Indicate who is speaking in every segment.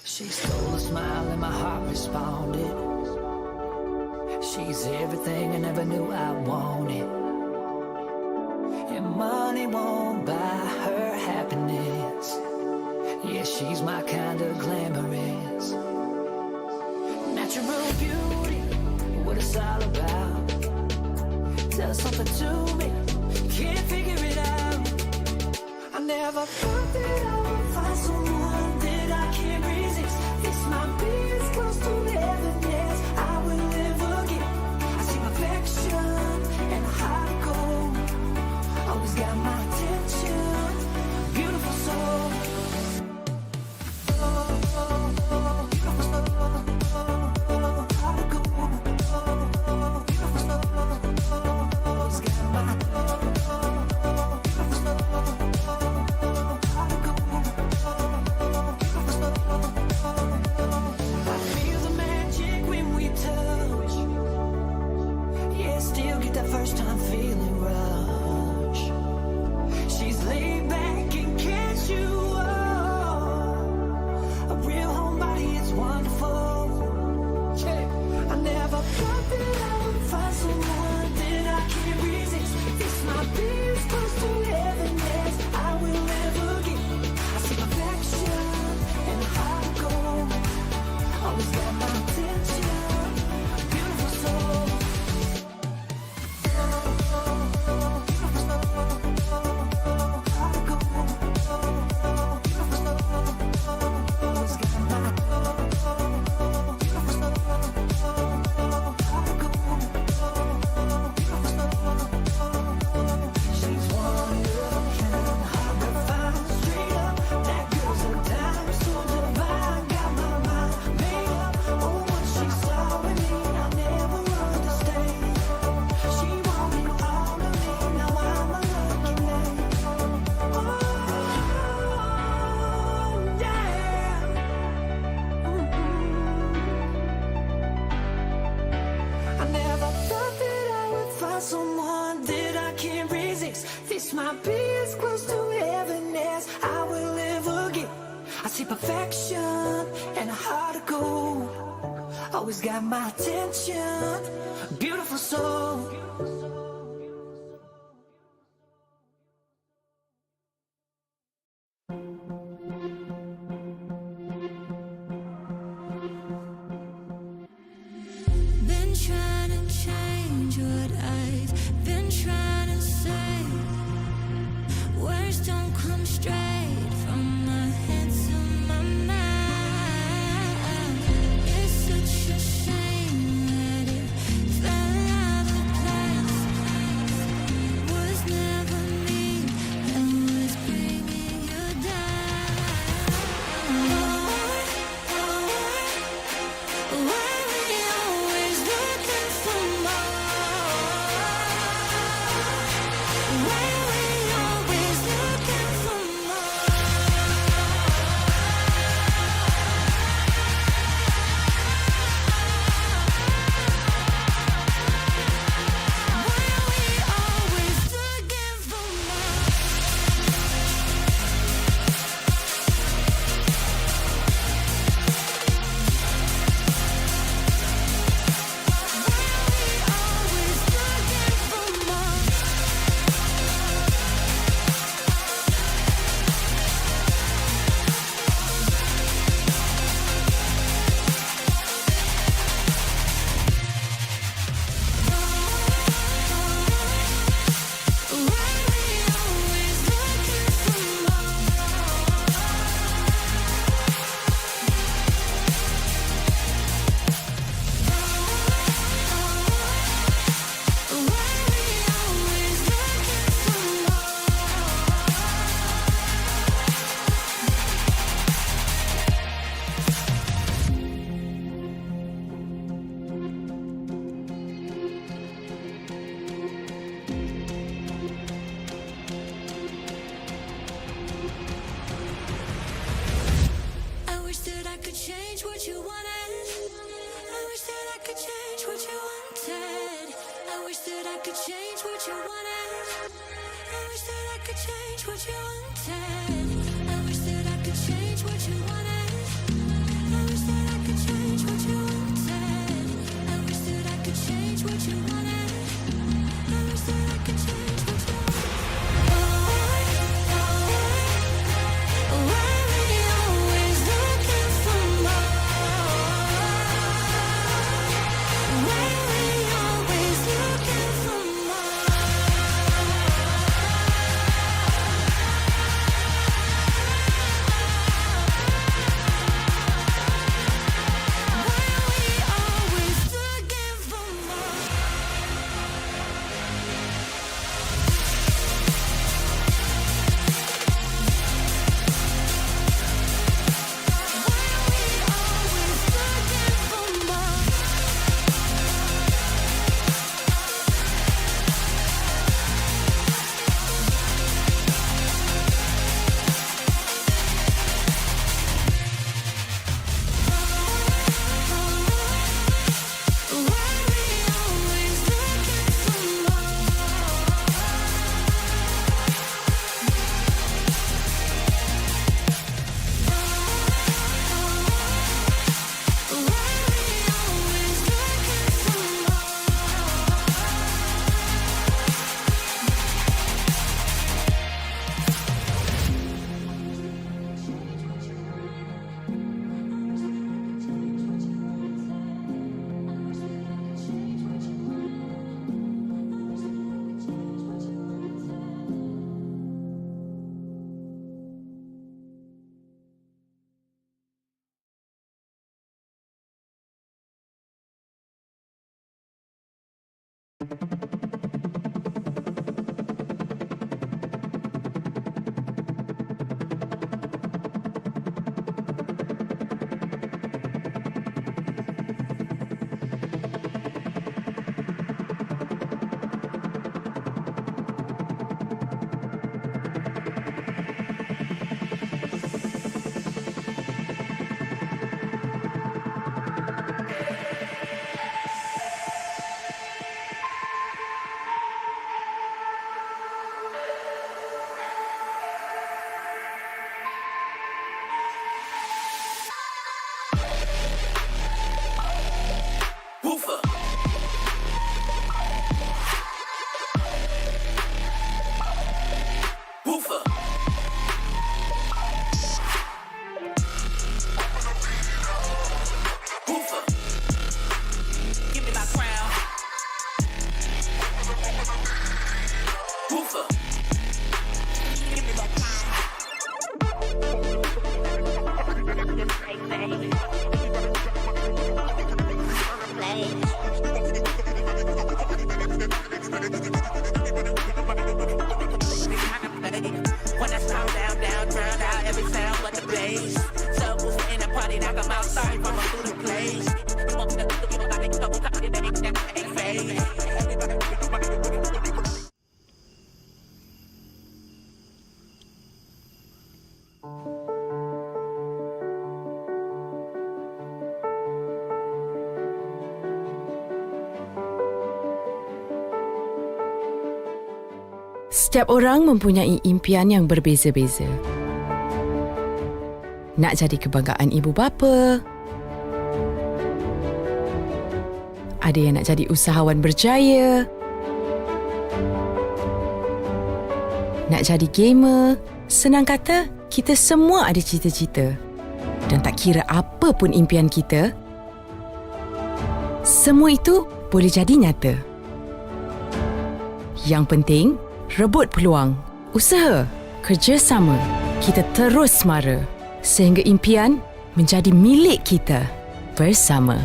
Speaker 1: She stole a smile and my heart responded. She's everything I never knew I wanted. And money won't buy her happiness. Yeah, she's my kind of glamorous. Natural beauty, what it's all about. Tell something to me, can't figure it out. I never thought that I would find someone that I can't resist. This might be as close to heaven as I will ever get. I see perfection and a heart of gold. Always got my attention, beautiful soul. always got my attention. Beautiful soul. Someone that I can't resist. This might be as close to heaven as I will ever get. I see perfection and a heart of gold. Always got my attention. Beautiful soul.
Speaker 2: Been trying to change what I've been trying to say. Words don't come straight from my head to my mouth. It's such a shame that it fell out of place. Was never me that was bringing you down. Why we always looking for more? Why we always looking for more? Why we always looking for more? Always looking for more. Why we always looking for more? Why we always looking for more? I wish that I could change what you wanted. I wish that I could change what you wanted. I wish that I could change what you wanted. I wish that I could change what you wanted. I wish that I could change what you wanted. I wish that I could change what you wanted. I wish that I could change what you wanted. I wish that I could change what you wanted. Why we always looking for more? Why we always looking for more?
Speaker 3: Setiap orang mempunyai impian yang berbeza-beza. Nak jadi kebanggaan ibu bapa. Ada yang nak jadi usahawan berjaya. Nak jadi gamer. Senang kata, kita semua ada cita-cita. Dan tak kira apa pun impian kita, semua itu boleh jadi nyata. Yang penting, rebut peluang, usaha, kerjasama. Kita terus semara sehingga impian menjadi milik kita bersama.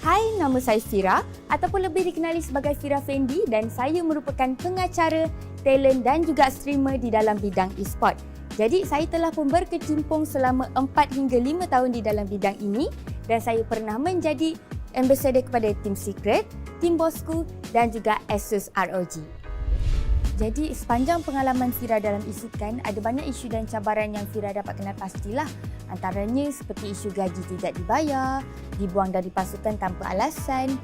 Speaker 4: Hai, nama saya Fira ataupun lebih dikenali sebagai Fira Fendi dan saya merupakan pengacara, talent dan juga streamer di dalam bidang e-sport. Jadi saya telah pun berkecimpung selama 4 hingga 5 tahun di dalam bidang ini dan saya pernah menjadi ambassador kepada Team Secret, Team Bosku dan juga Asus ROG. Jadi sepanjang pengalaman Fira dalam e-Sukan, ada banyak isu dan cabaran yang Fira dapat kenal pastilah. Antaranya seperti isu gaji tidak dibayar, dibuang dari pasukan tanpa alasan,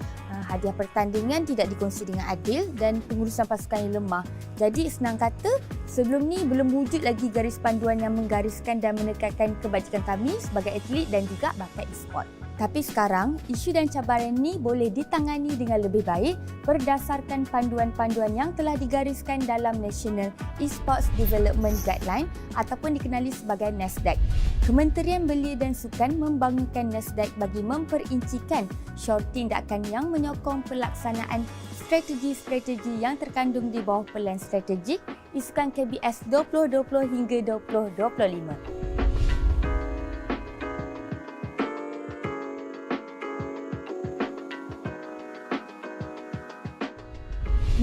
Speaker 4: hadiah pertandingan tidak dikongsi dengan adil dan pengurusan pasukan yang lemah. Jadi senang kata, sebelum ni belum wujud lagi garis panduan yang menggariskan dan menekankan kebajikan kami sebagai atlet dan juga bakat e-sport. Tapi sekarang, isu dan cabaran ini boleh ditangani dengan lebih baik berdasarkan panduan-panduan yang telah digariskan dalam National Esports Development Guideline ataupun dikenali sebagai NASDAQ. Kementerian Belia dan Sukan membangunkan NASDAQ bagi memperincikan syur tindakan yang menyokong pelaksanaan strategi-strategi yang terkandung di bawah pelan strategik Sukan KBS 2020 hingga 2025.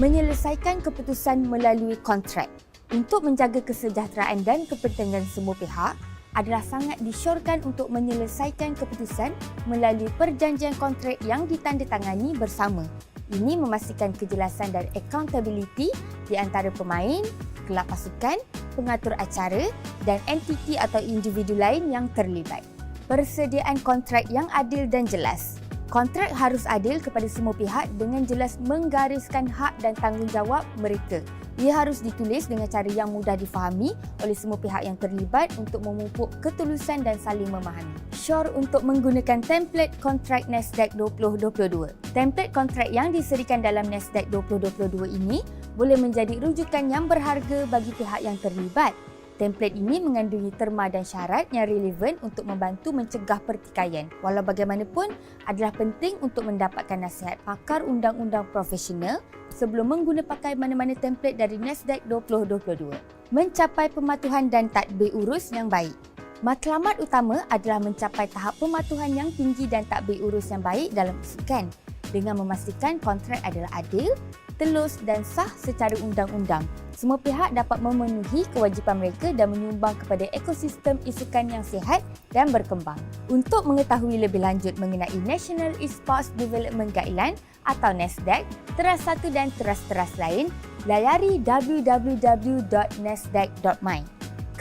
Speaker 4: Menyelesaikan keputusan melalui kontrak untuk menjaga kesejahteraan dan kepentingan semua pihak adalah sangat disyorkan untuk menyelesaikan keputusan melalui perjanjian kontrak yang ditandatangani bersama. Ini memastikan kejelasan dan accountability di antara pemain, kelab pasukan, pengatur acara dan entiti atau individu lain yang terlibat. Persediaan kontrak yang adil dan jelas. Kontrak harus adil kepada semua pihak dengan jelas menggariskan hak dan tanggungjawab mereka. Ia harus ditulis dengan cara yang mudah difahami oleh semua pihak yang terlibat untuk memupuk ketulusan dan saling memahami. Syur untuk menggunakan template kontrak NASDAQ 2022. Template kontrak yang disediakan dalam NASDAQ 2022 ini boleh menjadi rujukan yang berharga bagi pihak yang terlibat. Template ini mengandungi terma dan syarat yang relevan untuk membantu mencegah pertikaian. Walau bagaimanapun, adalah penting untuk mendapatkan nasihat pakar undang-undang profesional sebelum mengguna pakai mana-mana template dari NASDAQ 2022. Mencapai pematuhan dan tadbir urus yang baik. Matlamat utama adalah mencapai tahap pematuhan yang tinggi dan tadbir urus yang baik dalam sukan dengan memastikan kontrak adalah adil, telus dan sah secara undang-undang. Semua pihak dapat memenuhi kewajipan mereka dan menyumbang kepada ekosistem isukan yang sihat dan berkembang. Untuk mengetahui lebih lanjut mengenai National Esports Development Guideline atau NASDAQ, teras satu dan teras-teras lain, layari www.nasdaq.my.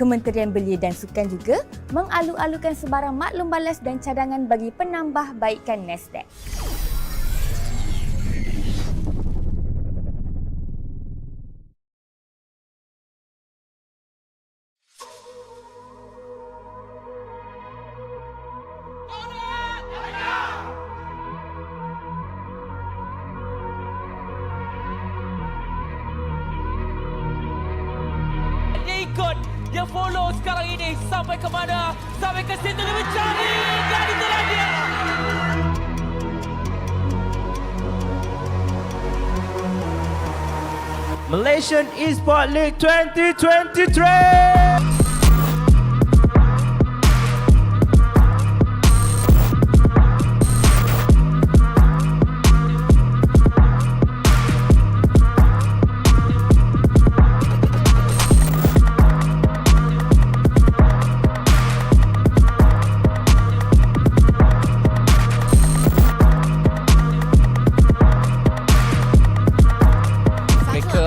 Speaker 4: Kementerian Belia dan Sukan juga mengalu-alukan sebarang maklum balas dan cadangan bagi penambah baikan NASDAQ.
Speaker 5: Dia follow sekarang ini sampai ke mana? Sampai ke situ dia mencari dan itulah dia.
Speaker 6: Malaysian Esports League 2023.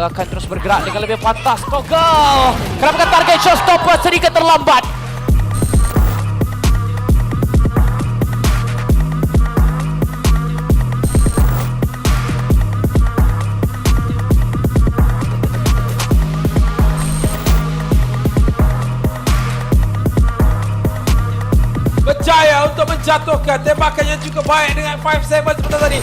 Speaker 5: Akan terus bergerak dengan lebih pantas. Toggle kerapkan target showstopper sedikit terlambat. Berjaya untuk menjatuhkan tembakan yang cukup baik dengan 5-7 seperti tadi.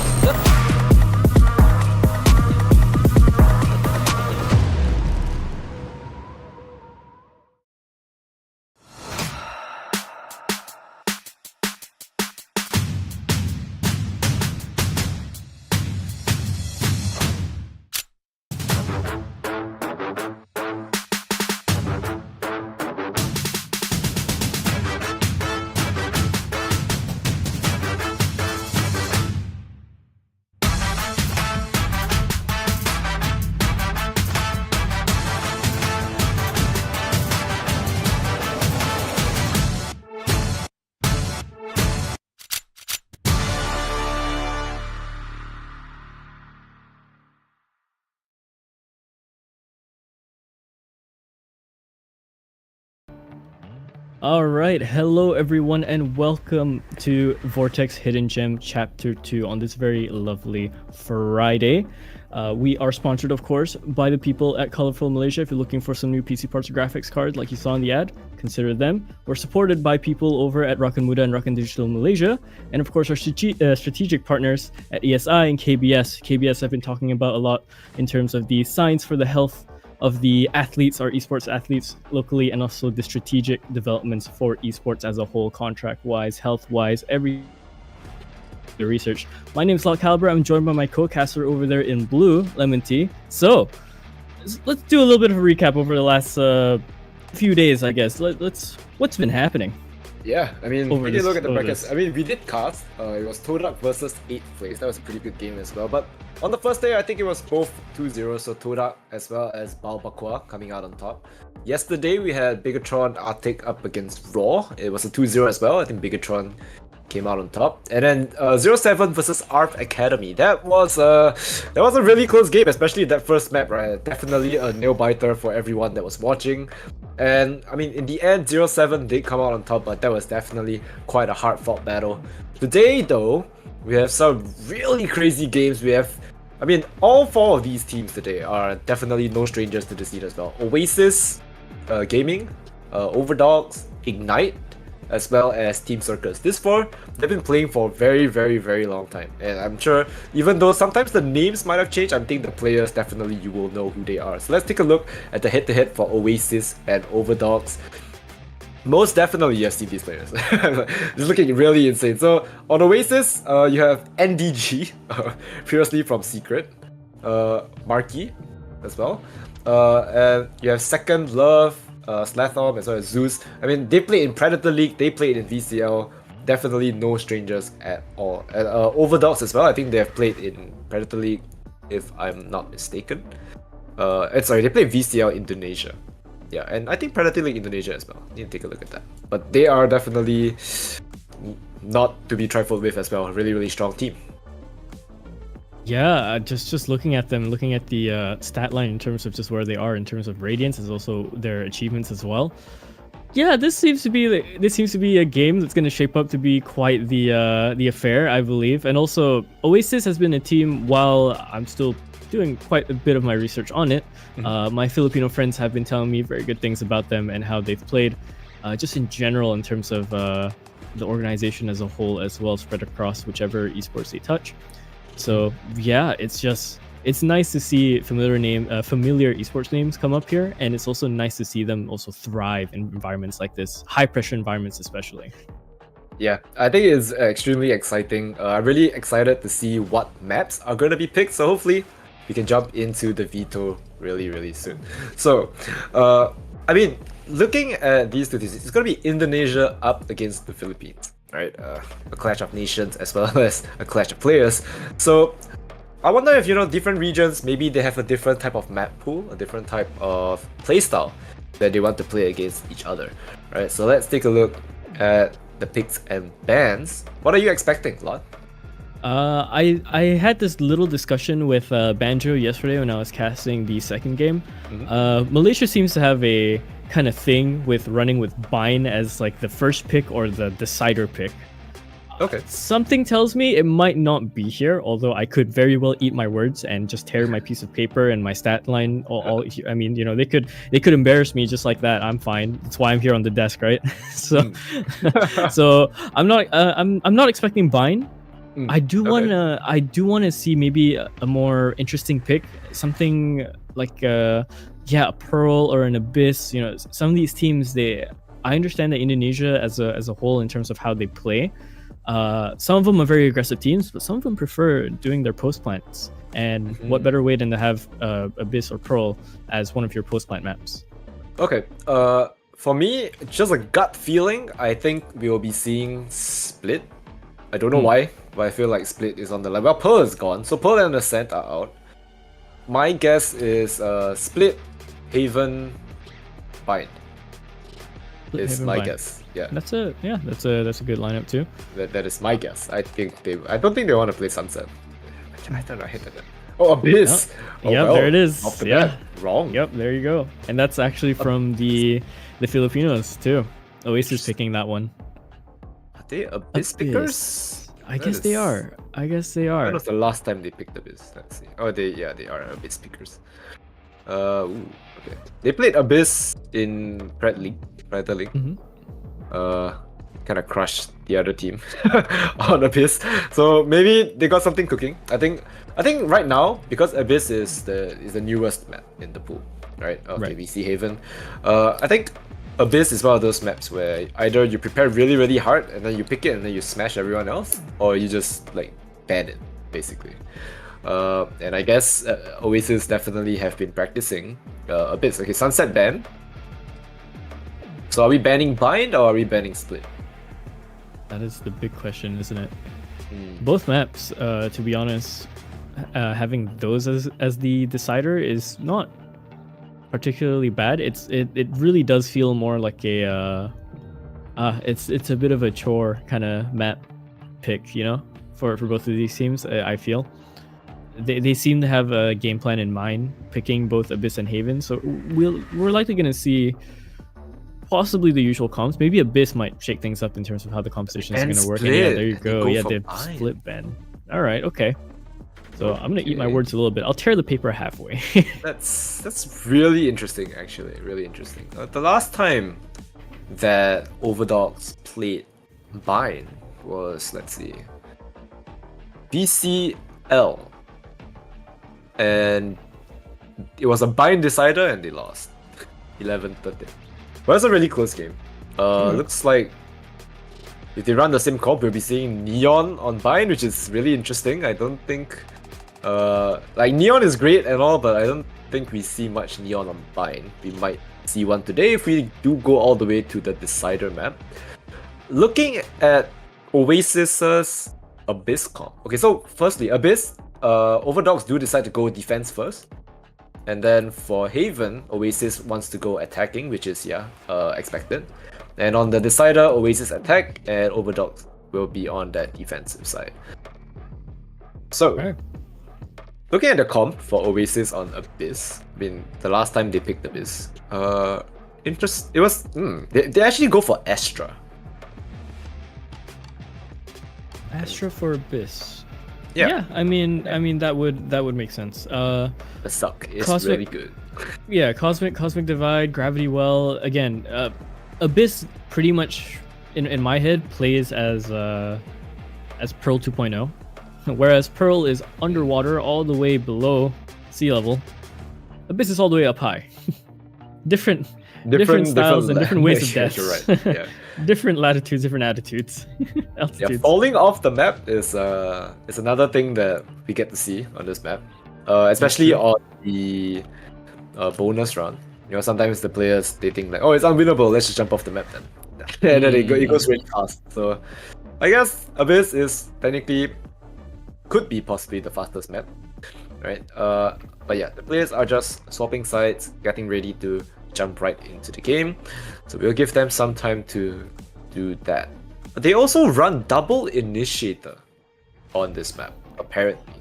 Speaker 7: Alright, hello everyone and welcome to Vortex Hidden Gem Chapter 2 on this very lovely Friday. We are sponsored, of course, by the people at Colorful Malaysia. If you're looking for some new PC parts or graphics cards like you saw in the ad, consider them. We're supported by people over at Rakan Muda and Rakan Digital Malaysia. And of course, our strategic partners at ESI and KBS. KBS I've been talking about a lot in terms of the science for the health of the athletes, our esports athletes locally, and also the strategic developments for esports as a whole, contract-wise, health-wise, every the research. My name is Lott Calliber. I'm joined by my co-caster over there in blue, Leemontea. So, let's do a little bit of a recap over the last few days, I guess. What's been happening?
Speaker 8: Yeah, I mean,
Speaker 7: Over
Speaker 8: we did
Speaker 7: this-
Speaker 8: look at the
Speaker 7: over
Speaker 8: brackets.
Speaker 7: this.
Speaker 8: I mean, we did cast. It was Todak versus 8th place. That was a pretty good game as well. But on the first day, I think it was both 2-0. So Todak as well as Balbaqua coming out on top. Yesterday, we had Bigatron Arctic up against Raw. It was a 2-0 as well. I think Bigatron came out on top. And then 0-7 versus Arf Academy. That was a really close game, especially that first map, right? Definitely a nail biter for everyone that was watching. And I mean, in the end, 0-7 did come out on top, but that was definitely quite a hard-fought battle. Today, though, we have some really crazy games. We have, I mean, all four of these teams today are definitely no strangers to the scene as well. Oasis Gaming, Overdogs, Ignite, as well as Team Circus. These four, they've been playing for a very, very, very long time. And I'm sure, even though sometimes the names might have changed, I think the players definitely you will know who they are. So let's take a look at the head-to-head for Oasis and Overdogs. Most definitely you have seen these players. It's looking really insane. So on Oasis, you have NDG, previously from Secret, Marky as well. And you have Second Love, Slathorm, as well as Zeus. I mean, they played in Predator League, they played in VCL. Definitely no strangers at all. And Overdogs as well, I think they have played in Predator League, if I'm not mistaken. Sorry, they played VCL Indonesia. Yeah, and I think Predator League Indonesia as well. Need to take a look at that. But they are definitely not to be trifled with as well. A really, really strong team.
Speaker 7: Yeah, just looking at them, looking at the stat line in terms of just where they are in terms of Radiance, as also their achievements as well. Yeah, this seems to be a game that's going to shape up to be quite the affair, I believe. And also, Oasis has been a team, while I'm still doing quite a bit of my research on it. My Filipino friends have been telling me very good things about them and how they've played, just in general in terms of the organization as a whole, as well, spread across whichever esports they touch. So yeah, it's nice to see familiar esports names come up here, and it's also nice to see them also thrive in environments like this, high pressure environments especially.
Speaker 8: Yeah, I think it's extremely exciting. I'm really excited to see what maps are going to be picked. So hopefully we can jump into the veto really, really soon. So, I mean, looking at these two teams, it's going to be Indonesia up against the Philippines, right? A clash of nations as well as a clash of players. So, I wonder if, different regions, maybe they have a different type of map pool, a different type of playstyle that they want to play against each other, right? So let's take a look at the picks and bans. What are you expecting, Lott?
Speaker 7: I had this little discussion with Banjo yesterday when I was casting the second game. Malaysia seems to have a kind of thing with running with Bind as like the first pick or the decider pick.
Speaker 8: Okay.
Speaker 7: Something tells me it might not be here, although I could very well eat my words and just tear my piece of paper and my stat line. I mean, they could embarrass me just like that. I'm fine. That's why I'm here on the desk, right? So, so I'm not expecting Bind. I do wanna see maybe a more interesting pick, something like a Pearl or an Abyss. Some of these teams, I understand that Indonesia as a whole in terms of how they play. Some of them are very aggressive teams, but some of them prefer doing their post plants. And what better way than to have Abyss or Pearl as one of your post plant maps?
Speaker 8: Okay. For me, just a gut feeling. I think we will be seeing Split. I don't know why, but I feel like Split is on the level. Well, Pearl is gone, so Pearl and Ascent are out. My guess is Split, Haven, Bind. Is my guess. Yeah.
Speaker 7: That's a good lineup too.
Speaker 8: That is my guess. I don't think they want to play Sunset. I don't know. I hit that. Oh, Abyss.
Speaker 7: There it is.
Speaker 8: Off the bat. Wrong.
Speaker 7: Yep, there you go. And that's actually from the Filipinos too. Oasis picking that one.
Speaker 8: Are they Abyss pickers?
Speaker 7: I guess they are.
Speaker 8: When was the last time they picked Abyss? Let's see. Oh, they are Abyss pickers. Okay. They played Abyss in Predator League. Kind of crushed the other team on Abyss. So maybe they got something cooking. I think right now, because Abyss is the newest map in the pool, right? Okay,
Speaker 7: right.
Speaker 8: We see Haven. I think Abyss is one of those maps where either you prepare really, really hard and then you pick it and then you smash everyone else, or you just like ban it, basically. And I guess Oasis definitely have been practicing Abyss. Okay, Sunset ban. So are we banning Bind or are we banning Split?
Speaker 7: That is the big question, isn't it? Both maps, to be honest, having those as the decider is not particularly bad. It really does feel more like a it's a bit of a chore kind of map pick, for both of these teams. I feel they seem to have a game plan in mind, picking both Abyss and Haven. So we're likely going to see possibly the usual comps. Maybe Abyss might shake things up in terms of how the composition is going to work. And yeah, there you go. Yeah, they split ban. All right, okay. So I'm gonna eat my words a little bit. I'll tear the paper halfway.
Speaker 8: That's really interesting, actually. Really interesting. The last time that Overdogs played Bind was, let's see, BCL, and it was a Bind decider and they lost 11-13. But it's a really close game. Looks like if they run the same comp, we'll be seeing Neon on Bind, which is really interesting. I don't think like Neon is great and all, but I don't think we see much Neon on Bind. We might see one today if we do go all the way to the decider map. Looking at Oasis's Abyss comp. Okay, so firstly, Abyss, Overdogs do decide to go defense first. And then for Haven, Oasis wants to go attacking, which is, expected. And on the decider, Oasis attack, and Overdogs will be on that defensive side. So, looking at the comp for Oasis on Abyss, I mean, the last time they picked Abyss, it was, they actually go for Astra.
Speaker 7: Astra for Abyss.
Speaker 8: Yeah.
Speaker 7: I mean that would make sense.
Speaker 8: The suck is really good.
Speaker 7: Yeah, Cosmic Divide, Gravity Well. Again, Abyss pretty much in my head plays as Pearl 2.0, whereas Pearl is underwater all the way below sea level. Abyss is all the way up high. different styles and different ways of death.
Speaker 8: You're right. Yeah.
Speaker 7: Different latitudes, different attitudes.
Speaker 8: Yeah, falling off the map is another thing that we get to see on this map, especially on the bonus run. You know, sometimes the players, they think like, oh, it's unwinnable, let's just jump off the map then. And then it goes really fast. So I guess Abyss is technically could be possibly the fastest map, right? But yeah, the players are just swapping sides, getting ready to jump right into the game. So we'll give them some time to do that. They also run double initiator on this map, apparently.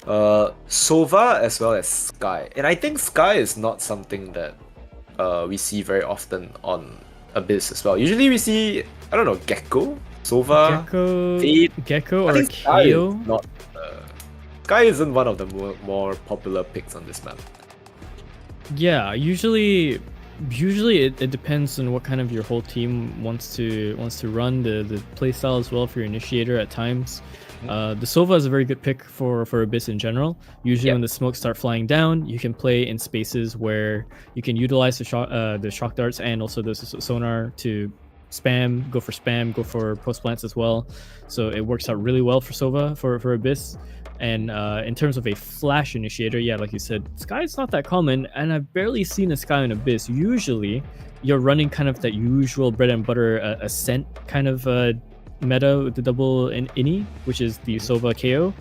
Speaker 8: Sova as well as Sky. And I think Sky is not something that we see very often on Abyss as well. Usually we see, I don't know, Gecko, Sova,
Speaker 7: Gecko or
Speaker 8: Sky
Speaker 7: KO.
Speaker 8: Sky isn't one of the more popular picks on this map.
Speaker 7: Yeah, usually it depends on what kind of your whole team wants to run, the playstyle as well for your initiator at times. The Sova is a very good pick for Abyss in general. Usually when the smokes start flying down, you can play in spaces where you can utilize the shock darts and also the sonar to go for post plants as well. So it works out really well for Sova for Abyss. And in terms of a flash initiator, yeah, like you said, Sky is not that common, and I've barely seen a Sky on Abyss. Usually, you're running kind of that usual bread and butter Ascent kind of meta with the double ini, which is the Sova KO.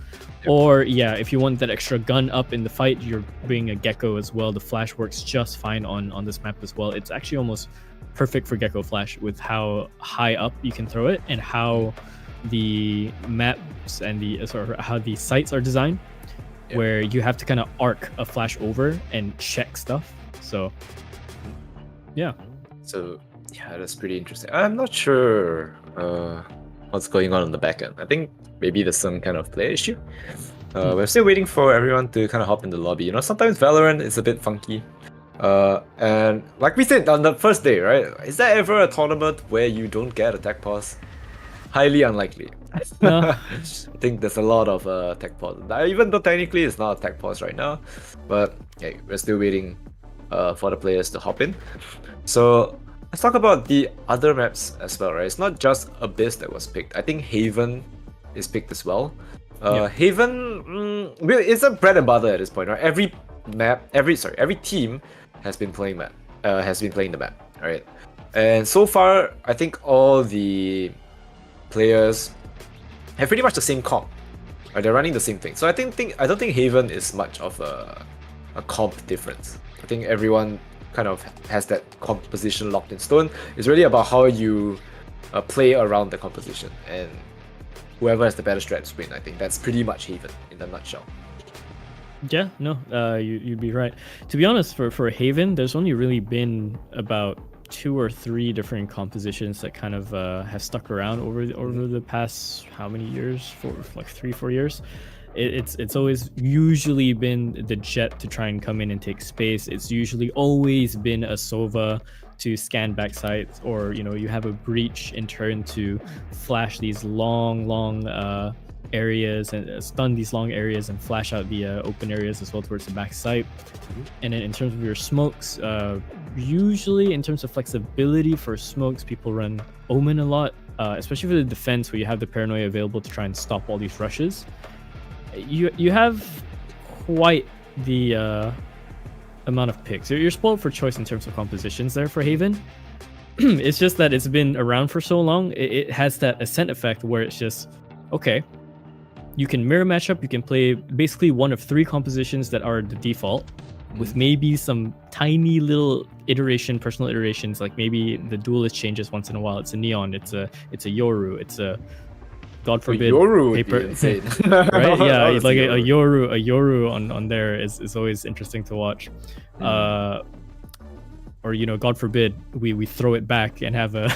Speaker 7: Or yeah, if you want that extra gun up in the fight, you're bringing a Gecko as well. The flash works just fine on this map as well. It's actually almost perfect for Gecko flash with how high up you can throw it and how the maps and how the sites are designed, where you have to kind of arc a flash over and check stuff. So yeah,
Speaker 8: that's pretty interesting. I'm not sure what's going on the back end. I think maybe there's some kind of play issue. We're still waiting for everyone to kind of hop in the lobby. You know, sometimes Valorant is a bit funky. And like we said on the first day, right? Is there ever a tournament where you don't get a tech pause? Highly unlikely. I think there's a lot of tech pause. Even though technically it's not a tech pause right now, but hey, we're still waiting for the players to hop in. So let's talk about the other maps as well, right? It's not just Abyss that was picked. I think Haven is picked as well. Haven, it's a bread and butter at this point, right? Every team has been playing the map, right? And so far, I think all the players have pretty much the same comp. Right? They're running the same thing. So I don't think Haven is much of a comp difference. I think everyone kind of has that composition locked in stone. It's really about how you play around the composition, and whoever has the better strats win. I think that's pretty much Haven in a nutshell.
Speaker 7: Yeah, no, you'd be right. To be honest, for Haven, there's only really been about 2 or 3 different compositions that kind of have stuck around over the past how many years? For like 3-4 years. It's always usually been the Jet to try and come in and take space. It's usually always been a Sova to scan back sites, or you have a breach in turn to flash these long areas and stun these long areas and flash out the open areas as well towards the back site. And then in terms of your smokes, usually in terms of flexibility for smokes, people run Omen a lot, especially for the defense where you have the paranoia available to try and stop all these rushes. You have quite the amount of picks. You're spoiled for choice in terms of compositions there for Haven. It's just that it's been around for so long, it has that Ascent effect where it's just, okay, you can mirror matchup, you can play basically one of 3 compositions that are the default, with maybe some tiny little personal iterations, like maybe the duelist changes once in a while. It's a Neon, it's a Yoru, it's a God forbid
Speaker 8: Yoru
Speaker 7: paper,
Speaker 8: would be insane.
Speaker 7: right? Yeah,
Speaker 8: Honestly,
Speaker 7: like a Yoru on there is always interesting to watch. Or God forbid we throw it back and have a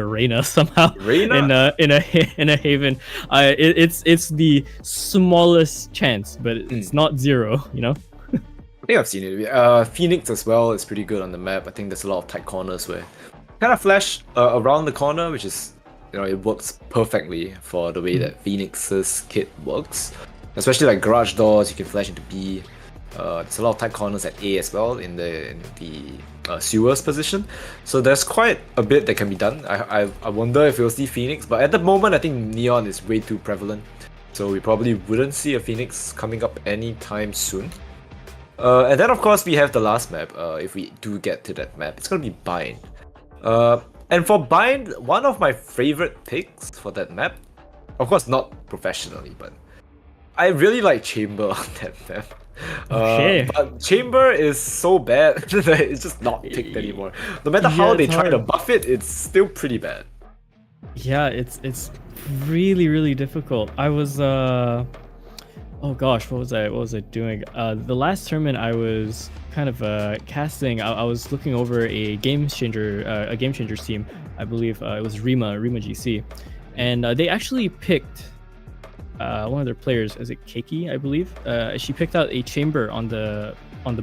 Speaker 7: Reyna somehow in a Haven. It's the smallest chance, but it's not zero.
Speaker 8: I think I've seen it. Phoenix as well is pretty good on the map. I think there's a lot of tight corners where kind of flash around the corner, which is it works perfectly for the way that Phoenix's kit works. Especially like garage doors, you can flash into B. There's a lot of tight corners at A as well in the sewers position. So there's quite a bit that can be done. I wonder if we'll see Phoenix, but at the moment I think Neon is way too prevalent. So we probably wouldn't see a Phoenix coming up anytime soon. And then of course we have the last map, if we do get to that map. It's gonna be Bind. And for Bind, one of my favorite picks for that map, of course not professionally, but I really like Chamber on that map.
Speaker 7: Okay.
Speaker 8: But Chamber is so bad that it's just not picked anymore. No matter how they try to buff it, it's still pretty bad.
Speaker 7: Yeah, it's really, really difficult. I was oh gosh, what was I doing? The last tournament I was kind of casting. I was looking over a game changers team. I believe it was Rima GC, and they actually picked one of their players. Is it Keiki? I believe. She picked out a chamber on the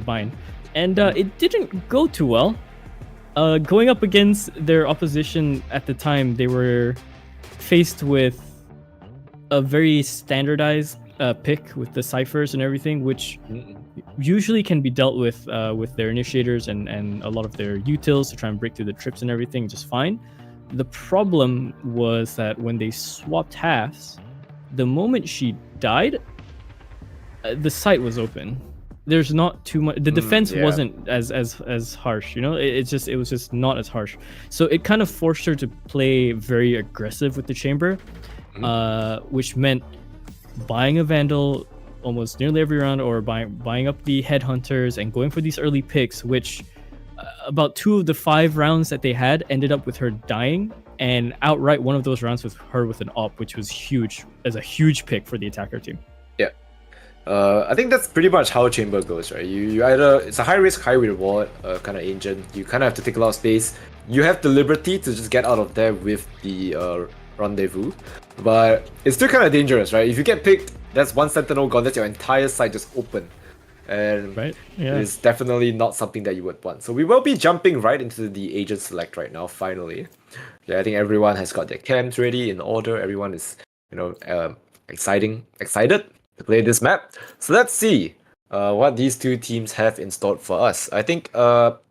Speaker 7: bind, and it didn't go too well. Going up against their opposition at the time, they were faced with a very standardized pick with the ciphers and everything, which usually can be dealt with their initiators and a lot of their utils to try and break through the trips and everything just fine. The problem was that when they swapped halves, the moment she died, the site was open. There's not too much. The defense wasn't as harsh, it was just not as harsh. So it kind of forced her to play very aggressive with the chamber, which meant buying a Vandal almost nearly every round, or buying up the Headhunters and going for these early picks, which about 2 of the 5 rounds that they had ended up with her dying, and outright one of those rounds with her with an op, which was huge, as a huge pick for the attacker team.
Speaker 8: Yeah. I think that's pretty much how Chamber goes, right? You either, it's a high risk, high reward kind of engine. You kind of have to take a lot of space. You have the liberty to just get out of there with the rendezvous, but it's still kind of dangerous, right? If you get picked, that's one Sentinel gone, that's your entire site just open. And it's definitely not something that you would want. So we will be jumping right into the agent select right now, finally. Yeah, I think everyone has got their camps ready in order. Everyone is, excited to play this map. So let's see what these two teams have installed for us. I think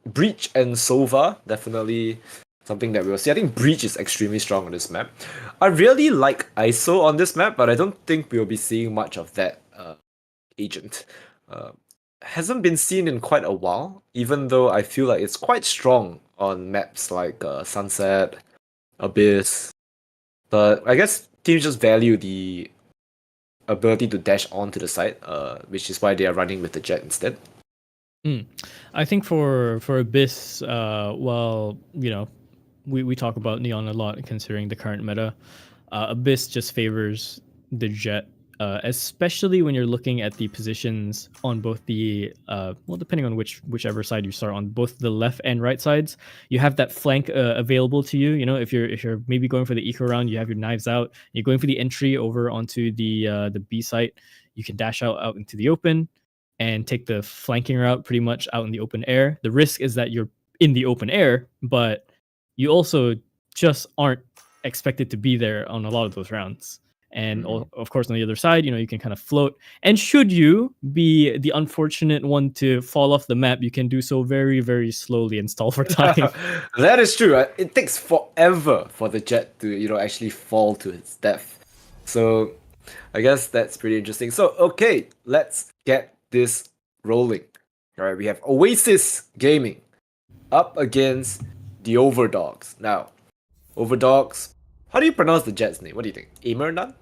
Speaker 8: Breach and Sova, definitely something that we'll see. I think Breach is extremely strong on this map. I really like ISO on this map, but I don't think we'll be seeing much of that agent. Hasn't been seen in quite a while, even though I feel like it's quite strong on maps like Sunset, Abyss. But I guess teams just value the ability to dash onto the site, which is why they are running with the jet instead.
Speaker 7: I think for Abyss, we talk about Neon a lot considering the current meta. Abyss just favors the jet, especially when you're looking at the positions on both the depending on whichever side you start on, both the left and right sides, you have that flank available to you. If you're maybe going for the eco round, you have your knives out, you're going for the entry over onto the B site, you can dash out into the open and take the flanking route pretty much out in the open air. The risk is that you're in the open air, but you also just aren't expected to be there on a lot of those rounds. And of course, on the other side, you can kind of float. And should you be the unfortunate one to fall off the map, you can do so very, very slowly and stall for time.
Speaker 8: That is true. It takes forever for the jet to, actually fall to its death. So I guess that's pretty interesting. So, okay, let's get this rolling. All right, we have Oasis Gaming up against the Overdogs. Now, Overdogs, how do you pronounce the jet's name? What do you think? Amernan?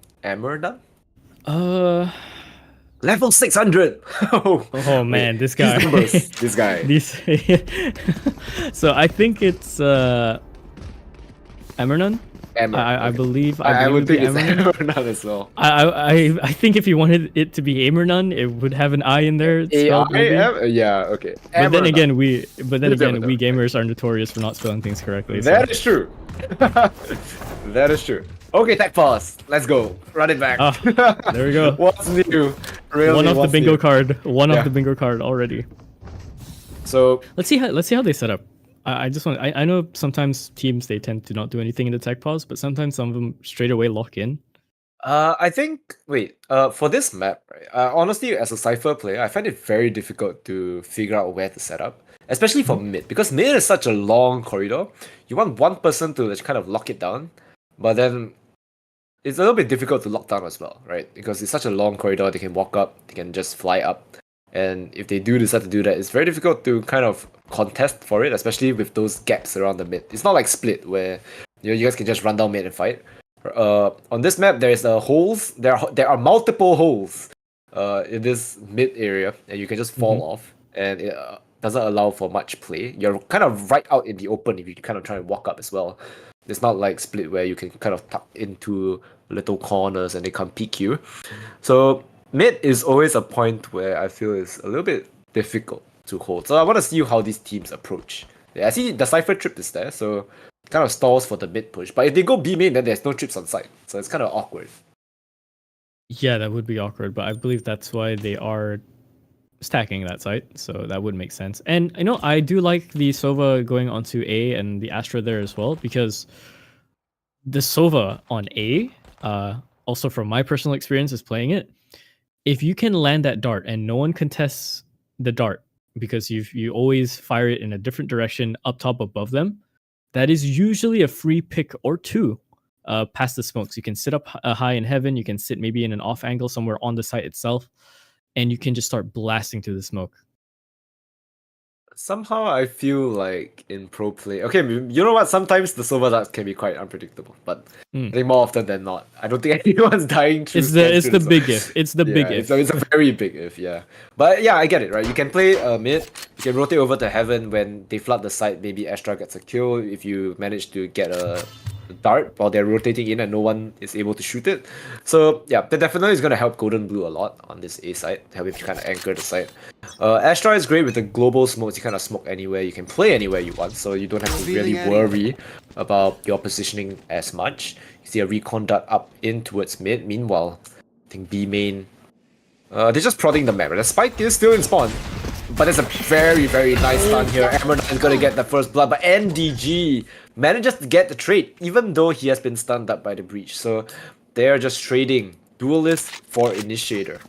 Speaker 8: Level 600!
Speaker 7: Oh man, this guy.
Speaker 8: This guy.
Speaker 7: So I think it's Amernan? I believe.
Speaker 8: I would think it's
Speaker 7: Amernan.
Speaker 8: Amernan as well.
Speaker 7: I think if you wanted it to be Amernan, it would have an I in there. Spelled maybe.
Speaker 8: Yeah, okay.
Speaker 7: But then again, we gamers are notorious for not spelling things correctly.
Speaker 8: That is true. That is true. Okay, tech pause. Let's go. Run it back.
Speaker 7: There we go.
Speaker 8: What's new? Really,
Speaker 7: one off the bingo
Speaker 8: new?
Speaker 7: card. One off the bingo card already.
Speaker 8: So
Speaker 7: let's see how they set up. I just want. I know sometimes teams they tend to not do anything in the tech pause, but sometimes some of them straight away lock in.
Speaker 8: I think. Wait. For this map, right? Honestly, as a Cypher player, I find it very difficult to figure out where to set up, especially for mid, because mid is such a long corridor. You want one person to kind of lock it down, but then it's a little bit difficult to lock down as well, right? Because it's such a long corridor, they can walk up, they can just fly up. And if they do decide to do that, it's very difficult to kind of contest for it, especially with those gaps around the mid. It's not like Split, where you guys can just run down mid and fight. On this map, there's holes. There are multiple holes in this mid area, and you can just fall off, and it doesn't allow for much play. You're kind of right out in the open if you kind of try and walk up as well. It's not like Split where you can kind of tuck into little corners and they can't peek you. So mid is always a point where I feel is a little bit difficult to hold. So I want to see how these teams approach. Yeah, I see the Cypher trip is there, so it kind of stalls for the mid push. But if they go B main, then there's no trips on site. So it's kind of awkward.
Speaker 7: Yeah, that would be awkward, but I believe that's why they are stacking that site, so that would make sense. And I do like the Sova going onto A and the Astra there as well, because the Sova on A, also from my personal experience is playing it, if you can land that dart and no one contests the dart because you always fire it in a different direction up top above them, that is usually a free pick or two past the smokes. You can sit up high in heaven, you can sit maybe in an off angle somewhere on the site itself, and you can just start blasting through the smoke.
Speaker 8: Somehow I feel like in pro play, okay, you know what? Sometimes the Sova darts can be quite unpredictable, but I think more often than not, I don't think anyone's dying through.
Speaker 7: It's the big if. It's the big if.
Speaker 8: It's a very big if, yeah. But yeah, I get it, right? You can play mid, you can rotate over to heaven when they flood the site. Maybe Astra gets a kill if you manage to get a dart while they're rotating in and no one is able to shoot it. So yeah, that definitely is going to help Golden Blue a lot on this A side, help him to kind of anchor the site. Astra is great with the global smokes. You kind of smoke anywhere, you can play anywhere you want, so you don't have to really worry about your positioning as much. You see a recon dart up in towards mid. Meanwhile, I think B main, they're just prodding the map. The spike is still in spawn, but it's a very, very nice stun here. Emerald is going to get the first blood, but NDG manages to get the trade, even though he has been stunned up by the breach. So they're just trading Duelist for Initiator.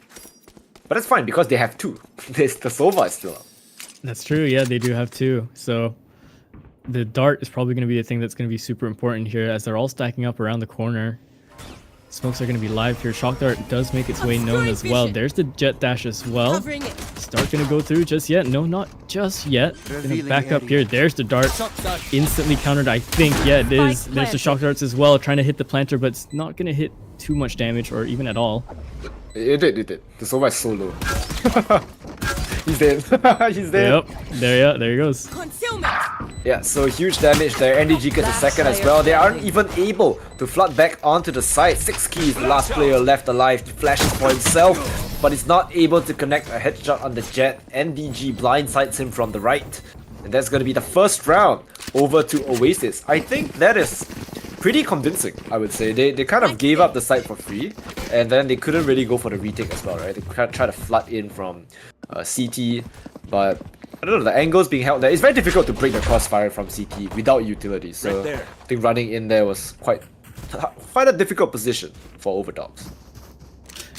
Speaker 8: But that's fine, because they have two. The Sova is still up.
Speaker 7: That's true, yeah, they do have two. So the dart is probably going to be the thing that's going to be super important here, as they're all stacking up around the corner. Smokes are going to be live here. Shock dart does make its way known as well. There's the jet dash as well. Start going to go through just yet? No, not just yet. Going to back up here. There's the dart. Instantly countered, I think. Yeah, it is. There's the shock darts as well, trying to hit the planter, but it's not going to hit too much damage or even at all.
Speaker 8: It did. The Sova is so low. He's dead. He's dead.
Speaker 7: Yep. There he goes.
Speaker 8: Yeah, so huge damage there. NDG gets a second as well. They aren't even able to flood back onto the side. 6 keys, the last player left alive. Flashes for himself, but he's not able to connect a headshot on the jet. NDG blindsides him from the right. And that's going to be the first round over to Oasis. I think that is pretty convincing, I would say. They kind of gave up the site for free, and then they couldn't really go for the retake as well, right? They tried to flood in from CT, but I don't know, the angles being held there. It's very difficult to break the crossfire from CT without utility. So I think running in there was quite a difficult position for Overdogs.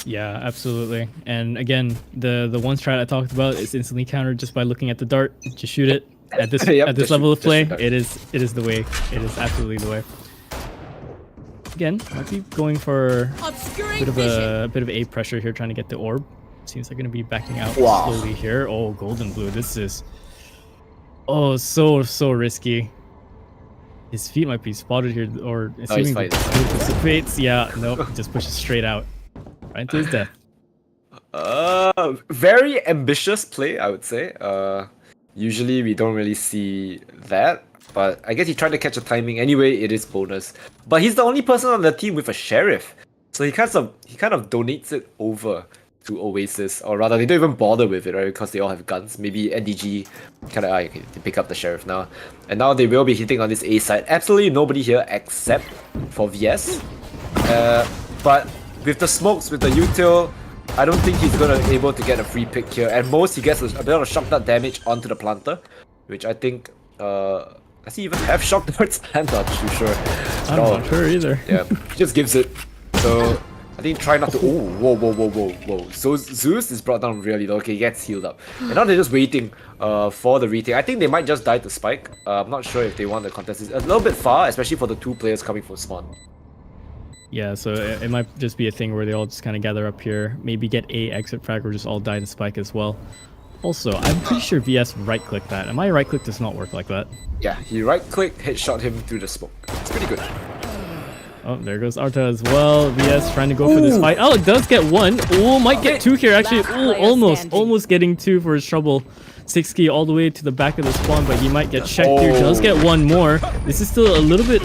Speaker 7: Yeah, absolutely. And again, the one strat I talked about is instantly countered just by looking at the dart. Just shoot it. At this
Speaker 8: Yep,
Speaker 7: at this
Speaker 8: just
Speaker 7: level of
Speaker 8: shoot,
Speaker 7: play,
Speaker 8: just
Speaker 7: it is the way. It is absolutely the way. Again, might be going for a bit of A pressure here, trying to get the orb. Seems like going to be backing out slowly here. Oh, golden blue. This is so risky. His feet might be spotted here, or assuming the anticipates. Yeah, nope, just pushes straight out, right into his death.
Speaker 8: Very ambitious play, I would say. Usually we don't really see that, but I guess he tried to catch a timing. Anyway, it is bonus. But he's the only person on the team with a sheriff, so he kind of donates it over to Oasis, or rather they don't even bother with it, right? Because they all have guns. Maybe NDG kind of okay, they pick up the sheriff now, and now they will be hitting on this A side. Absolutely nobody here except for VS. But with the smokes, with the util, I don't think he's gonna be able to get a free pick here. At most, he gets a bit of shock dart damage onto the planter, which I think does he even have shock darts? I'm not too sure.
Speaker 7: I'm not sure either.
Speaker 8: Yeah, he just gives it. So I think try not to. Oh, whoa. So Zeus is brought down really low. Okay, he gets healed up. And now they're just waiting for the retake. I think they might just die to Spike. I'm not sure if they want the contest. It's a little bit far, especially for the two players coming from spawn.
Speaker 7: Yeah, so it might just be a thing where they all just kind of gather up here, maybe get a exit frag or just all die to Spike as well. Also, I'm pretty sure VS right-click that. And my right-click does not work like that.
Speaker 8: Yeah, he right-click, headshot him through the smoke. It's pretty good.
Speaker 7: Oh, there goes Arta as well. VS trying to go for this fight. Oh, it does get one. Oh, might get two here actually. Oh, almost getting two for his trouble. 6K all the way to the back of the spawn, but he might get checked here. Does get one more. This is still a little bit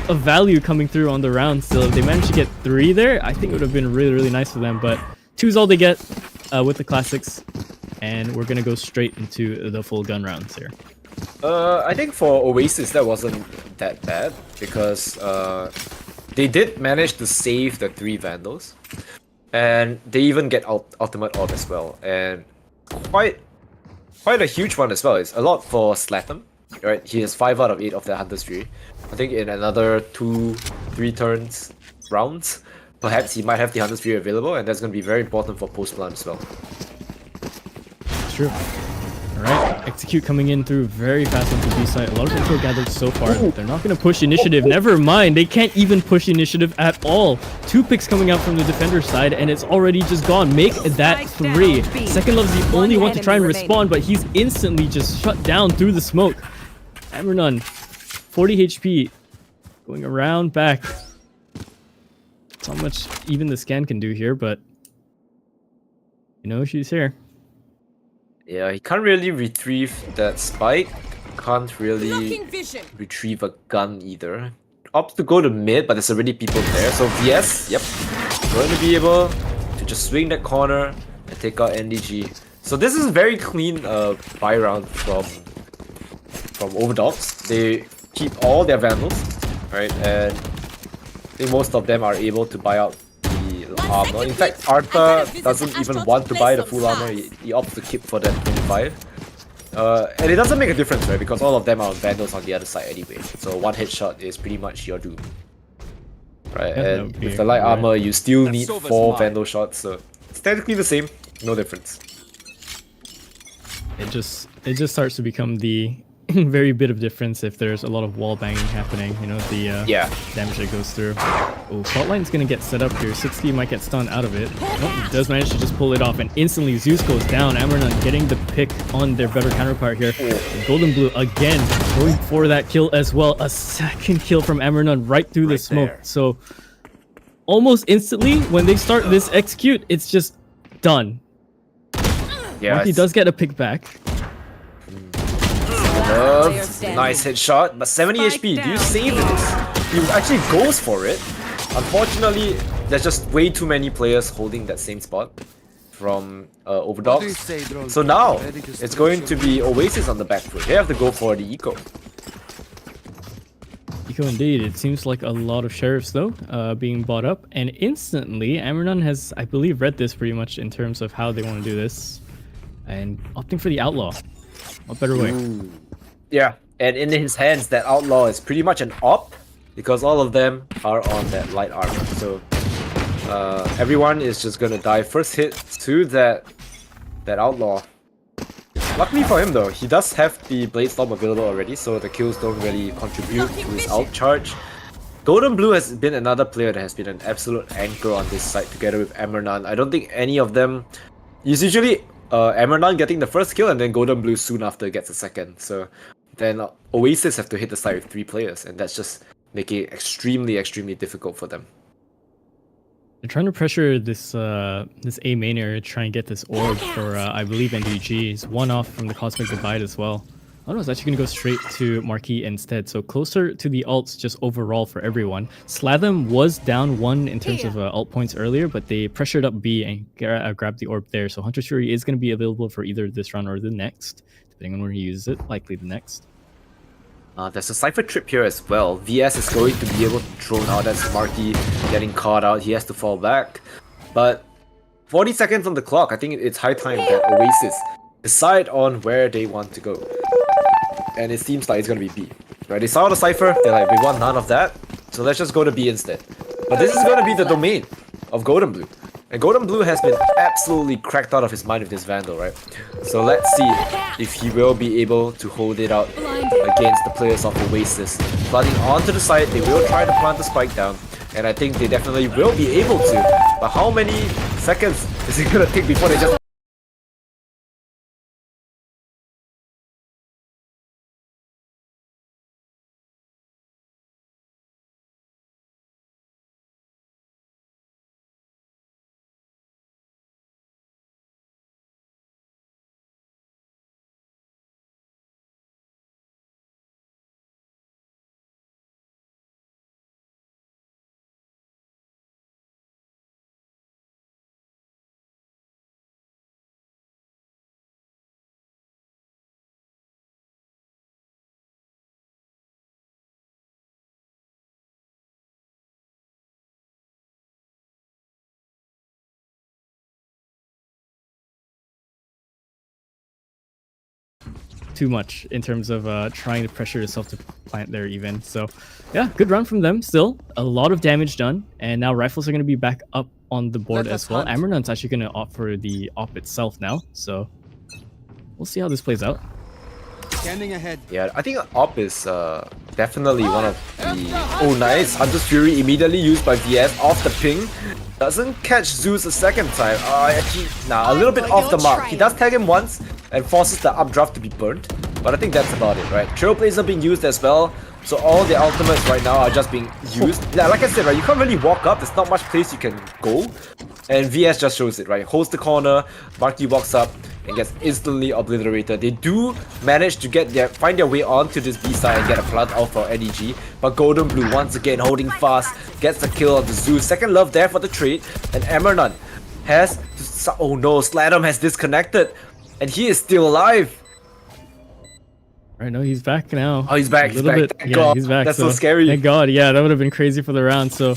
Speaker 7: of value coming through on the round still. If they managed to get 3 there, I think it would have been really nice for them, but 2 is all they get with the classics, and we're gonna go straight into the full gun rounds here.
Speaker 8: I think for Oasis that wasn't that bad because they did manage to save the 3 Vandals, and they even get ultimate orb as well, and quite a huge one as well. It's a lot for Slatham, right? He has 5 out of 8 of the Hunter's Tree. I think in another 2-3 rounds, perhaps he might have the Hunter's Tree available, and that's going to be very important for post-plan as well.
Speaker 7: True. Alright, Execute coming in through very fast onto B side. A lot of info gathered so far. They're not going to push initiative. Never mind, they can't even push initiative at all. 2 picks coming out from the defender side, and it's already just gone. Make that 3. Second Love's the only one to try and respond, but he's instantly just shut down through the smoke. Amernun, 40 HP, going around back. That's not much even the scan can do here, but you know she's here.
Speaker 8: Yeah, he can't really retrieve that spike. Can't really retrieve a gun either. Opts to go to mid, but there's already people there. So VS, yep, going to be able to just swing that corner and take out NDG. So this is a very clean buy round from Overdogs. They keep all their Vandals, right? And I think most of them are able to buy out the armor. In fact, Arta doesn't even want to buy the full armor. He opts to keep for that 25. And it doesn't make a difference, right? Because all of them are Vandals on the other side anyway. So one headshot is pretty much your doom. Right? And with the light armor, you still need 4 Vandal shots. So it's technically the same. No difference.
Speaker 7: It just starts to become the very bit of difference if there's a lot of wall banging happening, you know, the damage that goes through. Oh, Faultline's gonna get set up here. 60 might get stunned out of it. Nope, he does manage to just pull it off, and instantly Zeus goes down. Amernun getting the pick on their better counterpart here. And Golden Blue again going for that kill as well. A second kill from Amernun right through the smoke. So almost instantly when they start this execute, it's just done. Yeah, he does get a pick back.
Speaker 8: Nice headshot, but 70 HP. Do you save this? He actually goes for it. Unfortunately, there's just way too many players holding that same spot from Overdogs. So now, it's going to be Oasis on the back foot. They have to go for the eco.
Speaker 7: Eco indeed. It seems like a lot of sheriffs though being bought up, and instantly Amernun has, I believe, read this pretty much in terms of how they want to do this, and opting for the outlaw. What better way?
Speaker 8: Yeah, and in his hands, that outlaw is pretty much an op because all of them are on that light armor. So everyone is just gonna die first hit to that outlaw. Luckily for him though, he does have the Blade Storm available already, so the kills don't really contribute to his ult charge. Golden Blue has been another player that has been an absolute anchor on this side together with Emernan. I don't think any of them... It's usually Emernan getting the first kill and then Golden Blue soon after gets a second. So then Oasis have to hit the side with 3 players, and that's just making it extremely difficult for them.
Speaker 7: They're trying to pressure this this A main area to try and get this orb for I believe NDG. He's one off from the Cosmic Divide as well. Oh no, it's actually gonna go straight to Marquis instead. So closer to the ults just overall for everyone. Slatham was down 1 in terms of ult points earlier, but they pressured up B and grabbed the orb there. So Hunter's Fury is gonna be available for either this round or the next, depending on where he uses it. Likely the next.
Speaker 8: There's a Cypher trip here as well. VS is going to be able to drone out. That's Marky getting caught out. He has to fall back. But 40 seconds on the clock. I think it's high time that Oasis decide on where they want to go. And it seems like it's going to be B. Right? They saw the Cypher. They're like, we want none of that. So let's just go to B instead. But this is going to be the domain of Golden Blue. And Golden Blue has been absolutely cracked out of his mind with this Vandal, right? So let's see if he will be able to hold it out against the players of Oasis. Flooding onto the side, they will try to plant the spike down. And I think they definitely will be able to. But how many seconds is it going to take before they just...
Speaker 7: Too much in terms of trying to pressure yourself to plant there even. So yeah, good run from them still. A lot of damage done, and now rifles are going to be back up on the board as well. Amernon's actually going to opt for the op itself now, so we'll see how this plays out.
Speaker 9: Standing ahead.
Speaker 8: Yeah, I think op is definitely one of the... Oh nice, Hunter's Fury immediately used by VS off the ping. Doesn't catch Zeus a second time. Actually, a little bit off the mark. He does tag him once and forces the updraft to be burnt. But I think that's about it, right? Trailblazer being used as well. So all the ultimates right now are just being used. Yeah, like I said, right, you can't really walk up. There's not much place you can go. And VS just shows it, right? Holds the corner, Marky walks up and gets instantly obliterated. They do manage to find their way onto this B side and get a plant out for NEG. But Golden Blue once again holding fast, gets the kill on the Zoo. Second love there for the trade. And Emernan has to, oh no, Sladam has disconnected. And he is still alive.
Speaker 7: Right, no, he's back now.
Speaker 8: Oh, he's back,
Speaker 7: Thank God. He's back.
Speaker 8: That's so scary.
Speaker 7: Thank God, yeah, that would have been crazy for the round. So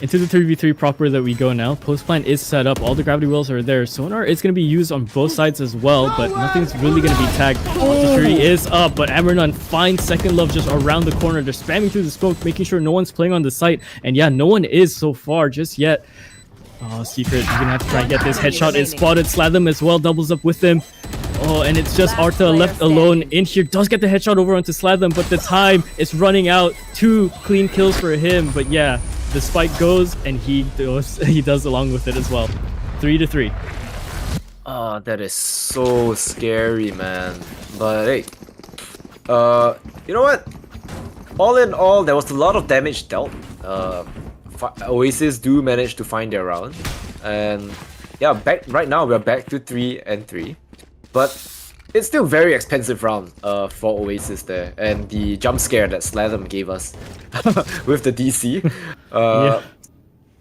Speaker 7: into the 3v3 proper that we go now. Post plant is set up. All the gravity wells are there. Sonar is going to be used on both sides as well, but nothing's really going to be tagged. The tree is up, but Ammernon finds second love just around the corner. They're spamming through the smoke, making sure no one's playing on the site. And yeah, no one is so far just yet. Oh, Secret, you're going to have to try and get this. Headshot is spotted. Slatham as well doubles up with him. Oh, and it's just Arta left alone in here. Does get the headshot over onto Slatham, but the time is running out. 2 clean kills for him. But yeah, the spike goes and he does along with it as well. 3-3.
Speaker 8: Oh, that is so scary, man. But hey, you know what? All in all, there was a lot of damage dealt. Oasis do manage to find their round, and yeah, right now we're back to 3-3. But it's still very expensive round for Oasis there, and the jump scare that Slatham gave us with the DC.
Speaker 7: Yeah.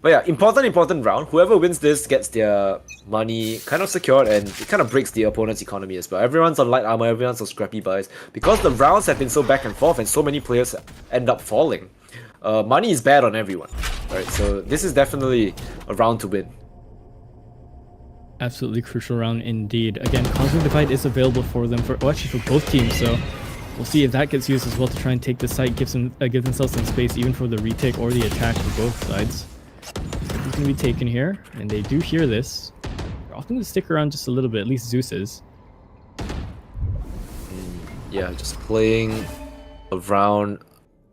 Speaker 8: But yeah, important round. Whoever wins this gets their money kind of secured, and it kind of breaks the opponent's economy as well. Everyone's on light armor, everyone's on scrappy buys. Because the rounds have been so back and forth and so many players end up falling, money is bad on everyone. Right, so this is definitely a round to win.
Speaker 7: Absolutely crucial round indeed. Again, Cosmic Divide is available for them, actually for both teams, so we'll see if that gets used as well to try and take the site, give themselves some space even for the retake or the attack for both sides. So he's going to be taken here, and they do hear this. They're often going to stick around just a little bit, at least Zeus is.
Speaker 8: Yeah, just playing around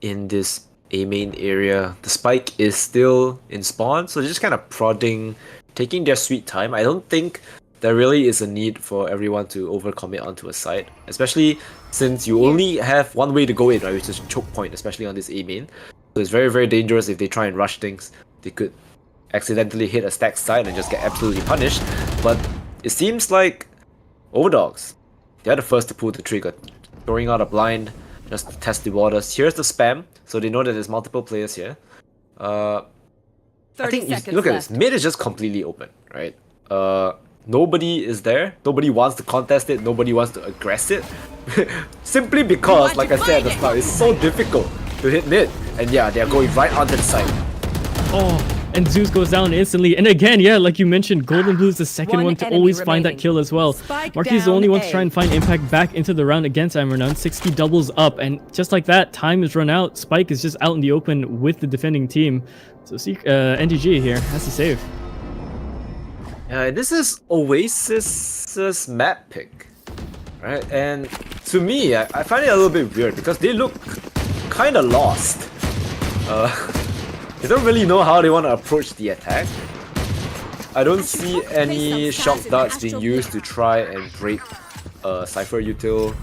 Speaker 8: in this A main area. The spike is still in spawn, so they're just kind of prodding, taking their sweet time. I don't think there really is a need for everyone to overcommit onto a site, especially since you only have one way to go in, right, which is choke point, especially on this A main. So it's very, very dangerous if they try and rush things. They could accidentally hit a stacked site and just get absolutely punished. But it seems like Overdogs, they're the first to pull the trigger, throwing out a blind just to test the waters. Here's the spam, so they know that there's multiple players here. I think look at this. Mid is just completely open, right? Nobody is there. Nobody wants to contest it. Nobody wants to aggress it. Simply because, like I said at the start, it's so difficult to hit mid. And yeah, they're going right onto the side.
Speaker 7: Oh, and Zeus goes down instantly. And again, yeah, like you mentioned, Golden Blue is the second one to always find that kill as well. Marky is the only one to try and find impact back into the round against Amernon. 60 doubles up, and just like that, time is run out. Spike is just out in the open with the defending team. So NDG here has to save.
Speaker 8: Yeah, this is Oasis's map pick, right? And to me, I find it a little bit weird because they look kind of lost. They don't really know how they want to approach the attack. I don't see any shock darts being used to try and break Cypher util.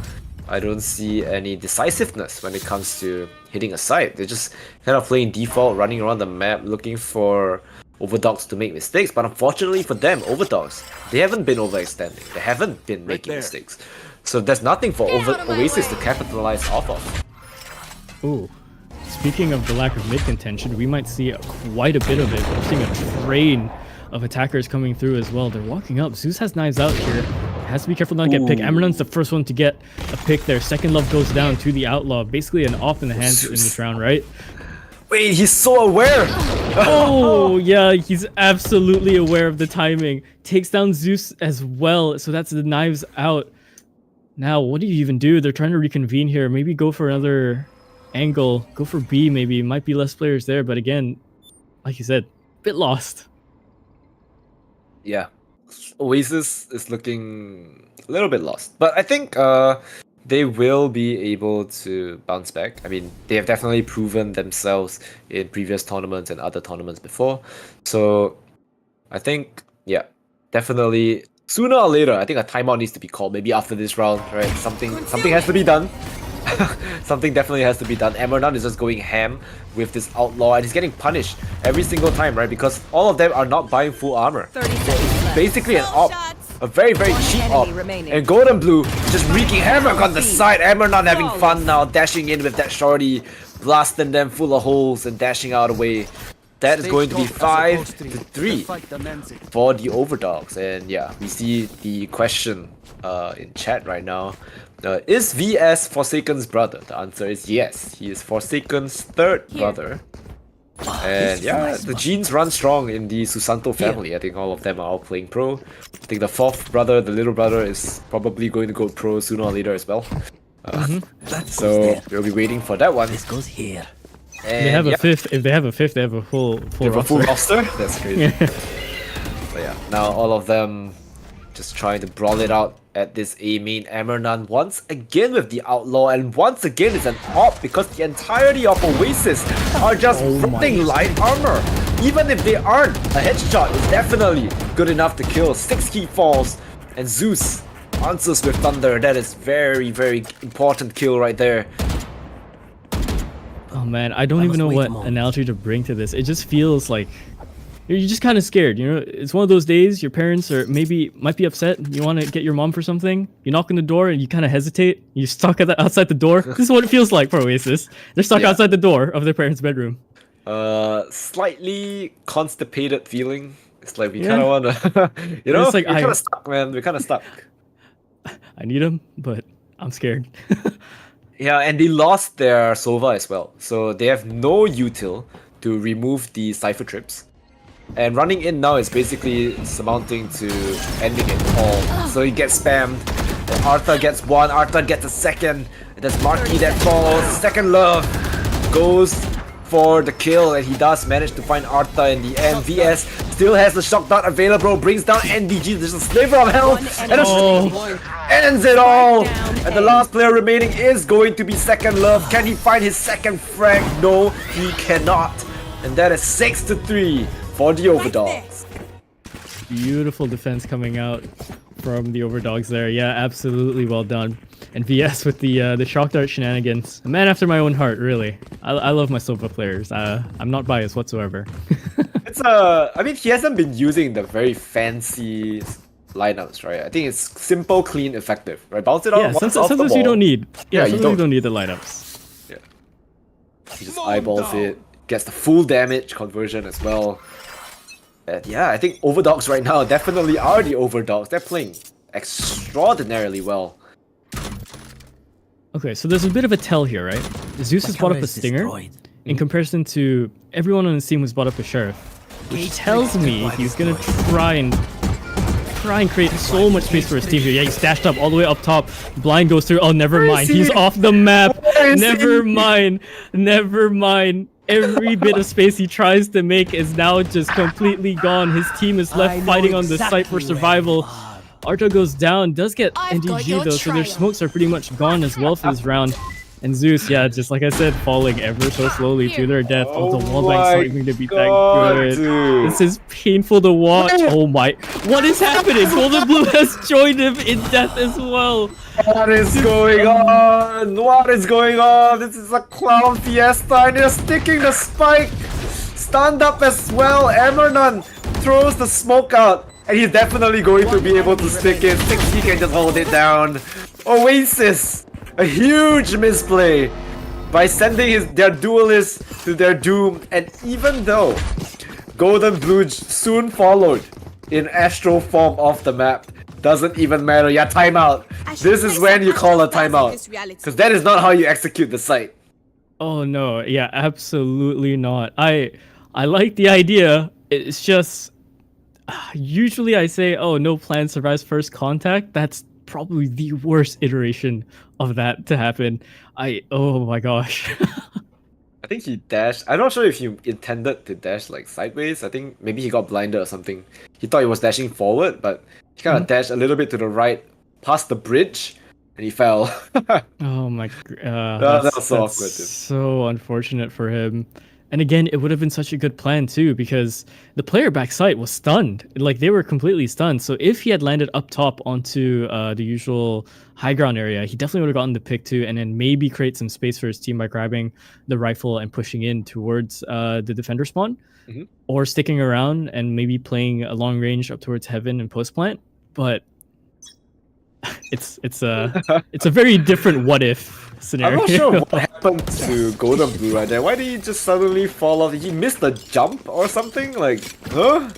Speaker 8: I don't see any decisiveness when it comes to hitting a site. They're just kind of playing default, running around the map, looking for Overdogs to make mistakes. But unfortunately for them, Overdogs, they haven't been overextending. They haven't been making mistakes. So there's nothing for Oasis to capitalize off of.
Speaker 7: Ooh. Speaking of the lack of mid contention, we might see quite a bit of it. We're seeing a train of attackers coming through as well. They're walking up. Zeus has knives out here. Has to be careful not to get picked. Amernon's the first one to get a pick there. Second love goes down to the Outlaw. Basically an off in the hands in this round, right?
Speaker 8: Wait, he's so aware!
Speaker 7: Oh, yeah, he's absolutely aware of the timing. Takes down Zeus as well, so that's the knives out. Now, what do you even do? They're trying to reconvene here. Maybe go for another angle. Go for B, maybe. Might be less players there, but again, like you said, a bit lost.
Speaker 8: Yeah. Oasis is looking a little bit lost. But I think they will be able to bounce back. I mean, they have definitely proven themselves in previous tournaments and other tournaments before. So I think, yeah, definitely sooner or later, I think a timeout needs to be called. Maybe after this round, right? Something has to be done. Something definitely has to be done. Amernon is just going ham with this Outlaw, and he's getting punished every single time, right? Because all of them are not buying full armor. So it's basically an op. A very, very cheap op. And Golden Blue just wreaking havoc on the side. Amernon having fun now, dashing in with that shorty, blasting them full of holes and dashing out away. That is going to be 5-3 for the Overdogs. And yeah, we see the question in chat right now. Is VS Forsaken's brother? The answer is yes. He is Forsaken's third brother. And yeah, the genes run strong in the Susanto family. I think all of them are all playing pro. I think the fourth brother, the little brother, is probably going to go pro sooner or later as well. So we'll be waiting for that one.
Speaker 6: This goes here.
Speaker 7: And they have a fifth. If they have a fifth, they have a full
Speaker 8: roster. That's crazy. So yeah, now all of them just trying to brawl it out at this A main. Amernon once again with the Outlaw, and once again it's an op because the entirety of Oasis are just fronting light armor. Even if they aren't, a headshot is definitely good enough to kill. 6 key falls, and Zeus answers with Thunder. That is very, very important kill right there.
Speaker 7: Oh man, I don't even know what analogy to bring to this. It just feels like you're just kind of scared, you know? It's one of those days your parents might be upset. You want to get your mom for something. You knock on the door and you kind of hesitate. You're stuck outside the door. This is what it feels like for Oasis. They're stuck outside the door of their parents' bedroom.
Speaker 8: Slightly constipated feeling. It's like we kind of want to, you know? It's like, we're kind of stuck, man. We're kind of stuck.
Speaker 7: I need them, but I'm scared.
Speaker 8: Yeah, and they lost their Sova as well. So they have no util to remove the Cypher trips. And running in now is basically surmounting to ending it all. So he gets spammed. And Arthur gets one, Arthur gets a second. And there's Marky that falls. Second Love goes for the kill, and he does manage to find Arthur in the end. VS still has the shock dart available, brings down NDG. There's a sliver of health, and ends it all. And the last player remaining is going to be Second Love. Can he find his second frag? No, he cannot. And that is 6-3 for the Overdogs.
Speaker 7: Beautiful defense coming out from the Overdogs there. Yeah, absolutely well done. And VS with the shock dart shenanigans. A man after my own heart, really. I love my Sova players. I'm not biased whatsoever.
Speaker 8: It's I mean, he hasn't been using the very fancy lineups, right? I think it's simple, clean, effective, right? Bounce it off.
Speaker 7: Yeah, sometimes you don't need. Yeah,
Speaker 8: you
Speaker 7: don't need the lineups.
Speaker 8: Yeah. He just eyeballs it, gets the full damage conversion as well. And yeah, I think Overdogs right now definitely are the Overdogs. They're playing extraordinarily well.
Speaker 7: Okay, so there's a bit of a tell here, right? Zeus has brought up a Stinger in comparison to everyone on the team who's brought up a Sheriff, which tells me he's gonna try and create so much space for his team here. Yeah, he's dashed up all the way up top. Blind goes through. Oh, never mind. He's off the map. Never mind. Never mind. Every bit of space he tries to make is now just completely gone. His team is left fighting on the site for survival. Arto goes down, does get NDG though, so their smokes are pretty much gone as well for this round. And Zeus, yeah, just like I said, falling ever so slowly to their death. Oh, the wallbang's not even gonna be that good.
Speaker 8: Dude.
Speaker 7: This is painful to watch. Oh my, what is happening? Golden Blue has joined him in death as well.
Speaker 8: What is going on? What is going on? This is a clown fiesta, and they're sticking the spike. Stunned up as well. Emernon throws the smoke out, and he's definitely going to be able to stick it. 60 can just hold it down. Oasis, a huge misplay by sending their duelists to their doom. And even though Golden Blue soon followed in astral form off the map, doesn't even matter. Yeah, timeout. This is when you call a timeout, because that is not how you execute the site.
Speaker 7: Oh no, yeah, absolutely not. I like the idea. It's just usually I say, oh, no plan survives first contact. That's probably the worst iteration of that to happen. Oh my gosh.
Speaker 8: I think he dashed. I'm not sure if he intended to dash like sideways. I think maybe he got blinded or something. He thought he was dashing forward, but he kind of dashed a little bit to the right, past the bridge, and he fell.
Speaker 7: Oh my god.
Speaker 8: That was so awkward.
Speaker 7: So unfortunate for him. And again, it would have been such a good plan too, because the player backside was stunned. Like, they were completely stunned. So if he had landed up top onto the usual high ground area, he definitely would have gotten the pick too, and then maybe create some space for his team by grabbing the rifle and pushing in towards the defender spawn, or sticking around and maybe playing a long range up towards heaven and post plant. But it's a very different what if scenario.
Speaker 8: I'm not sure what happened to Golden Blue right there. Why did he just suddenly fall off? Did he miss the jump or something? Like, huh?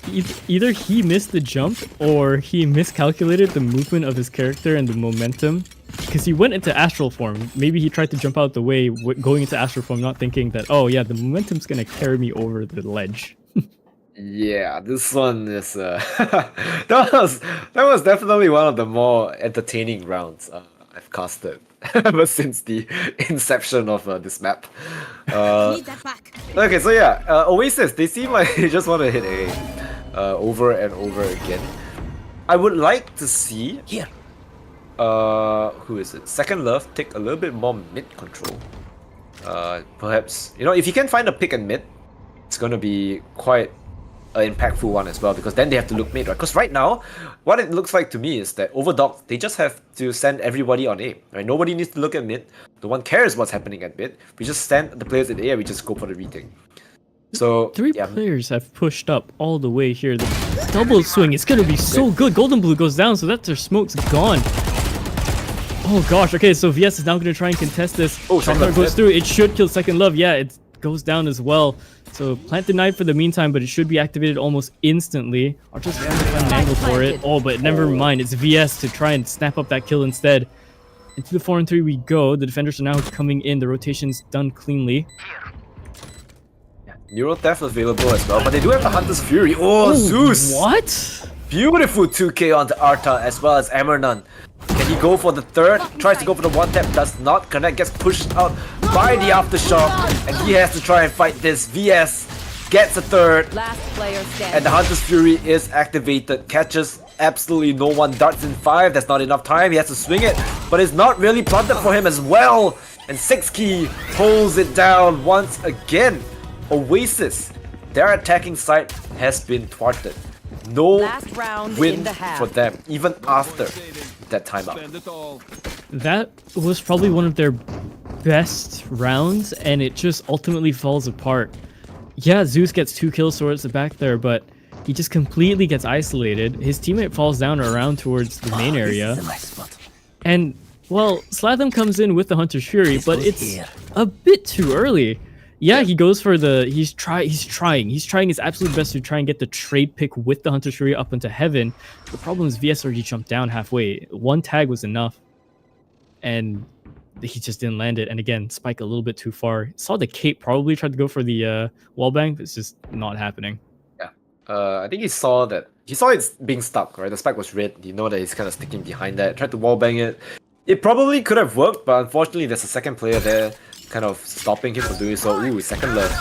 Speaker 7: Either he missed the jump or he miscalculated the movement of his character and the momentum, because he went into astral form. Maybe he tried to jump out the way going into astral form, not thinking that, oh yeah, the momentum's gonna carry me over the ledge.
Speaker 8: Yeah, this one is that was definitely one of the more entertaining rounds I've casted ever since the inception of this map.
Speaker 2: Need that back.
Speaker 8: Okay, so yeah, Oasis, they seem like they just want to hit A over and over again. I would like to see
Speaker 1: Here.
Speaker 8: Who is it? Second Love take a little bit more mid control. Perhaps, you know, if you can find a pick and mid, it's gonna be quite an impactful one as well, because then they have to look mid, right? Because right now, what it looks like to me is that Overdogs, they just have to send everybody on A, right? Nobody needs to look at mid. No one cares what's happening at mid. We just send the players at A and we just go for the retake. So
Speaker 7: three players have pushed up all the way here. The double swing is gonna be so good. Golden Blue goes down, so that their smoke's gone. Oh gosh, okay, so VS is now gonna try and contest this.
Speaker 8: Oh,
Speaker 7: Shotgun goes through. It should kill Second Love. Yeah, it goes down as well. So plant denied for the meantime, but it should be activated almost instantly. Archer's trying to find an angle for it. Oh, but never mind. It's VS to try and snap up that kill instead. Into the 4-3 we go. The defenders are now coming in. The rotation's done cleanly.
Speaker 8: Neural Theft available as well, but they do have the Hunter's Fury. Oh, Zeus!
Speaker 7: What?
Speaker 8: Beautiful 2k onto Arta as well as Emernon. Can he go for the third? Tries to go for the one tap, does not connect, gets pushed out by the Aftershock, and he has to try and fight this. VS gets a third,
Speaker 1: Last player standing.
Speaker 8: and the Hunter's Fury is activated. Catches absolutely no one, darts in 5, that's not enough time, he has to swing it, but it's not really planted for him as well. And 6key pulls it down once again. Oasis, their attacking side has been thwarted. No
Speaker 1: Last round in
Speaker 8: win
Speaker 1: the half.
Speaker 8: for them, even after that timeout.
Speaker 7: That was probably one of their best rounds, and it just ultimately falls apart. Yeah, Zeus gets 2 kills towards the back there, but he just completely gets isolated. His teammate falls down around towards the main area. And, well, Slatham comes in with the Hunter's Fury, but it's a bit too early. Yeah, he goes for the... He's trying his absolute best to try and get the trade pick with the Hunter's Fury up into heaven. The problem is VS already jumped down halfway. One tag was enough. And he just didn't land it. And again, Spike a little bit too far. Saw the cape, probably tried to go for the wallbang, but it's just not happening.
Speaker 8: Yeah, I think he saw it being stuck, right? The spike was red. You know that he's kind of sticking behind that. Tried to wallbang it. It probably could have worked, but unfortunately there's a second player there kind of stopping him from doing so. Ooh, second left.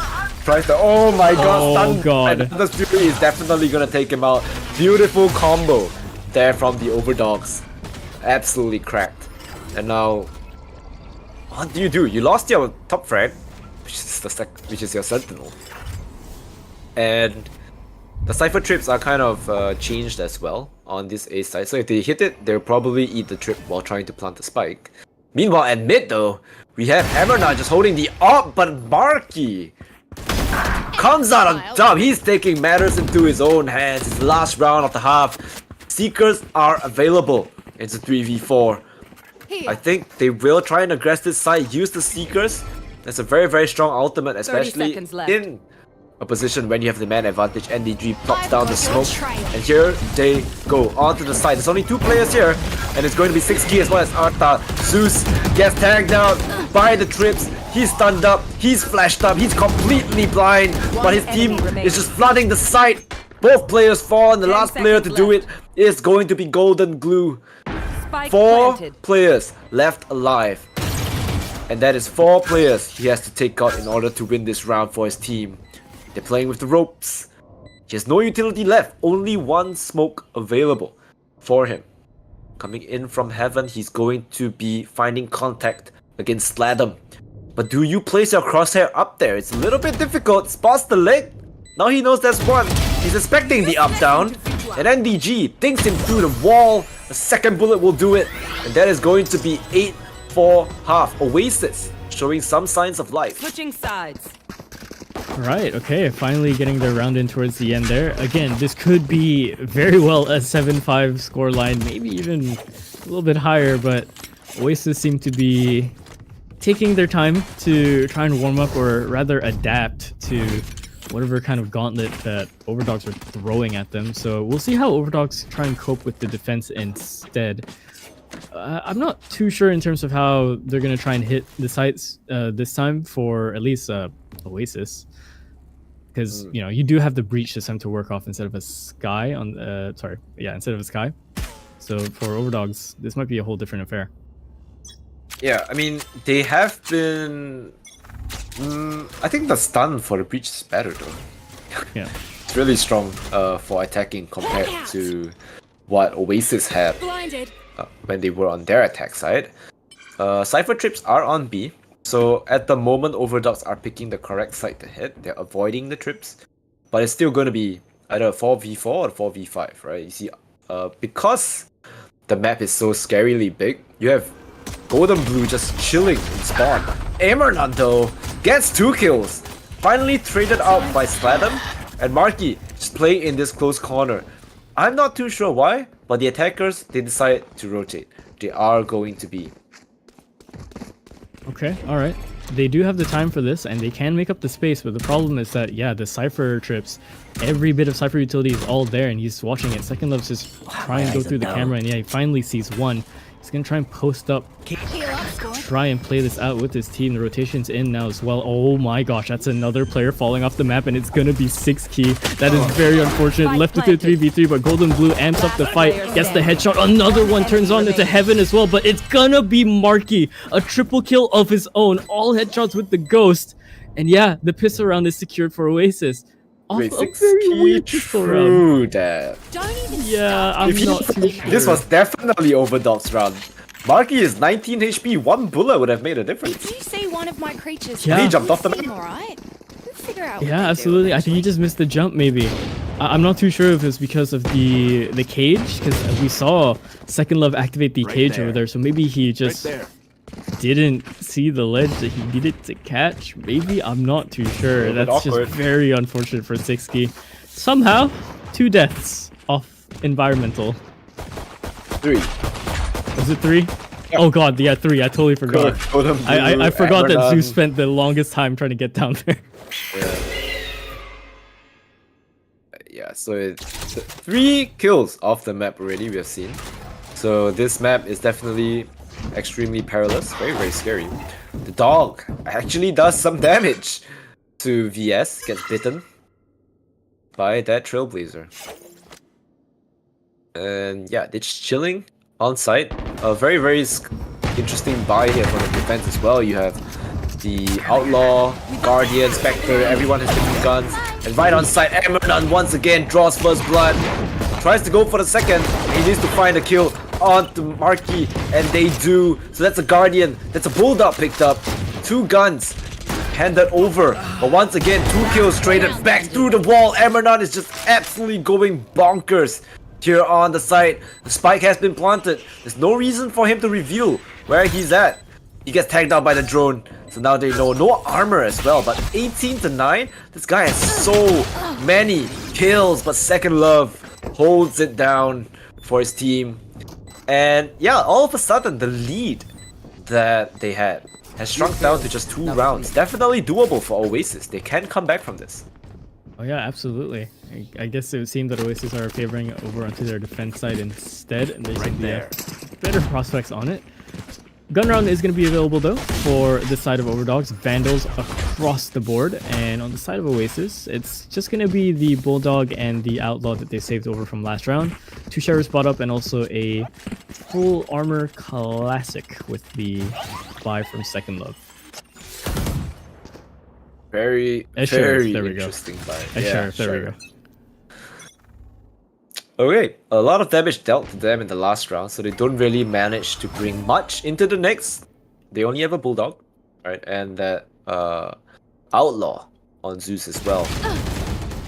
Speaker 8: Tries to... Oh my god,
Speaker 7: Oh
Speaker 8: stun.
Speaker 7: god.
Speaker 8: And the Fury is definitely going to take him out. Beautiful combo there from the Overdogs. Absolutely cracked. And now... What do you do? You lost your top frag, which is your Sentinel. And the Cypher trips are kind of changed as well on this A side. So if they hit it, they'll probably eat the trip while trying to plant the spike. Meanwhile, at mid though, we have Emerna just holding the up, but Marky comes out on top. He's taking matters into his own hands. His last round of the half. Seekers are available. It's a 3v4. I think they will try and aggress this side, use the Seekers. That's a very, very strong ultimate, especially in a position when you have the man advantage. NDG plops down the smoke, and here they go onto the side. There's only 2 players here, and it's going to be 6key as well as Arta. Zeus gets tagged out by the trips. He's stunned up, he's flashed up, he's completely blind, but his team is just flooding the site. Both players fall, and the last player to do it is going to be Golden Glue. 4 players left alive, and that is 4 players he has to take out in order to win this round for his team. They're playing with the ropes. He has no utility left, only 1 smoke available for him. Coming in from heaven, he's going to be finding contact against Sladam. But do you place your crosshair up there? It's a little bit difficult. Spots the leg. Now he knows that's one. He's expecting the up down. And NDG thinks him through the wall. A second bullet will do it. And that is going to be 8 for half. Oasis showing some signs of life.
Speaker 1: Switching sides.
Speaker 7: Right, okay, finally getting their round in towards the end there. Again, this could be very well a 7-5 scoreline, maybe even a little bit higher, but Oasis seem to be taking their time to try and warm up, or rather adapt to whatever kind of gauntlet that Overdogs are throwing at them. So we'll see how Overdogs try and cope with the defense instead. I'm not too sure in terms of how they're going to try and hit the sites this time for at least Oasis. Because, you know, you do have the breach system to work off instead of a sky on... instead of a sky. So for Overdogs, this might be a whole different affair.
Speaker 8: Yeah, I mean, they have been... I think the stun for the breach is better though.
Speaker 7: Yeah.
Speaker 8: It's really strong for attacking compared to what Oasis had when they were on their attack side. Cypher trips are on B. So at the moment, Overdogs are picking the correct side to hit. They're avoiding the trips, but it's still going to be either a 4v4 or a 4v5, right? You see, because the map is so scarily big, you have Golden Blue just chilling in spawn. Emernon though gets 2 kills, finally traded out by Sladam, and Marky just playing in this close corner. I'm not too sure why, but the attackers, they decide to rotate. They are going to be.
Speaker 7: Okay, alright. They do have the time for this, and they can make up the space, but the problem is that, yeah, the Cypher trips, every bit of Cypher utility is all there, and he's watching it. Second Love's just trying to go through the camera, and yeah, he finally sees one. He's gonna try and post up try and play this out with his team. The rotation's in now as well. Oh my gosh, that's another player falling off the map, and it's gonna be 6Key. That is very unfortunate. Left to 3v3, but Golden Blue amps up the fight, gets the headshot. Another one turns on into heaven as well, but it's gonna be Marky. A triple kill of his own. All headshots with the Ghost. And yeah, the pistol round is secured for Oasis.
Speaker 8: Wait,
Speaker 7: A
Speaker 8: 6
Speaker 7: very
Speaker 8: key
Speaker 7: weird pistol round.
Speaker 8: true that.
Speaker 7: Yeah, I'm not too sure.
Speaker 8: This was definitely Overdogs round. Marky is 19 HP, one bullet would have made a difference.
Speaker 2: Did you see one of my creatures?
Speaker 7: Yeah.
Speaker 8: He jumped off the map.
Speaker 2: Alright. We'll figure out what
Speaker 7: Yeah,
Speaker 2: they do
Speaker 7: absolutely. I think he just missed the jump, maybe. I'm not too sure if it's because of the cage, because we saw Second Love activate the cage over there, so maybe he just didn't see the ledge that he needed to catch. Maybe, I'm not too sure. That's
Speaker 8: awkward.
Speaker 7: just very unfortunate for 6Key. Somehow, 2 deaths off environmental.
Speaker 8: 3.
Speaker 7: Was it 3?
Speaker 8: Yeah.
Speaker 7: Oh god, yeah, 3. I totally forgot.
Speaker 8: Golden Blue,
Speaker 7: I forgot that
Speaker 8: Ambernon.
Speaker 7: Zeus spent the longest time trying to get down there.
Speaker 8: Yeah, so it's 3 kills off the map already, we have seen. So this map is definitely extremely perilous, very, very scary. The dog actually does some damage to VS, gets bitten by that Trailblazer. And yeah, they're just chilling on site. A very, very interesting buy here for the defense as well. You have the Outlaw, Guardian, Spectre, everyone has different guns. And right on site, Emerald once again draws first blood. Tries to go for the second. He needs to find a kill onto Marky, and they do. So that's a Guardian, that's a Bulldog picked up. 2 guns handed over. But once again, 2 kills traded back through the wall. Emerald is just absolutely going bonkers. Here on the site, the spike has been planted. There's no reason for him to reveal where he's at. He gets tagged out by the drone. So now they know. No armor as well, but 18-9. This guy has so many kills, but Second Love holds it down for his team. And yeah, all of a sudden, the lead that they had has shrunk down to just 2 rounds. Definitely doable for Oasis. They can come back from this.
Speaker 7: Oh yeah, absolutely. I guess it would seem that Oasis are favoring over onto their defense side instead, and there's better prospects on it. Gun round is going to be available though for the side of Overdogs. Vandals across the board, and on the side of Oasis, it's just going to be the Bulldog and the Outlaw that they saved over from last round. 2 sheriffs bought up, and also a full armor classic with the buy from Second Love.
Speaker 8: Very, very interesting buy.
Speaker 7: There we go.
Speaker 8: Okay, a lot of damage dealt to them in the last round, so they don't really manage to bring much into the next. They only have a Bulldog, right? And that Outlaw on Zeus as well.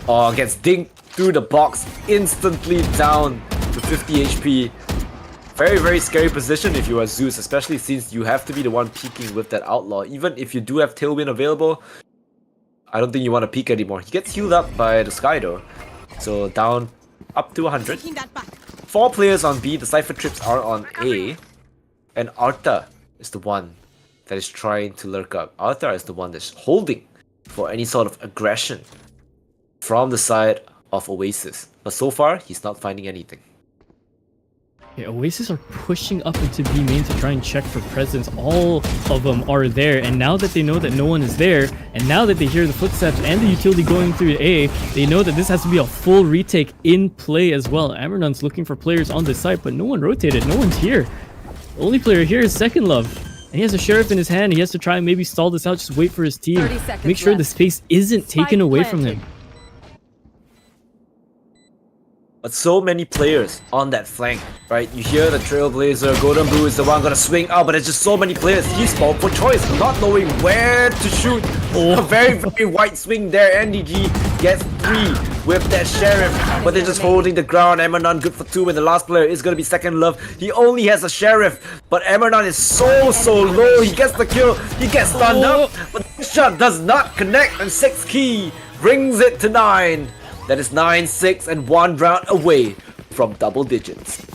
Speaker 8: Oh, gets dinked through the box, instantly down to 50 HP. Very, very scary position if you are Zeus, especially since you have to be the one peeking with that Outlaw. Even if you do have Tailwind available, I don't think you want to peek anymore. He gets healed up by the Sky though. So down up to 100. 4 players on B, the Cypher Trips are on A. And Arta is the one that is trying to lurk up. Arta is the one that's holding for any sort of aggression from the side of Oasis. But so far, he's not finding anything.
Speaker 7: Yeah, Oasis are pushing up into B main to try and check for presence. All of them are there, and now that they know that no one is there, and now that they hear the footsteps and the utility going through A, they know that this has to be a full retake in play as well. Amernon's looking for players on this side, but no one rotated, no one's here. The only player here is Second Love. And he has a sheriff in his hand. He has to try and maybe stall this out, just wait for his team. Make sure the space isn't taken away from him.
Speaker 8: But so many players on that flank, right? You hear the Trailblazer, Golden Blue is the one gonna swing out, but there's just so many players. He's spawned for choice, not knowing where to shoot. Oh, a very, very wide swing there. NDG gets 3 with that Sheriff, but they're just holding the ground. Emerald good for 2, and the last player is gonna be Second Love. He only has a Sheriff, but Emerald is so low. He gets the kill, he gets stunned up, but the shot does not connect, and 6Key brings it to 9. That is 9, 6, and 1 round away from double digits.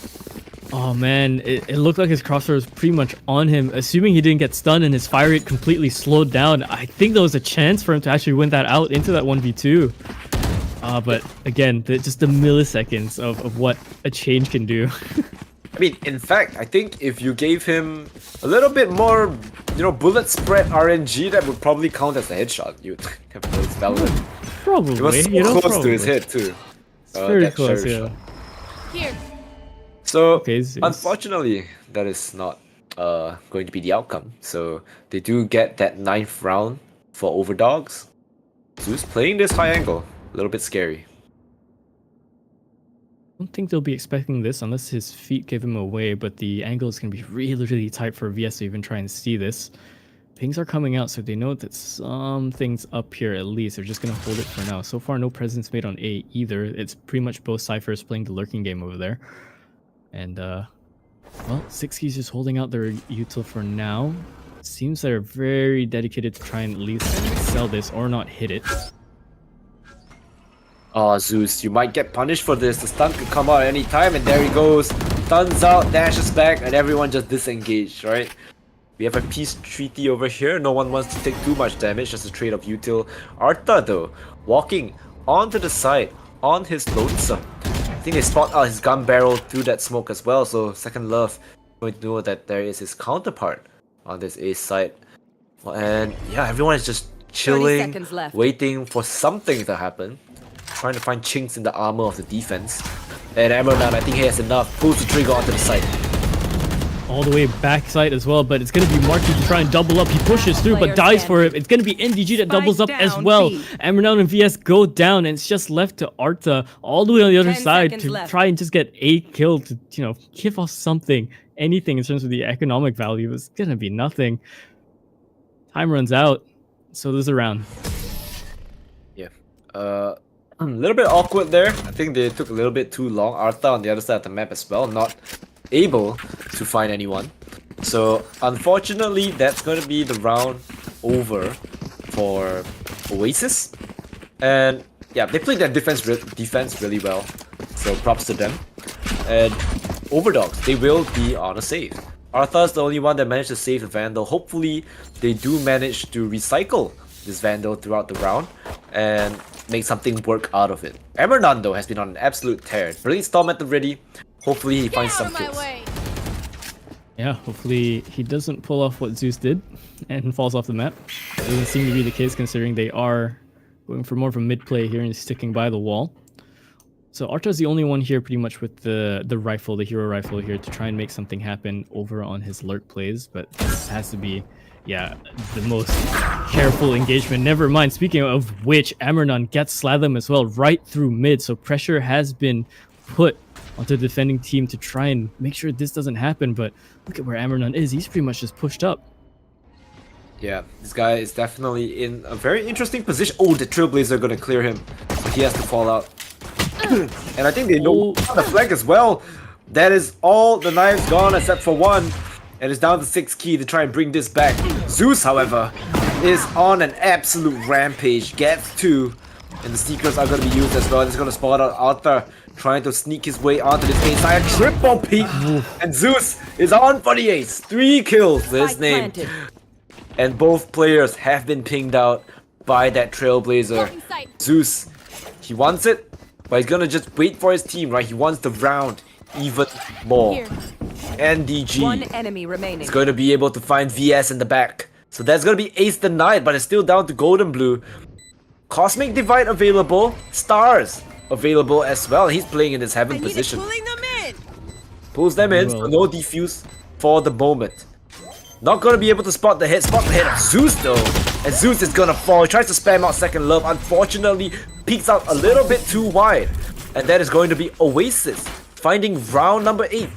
Speaker 7: Oh man, it looked like his crosshair was pretty much on him. Assuming he didn't get stunned and his fire rate completely slowed down, I think there was a chance for him to actually win that out into that 1v2. But again, just the milliseconds of what a change can do.
Speaker 8: I mean, in fact, I think if you gave him a little bit more, bullet spread RNG, that would probably count as a headshot. You'd have it's valid.
Speaker 7: Probably.
Speaker 8: It was so close to his
Speaker 7: probably.
Speaker 8: head too.
Speaker 7: It's very
Speaker 8: that
Speaker 7: close,
Speaker 8: cherry
Speaker 7: yeah.
Speaker 8: shot.
Speaker 4: Here.
Speaker 8: So,
Speaker 7: Okay, Zeus.
Speaker 8: unfortunately, that is not going to be the outcome. So, they do get that 9th round for Overdogs. Zeus playing this high angle, a little bit scary.
Speaker 7: I don't think they'll be expecting this unless his feet give him away, but the angle is going to be really, really tight for VS to even try and see this. Pings are coming out, so they know that something's up here at least. They're just going to hold it for now. So far, no presence made on A either. It's pretty much both Cyphers playing the lurking game over there. And, well, 6keys just holding out their util for now. Seems they're very dedicated to try and at least sell this or not hit it.
Speaker 8: Oh, Zeus, you might get punished for this. The stun could come out at any time, and there he goes. Stuns out, dashes back, and everyone just disengaged, right? We have a peace treaty over here. No one wants to take too much damage, just a trade of util. Arta, though, walking onto the side on his lonesome. I think they spot out his gun barrel through that smoke as well, so Second Love going to know that there is his counterpart on this A side. And yeah, everyone is just chilling, waiting for something to happen. Trying to find chinks in the armor of the defense. And Emerald, I think he has enough. Pulls the trigger onto the side.
Speaker 7: All the way backside as well, but it's going to be Marky to try and double up. He pushes through, but dies for it. It's going to be NDG that doubles up as well. Emerald and VS go down, and it's just left to Arta all the way on the other side to try and just get a kill to, give off something, anything in terms of the economic value. It's going to be nothing. Time runs out, so there's a round.
Speaker 8: Yeah. A little bit awkward there. I think they took a little bit too long. Arta on the other side of the map as well, not able to find anyone. So unfortunately, that's going to be the round over for Oasis. And yeah, they played their defense really well. So props to them. And Overdogs, they will be on a save. Artha's the only one that managed to save the Vandal. Hopefully, they do manage to recycle this Vandal throughout the round and make something work out of it. Emerald, though, has been on an absolute tear. Brilliant Storm at the ready. Hopefully he finds some kills.
Speaker 7: Yeah, hopefully he doesn't pull off what Zeus did and falls off the map. It doesn't seem to be the case considering they are going for more of a mid play here and sticking by the wall. So Arta's the only one here pretty much with the rifle, the hero rifle here to try and make something happen over on his lurk plays, but this has to be the most careful engagement. Never mind, speaking of which, Amranon gets Slatham as well right through mid, so pressure has been put onto the defending team to try and make sure this doesn't happen, but look at where Amranon is. He's pretty much just pushed up.
Speaker 8: Yeah, this guy is definitely in a very interesting position. Oh, the Trailblazer are gonna clear him, so he has to fall out. And I think they know the flank as well. That is all the knives gone except for one. And it's down to 6key to try and bring this back. Zeus, however, is on an absolute rampage. Gets 2. And the sneakers are going to be used as well. It's going to spot out Arthur trying to sneak his way onto this inside. Triple peek. And Zeus is on for the ace. 3 kills to his name. And both players have been pinged out by that Trailblazer. Zeus, he wants it, but he's going to just wait for his team, right? He wants the round even more. NDG.
Speaker 10: One enemy remaining.
Speaker 8: It's going to be able to find VS in the back. So that's going to be ace denied, but it's still down to Golden Blue. Cosmic Divide available. Stars available as well. He's playing in his heaven position. Pulls them in, so no defuse for the moment. Not going to be able to spot the hit. Of Zeus though. And Zeus is going to fall. He tries to spam out Second Love. Unfortunately, peeks out a little bit too wide. And that is going to be Oasis finding round number 8.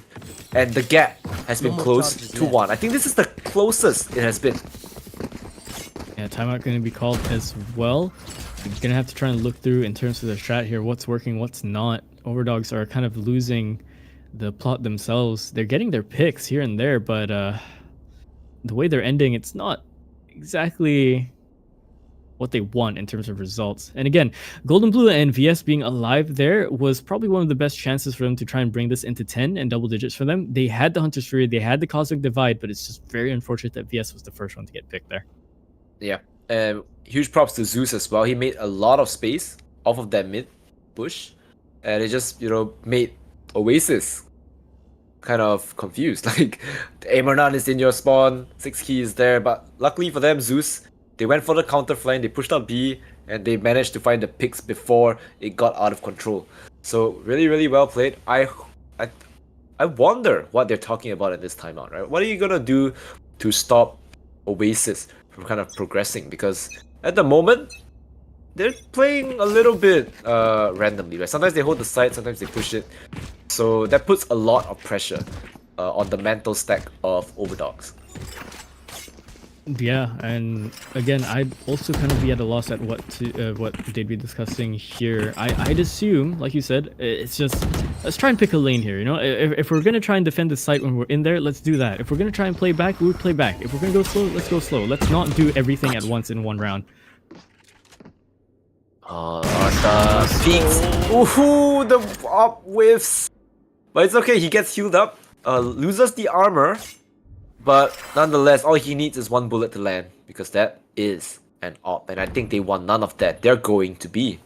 Speaker 8: And the gap has been closed to 1. I think this is the closest it has been.
Speaker 7: Yeah, timeout going to be called as well. You're going to have to try and look through in terms of the strat here. What's working, what's not. Overdogs are kind of losing the plot themselves. They're getting their picks here and there, but the way they're ending, it's not exactly what they want in terms of results. And again, Golden Blue and VS being alive there was probably one of the best chances for them to try and bring this into 10 and double digits for them. They had the Hunter's Fury, they had the Cosmic Divide, but it's just very unfortunate that VS was the first one to get picked there.
Speaker 8: Yeah, and huge props to Zeus as well. He made a lot of space off of that mid push, and it just, made Oasis kind of confused. Like, Amernan is in your spawn, 6 key is there, but luckily for them, Zeus, they went for the counter flank, they pushed out B, and they managed to find the picks before it got out of control. So really, really well played. I wonder what they're talking about at this timeout, right? What are you gonna do to stop Oasis from kind of progressing? Because at the moment, they're playing a little bit randomly, right? Sometimes they hold the side, sometimes they push it. So that puts a lot of pressure on the mental stack of Overdogs.
Speaker 7: Yeah, and again, I'd also kind of be at a loss at what they'd be discussing here. I'd assume, like you said, it's just let's try and pick a lane here. You know, if we're gonna try and defend the site when we're in there, let's do that. If we're gonna try and play back, we'll play back. If we're gonna go slow, let's go slow. Let's not do everything at once in one round.
Speaker 8: Peaks. Ooh, the up whiffs. But it's okay, he gets healed up, loses the armor, but nonetheless, all he needs is one bullet to land, because that is an op, and I think they want none of that. They're going to B.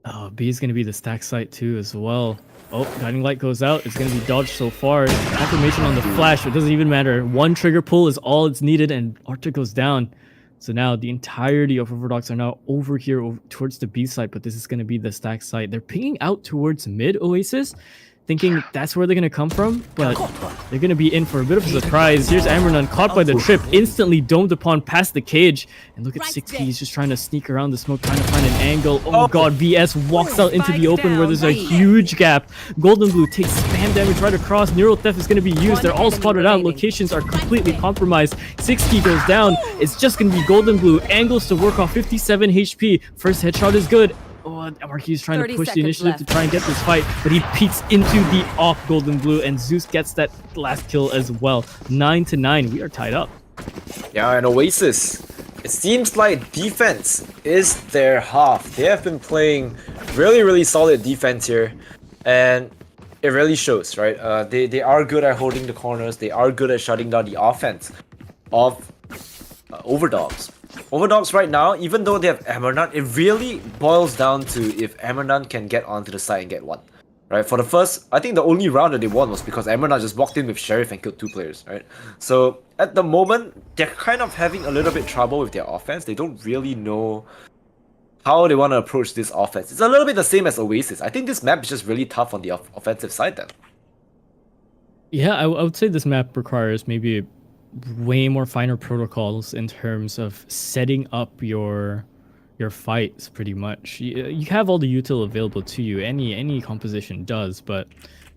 Speaker 7: Oh, B is going to be the stack site too as well. Oh, Guiding Light goes out. It's going to be dodged so far. Confirmation on the flash. It doesn't even matter. One trigger pull is all it's needed, and Arthur goes down. So now the entirety of Overdogs are now over here towards the B side, but this is going to be the stack site. They're pinging out towards mid Oasis, thinking that's where they're going to come from, but they're going to be in for a bit of a surprise. Here's Amernan caught by the trip, instantly domed upon past the cage. And look at 6P, he's just trying to sneak around the smoke, trying to find an angle. Oh god, VS walks out into the open where there's a huge gap. Golden Blue takes spam damage right across. Neural Theft is going to be used. They're all spotted out. Locations are completely compromised. 6P goes down. It's just going to be Golden Blue. Angles to work off 57 HP. First headshot is good. Oh, Marquis trying to push the initiative to try and get this fight, but he peeks into the off Golden Blue, and Zeus gets that last kill as well. 9-9, we are tied up.
Speaker 8: Yeah, and Oasis, it seems like defense is their half. They have been playing really, really solid defense here, and it really shows, right? They are good at holding the corners. They are good at shutting down the offense of Overdogs. Overdogs right now, even though they have Amernan, it really boils down to if Amernan can get onto the side and get one. Right? For the first, I think the only round that they won was because Amernan just walked in with Sheriff and killed 2 players, right? So at the moment, they're kind of having a little bit trouble with their offense. They don't really know how they want to approach this offense. It's a little bit the same as Oasis. I think this map is just really tough on the offensive side then.
Speaker 7: Yeah, I would say this map requires maybe way more finer protocols in terms of setting up your fights. Pretty much you have all the util available to you, any composition does, but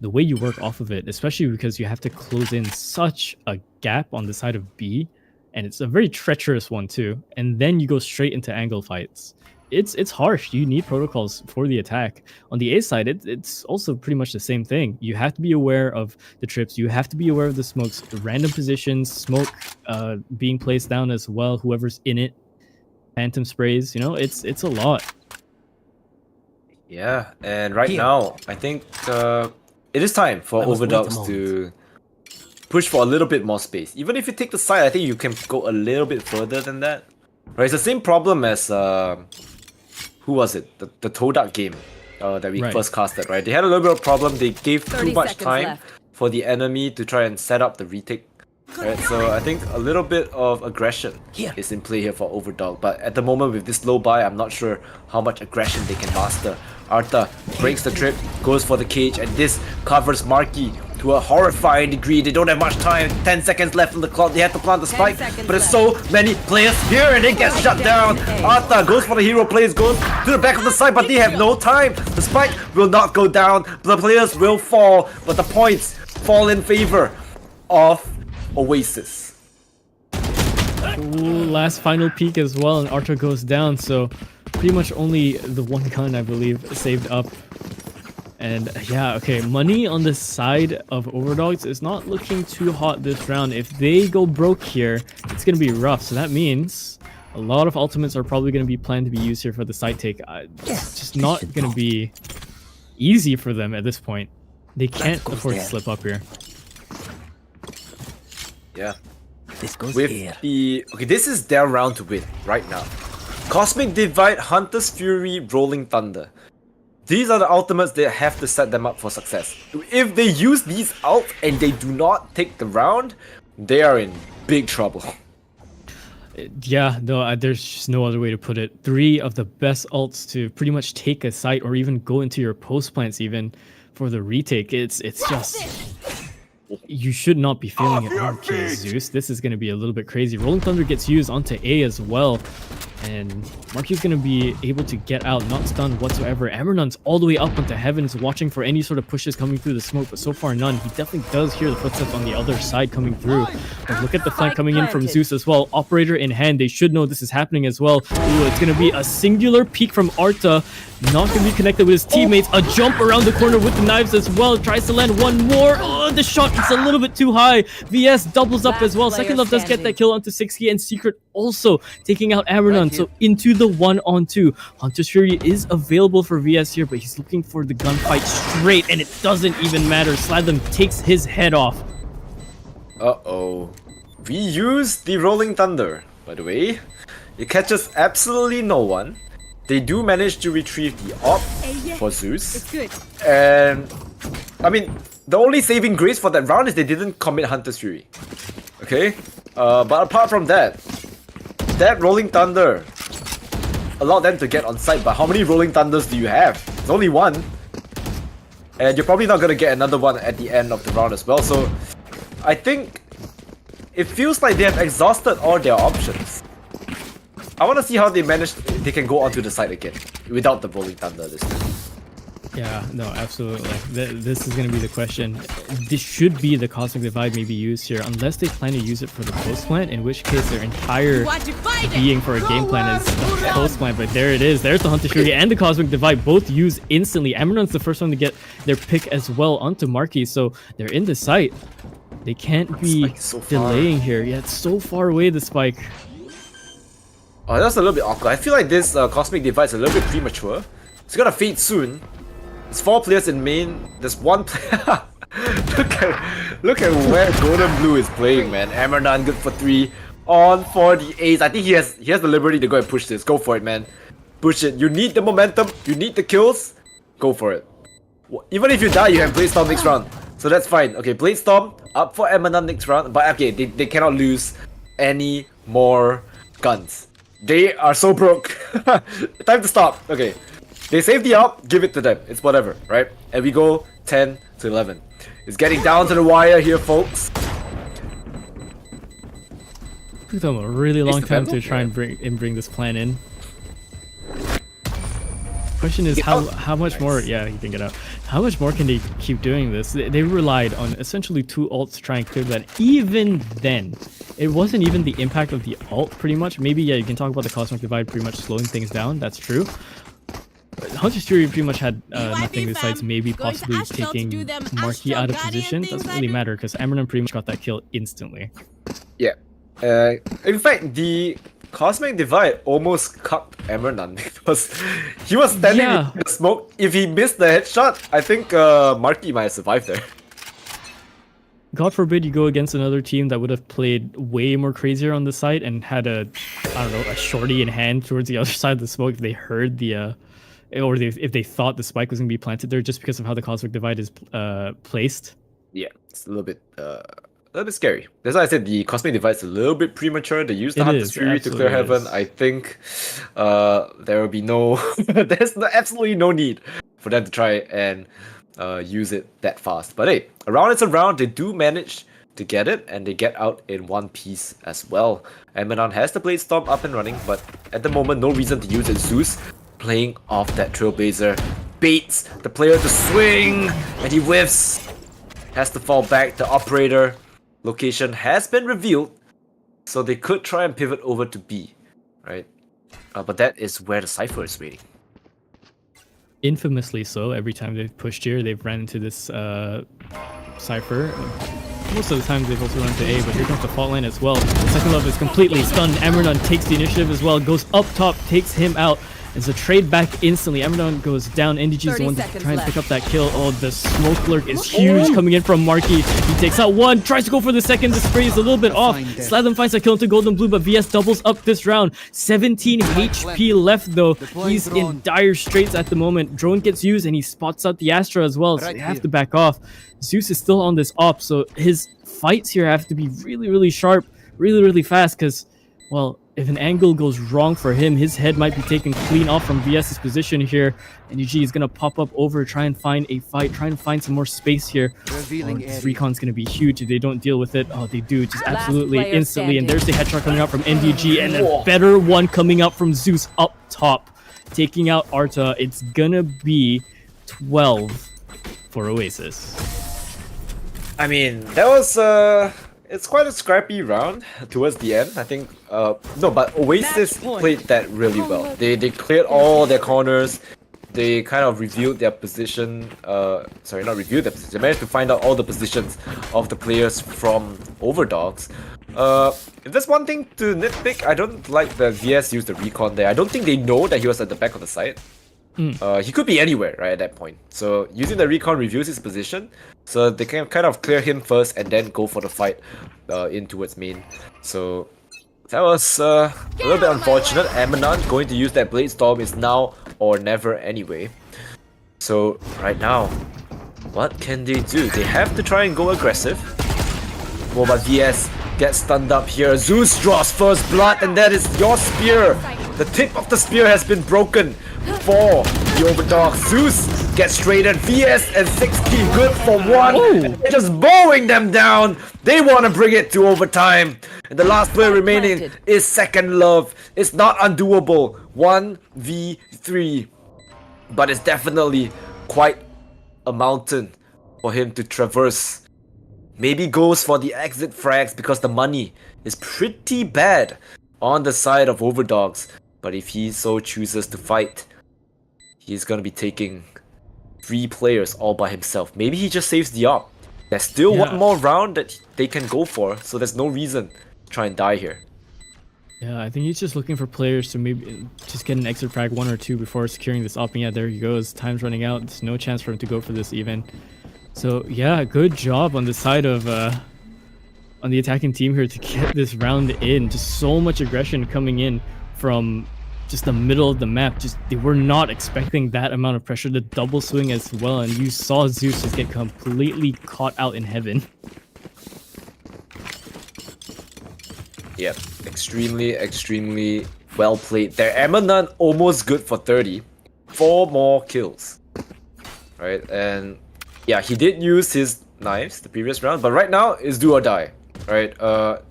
Speaker 7: the way you work off of it, especially because you have to close in such a gap on the side of B, and it's a very treacherous one too, and then you go straight into angle fights. It's harsh. You need protocols for the attack. On the A side, it's also pretty much the same thing. You have to be aware of the trips. You have to be aware of the smokes, the random positions, smoke being placed down as well. Whoever's in it, phantom sprays. You know, it's a lot.
Speaker 8: Yeah, and right now, I think it is time for Overdogs to push for a little bit more space. Even if you take the side, I think you can go a little bit further than that. Right, it's the same problem as who was it? The Todak game that we first casted, right? They had a little bit of problem. They gave too much time for the enemy to try and set up the retake. Right, so I think a little bit of aggression is in play here for Overdog. But at the moment with this low buy, I'm not sure how much aggression they can master. Arta breaks the trip, goes for the cage, and this covers Marky to a horrifying degree. They don't have much time. 10 seconds left on the clock. They have to plant the spike, but there's so many players here and they get shut down. Arta goes for the hero plays, goes to the back of the side, but they have no time. The spike will not go down. The players will fall, but the points fall in favor of Oasis.
Speaker 7: Ooh, last final peek as well, and Arthur goes down, so pretty much only the one gun, I believe, saved up. And yeah, okay, money on the side of Overdogs is not looking too hot this round. If they go broke here, it's going to be rough. So that means a lot of ultimates are probably going to be planned to be used here for the side take. It's just not going to be easy for them at this point. They can't afford to slip up here.
Speaker 8: Yeah. This goes here. Okay, this is their round to win right now. Cosmic Divide, Hunter's Fury, Rolling Thunder. These are the ultimates that have to set them up for success. If they use these ults and they do not take the round, they are in big trouble.
Speaker 7: Yeah, no, there's just no other way to put it. 3 of the best ults to pretty much take a site or even go into your post plants even for the retake. It's just... You should not be feeling it. Okay, Zeus, this is going to be a little bit crazy. Rolling Thunder gets used onto A as well. And Marky's going to be able to get out, not stunned whatsoever. Amernon's all the way up onto heaven, is watching for any sort of pushes coming through the smoke, but so far none. He definitely does hear the footsteps on the other side coming through. But look at the flank coming in from Zeus as well. Operator in hand, they should know this is happening as well. Ooh, it's going to be a singular peek from Arta. Not going to be connected with his teammates. A jump around the corner with the knives as well. Tries to land one more. Oh, the shot is a little bit too high. VS doubles up as well. Second Love does get that kill onto 6 and Secret also taking out Amrenon. So into the 1-on-2. Hunter's Fury is available for VS here, but he's looking for the gunfight straight, and it doesn't even matter. Sladlam takes his head off.
Speaker 8: Uh-oh. We use the Rolling Thunder, by the way. It catches absolutely no one. They do manage to retrieve the op for Zeus.
Speaker 3: It's good.
Speaker 8: And I mean, the only saving grace for that round is they didn't commit Hunter's Fury. Okay? But apart from that, that Rolling Thunder allowed them to get on site. But how many Rolling Thunders do you have? There's only one. And you're probably not going to get another one at the end of the round as well. So I think it feels like they have exhausted all their options. I want to see how they can go onto the site again without the Rolling Thunder this time.
Speaker 7: Yeah, no, absolutely. This is going to be the question. This should be the Cosmic Divide maybe used here, unless they plan to use it for the post plant, in which case their entire being for a game plan is a post plant. But there it is. There's the Hunter Fury and the Cosmic Divide, both used instantly. Amernon's the first one to get their pick as well onto Marky, so they're in the site. They can't be delaying here. Yeah, it's so far away, the spike.
Speaker 8: Oh, that's a little bit awkward. I feel like this Cosmic Divide is a little bit premature. It's gonna fade soon. There's 4 players in main. There's 1 player. look at where Golden Blue is playing, man. Amrenon good for 3 on for the Ace. I think he has the liberty to go and push this. Go for it, man. Push it. You need the momentum. You need the kills. Go for it. Even if you die, you have Blade Storm next round. So that's fine. Okay, Blade Storm up for Amrenon next round. But okay, they cannot lose any more guns. They are so broke. Time to stop. Okay. They save the up, give it to them. It's whatever, right? And we go 10 to 11. It's getting down to the wire here, folks.
Speaker 7: It took them a really long time to try and bring this plan in. Question is how much more? Yeah, you can get out. How much more can they keep doing this? They relied on essentially 2 ults to try and clear that. Even then, it wasn't even the impact of the ult pretty much. Maybe yeah, you can talk about the Cosmic Divide pretty much slowing things down. That's true. Hunter's Fury pretty much had nothing besides maybe possibly taking Marky out of position. Doesn't really matter because Amrenon pretty much got that kill instantly.
Speaker 8: Yeah. In fact, the Cosmic Divide almost cucked Amrenon because he was standing in the smoke. If he missed the headshot, I think Marky might have survived there.
Speaker 7: God forbid you go against another team that would have played way more crazier on the site and had a shorty in hand towards the other side of the smoke if they heard the or if they thought the spike was going to be planted there just because of how the Cosmic Divide is placed. Yeah,
Speaker 8: it's a little bit scary. That's why I said the Cosmic Divide is a little bit premature. They used the Hunter's Fury to clear heaven. I think there will be there's absolutely no need for them to try and use it that fast. But hey, a round is a round. They do manage to get it, and they get out in one piece as well. Amrenon has the Blade Storm up and running, but at the moment, no reason to use it. Zeus playing off that Trailblazer, baits the player to swing, and he whiffs. Has to fall back. The operator location has been revealed, so they could try and pivot over to B, right? But that is where the Cypher is waiting.
Speaker 7: Infamously so. Every time they've pushed here, they've ran into this Cypher. Most of the time they've also run to A, but here comes the fault line as well. Second Love is completely stunned. Amrenon takes the initiative as well, goes up top, takes him out. It's a trade back instantly. Everyone goes down. NDG is the one to try and pick up that kill. Oh, the smoke lurk is huge coming in from Marky. He takes out one, tries to go for the second. The spray is a little bit off. Slathem finds a kill into Golden Blue, but VS doubles up this round. 17 HP left though. He's in dire straits at the moment. Drone gets used and he spots out the Astra as well, so they have to back off. Zeus is still on this op, so his fights here have to be really sharp, really fast, because, well, if an angle goes wrong for him, his head might be taken clean off from VS's position here. And UG is going to pop up over, try and find a fight, try and find some more space here. This recon's going to be huge if they don't deal with it. Oh, they do, just absolutely instantly. And there's the headshot coming out from NDG, and a better one coming out from Zeus up top, taking out Arta. It's going to be 12 for Oasis.
Speaker 8: I mean, that was it's quite a scrappy round towards the end. I think no, but Oasis played that really well. They cleared all their corners. They kind of reviewed their position. Sorry, not reviewed their position. They managed to find out all the positions of the players from Overdogs. If there's one thing to nitpick, I don't like the VS used the recon there. I don't think they know that he was at the back of the site. He could be anywhere right at that point. So using the recon reviews his position, so they can kind of clear him first and then go for the fight in towards main. So that was a little bit unfortunate. Amanon going to use that Blade Storm is now or never anyway. So right now, what can they do? They have to try and go aggressive. Well, but VS gets stunned up here. Zeus draws first blood, and that is your spear. The tip of the spear has been broken for the Overdogs. Zeus gets traded. VS and 60 good for one. They're just bowing them down. They want to bring it to overtime. And the last player remaining is Second Love. It's not undoable. 1v3. But it's definitely quite a mountain for him to traverse. Maybe goes for the exit frags because the money is pretty bad on the side of Overdogs. But if he so chooses to fight, he's gonna be taking 3 players all by himself. Maybe he just saves the op. There's still one more round that they can go for, so there's no reason to try and die here.
Speaker 7: Yeah, I think he's just looking for players to maybe just get an exit frag 1 or 2 before securing this op. And yeah, there he goes. Time's running out. There's no chance for him to go for this even. So yeah, good job on the side of on the attacking team here to get this round in. Just so much aggression coming in from just the middle of the map. Just they were not expecting that amount of pressure. The double swing as well, and you saw Zeus just get completely caught out in heaven.
Speaker 8: Yep, extremely well played there. Amanon almost good for 30. 4 more kills. Right, and yeah, he did use his knives the previous round, but right now it's do or die. Right,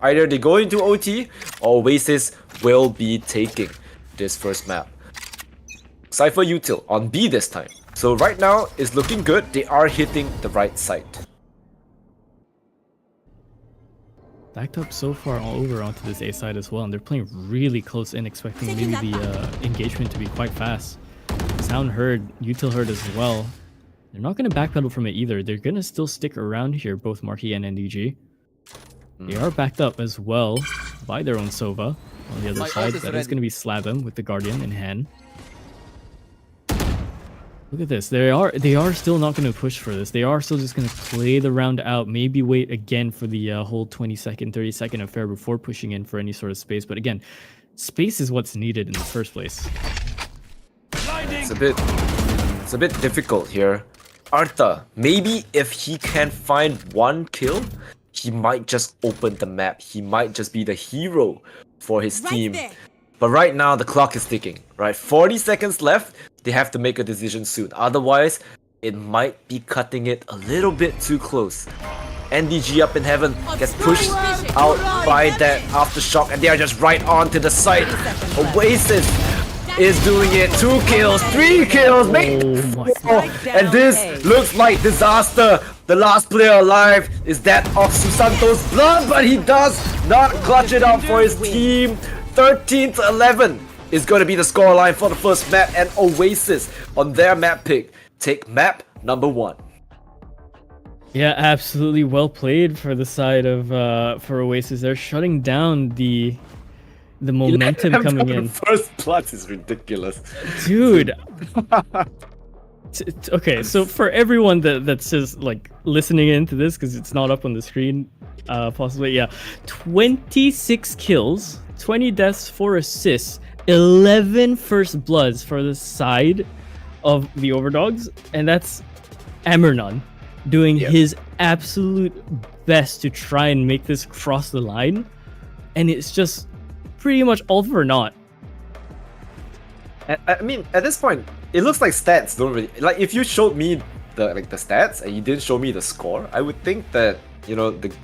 Speaker 8: either they go into OT or Oasis will be taking this first map. Cypher Util on B this time. So right now it's looking good. They are hitting the right site.
Speaker 7: Backed up so far all over onto this A side as well, and they're playing really close in, expecting maybe the engagement to be quite fast. Sound heard, Util heard as well. They're not going to backpedal from it either. They're going to still stick around here, both Marky and NDG. They are backed up as well by their own Sova on the other side. That is going to be Slathem with the Guardian in hand. Look at this. They are still not going to push for this. They are still just going to play the round out. Maybe wait again for the whole 20-second, 30-second affair before pushing in for any sort of space. But again, space is what's needed in the first place.
Speaker 8: It's a bit difficult here. Arta, maybe if he can find 1 kill, he might just open the map. He might just be the hero for his team. But right now, the clock is ticking, right? 40 seconds left. They have to make a decision soon. Otherwise, it might be cutting it a little bit too close. NDG up in heaven gets pushed out by that aftershock, and they are just right on to the site. Oasis is doing it. 2 kills, 3 kills, and this looks like disaster. The last player alive is that of Susanto's blood, but he does not clutch it out for his team. 13-11 is going to be the scoreline for the first map, and Oasis on their map pick take map number 1.
Speaker 7: Yeah, absolutely well played for the side of for Oasis. They're shutting down the the momentum coming in.
Speaker 8: First plus is ridiculous.
Speaker 7: Dude. Okay, so for everyone that's just like listening into this, because it's not up on the screen, possibly, yeah, 26 kills, 20 deaths, 4 assists, 11 first bloods for the side of the Overdogs, and that's Amernon doing his absolute best to try and make this cross the line, and it's just pretty much all for naught.
Speaker 8: I mean, at this point, it looks like stats don't really like. If you showed me the stats and you didn't show me the score, I would think that the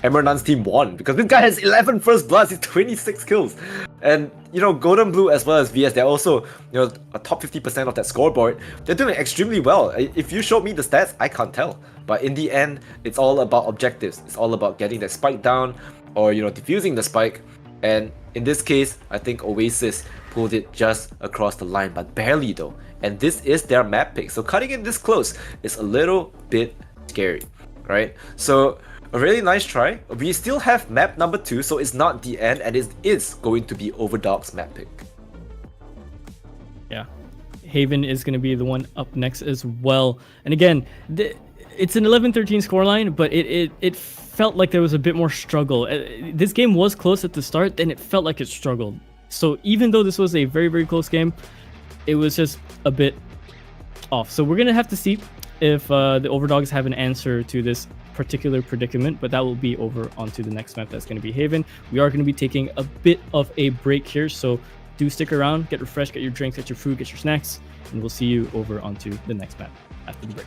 Speaker 8: Emernon's team won, because this guy has 11 first bloods, he's 26 kills, and Golden Blue as well as VS, they're also a top 50% of that scoreboard. They're doing extremely well. If you showed me the stats, I can't tell. But in the end, it's all about objectives. It's all about getting that spike down, or defusing the spike. And in this case, I think Oasis pulled it just across the line, but barely though. And this is their map pick, so cutting it this close is a little bit scary, right? So a really nice try. We still have map number 2, so it's not the end, and it is going to be Overdogs map pick.
Speaker 7: Yeah, Haven is going to be the one up next as well. And again, it's an 11-13 scoreline, but it felt like there was a bit more struggle. This game was close at the start, then it felt like it struggled. So even though this was a very, very close game, it was just a bit off. So we're going to have to see if the Overdogs have an answer to this particular predicament, but that will be over onto the next map. That's going to be Haven. We are going to be taking a bit of a break here, so do stick around, get refreshed, get your drinks, get your food, get your snacks, and we'll see you over onto the next map after the break.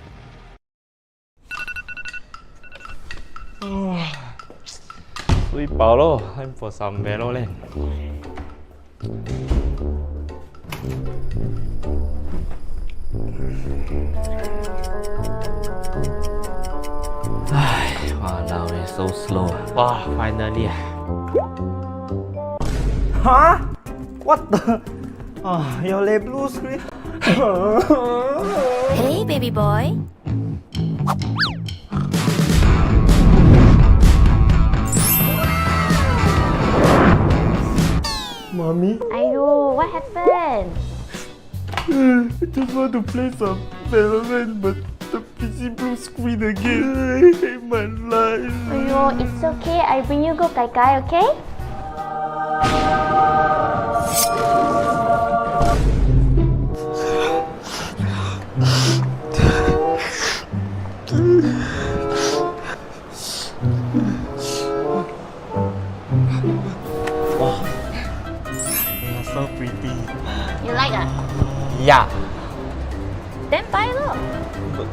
Speaker 6: 睡饱咯 time for some Valorant. 唉 wow it's so slow. Wow, finally.
Speaker 10: Huh? What the? Oh, your late blue screen.
Speaker 2: Hey, baby boy.
Speaker 10: Mommy?
Speaker 4: Ayo, what happened?
Speaker 10: I just want to play some Valorant, but the PC blue screen again. I hate my life.
Speaker 4: Ayo, it's okay. I bring you go Kai Kai, okay?
Speaker 10: You're so pretty.
Speaker 4: You like ah?
Speaker 10: Yeah,
Speaker 4: Then buy loh.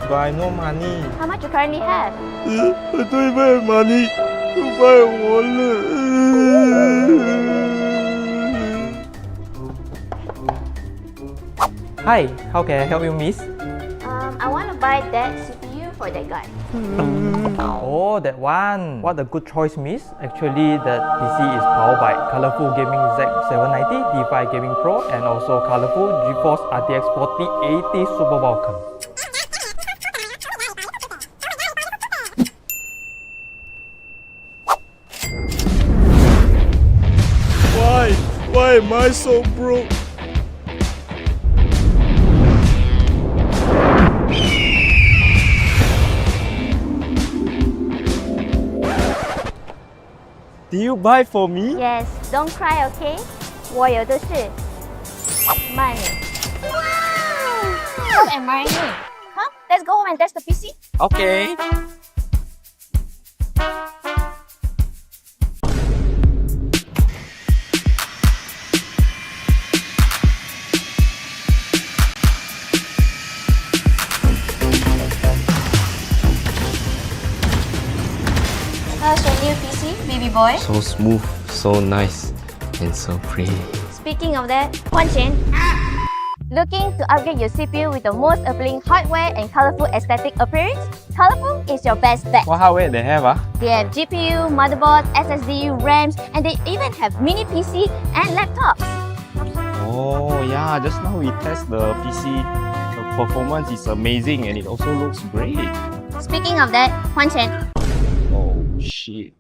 Speaker 10: but I no money.
Speaker 4: How much you currently have?
Speaker 10: I don't even have money to buy a wallet. Hi, how can I help you, miss?
Speaker 4: I want to buy that CPU for that guy.
Speaker 10: Oh, that one. What a good choice, miss. Actually, that PC is powered by Colorful Gaming Z790, D5 Gaming Pro, and also Colorful GeForce RTX 4080 Super Vulcan. Why am I so broke? Do you buy for me?
Speaker 4: Yes, don't cry, okay? 我有的是 money. Wow! Am I money? Huh? Let's go home and test the PC.
Speaker 10: Okay.
Speaker 2: How's your new PC, baby boy?
Speaker 6: So smooth, so nice, and so pretty.
Speaker 4: Speaking of that, Huan Chen, looking to upgrade your CPU with the most appealing hardware and colorful aesthetic appearance? Colorful is your best bet.
Speaker 6: What hardware they have?
Speaker 4: They have GPU, motherboard, SSD, RAMs, and they even have mini PC and laptops.
Speaker 6: Oh yeah, just now we test the PC. The performance is amazing and it also looks great.
Speaker 4: Speaking of that, Huan Chen,
Speaker 6: Oh shit.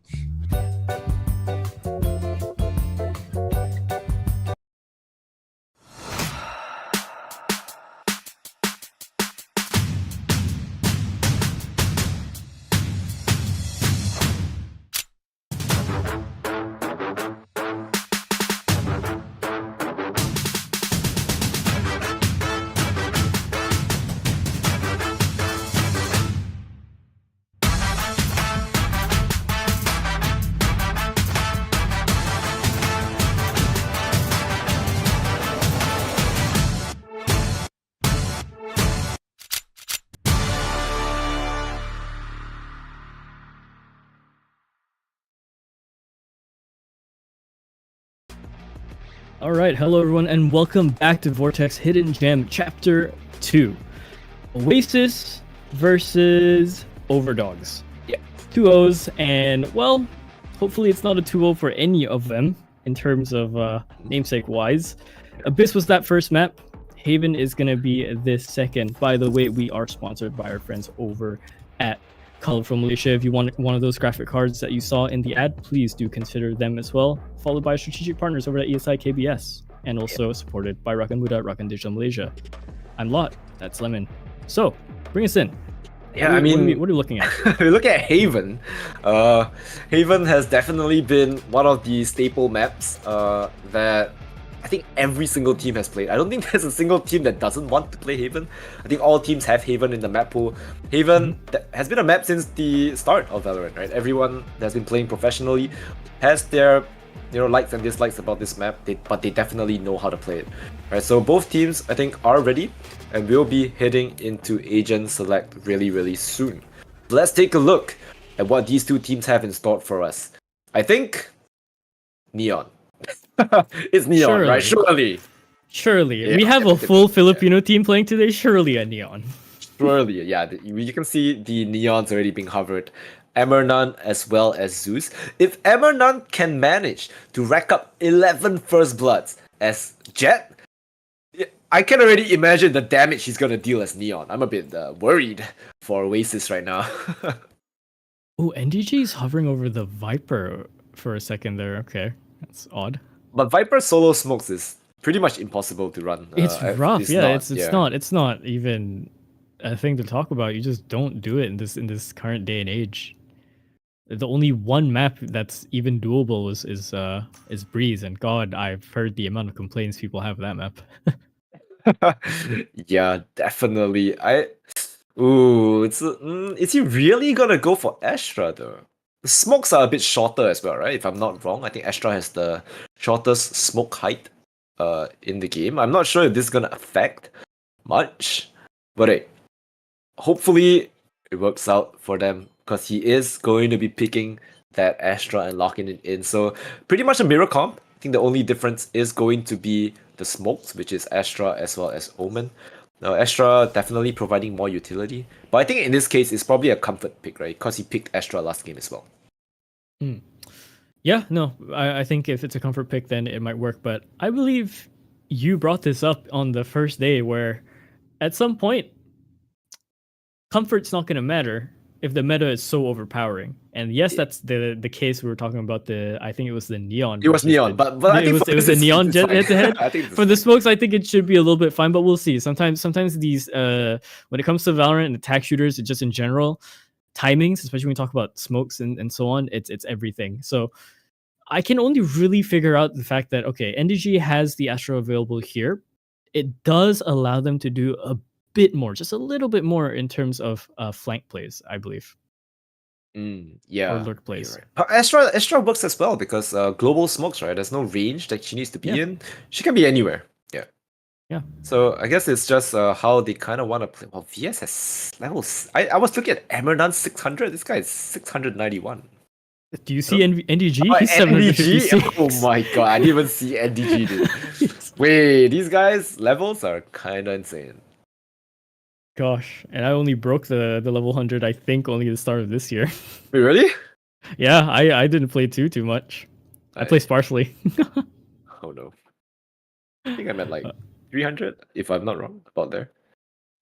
Speaker 7: All right, hello everyone, and welcome back to Vortex Hidden Gem Chapter 2. Oasis versus Overdogs.
Speaker 8: Yeah.
Speaker 7: 2-0s, and well, hopefully it's not a 2-0 for any of them in terms of namesake-wise. Abyss was that first map. Haven is going to be this second. By the way, we are sponsored by our friends over at Colorful Malaysia. If you want one of those graphic cards that you saw in the ad, please do consider them as well. Followed by strategic partners over at ESI KBS, and also supported by Rakan Muda, Rakan Digital Malaysia. I'm Lott, that's Lemon. So, bring us in.
Speaker 8: Yeah,
Speaker 7: what are we looking at?
Speaker 8: We look at Haven. Haven has definitely been one of the staple maps that I think every single team has played. I don't think there's a single team that doesn't want to play Haven. I think all teams have Haven in the map pool. Haven has been a map since the start of Valorant, right? Everyone that's been playing professionally has their likes and dislikes about this map, but they definitely know how to play it. Right, so both teams I think are ready and will be heading into Agent Select really soon. Let's take a look at what these two teams have in store for us. I think Neon. It's Neon,
Speaker 7: Surely.
Speaker 8: right? Surely.
Speaker 7: Yeah, we have a full Filipino team playing today. Surely a Neon.
Speaker 8: Surely, yeah. You can see the Neons already being covered. Emernan as well as Zeus. If Emernan can manage to rack up 11 first bloods as Jet, I can already imagine the damage he's gonna deal as Neon. I'm a bit worried for Oasis right now.
Speaker 7: Oh, NDG is hovering over the Viper for a second there. Okay, that's odd.
Speaker 8: But Viper solo smokes is pretty much impossible to run.
Speaker 7: It's rough. It's not even a thing to talk about. You just don't do it in this current day and age. The only one map that's even doable is Breeze, and God, I've heard the amount of complaints people have of that map.
Speaker 8: Yeah, definitely. Is he really gonna go for Astra though? The smokes are a bit shorter as well, right? If I'm not wrong, I think Astra has the shortest smoke height in the game. I'm not sure if this is gonna affect much, but hey, hopefully it works out for them because he is going to be picking that Astra and locking it in. So pretty much a mirror comp. I think the only difference is going to be the smokes, which is Astra as well as Omen. Now Astra definitely providing more utility, but I think in this case it's probably a comfort pick, right? Because he picked Astra last game as well.
Speaker 7: Yeah, no, I think if it's a comfort pick, then it might work. But I believe you brought this up on the first day, where at some point, comfort's not going to matter if the meta is so overpowering. And yes, that's the case we were talking about. I think it was the Neon.
Speaker 8: It was Neon, but I think
Speaker 7: it was the Neon head to head. For the smokes, I think it should be a little bit fine, but we'll see. Sometimes these when it comes to Valorant and attack shooters, just in general, timings, especially when we talk about smokes and so on, it's everything. So I can only really figure out the fact that okay, NDG has the Astro available here. It does allow them to do a bit more, just a little bit more in terms of flank plays, I believe.
Speaker 8: Yeah.
Speaker 7: Or lurk plays.
Speaker 8: Right. Astra works as well because global smokes, right? There's no range that she needs to be in. She can be anywhere.
Speaker 7: Yeah.
Speaker 8: So I guess it's just how they kind of want to play. Well, VS has levels. I was looking at Emernan 600. This guy is 691.
Speaker 7: Do you see NDG? He's
Speaker 8: NDG?
Speaker 7: 756.
Speaker 8: Oh my god, I didn't even see NDG, dude. Wait, these guys' levels are kind of insane.
Speaker 7: Gosh, and I only broke the level 100, I think, only at the start of this year.
Speaker 8: Wait, really?
Speaker 7: Yeah, I didn't play too much. I play sparsely.
Speaker 8: Oh no. I think I'm at like 300, if I'm not wrong, about there.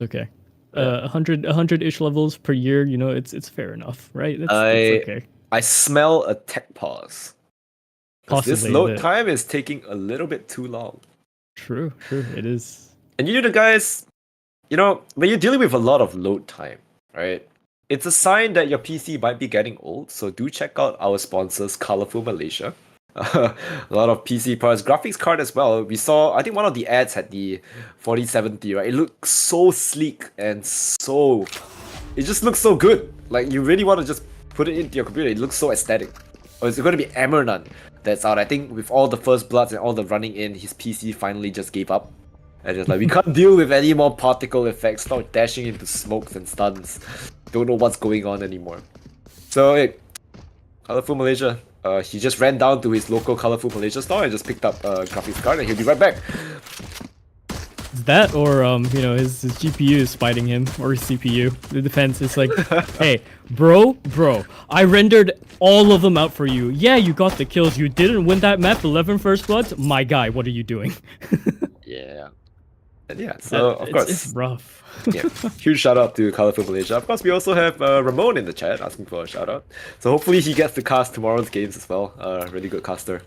Speaker 7: Okay. 100-ish levels per year, it's fair enough, right? That's okay.
Speaker 8: I smell a tech pause.
Speaker 7: Possibly.
Speaker 8: This load time is taking a little bit too long.
Speaker 7: True, it is.
Speaker 8: And the guys, when you're dealing with a lot of load time, right? It's a sign that your PC might be getting old, so do check out our sponsors, Colorful Malaysia. A lot of PC parts, graphics card as well. We saw, I think one of the ads had the 4070, right? It looks so sleek and it just looks so good. Like you really want to just put it into your computer. It looks so aesthetic. Or is it going to be Emernan that's out? I think with all the first bloods and all the running in, his PC finally just gave up. And it's like, we can't deal with any more particle effects. Start dashing into smokes and stuns. Don't know what's going on anymore. So, hey, Colorful Malaysia. he just ran down to his local Colorful Malaysia store and just picked up a graphics card, and he'll be right back.
Speaker 7: That or his GPU is fighting him, or his CPU. The defense is like, hey, bro, I rendered all of them out for you. Yeah, you got the kills. You didn't win that map, 11 first bloods. My guy, what are you doing?
Speaker 8: Yeah. And yeah, so of course
Speaker 7: it's rough.
Speaker 8: Yeah, huge shout out to Colorful Malaysia. Of course, we also have Ramon in the chat asking for a shout out. So hopefully he gets to cast tomorrow's games as well. Really good caster.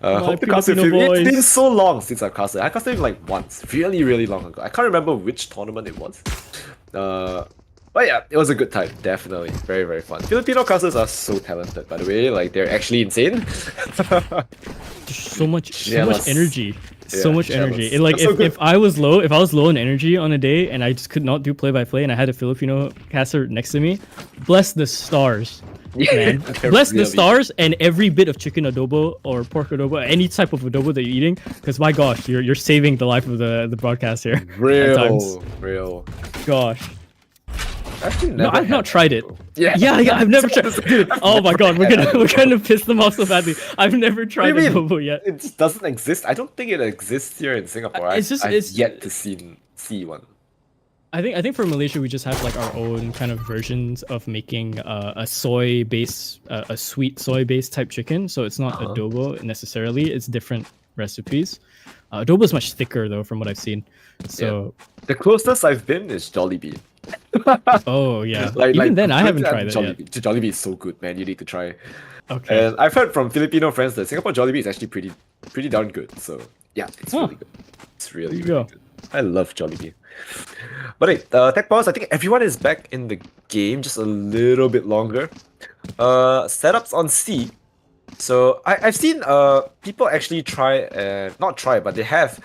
Speaker 8: Hope to cast with him. It's been so long since I've casted. I casted him like once, really long ago. I can't remember which tournament it was. But yeah, it was a good time, definitely. Very fun. Filipino casters are so talented, by the way. Like, they're actually insane.
Speaker 7: so much energy. So much energy.
Speaker 8: Jealous.
Speaker 7: Like if I was low in energy on a day and I just could not do play-by-play and I had a Filipino caster next to me, bless the stars. Man. Bless the stars and every bit of chicken adobo or pork adobo, any type of adobo that you're eating, because my gosh, you're saving the life of the broadcast here.
Speaker 8: Real.
Speaker 7: Gosh.
Speaker 8: Actually,
Speaker 7: no, I've not tried it.
Speaker 8: Yeah,
Speaker 7: I've never tried. Dude, oh my god, we're gonna piss them off so badly. I've never tried adobo yet.
Speaker 8: It just doesn't exist. I don't think it exists here in Singapore. I've yet to see one.
Speaker 7: I think for Malaysia we just have like our own kind of versions of making a soy base, a sweet soy based type chicken. So it's not adobo necessarily. It's different recipes. Adobo is much thicker though, from what I've seen. So
Speaker 8: the closest I've been is Jollibee.
Speaker 7: Oh yeah, even then I haven't tried it yet.
Speaker 8: Jollibee is so good, man. You need to try.
Speaker 7: Okay.
Speaker 8: And I've heard from Filipino friends that Singapore Jollibee is actually pretty darn good. So yeah, it's really good. It's really good. I love Jollibee. But hey, Tech Powers, I think everyone is back in the game, just a little bit longer. Setups on C. So I've seen people actually not try, but they have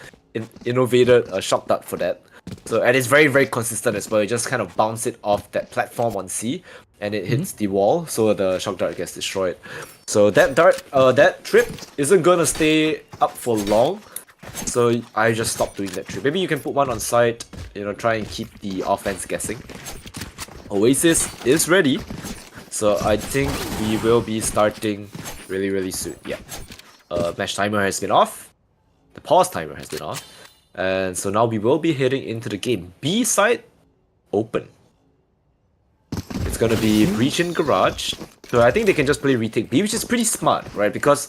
Speaker 8: innovated a shock dart for that. So, and it's very consistent as well. You just kind of bounce it off that platform on C, and it hits the wall, so the shock dart gets destroyed. So that trip isn't gonna stay up for long. So I just stopped doing that trip. Maybe you can put one on site, try and keep the offense guessing. Oasis is ready, so I think we will be starting really soon. Yeah. Match timer has been off. The pause timer has been off. And so now we will be heading into the game. B side, open. It's gonna be breach in garage. So I think they can just play retake B, which is pretty smart, right? Because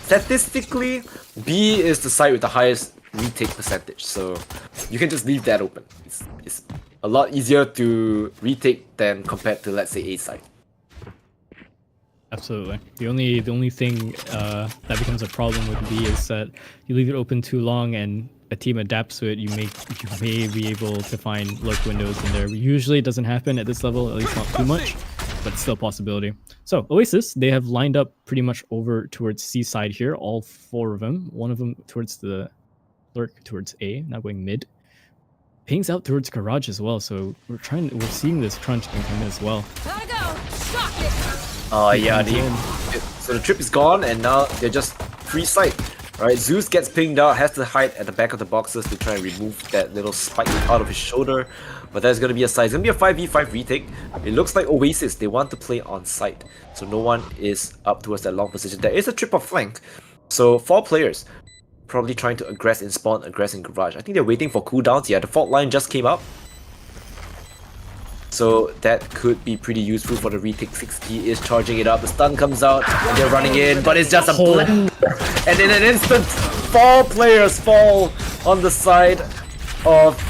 Speaker 8: statistically, B is the side with the highest retake percentage. So you can just leave that open. It's a lot easier to retake than compared to, let's say, A side.
Speaker 7: Absolutely. The only thing that becomes a problem with B is that you leave it open too long and a team adapts to it. You may be able to find lurk windows in there. Usually it doesn't happen at this level, at least not too much, but it's still a possibility. So Oasis, they have lined up pretty much over towards C side here, all four of them. One of them towards the lurk towards A, now going mid. Ping's out towards garage as well, so we're seeing this crunch can come in as well.
Speaker 2: Gotta go! Shock it!
Speaker 8: Oh yeah, so the trip is gone and now they're just free sight. Alright, Zeus gets pinged out, has to hide at the back of the boxes to try and remove that little spike out of his shoulder. But there's going to be a side. It's going to be a 5v5 retake. It looks like Oasis, they want to play on site. So no one is up towards that long position. There is a trip of flank. So 4 players probably trying to aggress in spawn, aggress in garage. I think they're waiting for cooldowns. Yeah, the fault line just came up. So that could be pretty useful for the retake. 60 is charging it up. The stun comes out and they're running in, but it's just a blend. And in an instant, 4 players fall on the side of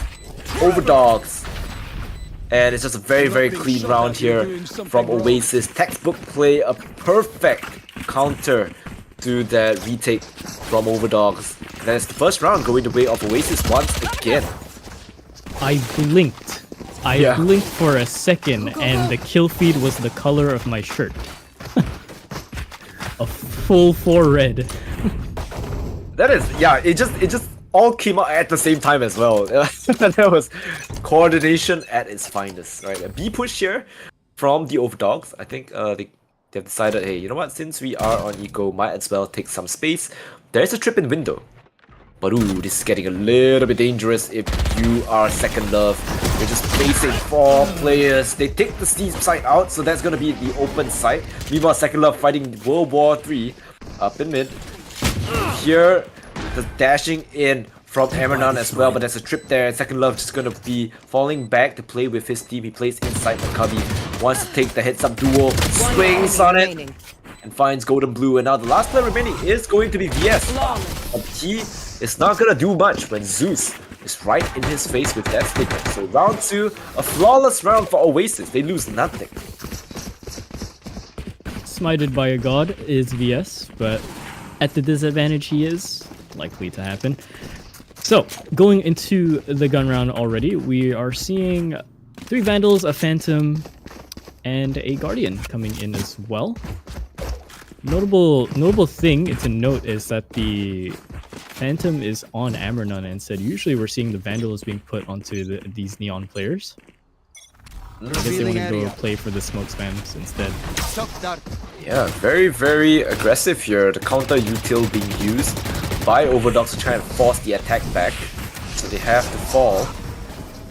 Speaker 8: Overdogs. And it's just a very clean round here from Oasis. Textbook play, a perfect counter to that retake from Overdogs. That's the first round going the way of Oasis once again.
Speaker 7: I blinked for a second and the kill feed was the color of my shirt. A full 4 red.
Speaker 8: That is, yeah, it just all came out at the same time as well. That was coordination at its finest, right? A B push here from the Overdogs. I think they've decided, hey, you know what, since we are on eco, might as well take some space. There's a trip in window, But ooh, this is getting a little bit dangerous if you are Second Love. You're just facing 4 players. They take the steep side out, so that's gonna be the open side. Meanwhile, Second Love fighting World War 3 up in mid. Here, the dashing in from Amranan as well, but there's a trip there, and Second Love just gonna be falling back to play with his team. He plays inside the cubby, wants to take the heads-up duel, swings on it, and finds Golden Blue. And now the last player remaining is going to be VS. But he is not gonna do much when Zeus is right in his face with that sticker. So round 2, a flawless round for Oasis. They lose nothing.
Speaker 7: Smited by a god is VS, but at the disadvantage he is likely to happen. So, going into the gun round already, we are seeing 3 Vandals, a Phantom, and a Guardian coming in as well. Notable thing to note is that the Phantom is on Amranan instead. Usually we're seeing the Vandals being put onto these Neon players. I guess they want to go play for the smoke spams instead.
Speaker 8: Yeah, very, very aggressive here. The counter util being used by Overdogs to try and force the attack back. So they have to fall.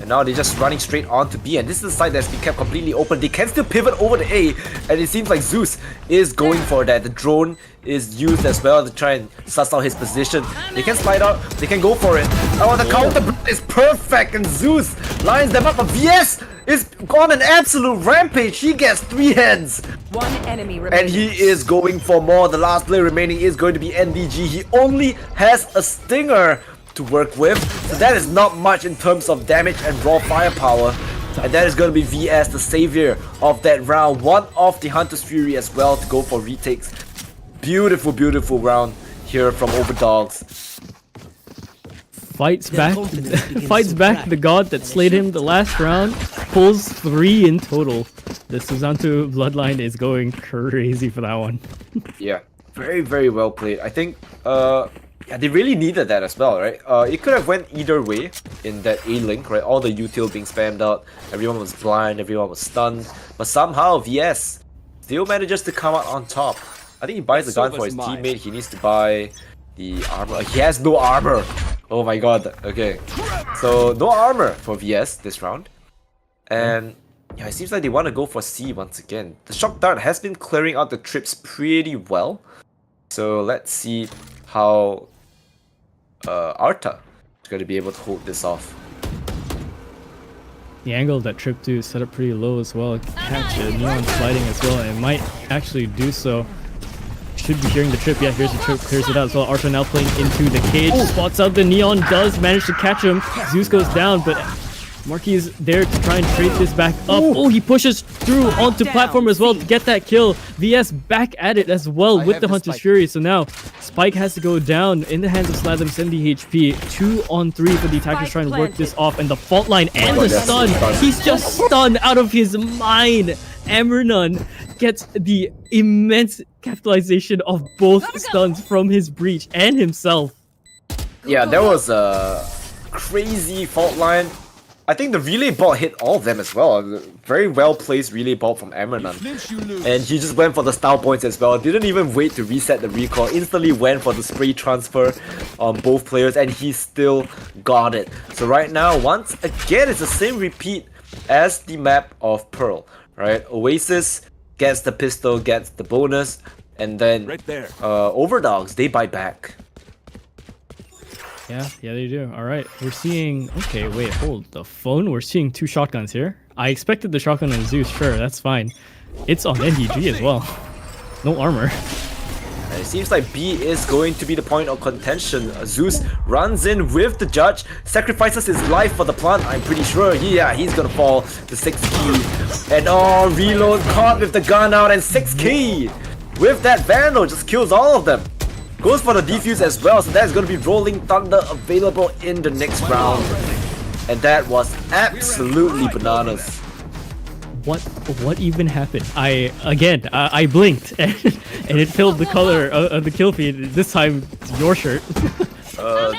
Speaker 8: And now they're just running straight on to B. And this is the side that's been kept completely open. They can still pivot over to A. And it seems like Zeus is going for that. The drone is used as well to try and suss out his position. They can slide out. They can go for it. Oh, the counter is perfect. And Zeus lines them up. But VS is on an absolute rampage. He gets 3 heads.
Speaker 1: 1 enemy remaining.
Speaker 8: And he is going for more. The last player remaining is going to be NDG. He only has a stinger to work with, so that is not much in terms of damage and raw firepower. And that is going to be VS, the savior of that round. One of the Hunter's Fury as well to go for retakes. Beautiful, beautiful round here from Overdogs.
Speaker 7: Fights back the god that slayed him the last round, pulls 3 in total. The Susanto bloodline is going crazy for that one.
Speaker 8: Yeah, very, very well played. I think yeah, they really needed that as well, right? It could have went either way in that A-link, right? All the util being spammed out, everyone was blind, everyone was stunned, but somehow VS still manages to come out on top. I think he buys the gun for his teammate. He needs to buy the armor. He has no armor. Oh my god. Okay, so no armor for VS this round, and yeah, it seems like they want to go for C once again. The shock dart has been clearing out the trips pretty well, so let's see how Arta is going to be able to hold this off.
Speaker 7: The angle of that trip too is set up pretty low as well. Catch it, Neon sliding as well, and it might actually do so. Should be hearing the trip. Yeah, here's the trip, clears it out as well. Arta now playing into the cage, spots out the Neon, does manage to catch him. Zeus goes down, but Marquis is there to try and trade this back up. Oh, he pushes through onto platform as well to get that kill. VS back at it as well with the Hunter's Fury. So now Spike has to go down in the hands of Sladam, 70 HP. 2 on 3 for the attackers trying to work this off. And the fault line and the stun. He's just stunned out of his mind. Amranan gets the immense capitalization of both stuns from his breach and himself.
Speaker 8: Yeah, there was a crazy fault line. I think the relay ball hit all of them as well. Very well placed relay ball from Amranan. And he just went for the style points as well. Didn't even wait to reset the recall. Instantly went for the spray transfer on both players, and he still got it. So right now, once again, it's the same repeat as the map of Pearl. Right? Oasis gets the pistol, gets the bonus, and then Overdogs, they buy back.
Speaker 7: Yeah, they do. All right, we're seeing... Okay, wait, hold the phone. We're seeing 2 shotguns here. I expected the shotgun on Zeus, sure, that's fine. It's on NDG as well. No armor.
Speaker 8: And it seems like B is going to be the point of contention. Zeus runs in with the judge, sacrifices his life for the plant, I'm pretty sure. Yeah, he's gonna fall to 6 key. And oh, reload caught with the gun out, and 6 key. With that Vandal, just kills all of them. Goes for the defuse as well, so that's going to be Rolling Thunder available in the next round. And that was absolutely bananas.
Speaker 7: What even happened? I blinked and it filled the color of the kill feed. This time, it's your shirt.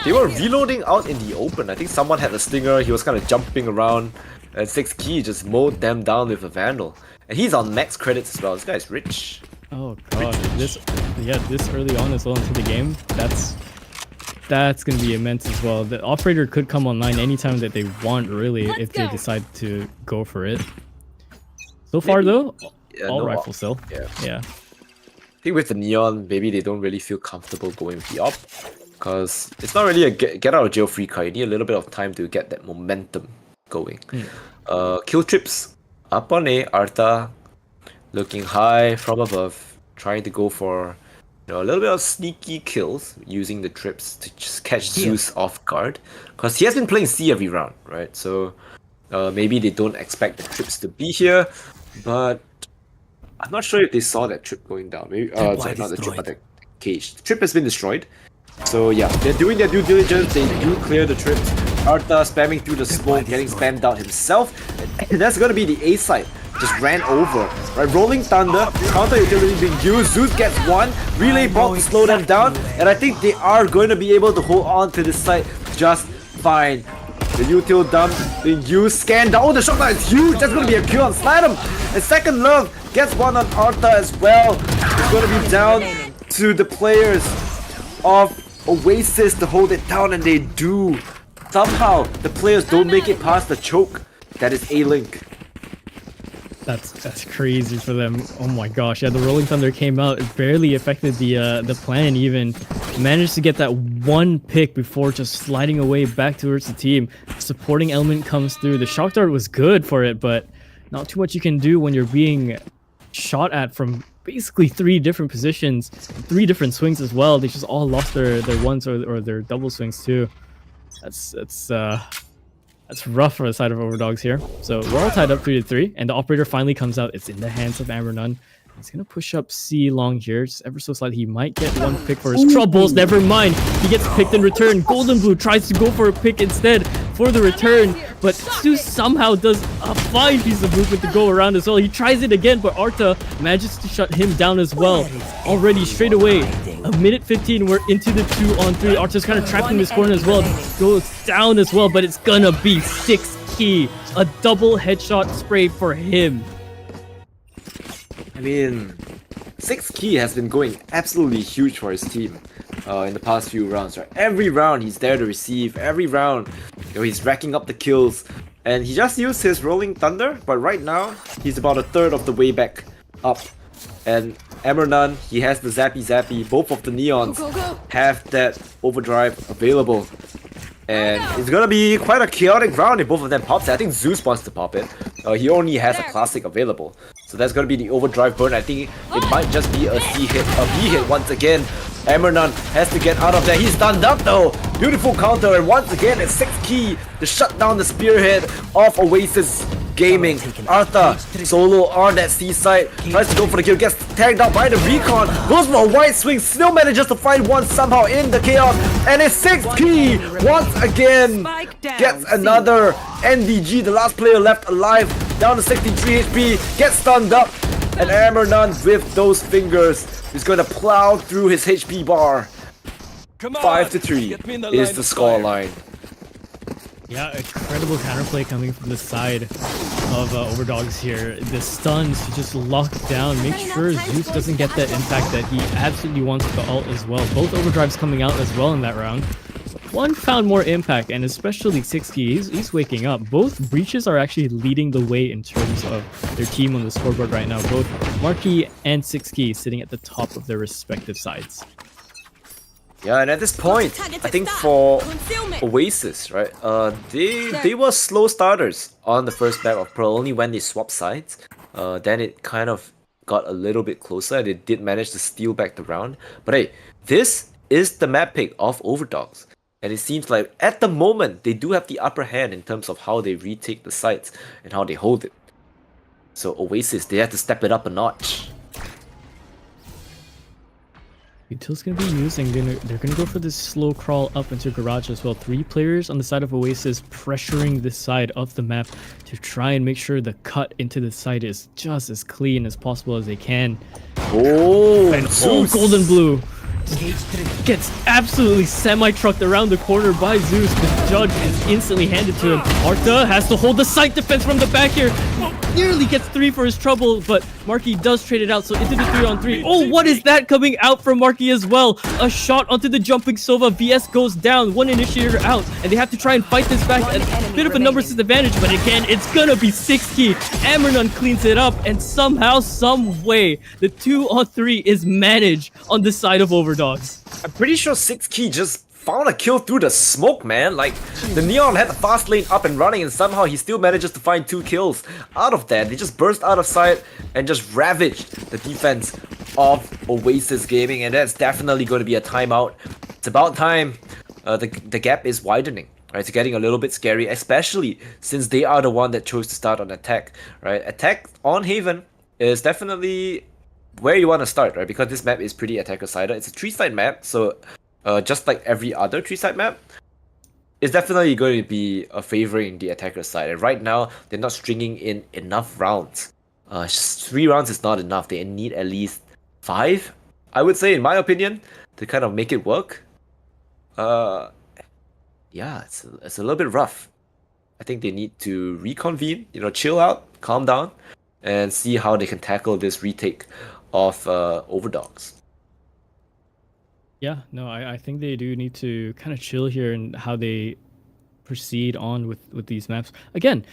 Speaker 8: They were reloading out in the open. I think someone had a stinger, he was kind of jumping around, and 6 key just mowed them down with a Vandal. And he's on max credits as well. This guy's rich.
Speaker 7: Oh god, this early on as well into the game, that's That's going to be immense as well. The operator could come online anytime that they want, really, if they decide to go for it. So far, though, all rifle still. Yeah.
Speaker 8: I think with the Neon, maybe they don't really feel comfortable going with the op, because it's not really a get out of jail free card. You need a little bit of time to get that momentum going. Kill trips up on A. Artha looking high from above, trying to go for a little bit of sneaky kills using the trips to just catch Zeus off guard, because he has been playing C every round, right? So maybe they don't expect the trips to be here, but I'm not sure if they saw that trip going down. Maybe sorry, not the trip, but the cage. The trip has been destroyed. So yeah, they're doing their due diligence. They do clear the trips. Artha spamming through the smoke, getting spammed out himself. And that's gonna be the A side. Just ran over. Right, Rolling Thunder, counter utility being used. Zeus gets one. Relay bot to slow them down. And I think they are going to be able to hold on to this side just fine. The util dump being used. Scan down. Oh, the shotgun is huge. That's going to be a kill on Sladum. And Second Love gets one on Artha as well. It's going to be down to the players of Oasis to hold it down, and they do. Somehow, the players don't make it past the choke. That is A-Link.
Speaker 7: That's crazy for them. Oh my gosh, yeah, the Rolling Thunder came out. It barely affected the plan even. Managed to get that one pick before just sliding away back towards the team. Supporting element comes through. The shock dart was good for it, but not too much you can do when you're being shot at from basically 3 different positions, 3 different swings as well. They just all lost their ones or their double swings too. That's rough for the side of Overdogs here. So we're all tied up 3-3, and the operator finally comes out. It's in the hands of Amernun. He's gonna push up C long here, just ever so slightly. He might get one pick for his troubles. Never mind. He gets picked in return. Golden Blue tries to go for a pick instead for the return, but Zeus somehow does a fine piece of movement to go around as well. He tries it again, but Artha manages to shut him down as well. Already straight away, a minute 15, we're into the 2-on-3. Artha's kind of trapped in this corner as well. Goes down as well, but it's gonna be 6 key. A double headshot spray for him.
Speaker 8: I mean, 6 key has been going absolutely huge for his team in the past few rounds, right? Every round he's there to receive, every round he's racking up the kills, and he just used his Rolling Thunder, but right now he's about a third of the way back up. And Amernun, he has the Zappy, both of the Neons have that overdrive available. And it's gonna be quite a chaotic round if both of them pops it. I think Zeus wants to pop it. He only has a classic available. So that's gonna be the overdrive burn. I think it might just be a C hit, a B hit once again. Amernun has to get out of there. He's stunned up though. Beautiful counter, and once again it's 6 key to shut down the spearhead of Oasis Gaming. Artha solo on that C side, tries to go for the kill, gets tagged out by the recon, goes for a wide swing, still manages to find one somehow in the chaos, and it's 6 key once again. Gets another NDG, the last player left alive, down to 63 HP, gets stunned up, and Amernun with those fingers is going to plow through his HP bar. 5-3 is the scoreline.
Speaker 7: Yeah, incredible counterplay coming from the side of Overdogs here. The stuns to just lock down, make sure Zeus doesn't get that impact that he absolutely wants with the ult as well. Both overdrives coming out as well in that round. One found more impact, and especially 6 key, he's waking up. Both breaches are actually leading the way in terms of their team on the scoreboard right now. Both Marquee and 6 key sitting at the top of their respective sides.
Speaker 8: Yeah, and at this point, I think for Oasis, right, they were slow starters on the first map of Pearl. Only when they swapped sides, then it kind of got a little bit closer. They did manage to steal back the round. But hey, this is the map pick of Overdogs. And it seems like at the moment, they do have the upper hand in terms of how they retake the sites and how they hold it. So Oasis, they have to step it up a notch.
Speaker 7: Util's gonna be using, they're gonna go for this slow crawl up into garage as well. 3 players on the side of Oasis pressuring this side of the map to try and make sure the cut into the side is just as clean as possible as they can.
Speaker 8: Oh,
Speaker 7: and Golden Blue gets absolutely semi-trucked around the corner by Zeus. The judge is instantly handed to him. Artha has to hold the site defense from the back here. nearly gets 3 for his trouble, but Marky does trade it out, so into the 3-on-3. Oh, what is that coming out from Marky as well? A shot onto the jumping Sova. VS goes down, 1 initiator out, and they have to try and fight this back. A bit of a numbers disadvantage, but again, it's gonna be 6 key. Amrenon cleans it up, and somehow, some way, the 2-on-3 is managed on the side of Overdogs.
Speaker 8: I'm pretty sure 6 Key just found a kill through the smoke, man. Like, the Neon had the fast lane up and running, and somehow he still manages to find 2 kills out of that. They just burst out of sight and just ravaged the defense of Oasis Gaming, and that's definitely going to be a timeout. It's about time. The gap is widening. Right, it's getting a little bit scary, especially since they are the one that chose to start on attack. Right, attack on Haven is definitely where you want to start, right? Because this map is pretty attacker-sided. It's a 3-side map, so just like every other 3-side map, it's definitely going to be favoring the attacker side. And right now, they're not stringing in enough rounds. 3 rounds is not enough. They need at least 5, I would say, in my opinion, to kind of make it work. Yeah, it's a little bit rough. I think they need to reconvene, chill out, calm down, and see how they can tackle this retake of Overdogs.
Speaker 7: Yeah, no, I think they do need to kind of chill here and how they proceed on with these maps. Again,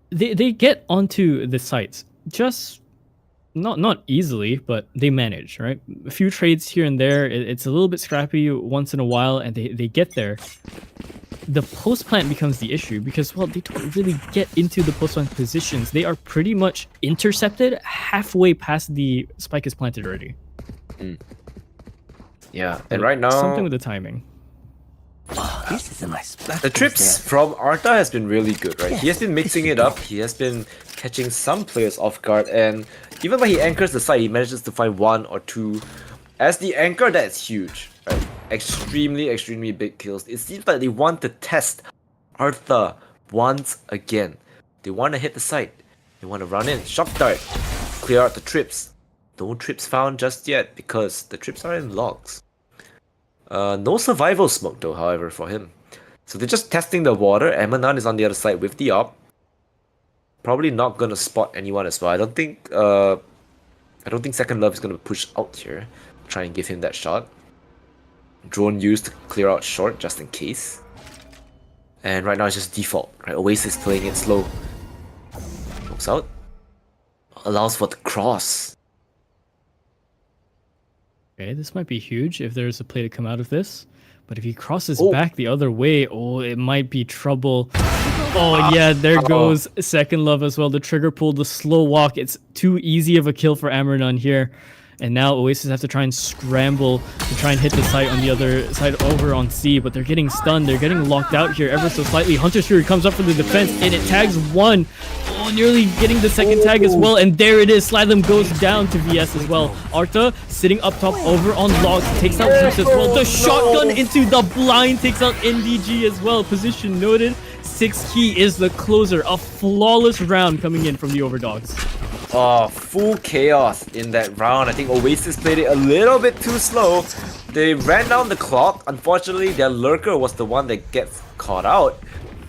Speaker 7: they get onto the sites just not easily, but they manage, right? A few trades here and there. It's a little bit scrappy once in a while, and they get there. The post plant becomes the issue because, well, they don't really get into the post plant positions. They are pretty much intercepted halfway past the spike is planted already.
Speaker 8: Yeah, and right now
Speaker 7: something with the timing.
Speaker 1: This is a nice
Speaker 8: the trips from Arta has been really good, right? He has been mixing it up. He has been catching some players off guard, and even when he anchors the site, he manages to find 1 or 2. As the anchor, that's huge, right? Extremely big kills. It seems like they want to test Arta once again. They want to hit the site. They want to run in, shock dart, clear out the trips. No trips found just yet because the trips are in logs. No survival smoke though, however, for him. So they're just testing the water. Emanan is on the other side with the op. Probably not gonna spot anyone as well. I don't think Second Love is gonna push out here. Try and give him that shot. Drone used to clear out short just in case. And right now it's just default, right? Oasis playing it slow. Looks out. Allows for the cross.
Speaker 7: Okay, this might be huge if there's a play to come out of this. But if he crosses back the other way, it might be trouble. Oh yeah, there goes Second Love as well. The trigger pull, the slow walk. It's too easy of a kill for Amrenon here. And now Oasis have to try and scramble to try and hit the site on the other side over on C. But they're getting stunned. They're getting locked out here ever so slightly. Hunter's Fury comes up for the defense and it tags 1. Oh, nearly getting the second tag as well. And there it is. Slythem goes down to VS as well. Arta sitting up top over on logs. Takes out Zeus as well. The shotgun into the blind takes out NDG as well. Position noted. 6 Key is the closer. A flawless round coming in from the Overdogs.
Speaker 8: Oh, full chaos in that round. I think Oasis played it a little bit too slow. They ran down the clock. Unfortunately, their lurker was the one that gets caught out.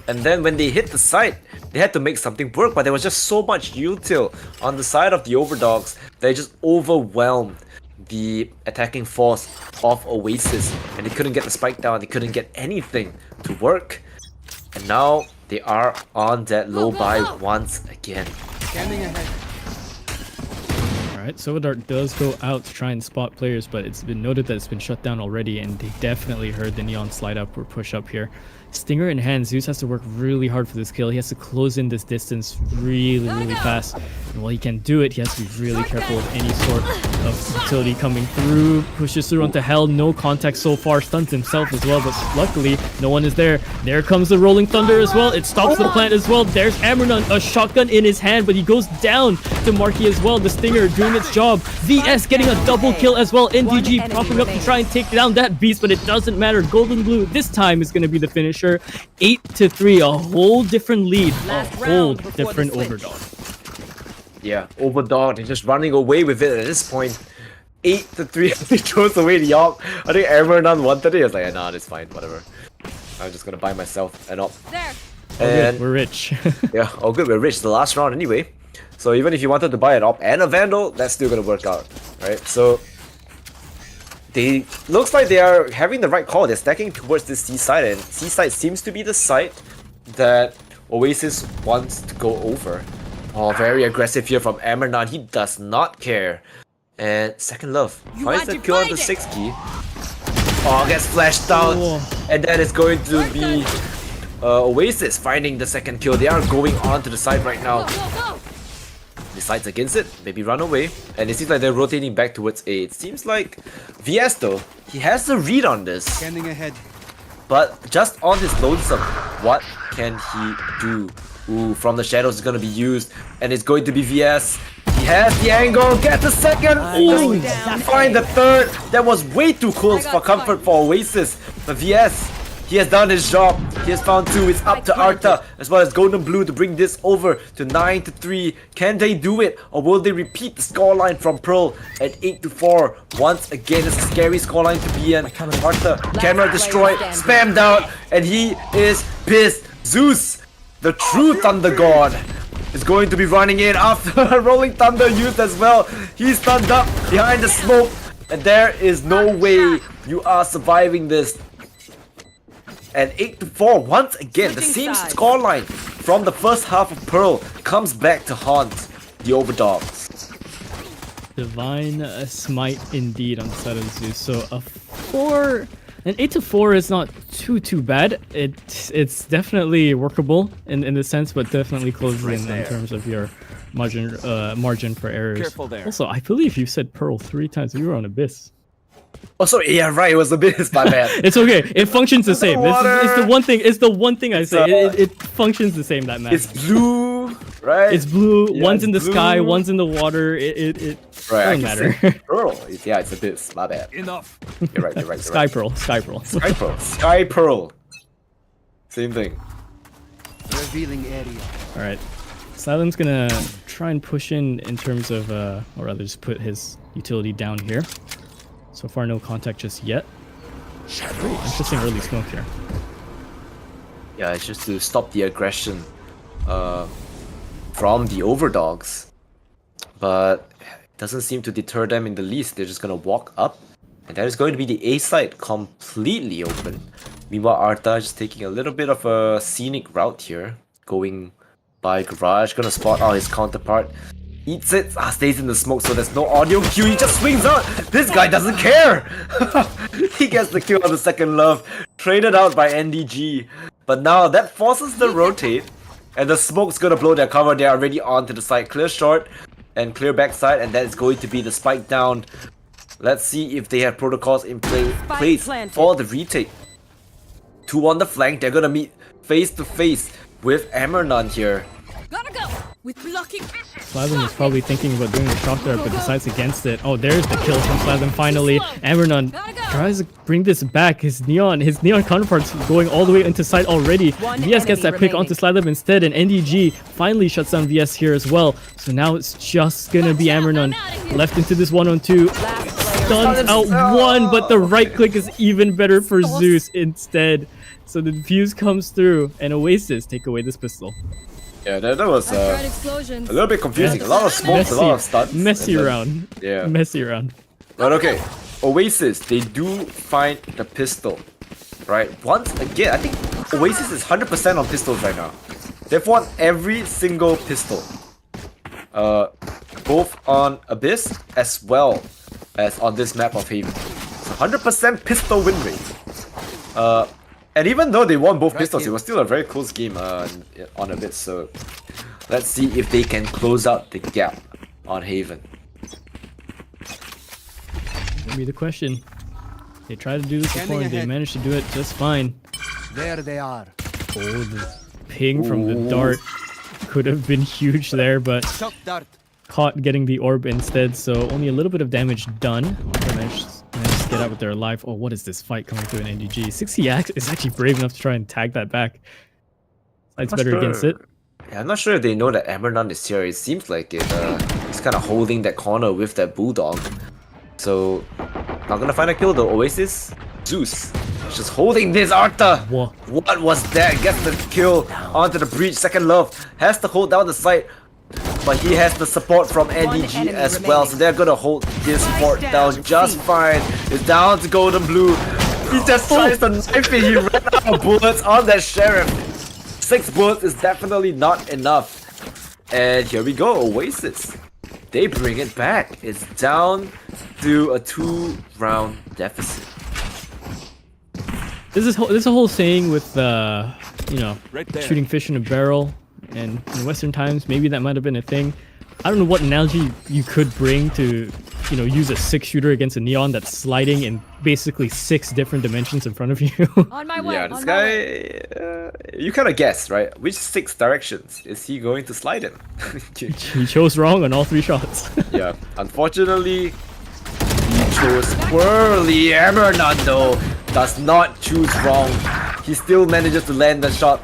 Speaker 8: And then when they hit the site, they had to make something work, but there was just so much util on the side of the Overdogs that it just overwhelmed the attacking force of Oasis. And they couldn't get the spike down, they couldn't get anything to work. And now they are on that low buy once again.
Speaker 9: Scanning ahead.
Speaker 7: Alright, Silverdart does go out to try and spot players, but it's been noted that it's been shut down already, and they definitely heard the Neon slide up or push up here. Stinger in hand, Zeus has to work really hard for this kill. He has to close in this distance really fast. And while he can do it, he has to be really careful of any sort of utility coming through. Pushes through onto Hell, no contact so far, stuns himself as well, but luckily no one is there. There comes the Rolling Thunder as well. It stops the plant as well. There's Amrenon, a shotgun in his hand, but he goes down to Marky as well. The Stinger doing its job. VS getting a double kill as well. NDG popping up to try and take down that beast, but it doesn't matter. Golden Blue this time is going to be the finisher. 8-3, a whole different lead, a whole different Overdog.
Speaker 8: Yeah, Overdog, they're just running away with it at this point. 8-3, he throws away the op. I think Amrenon wanted it. I was like, nah, it's fine, whatever. I'm just gonna buy myself an op.
Speaker 7: And we're rich.
Speaker 8: Yeah, all good, we're rich. The last round anyway. So even if you wanted to buy an op and a Vandal, that's still gonna work out, right? So they looks like they are having the right call. They're stacking towards this C side, and C side seems to be the site that Oasis wants to go over. Oh, very aggressive here from Amernan. He does not care. And Second Love finds the kill on the 6 key. Oh, gets flashed out. And that is going to be Oasis finding the second kill. They are going on to the side right now. Decides against it, maybe run away. And it seems like they're rotating back towards A. It seems like VS though, he has the read on this.
Speaker 9: Scanning ahead.
Speaker 8: But just on his lonesome, what can he do? Ooh, from the shadows is gonna be used, and it's going to be VS. He has the angle, get the second! Ooh, find the third! That was way too close for comfort for Oasis. But VS, he has done his job. He has found 2. It's up to Arta as well as Golden Blue to bring this over to 9-3. Can they do it, or will they repeat the scoreline from Pearl at 8-4? Once again, it's a scary scoreline to be in. Arta, camera destroyed, spammed out, and he is pissed. Zeus, the true Thunder God, is going to be running in after Rolling Thunder used as well. He's stunned up behind the smoke, and there is no way you are surviving this. And 8-4 once again, the same scoreline from the first half of Pearl comes back to haunt the Overdogs.
Speaker 7: Divine smite indeed on the side of Zeus. So an 8-4 is not too bad. It's definitely workable in the sense, but definitely closes in terms of your margin for errors.
Speaker 5: Careful there.
Speaker 7: Also, I believe you said Pearl 3 times. You were on Abyss.
Speaker 8: Oh, sorry, yeah, right, it was Abyss, my bad.
Speaker 7: It's okay. It functions the same. It's the one thing. It's the one thing I say. It functions the same. That map.
Speaker 8: It's blue, right?
Speaker 7: It's blue.
Speaker 8: Yeah,
Speaker 7: one's in the
Speaker 8: blue.
Speaker 7: sky. One's in the water. It
Speaker 8: right,
Speaker 7: doesn't matter.
Speaker 8: Pearl. Yeah, it's Abyss. My bad.
Speaker 9: Enough.
Speaker 8: You're right.
Speaker 7: Sky Pearl. Sky Pearl.
Speaker 8: Sky Pearl. Sky Pearl. Same thing.
Speaker 9: Revealing area.
Speaker 7: All right. Silent's gonna try and push in terms of, or rather, just put his utility down here. So far, no contact just yet. Ooh, interesting early smoke here.
Speaker 8: Yeah, it's just to stop the aggression from the Overdogs. But it doesn't seem to deter them in the least. They're just gonna walk up. And that is going to be the A side completely open. Meanwhile, Arta just taking a little bit of a scenic route here. Going by Garage, gonna spot out his counterpart. Eats it, stays in the smoke, so there's no audio cue. He just swings out. This guy doesn't care. He gets the kill on the Second Love, traded out by NDG. But now that forces the rotate, and the smoke's gonna blow their cover. They're already on to the side. Clear short and clear backside, and that is going to be the spike down. Let's see if they have protocols in place for the retake. 2 on the flank. They're gonna meet face to face with Amernan here.
Speaker 2: Gotta go with blocking.
Speaker 7: Slavin is probably thinking about doing the shock dart, but decides against it. Oh, there's the kill from Slavin finally. Amernan tries to bring this back. His neon counterpart's going all the way into sight already. VS gets that pick onto Slavin instead, and NDG finally shuts down VS here as well. So now it's just gonna be Amernan left into this 1-on-2. Stuns out one, but the right click is even better for Zeus instead. So the fuse comes through, and Oasis take away this pistol.
Speaker 8: Yeah, that was a little bit confusing. A lot of smokes, a lot of stuns.
Speaker 7: Messy round.
Speaker 8: Yeah.
Speaker 7: Messy round.
Speaker 8: But okay, Oasis, they do find the pistol. Right? Once again, I think Oasis is 100% on pistols right now. They've won every single pistol. Both on Abyss as well as on this map of Haven. It's 100% pistol win rate. And even though they won both pistols, it was still a very close game on Abyss. So let's see if they can close out the gap on Haven.
Speaker 7: Maybe the question. They tried to do this before and they managed to do it just fine.
Speaker 9: There they are.
Speaker 7: Oh, the ping from the dart could have been huge there, but
Speaker 9: Shock dart.
Speaker 7: caught getting the orb instead, so only a little bit of damage done. They managed to get out with their life. Oh, what is this fight coming through in NDG? 60 is actually brave enough to try and tag that back. It's better against it.
Speaker 8: Yeah, I'm not sure if they know that Amernan is here. It seems like it's kind of holding that corner with that Bulldog. So, not gonna find a kill though. Oasis, Zeus, just holding this Arta.
Speaker 7: Whoa.
Speaker 8: What was that? Gets the kill onto the breach. Second Love has to hold down the site. but he has the support from NDG as well, so they're gonna hold this fort down just fine. It's down to Golden Blue. He just tries to knife it. He ran out of bullets on that Sheriff. 6 bullets is definitely not enough. And here we go, Oasis. They bring it back. It's down to a 2-round deficit.
Speaker 7: There's a whole saying with shooting fish in a barrel, and in Western times maybe that might have been a thing. I don't know what analogy you could bring to use a 6-shooter against a Neon that's sliding in basically 6 different dimensions in front of you.
Speaker 2: On my way.
Speaker 8: Yeah, this guy, you kind of guess, right? Which 6 directions is he going to slide in?
Speaker 7: He chose wrong on all 3 shots.
Speaker 8: Yeah, unfortunately, he chose poorly. Emernundo does not choose wrong. He still manages to land the shot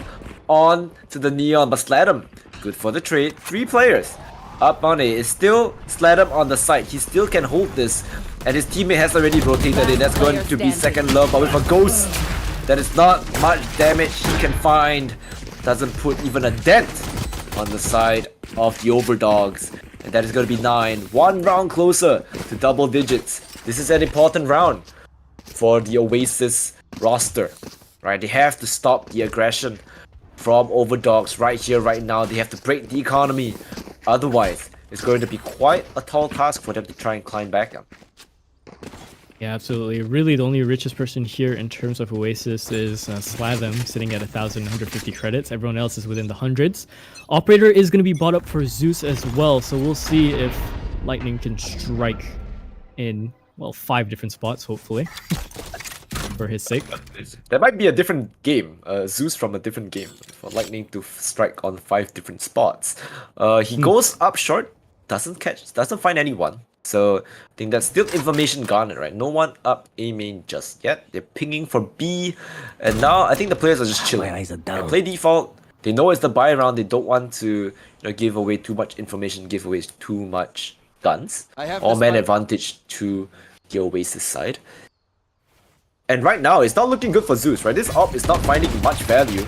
Speaker 8: on to the Neon, but Sladum, good for the trade. 3 players up on A. It's still Sladum on the side. He still can hold this, and his teammate has already rotated it. That's going to be second love, but with a ghost, that is not much damage he can find. Doesn't put even a dent on the side of the Overdogs. And that is going to be 9. 1 round closer to double digits. This is an important round for the Oasis roster, right? They have to stop the aggression from Overdogs right here, right now. They have to break the economy. Otherwise, it's going to be quite a tall task for them to try and climb back up.
Speaker 7: Yeah, absolutely. Really, the only richest person here in terms of Oasis is Slatham, sitting at 1,150 credits. Everyone else is within the hundreds. Operator is going to be bought up for Zeus as well, so we'll see if Lightning can strike in, well, 5 different spots, hopefully, for his sake.
Speaker 8: That might be a different game, Zeus from a different game, for Lightning to strike on 5 different spots. He goes up short, doesn't find anyone. So I think that's still information garnered, right? No one up A main just yet. They're pinging for B, and now I think the players are just chilling. They play default. They know it's the buy round. They don't want to give away too much information, give away too much guns. Or man advantage to the Oasis side. And right now, it's not looking good for Zeus, right? This op is not finding much value.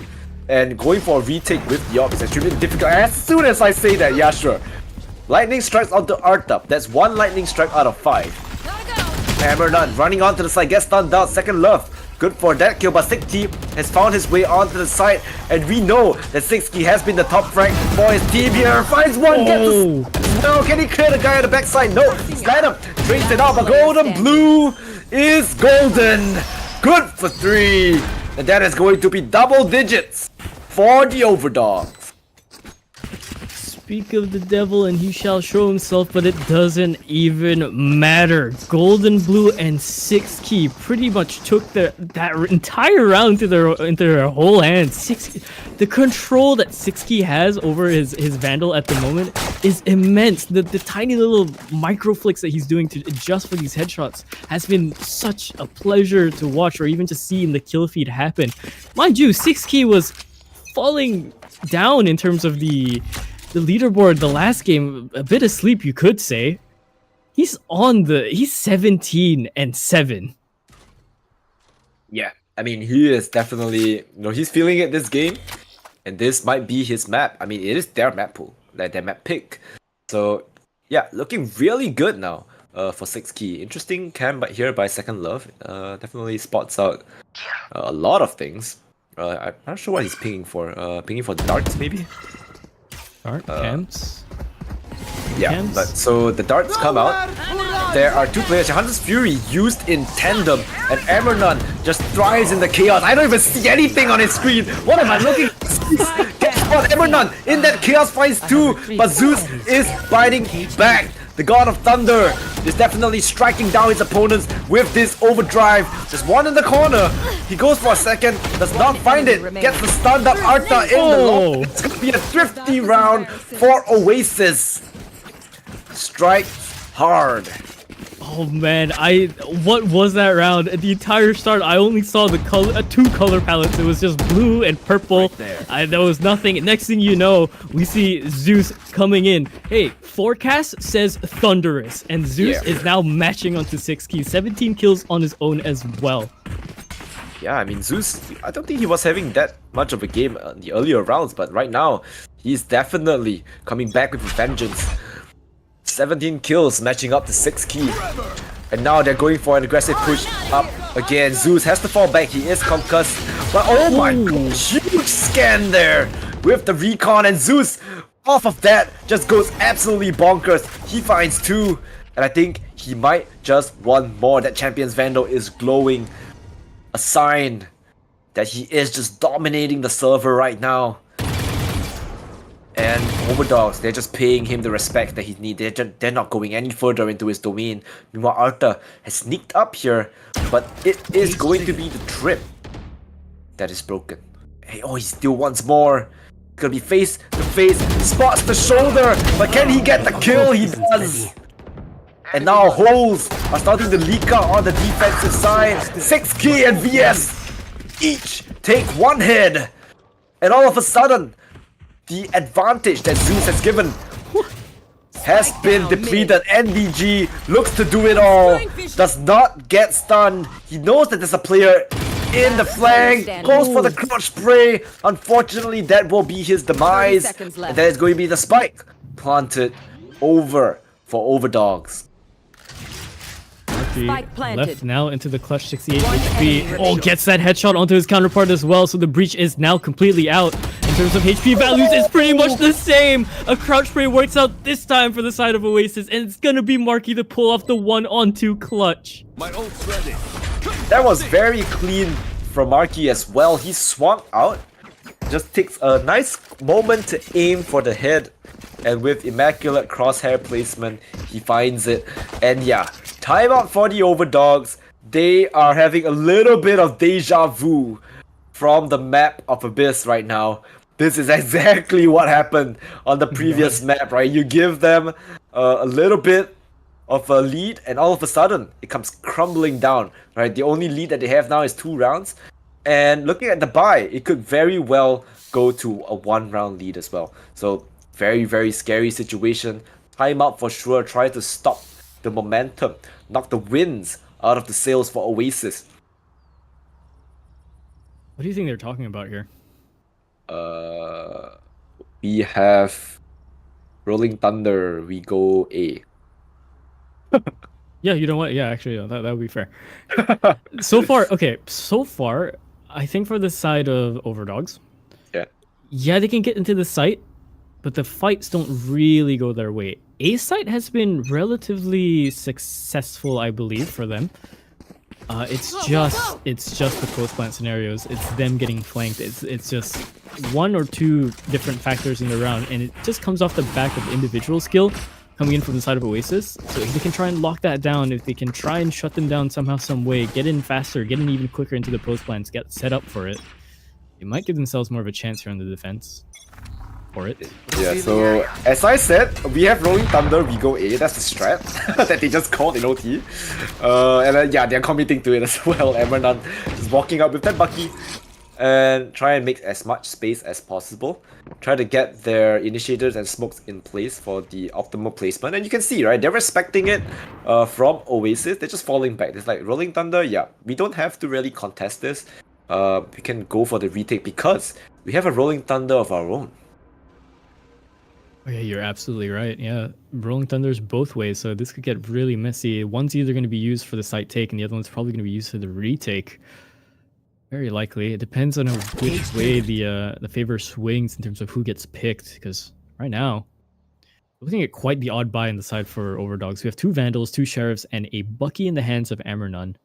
Speaker 8: And going for a retake with the op is extremely difficult. As soon as I say that, yeah, sure. Lightning strikes onto Artup. That's 1 lightning strike out of 5. Hammer none. Running onto the side. Gets stunned down. Second love. Good for that kill, but Sixkey has found his way onto the side. And we know that Sixkey has been the top rank for his team here. Finds one. Gets no. Can he clear the guy on the backside? No. Sladum trades it out, but Golden Blue is golden. Good for 3. And that is going to be double digits for the Overdogs.
Speaker 7: Speak of the devil and he shall show himself, but it doesn't even matter. Golden Blue and 6key pretty much took that entire round into their whole hands. The control that 6key has over his Vandal at the moment is immense. The tiny little micro flicks that he's doing to adjust for these headshots has been such a pleasure to watch, or even to see in the kill feed happen. Mind you, 6key was falling down in terms of the leaderboard the last game, a bit asleep you could say. He's 17-7.
Speaker 8: Yeah, I mean, he is definitely, he's feeling it this game, and this might be his map. I mean, it is their map pool, like their map pick. So yeah, looking really good now for 6key. Interesting camp here by Second Love. Definitely spots out a lot of things. I'm not sure what he's pinging for. Pinging for darts maybe?
Speaker 7: Dart camps?
Speaker 8: Yeah,
Speaker 7: camps?
Speaker 8: But so the darts come out. There are 2 players. Hunter's Fury used in tandem, and Emernon just thrives in the chaos. I don't even see anything on his screen. What am I looking at? Guess what? Emernon in that chaos finds 2, but Zeus is biting back. The God of Thunder is definitely striking down his opponents with this overdrive. Just 1 in the corner. He goes for a second, does not find it. Gets the stunned up Arta in the long. It's going to be a thrifty round for Oasis. Strike hard.
Speaker 7: Oh man, what was that round? At the entire start, I only saw the 2 color palettes. It was just blue and purple. There was nothing. Next thing you know, we see Zeus coming in. Hey, forecast says thunderous, and Zeus is now matching onto 6key. 17 kills on his own as well.
Speaker 8: yeah, I mean, Zeus, I don't think he was having that much of a game in the earlier rounds, but right now, he's definitely coming back with a vengeance. 17 kills matching up to 6 key. And now they're going for an aggressive push up again. Zeus has to fall back, he is concussed. But oh my god, huge scan there with the recon, and Zeus off of that just goes absolutely bonkers. He finds 2, and I think he might just want more. That Champion's Vandal is glowing. A sign that he is just dominating the server right now. And Overdogs, they're just paying him the respect that he needs. They're not going any further into his domain. Meanwhile, Arthur has sneaked up here, but it is going to be the trip that is broken. Hey, oh, he still wants more. Gonna be face to face, spots the shoulder, but can he get the kill? He does. And now holes are starting to leak out on the defensive side. 6 key and VS each take 1 head. And all of a sudden, the advantage that Zeus has given has been depleted. NDG looks to do it all. Does not get stunned. He knows that there's a player in the flank. Goes for the crouch spray. Unfortunately, that will be his demise. And that is going to be the spike planted over for Overdogs.
Speaker 7: Left now into the clutch 68 HP. Oh, gets that headshot onto his counterpart as well, so the breach is now completely out. In terms of HP values, it's pretty much the same. A crouch spray works out this time for the side of Oasis, and it's gonna be Marky to pull off the 1-on-2 clutch.
Speaker 8: That was very clean from Marky as well. He swung out, just takes a nice moment to aim for the head, and with immaculate crosshair placement, he finds it. And yeah, timeout for the Overdogs. They are having a little bit of deja vu from the map of Abyss right now. This is exactly what happened on the previous map, right? You give them a little bit of a lead, and all of a sudden, it comes crumbling down, right? The only lead that they have now is 2 rounds. And looking at the buy, it could very well go to a 1-round lead as well. So, very, very scary situation. Timeout for sure. Try to stop the momentum, knock the wins out of the sails for Oasis.
Speaker 7: What do you think they're talking about here?
Speaker 8: We have Rolling Thunder. We go A.
Speaker 7: Yeah, you know what? Yeah, actually, that would be fair. So far, I think for the side of Overdogs, yeah, they can get into the site, but the fights don't really go their way. A site has been relatively successful, I believe, for them. It's just the post plant scenarios. It's them getting flanked. It's just 1 or 2 different factors in the round, and it just comes off the back of individual skill coming in from the side of Oasis. So if they can try and lock that down, if they can try and shut them down somehow, some way, get in faster, get in even quicker into the post plants, get set up for it, they might give themselves more of a chance here on the defense. For it.
Speaker 8: Yeah, so as I said, we have Rolling Thunder, we go A. That's the strat that they just called in OT. And then, yeah, they're committing to it as well. Emernon just walking up with that Bucky and try and make as much space as possible. Try to get their initiators and smokes in place for the optimal placement. And you can see, right, they're respecting it from Oasis. They're just falling back. It's like Rolling Thunder, yeah, we don't have to really contest this. We can go for the retake because we have a Rolling Thunder of our own.
Speaker 7: Oh, yeah, you're absolutely right. Yeah, Rolling Thunder's both ways, so this could get really messy. One's either going to be used for the site take, and the other one's probably going to be used for the retake. Very likely. It depends on which way the favor swings in terms of who gets picked, because right now, we're looking at quite the odd buy on the side for Overdogs. We have 2 Vandals, 2 Sheriffs, and a Bucky in the hands of Amernon.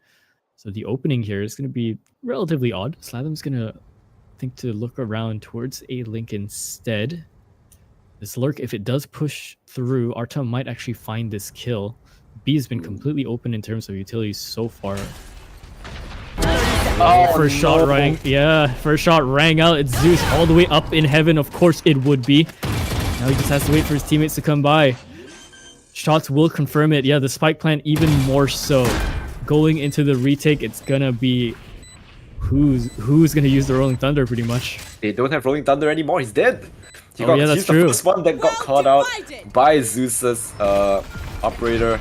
Speaker 7: So the opening here is going to be relatively odd. Slathem's going to think to look around towards a Link instead. This Lurk, if it does push through, Arta might actually find this kill. B has been completely open in terms of utilities so far. First shot rang out. It's Zeus all the way up in heaven. Of course it would be. Now he just has to wait for his teammates to come by. Shots will confirm it. Yeah, the spike plant even more so. Going into the retake, it's gonna be who's gonna use the Rolling Thunder pretty much.
Speaker 8: They don't have Rolling Thunder anymore. He's dead.
Speaker 7: That's
Speaker 8: he's
Speaker 7: true.
Speaker 8: the first one that got caught out by Zeus's operator.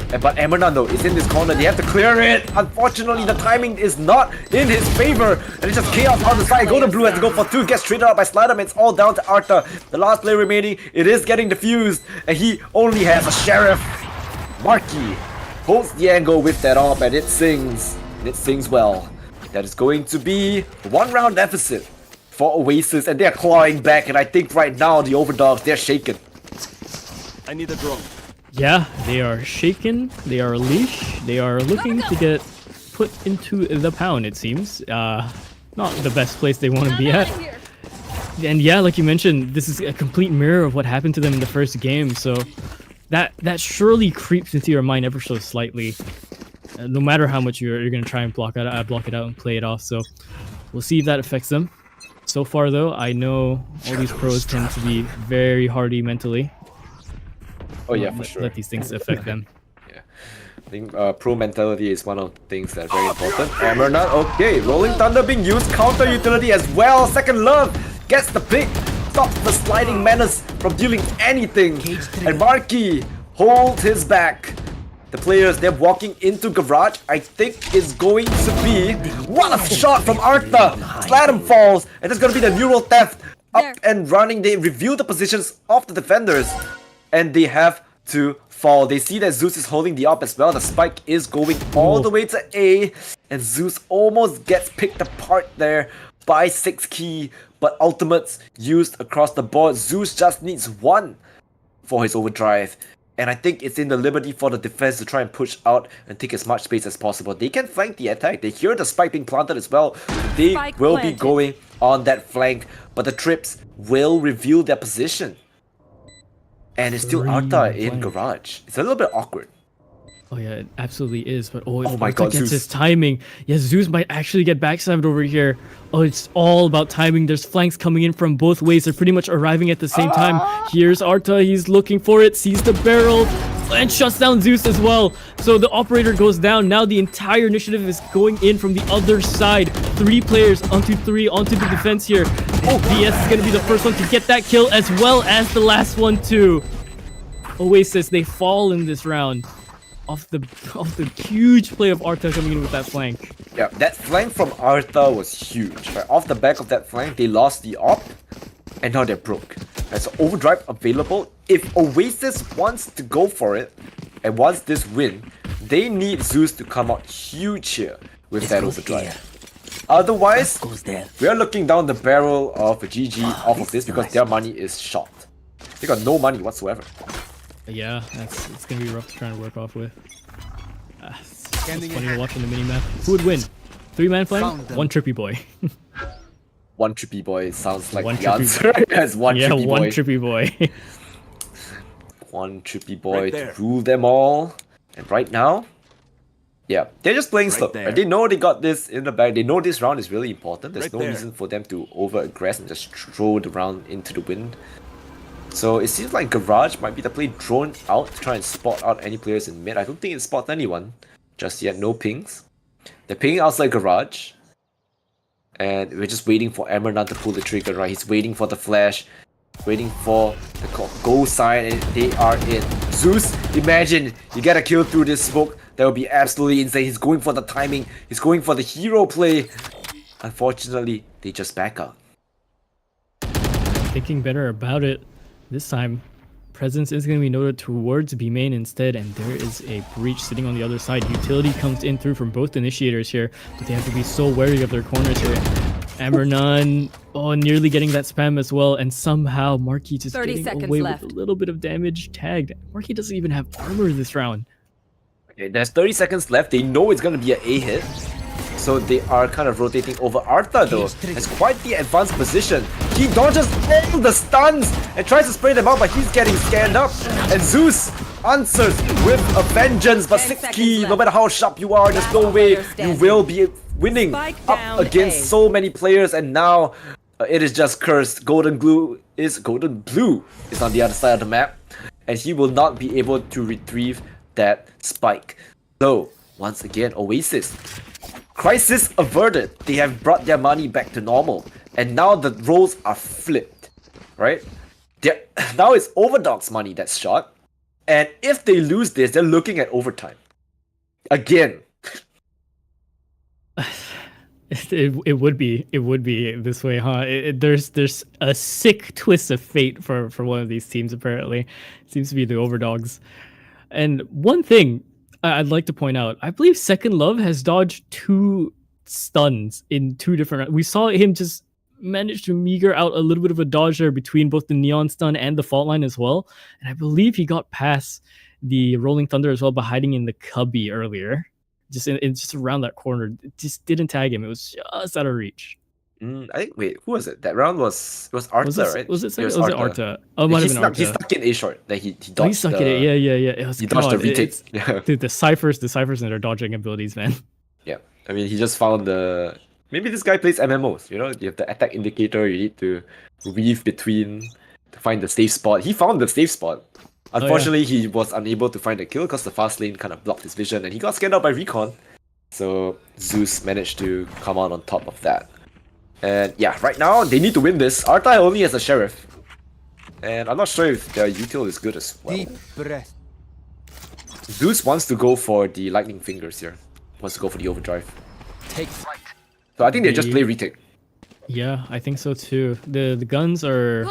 Speaker 8: But Emernan though is in this corner. They have to clear it. Unfortunately, the timing is not in his favor. And it's just chaos on the side. Golden Blue has to go for 2. Gets traded out by Sliderman. It's all down to Arthur. The last player remaining. It is getting diffused. And he only has a Sheriff. Marky holds the angle with that AWP, and it sings. And it sings well. That is going to be 1 round deficit for Oasis. And they're clawing back. And I think right now the Overdogs, they're shaken.
Speaker 9: I need a drone.
Speaker 7: Yeah, they are shaken, they are leash, they are looking to get put into the pound, it seems. Not the best place they want to be at. And yeah, like you mentioned, this is a complete mirror of what happened to them in the first game, so that surely creeps into your mind ever so slightly. No matter how much you're going to try and block it out and play it off, so we'll see if that affects them. So far though, I know all these pros tend to be very hardy mentally.
Speaker 8: Oh yeah, for sure.
Speaker 7: Let these things affect them.
Speaker 8: Yeah, I think pro mentality is one of the things that are very important. Emernan, okay, Rolling Thunder being used, counter utility as well. Second Love gets the pick, stops the sliding menace from dealing anything, and Marky holds his back. The players, they're walking into Garage. I think is going to be what a shot from Arthur. Sladham falls, and there's gonna be the neural theft up and running. They review the positions of the defenders. And they have to fall. They see that Zeus is holding the AWP as well. The spike is going all the way to A. And Zeus almost gets picked apart there by 6key. But ultimates used across the board. Zeus just needs 1 for his overdrive. And I think it's in the liberty for the defense to try and push out and take as much space as possible. They can flank the attack. They hear the spike being planted as well. They will be going on that flank. But the Trips will reveal their position. And it's still Arthur in Garage. It's a little bit awkward.
Speaker 7: Oh yeah, it absolutely is. But oh
Speaker 8: my God,
Speaker 7: gets
Speaker 8: Zeus.
Speaker 7: his timing. Yeah, Zeus might actually get backstabbed over here. Oh, it's all about timing. There's flanks coming in from both ways. They're pretty much arriving at the same time. Here's Arthur. He's looking for it. Sees the barrel. And shuts down Zeus as well. So the operator goes down. Now the entire initiative is going in from the other side. 3 players onto the defense here. VS is going to be the first one to get that kill as well as the last one too. Oasis, they fall in this round off the huge play of Arthur coming in with that flank.
Speaker 8: Yeah, that flank from Arthur was huge. Right? Off the back of that flank, they lost the AWP. And now they're broke. Right, so overdrive available. If Oasis wants to go for it and wants this win, they need Zeus to come out huge here with that overdrive. Otherwise, we are looking down the barrel of a GG off of this because their money is shot. They got no money whatsoever.
Speaker 7: Yeah, it's gonna be rough to try and work off with. It's funny to watch on the minimap. Who would win? 3-man flank? 1 trippy boy.
Speaker 8: 1 trippy boy sounds like
Speaker 7: one
Speaker 8: the answer. Yes, one trippy boy.
Speaker 7: 1 trippy boy.
Speaker 8: 1 trippy boy to rule them all. And right now, yeah, they're just playing slow. Right? They know they got this in the bag. They know this round is really important. There's no reason for them to over-aggress and just throw the round into the wind. So it seems like Garage might be the play drawn out to try and spot out any players in mid. I don't think it spots anyone just yet. No pings. They're pinging outside Garage. And we're just waiting for Emernan to pull the trigger, right? He's waiting for the flash. Waiting for the go sign, and they are in. Zeus, imagine you get a kill through this smoke. That would be absolutely insane. He's going for the timing. He's going for the hero play. Unfortunately, they just back up.
Speaker 7: Thinking better about it. This time, presence is going to be noted towards B main instead, and there is a breach sitting on the other side. Utility comes in through from both initiators here, but they have to be so wary of their corners here. Emernan, nearly getting that spam as well, and somehow Marky just getting away with a little bit of damage tagged. Marky doesn't even have armor this round.
Speaker 8: Okay, there's 30 seconds left. They know it's going to be an A hit. So they are kind of rotating over. Arthur though has quite the advanced position. He dodges all the stuns and tries to spray them out, but he's getting scanned up. And Zeus answers with a vengeance, but 6key, no matter how sharp you are, there's no way you will be winning up against so many players. And now it is just cursed. Golden Blue is on the other side of the map, and he will not be able to retrieve that spike. So once again, Oasis, crisis averted. They have brought their money back to normal, and now the roles are flipped, right? Now it's Overdogs money that's shot, And if they lose this, they're looking at overtime. Again.
Speaker 7: It would be this way, huh? There's a sick twist of fate for one of these teams. Apparently, it seems to be the Overdogs. And one thing I'd like to point out, I believe Second Love has dodged 2 stuns in 2 different. We saw him just manage to meager out a little bit of a dodge there between both the Neon stun and the fault line as well. And I believe he got past the Rolling Thunder as well by hiding in the cubby earlier. Just around that corner. It just didn't tag him. It was just out of reach.
Speaker 8: I think, wait, who was it? That round was Arta, right?
Speaker 7: Was it Arta? Oh, it might have been Arta.
Speaker 8: He stuck in A short. Like he dodged.
Speaker 7: Oh, he stuck in it. Yeah.
Speaker 8: He dodged the retake.
Speaker 7: Dude, the ciphers and their dodging abilities, man.
Speaker 8: Yeah, I mean, he just found the. Maybe this guy plays MMOs. You know, you have the attack indicator. You need to weave between to find the safe spot. He found the safe spot. Unfortunately, he was unable to find the kill because the fast lane kind of blocked his vision, and he got scanned out by Recon. So Zeus managed to come out on top of that. And yeah, right now they need to win this. Arta only has a Sheriff, and I'm not sure if their util is good as well.
Speaker 1: Deep breath.
Speaker 8: Zeus wants to go for the lightning fingers here. Wants to go for the overdrive.
Speaker 1: Take flight.
Speaker 8: So I think they just play retake.
Speaker 7: Yeah, I think so too. The guns are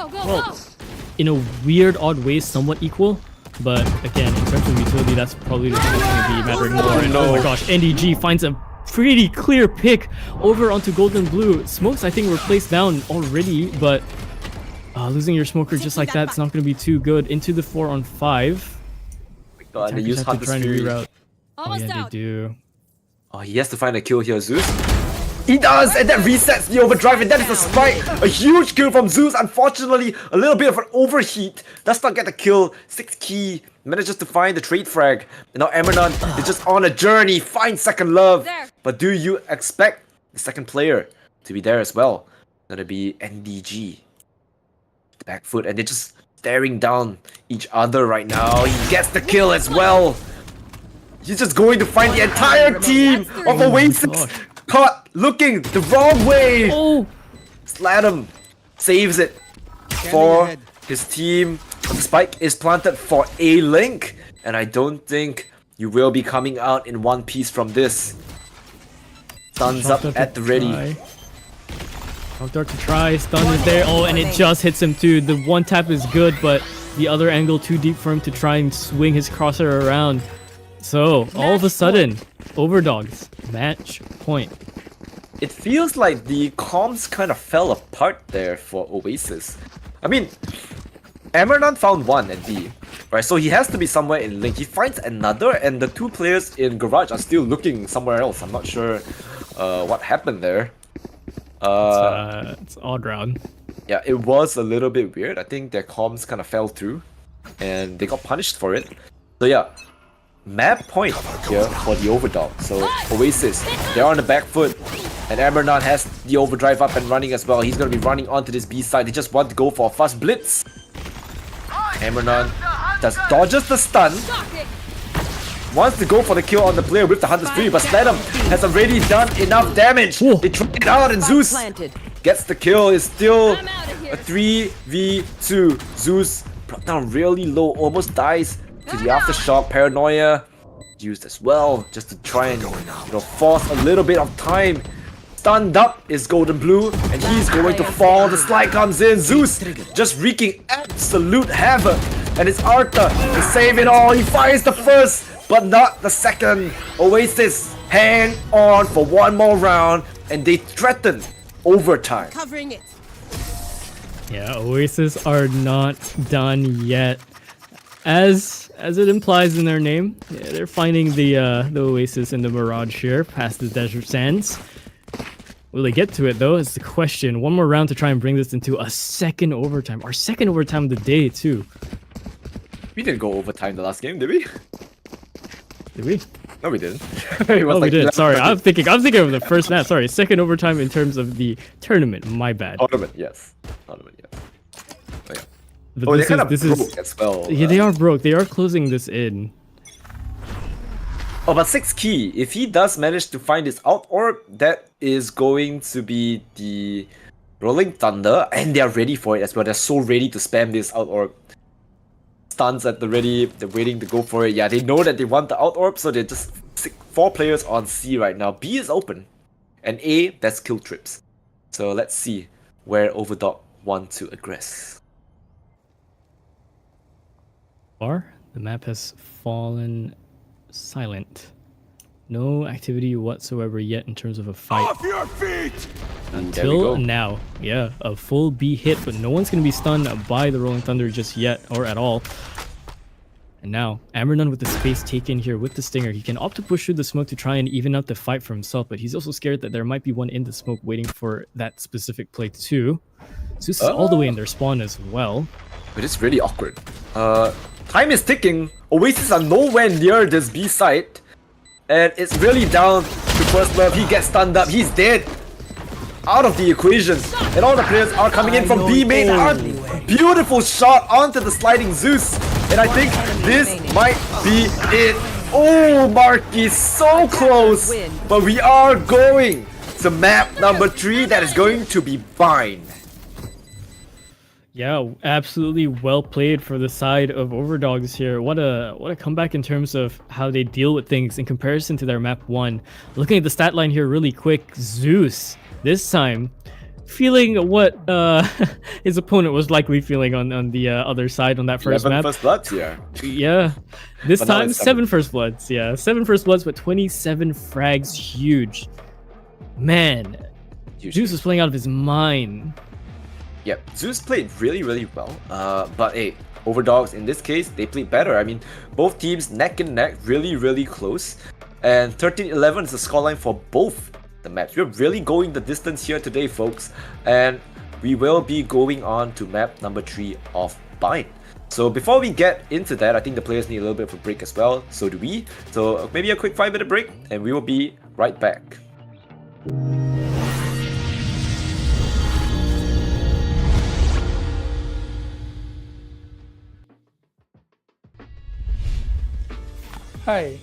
Speaker 7: in a weird, odd way, somewhat equal. But again, in terms of utility, that's probably what's going to be mattering more. And oh my gosh, NDG finds a pretty clear pick over onto Golden Blue. Smokes, I think, were placed down already, but losing your smoker just like that's not going to be too good. Into the 4-on-5.
Speaker 8: God, they use Hunter's Fury.
Speaker 7: Oh yeah, they do.
Speaker 8: Oh, he has to find a kill here, Zeus. He does, and that resets the overdrive, and that is a spike. A huge kill from Zeus. Unfortunately, a little bit of an overheat. Does not get the kill. 6 key. Manages to find the trade frag. And now Emernon is just on a journey. Finds Second Love. But do you expect the second player to be there as well? Gonna be NDG. The back foot, and they're just staring down each other right now. He gets the kill as well. He's just going to find the entire team of Oasis. Caught looking the wrong way. Sladum saves it for his team. The spike is planted for a link, and I don't think you will be coming out in one piece from this. Thumbs up at the ready.
Speaker 7: Dark to try, stun is there. Oh, and it just hits him too. The one tap is good, but the other angle too deep for him to try and swing his crosshair around. So, all of a sudden, Overdogs, match point.
Speaker 8: It feels like the comms kind of fell apart there for Oasis. I mean, Emernon found one at B, right? So he has to be somewhere in link. He finds another, and the 2 players in Garage are still looking somewhere else. I'm not sure what happened there.
Speaker 7: It's odd round.
Speaker 8: Yeah, it was a little bit weird. I think their comms kind of fell through, and they got punished for it. So yeah. Map point here for the Overdog. So Oasis, they're on the back foot, and Emernon has the overdrive up and running as well. He's going to be running onto this B side. They just want to go for a fast blitz. Emernon dodges the stun. Wants to go for the kill on the player with the Hunter's Fury, but Sledum has already done enough damage. They try it out, and Zeus gets the kill. It's still a 3v2. Zeus brought down really low, almost dies to the aftershock. Paranoia used as well, just to try and force a little bit of time. Stunned up is Golden Blue, and he's going to fall. The slide comes in. Zeus just wreaking absolute havoc, and it's Arta to save it all. He fires the first, but not the second. Oasis hang on for one more round, and they threaten overtime.
Speaker 2: Covering it.
Speaker 7: Yeah, Oasis are not done yet. As it implies in their name, they're finding the Oasis in the Mirage here, past the Desert Sands. Will they get to it though? Is the question. One more round to try and bring this into a second overtime. Our second overtime of the day too.
Speaker 8: We didn't go overtime the last game, did we?
Speaker 7: Did we?
Speaker 8: No, we didn't.
Speaker 7: We did. Sorry, I'm thinking of the first match. Sorry, second overtime in terms of the tournament. My bad.
Speaker 8: Tournament, yes. Tournament, yes. Oh, yeah.
Speaker 7: But
Speaker 8: they're kind of broke as well.
Speaker 7: Yeah, they are broke. They are closing this in.
Speaker 8: Oh, but 6 key. If he does manage to find his out orb, that is going to be the Rolling Thunder, and they are ready for it as well. They're so ready to spam this out orb. stuns at the ready. They're waiting to go for it. Yeah, they know that they want the out orb, so they're just 4 players on C right now. B is open. And A, that's kill trips. So let's see where Overdog want to aggress.
Speaker 7: The map has fallen silent. No activity whatsoever yet in terms of a fight.
Speaker 9: Off your feet!
Speaker 7: Until now. Yeah, a full B hit, but no one's going to be stunned by the Rolling Thunder just yet, or at all. And now, Ambernon with the space taken here with the Stinger. He can opt to push through the smoke to try and even out the fight for himself, but he's also scared that there might be one in the smoke waiting for that specific play too. Zeus is all the way in their spawn as well.
Speaker 8: But it's really awkward. Time is ticking. Oasis are nowhere near this B site. And it's really down to First Love. He gets stunned up. He's dead. Out of the equation. And all the players are coming in from B main. Beautiful shot onto the sliding Zeus. And I think this might be it. Oh, Marky, so close. But we are going to map number 3 that is going to be Bind.
Speaker 7: Yeah, absolutely well played for the side of Overdogs here. What a comeback in terms of how they deal with things in comparison to their map 1. Looking at the stat line here really quick, Zeus this time feeling what his opponent was likely feeling on the other side on that first map.
Speaker 8: 11 First Bloods here.
Speaker 7: Yeah, this time 7 First Bloods. Yeah, 7 First Bloods, but 27 frags. Huge. Man, Zeus is playing out of his mind.
Speaker 8: Yep, Zeus played really, really well. But hey, Overdogs in this case, they played better. I mean, both teams neck and neck, really, really close. And 13-11 is the scoreline for both the maps. We're really going the distance here today, folks. And we will be going on to map number 3 of Bind. So before we get into that, I think the players need a little bit of a break as well. So do we. So maybe a quick 5-minute break, and we will be right back.
Speaker 11: Hai,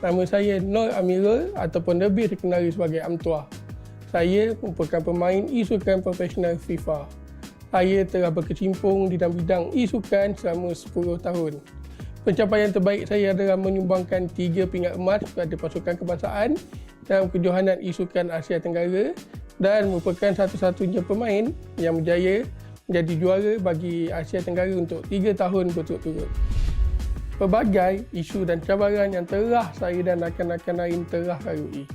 Speaker 11: nama saya Nur Amirul ataupun lebih dikenali sebagai Amtuah. Saya merupakan pemain e-sukan profesional FIFA. Saya telah berkecimpung di dalam bidang e-sukan selama 10 tahun. Pencapaian terbaik saya adalah menyumbangkan 3 pingat emas kepada pasukan kebangsaan dalam kejohanan e-sukan Asia Tenggara dan merupakan satu-satunya pemain yang berjaya menjadi juara bagi Asia Tenggara untuk 3 tahun berturut-turut. Pelbagai isu dan cabaran yang telah saya dan rakan-rakan lain telah lalui,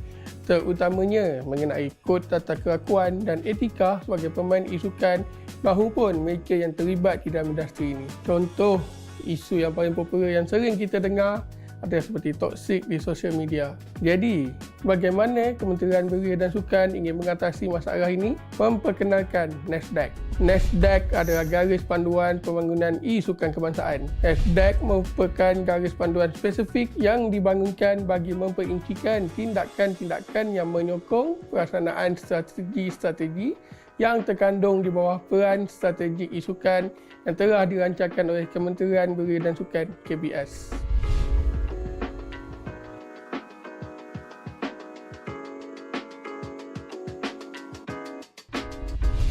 Speaker 11: terutamanya mengenai kod tata kelakuan dan etika sebagai pemain e-sukan mahupun mereka yang terlibat di dalam industri ini. Contoh isu yang paling popular yang sering kita dengar adalah seperti toksik di sosial media. Jadi, bagaimana Kementerian Belia dan Sukan ingin mengatasi masalah ini? Memperkenalkan NASDAQ. NASDAQ adalah garis panduan pembangunan e-sukan kebangsaan. NASDAQ merupakan garis panduan spesifik yang dibangunkan bagi memperincikan tindakan-tindakan yang menyokong pelaksanaan strategi-strategi yang terkandung di bawah peran strategi e-sukan yang telah dirancangkan oleh Kementerian Belia dan Sukan KBS.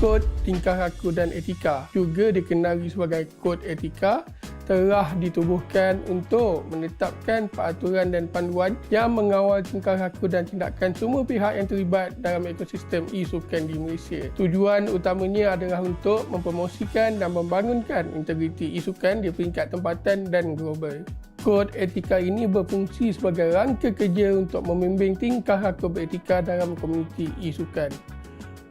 Speaker 11: Kod tingkah laku dan etika, juga dikenali sebagai kod etika, telah ditubuhkan untuk menetapkan peraturan dan panduan yang mengawal tingkah laku dan tindakan semua pihak yang terlibat dalam ekosistem e-sukan di Malaysia. Tujuan utamanya adalah untuk mempromosikan dan membangunkan integriti e-sukan di peringkat tempatan dan global. Kod etika ini berfungsi sebagai rangka kerja untuk membimbing tingkah laku beretika dalam komuniti e-sukan.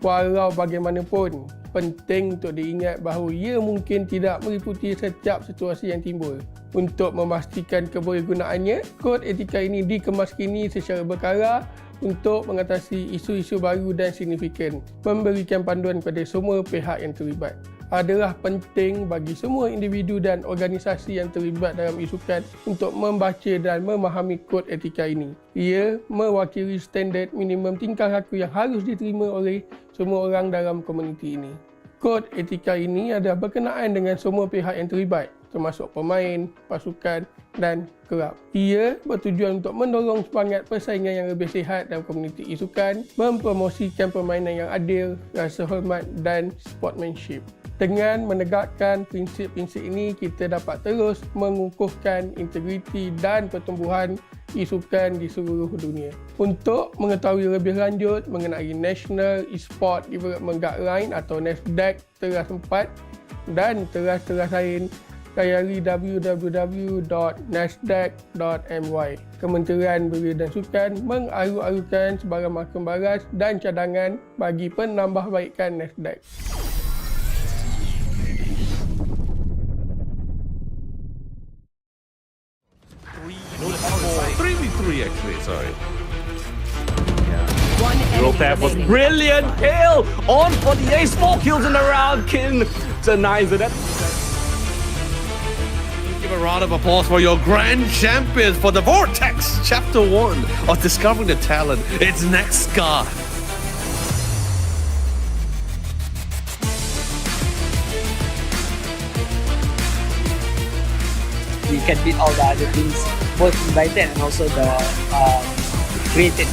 Speaker 11: Walau bagaimanapun, penting untuk diingat bahawa ia mungkin tidak meliputi setiap situasi yang timbul. Untuk memastikan kebolehgunaannya, kod etika ini dikemaskini secara berkala untuk mengatasi isu-isu baru dan signifikan, memberikan panduan kepada semua pihak yang terlibat. Adalah penting bagi semua individu dan organisasi yang terlibat dalam e-sukan untuk membaca dan memahami kod etika ini. Ia mewakili standard minimum tingkah laku yang harus diterima oleh semua orang dalam komuniti ini. Kod etika ini adalah berkenaan dengan semua pihak yang terlibat, termasuk pemain, pasukan dan kelab. Ia bertujuan untuk mendorong semangat persaingan yang lebih sihat dalam komuniti e-sukan, mempromosikan permainan yang adil, rasa hormat dan sportsmanship. Dengan menegakkan prinsip-prinsip ini, kita dapat terus mengukuhkan integriti dan pertumbuhan e-sukan di seluruh dunia. Untuk mengetahui lebih lanjut mengenai National Esports Development Guideline atau NESDEC teras 4 dan teras-teras lain, layari www.nasdaq.my. Kementerian Belia dan Sukan mengalu-alukan sebarang makam baras dan cadangan bagi penambahbaikan NESDEC.
Speaker 9: 3v3 actually, sorry.
Speaker 5: Roll tap was brilliant. Kill on for the ace. 4 kills in a round. Kin denies it.
Speaker 9: Give a round of applause for your grand champions for the Vortex Chapter 1 of Discovering the Talent. It's next guy.
Speaker 12: We can beat all the other teams, both invited and also the created.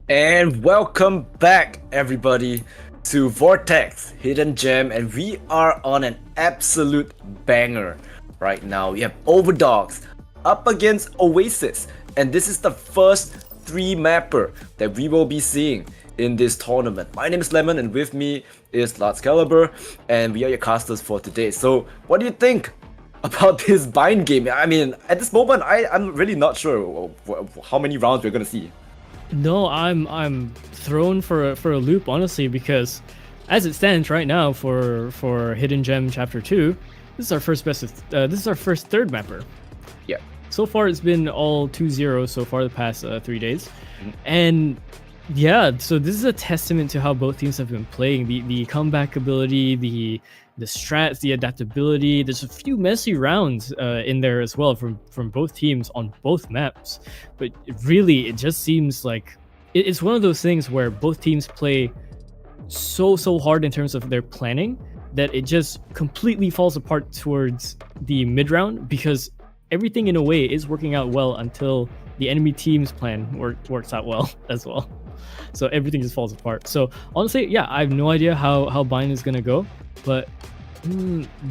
Speaker 8: And welcome back, everybody, to Vortex Hidden Gem, and we are on an absolute banger right now. We have Overdogs up against Oasis, and this is the first 3-mapper that we will be seeing in this tournament. My name is Lemon, and with me is Lott Calliber, and we are your casters for today. So, what do you think about this bind game? I mean, at this moment, I'm really not sure how many rounds we're gonna see.
Speaker 7: No, I'm thrown for a loop, honestly, because as it stands right now for Hidden Gem Chapter 2, this is our first third mapper.
Speaker 8: Yeah.
Speaker 7: So far it's been all 2-0 so far the past 3 days. And yeah, so this is a testament to how both teams have been playing. The comeback ability, the strats, the adaptability. There's a few messy rounds in there as well from both teams on both maps. But really, it just seems like it's one of those things where both teams play so hard in terms of their planning that it just completely falls apart towards the mid round, because everything in a way is working out well until the enemy team's plan works out well as well. So everything just falls apart. So honestly, yeah, I have no idea how bind is gonna go, but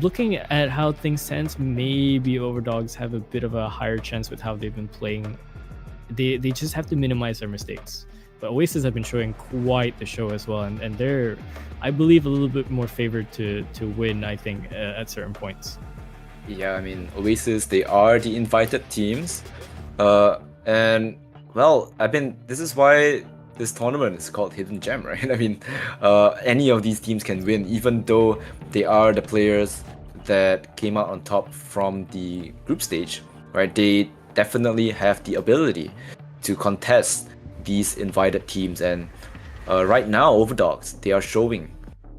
Speaker 7: looking at how things stand, maybe Overdogs have a bit of a higher chance with how they've been playing. They just have to minimize their mistakes. But Oasis have been showing quite the show as well, and they're, I believe, a little bit more favored to win, I think, at certain points.
Speaker 8: Yeah, I mean, Oasis, they are the invited teams. And, well, I mean, this is why this tournament is called Hidden Gem, right? I mean, any of these teams can win, even though they are the players that came out on top from the group stage, right? They definitely have the ability to contest these invited teams, and right now, Overdogs, they are showing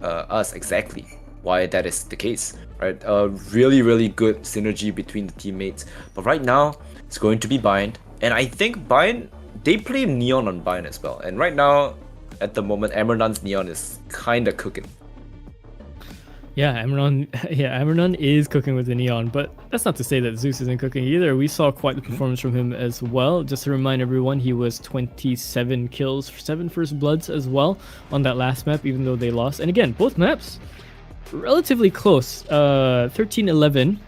Speaker 8: us exactly why that is the case, right? Really good synergy between the teammates, but right now, it's going to be bind, and I think bind, they play Neon on bind as well, and right now, at the moment, Amernon's Neon is kinda cooking.
Speaker 7: Yeah, Amrenon is cooking with the Neon, but that's not to say that Zeus isn't cooking either. We saw quite the performance from him as well. Just to remind everyone, he was 27 kills, 7 first bloods as well on that last map, even though they lost. And again, both maps, relatively close. 13-11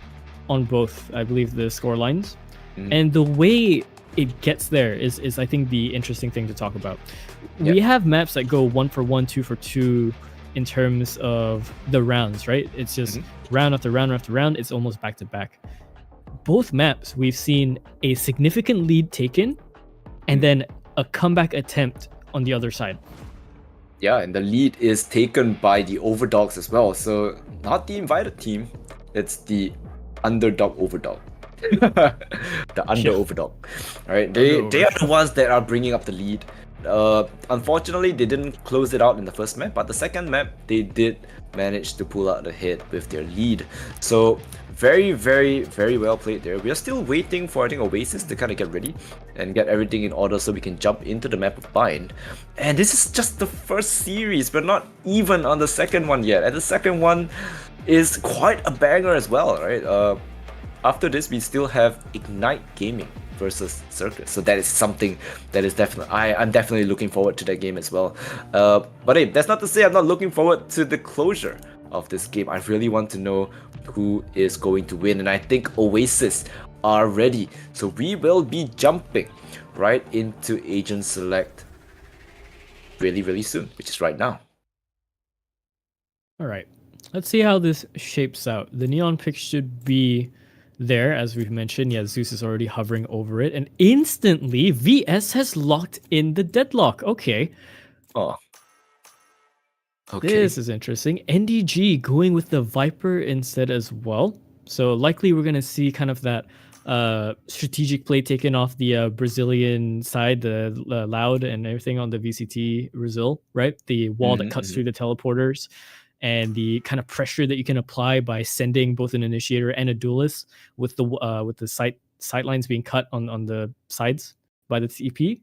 Speaker 7: on both, I believe, the score lines. And the way it gets there is I think, the interesting thing to talk about. We have maps that go 1 for 1, 2 for 2, in terms of the rounds, right? It's just round after round after round. It's almost back to back. Both maps, we've seen a significant lead taken and then a comeback attempt on the other side.
Speaker 8: Yeah, and the lead is taken by the Overdogs as well. So not the invited team, it's the underdog Overdog. The under Overdog. All right, they are the ones that are bringing up the lead. Unfortunately, they didn't close it out in the first map, but the second map, they did manage to pull out ahead with their lead. So very, very, very well played there. We are still waiting for, I think, Oasis to kind of get ready and get everything in order so we can jump into the map of Bind. And this is just the first series. We're not even on the second one yet. And the second one is quite a banger as well, right? After this, we still have Ignite Gaming versus Circus. So that is something that is definitely, I'm definitely looking forward to that game as well. But hey, that's not to say I'm not looking forward to the closure of this game. I really want to know who is going to win, and I think Oasis are ready. So we will be jumping right into Agent Select really, really soon, which is right now.
Speaker 7: All right, let's see how this shapes out. The neon pick should be there, as we've mentioned. Yeah, Zeus is already hovering over it, and instantly VS has locked in the deadlock. Okay.
Speaker 8: Oh. Okay.
Speaker 7: This is interesting. NDG going with the Viper instead as well. So likely we're going to see kind of that strategic play taken off the Brazilian side, the Loud and everything on the VCT Brazil, right? The wall that cuts through the teleporters, and the kind of pressure that you can apply by sending both an initiator and a duelist with the sight lines being cut on the sides by the TP.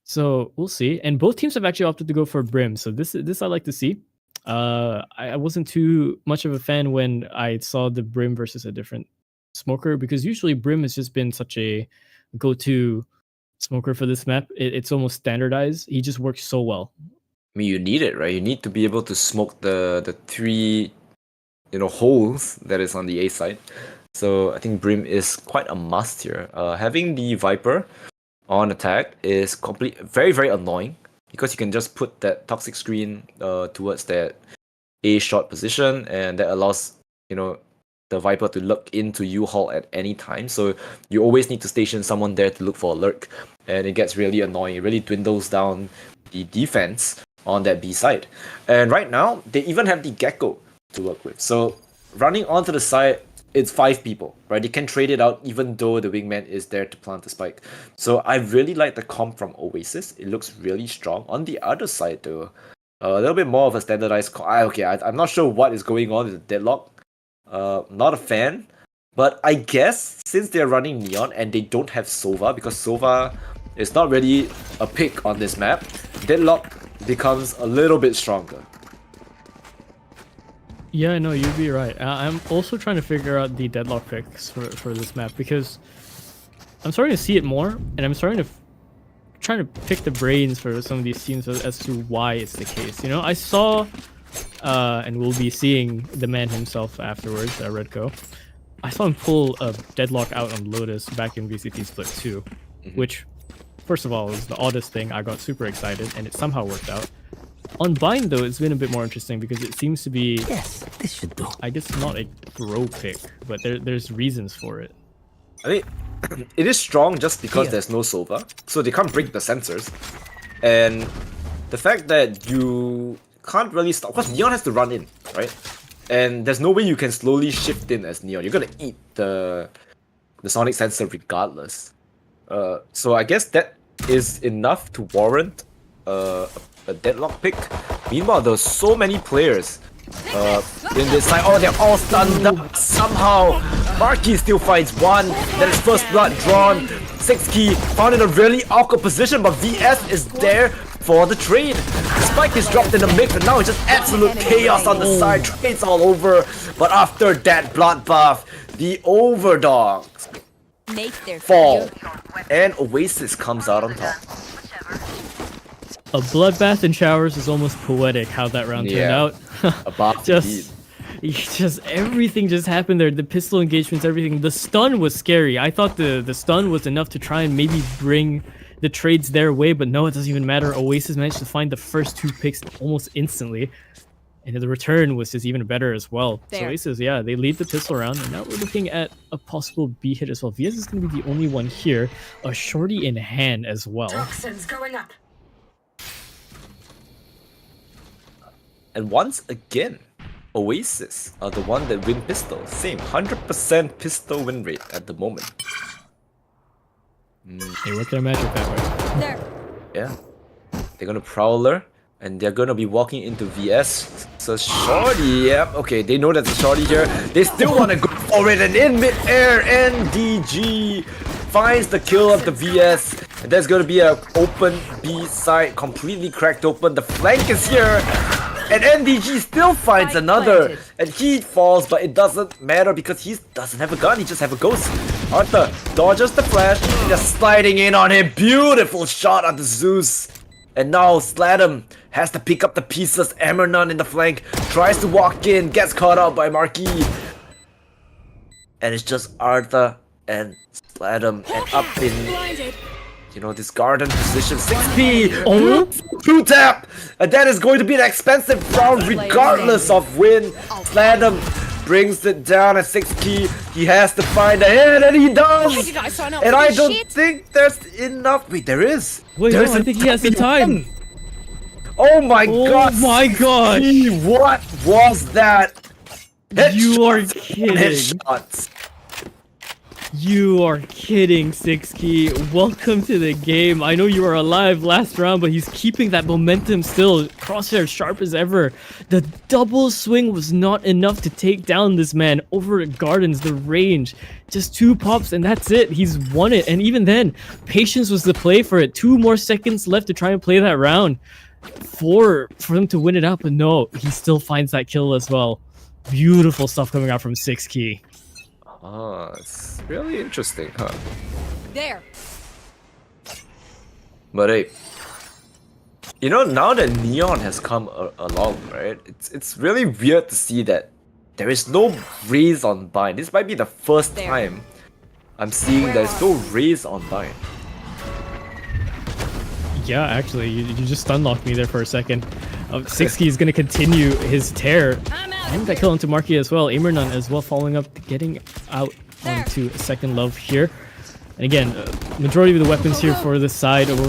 Speaker 7: So we'll see. And both teams have actually opted to go for Brim. So this I like to see. I wasn't too much of a fan when I saw the Brim versus a different smoker, because usually Brim has just been such a go-to smoker for this map. It's almost standardized. He just works so well.
Speaker 8: I mean, you need it, right? You need to be able to smoke the three, holes that is on the A side. So I think Brim is quite a must here. Having the Viper on attack is very, very annoying, because you can just put that toxic screen towards that A shot position, and that allows the Viper to look into U-Haul at any time. So you always need to station someone there to look for a lurk, and it gets really annoying. It really dwindles down the defense on that B side. And right now, they even have the Gecko to work with. So running onto the side, it's 5 people, right? You can trade it out even though the wingman is there to plant the spike. So I really like the comp from Oasis. It looks really strong. On the other side though, a little bit more of a standardized I'm not sure what is going on with the deadlock. Not a fan. But I guess since they're running Neon and they don't have Sova, because Sova is not really a pick on this map, deadlock becomes a little bit stronger.
Speaker 7: Yeah, no, you'd be right. I'm also trying to figure out the deadlock picks for this map, because I'm starting to see it more, and I'm starting to trying to pick the brains for some of these teams as to why it's the case. I saw, and we'll be seeing the man himself afterwards, Redco. I saw him pull a deadlock out on Lotus back in VCT Split 2, which, first of all, was the oddest thing. I got super excited, and it somehow worked out. On Bind, though, it's been a bit more interesting, because it seems to be,
Speaker 1: this should do.
Speaker 7: I guess, not a throw pick, but there's reasons for it.
Speaker 8: I mean, it is strong just because there's no Sova, so they can't break the sensors. And the fact that you can't really stop, because Neon has to run in, right? And there's no way you can slowly shift in as Neon. You're gonna eat the sonic sensor regardless. So I guess that is enough to warrant a deadlock pick. Meanwhile, there's so many players in this side. Oh, they're all stunned up somehow. Marquis still finds one. That is first blood drawn. 6 key found in a really awkward position, but VS is there for the trade. Spike is dropped in the mix, and now it's just absolute chaos on the side. Trades all over. But after that bloodbath, the Overdogs fall, and Oasis comes out on top.
Speaker 7: A bloodbath in showers is almost poetic how that round turned out. Just everything just happened there. The pistol engagements, everything. The stun was scary. I thought the stun was enough to try and maybe bring the trades their way, but no, it doesn't even matter. Oasis managed to find the first 2 picks almost instantly, and the return was just even better as well. So Oasis, yeah, they lead the pistol round, and now we're looking at a possible B hit as well. VS is going to be the only one here. A shorty in hand as well.
Speaker 1: Toxins going up.
Speaker 8: And once again, Oasis are the one that win pistol. Same, 100% pistol win rate at the moment.
Speaker 7: They work their magic that way.
Speaker 8: Yeah. They're gonna Prowler And they're gonna be walking into VS. So shorty, yep. Okay, they know that's a shorty here. They still wanna go for it, and in mid-air, NDG finds the kill of the VS. And there's gonna be an open B side, completely cracked open. The flank is here. And NDG still finds another. And he falls, but it doesn't matter because he doesn't have a gun, he just have a ghost. Arthur dodges the flash, just sliding in on him. Beautiful shot on the Zeus. And now Sladam has to pick up the pieces. Emernon in the flank tries to walk in, gets caught out by Marquis. And it's just Arthur and Sladam and up in, you know, this garden position. 6p! Oh! 2-tap! And that is going to be an expensive round regardless of win. Sladam brings it down at 6p. He has to find a hit, and he does! And I don't think there's enough. Wait, there is.
Speaker 7: Wait, no, I think he has the time.
Speaker 8: Oh my god!
Speaker 7: Oh my gosh!
Speaker 8: What was that?
Speaker 7: You are kidding.
Speaker 8: Headshots.
Speaker 7: You are kidding, 6key. Welcome to the game. I know you were alive last round, but he's keeping that momentum still. Crosshair sharp as ever. The double swing was not enough to take down this man over at Gardens, the range. Just 2 pops and that's it. He's won it. And even then, patience was the play for it. 2 more seconds left to try and play that round for them to win it up. But no, he still finds that kill as well. Beautiful stuff coming out from 6key.
Speaker 8: Ah, it's really interesting, huh?
Speaker 2: There.
Speaker 8: But hey, you know, now that Neon has come along, right? It's really weird to see that there is no raise on bind. This might be the first time I'm seeing there's no raise on bind.
Speaker 7: Yeah, actually, you just stunlocked me there for a second. 6key is going to continue his tear. And that kill onto Marquis as well. Amernon as well following up, getting out onto a second love here. And again, majority of the weapons here for the side of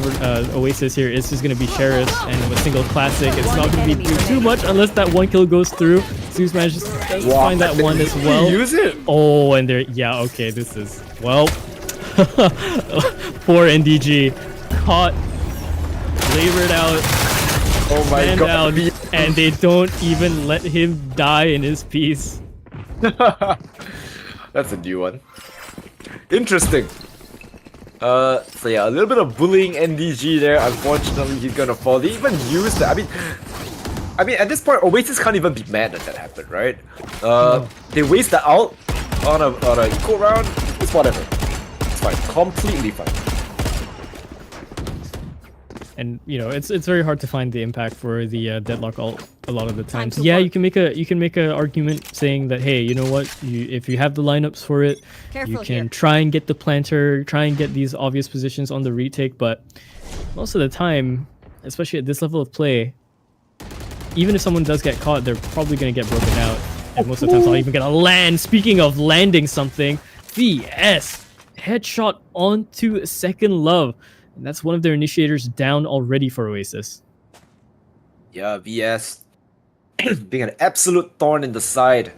Speaker 7: Oasis here is just going to be Sheriffs and a single classic. It's not going to be too much unless that 1 kill goes through. Zeus manages to find that one as well.
Speaker 8: Use it.
Speaker 7: Oh, and there, yeah, okay, this is, well, poor NDG. Caught, labored out.
Speaker 8: Oh my god.
Speaker 7: Down, and they don't even let him die in his piece.
Speaker 8: That's a new one. Interesting. So yeah, a little bit of bullying NDG there. Unfortunately, he's gonna fall. They even used that. I mean, at this point, Oasis can't even be mad that that happened, right? They waste the ult on a eco round. It's whatever. It's fine. Completely fine.
Speaker 7: And you know, it's very hard to find the impact for the deadlock ult a lot of the times. Yeah, you can make a argument saying that, hey, you know what, if you have the lineups for it, you can try and get the planter, try and get these obvious positions on the retake. But most of the time, especially at this level of play, even if someone does get caught, they're probably gonna get broken out, and most of the time, it's not even gonna land. Speaking of landing something, VS headshot onto second love. And that's one of their initiators down already for Oasis.
Speaker 8: Yeah, VS being an absolute thorn in the side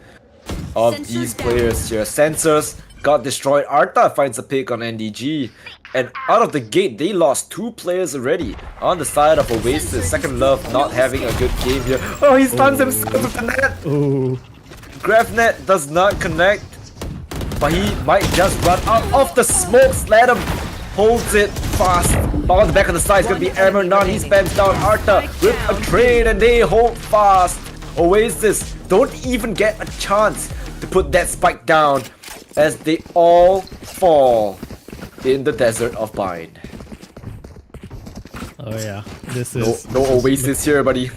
Speaker 8: of these players here. Sensors got destroyed. Arta finds a pick on NDG. And out of the gate, they lost 2 players already on the side of Oasis. Second Love not having a good game here. Oh, he stuns himself with the net.
Speaker 7: Oh.
Speaker 8: Grafnet does not connect. But he might just run out of the smoke. Sladam holds it fast. But on the back of the side, it's gonna be Emernon. He spams down Arta with a trade and they hold fast. Oasis don't even get a chance to put that spike down as they all fall in the desert of bind.
Speaker 7: Oh yeah, this is
Speaker 8: no Oasis here, buddy.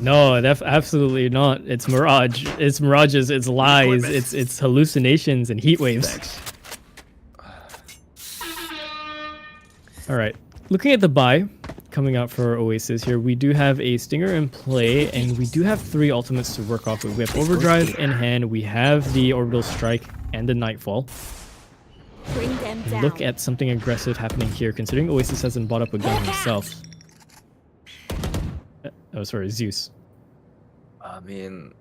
Speaker 7: No, absolutely not. It's mirage. It's mirages. It's lies. It's hallucinations and heat waves. All right, looking at the buy coming out for Oasis here, we do have a Stinger in play, and we do have 3 ultimates to work off with. We have Overdrive in hand, we have the Orbital Strike, and the Nightfall.
Speaker 2: Bring them down.
Speaker 7: Look at something aggressive happening here, considering Oasis hasn't bought up a gun himself. Oh, sorry, Zeus.
Speaker 8: I mean,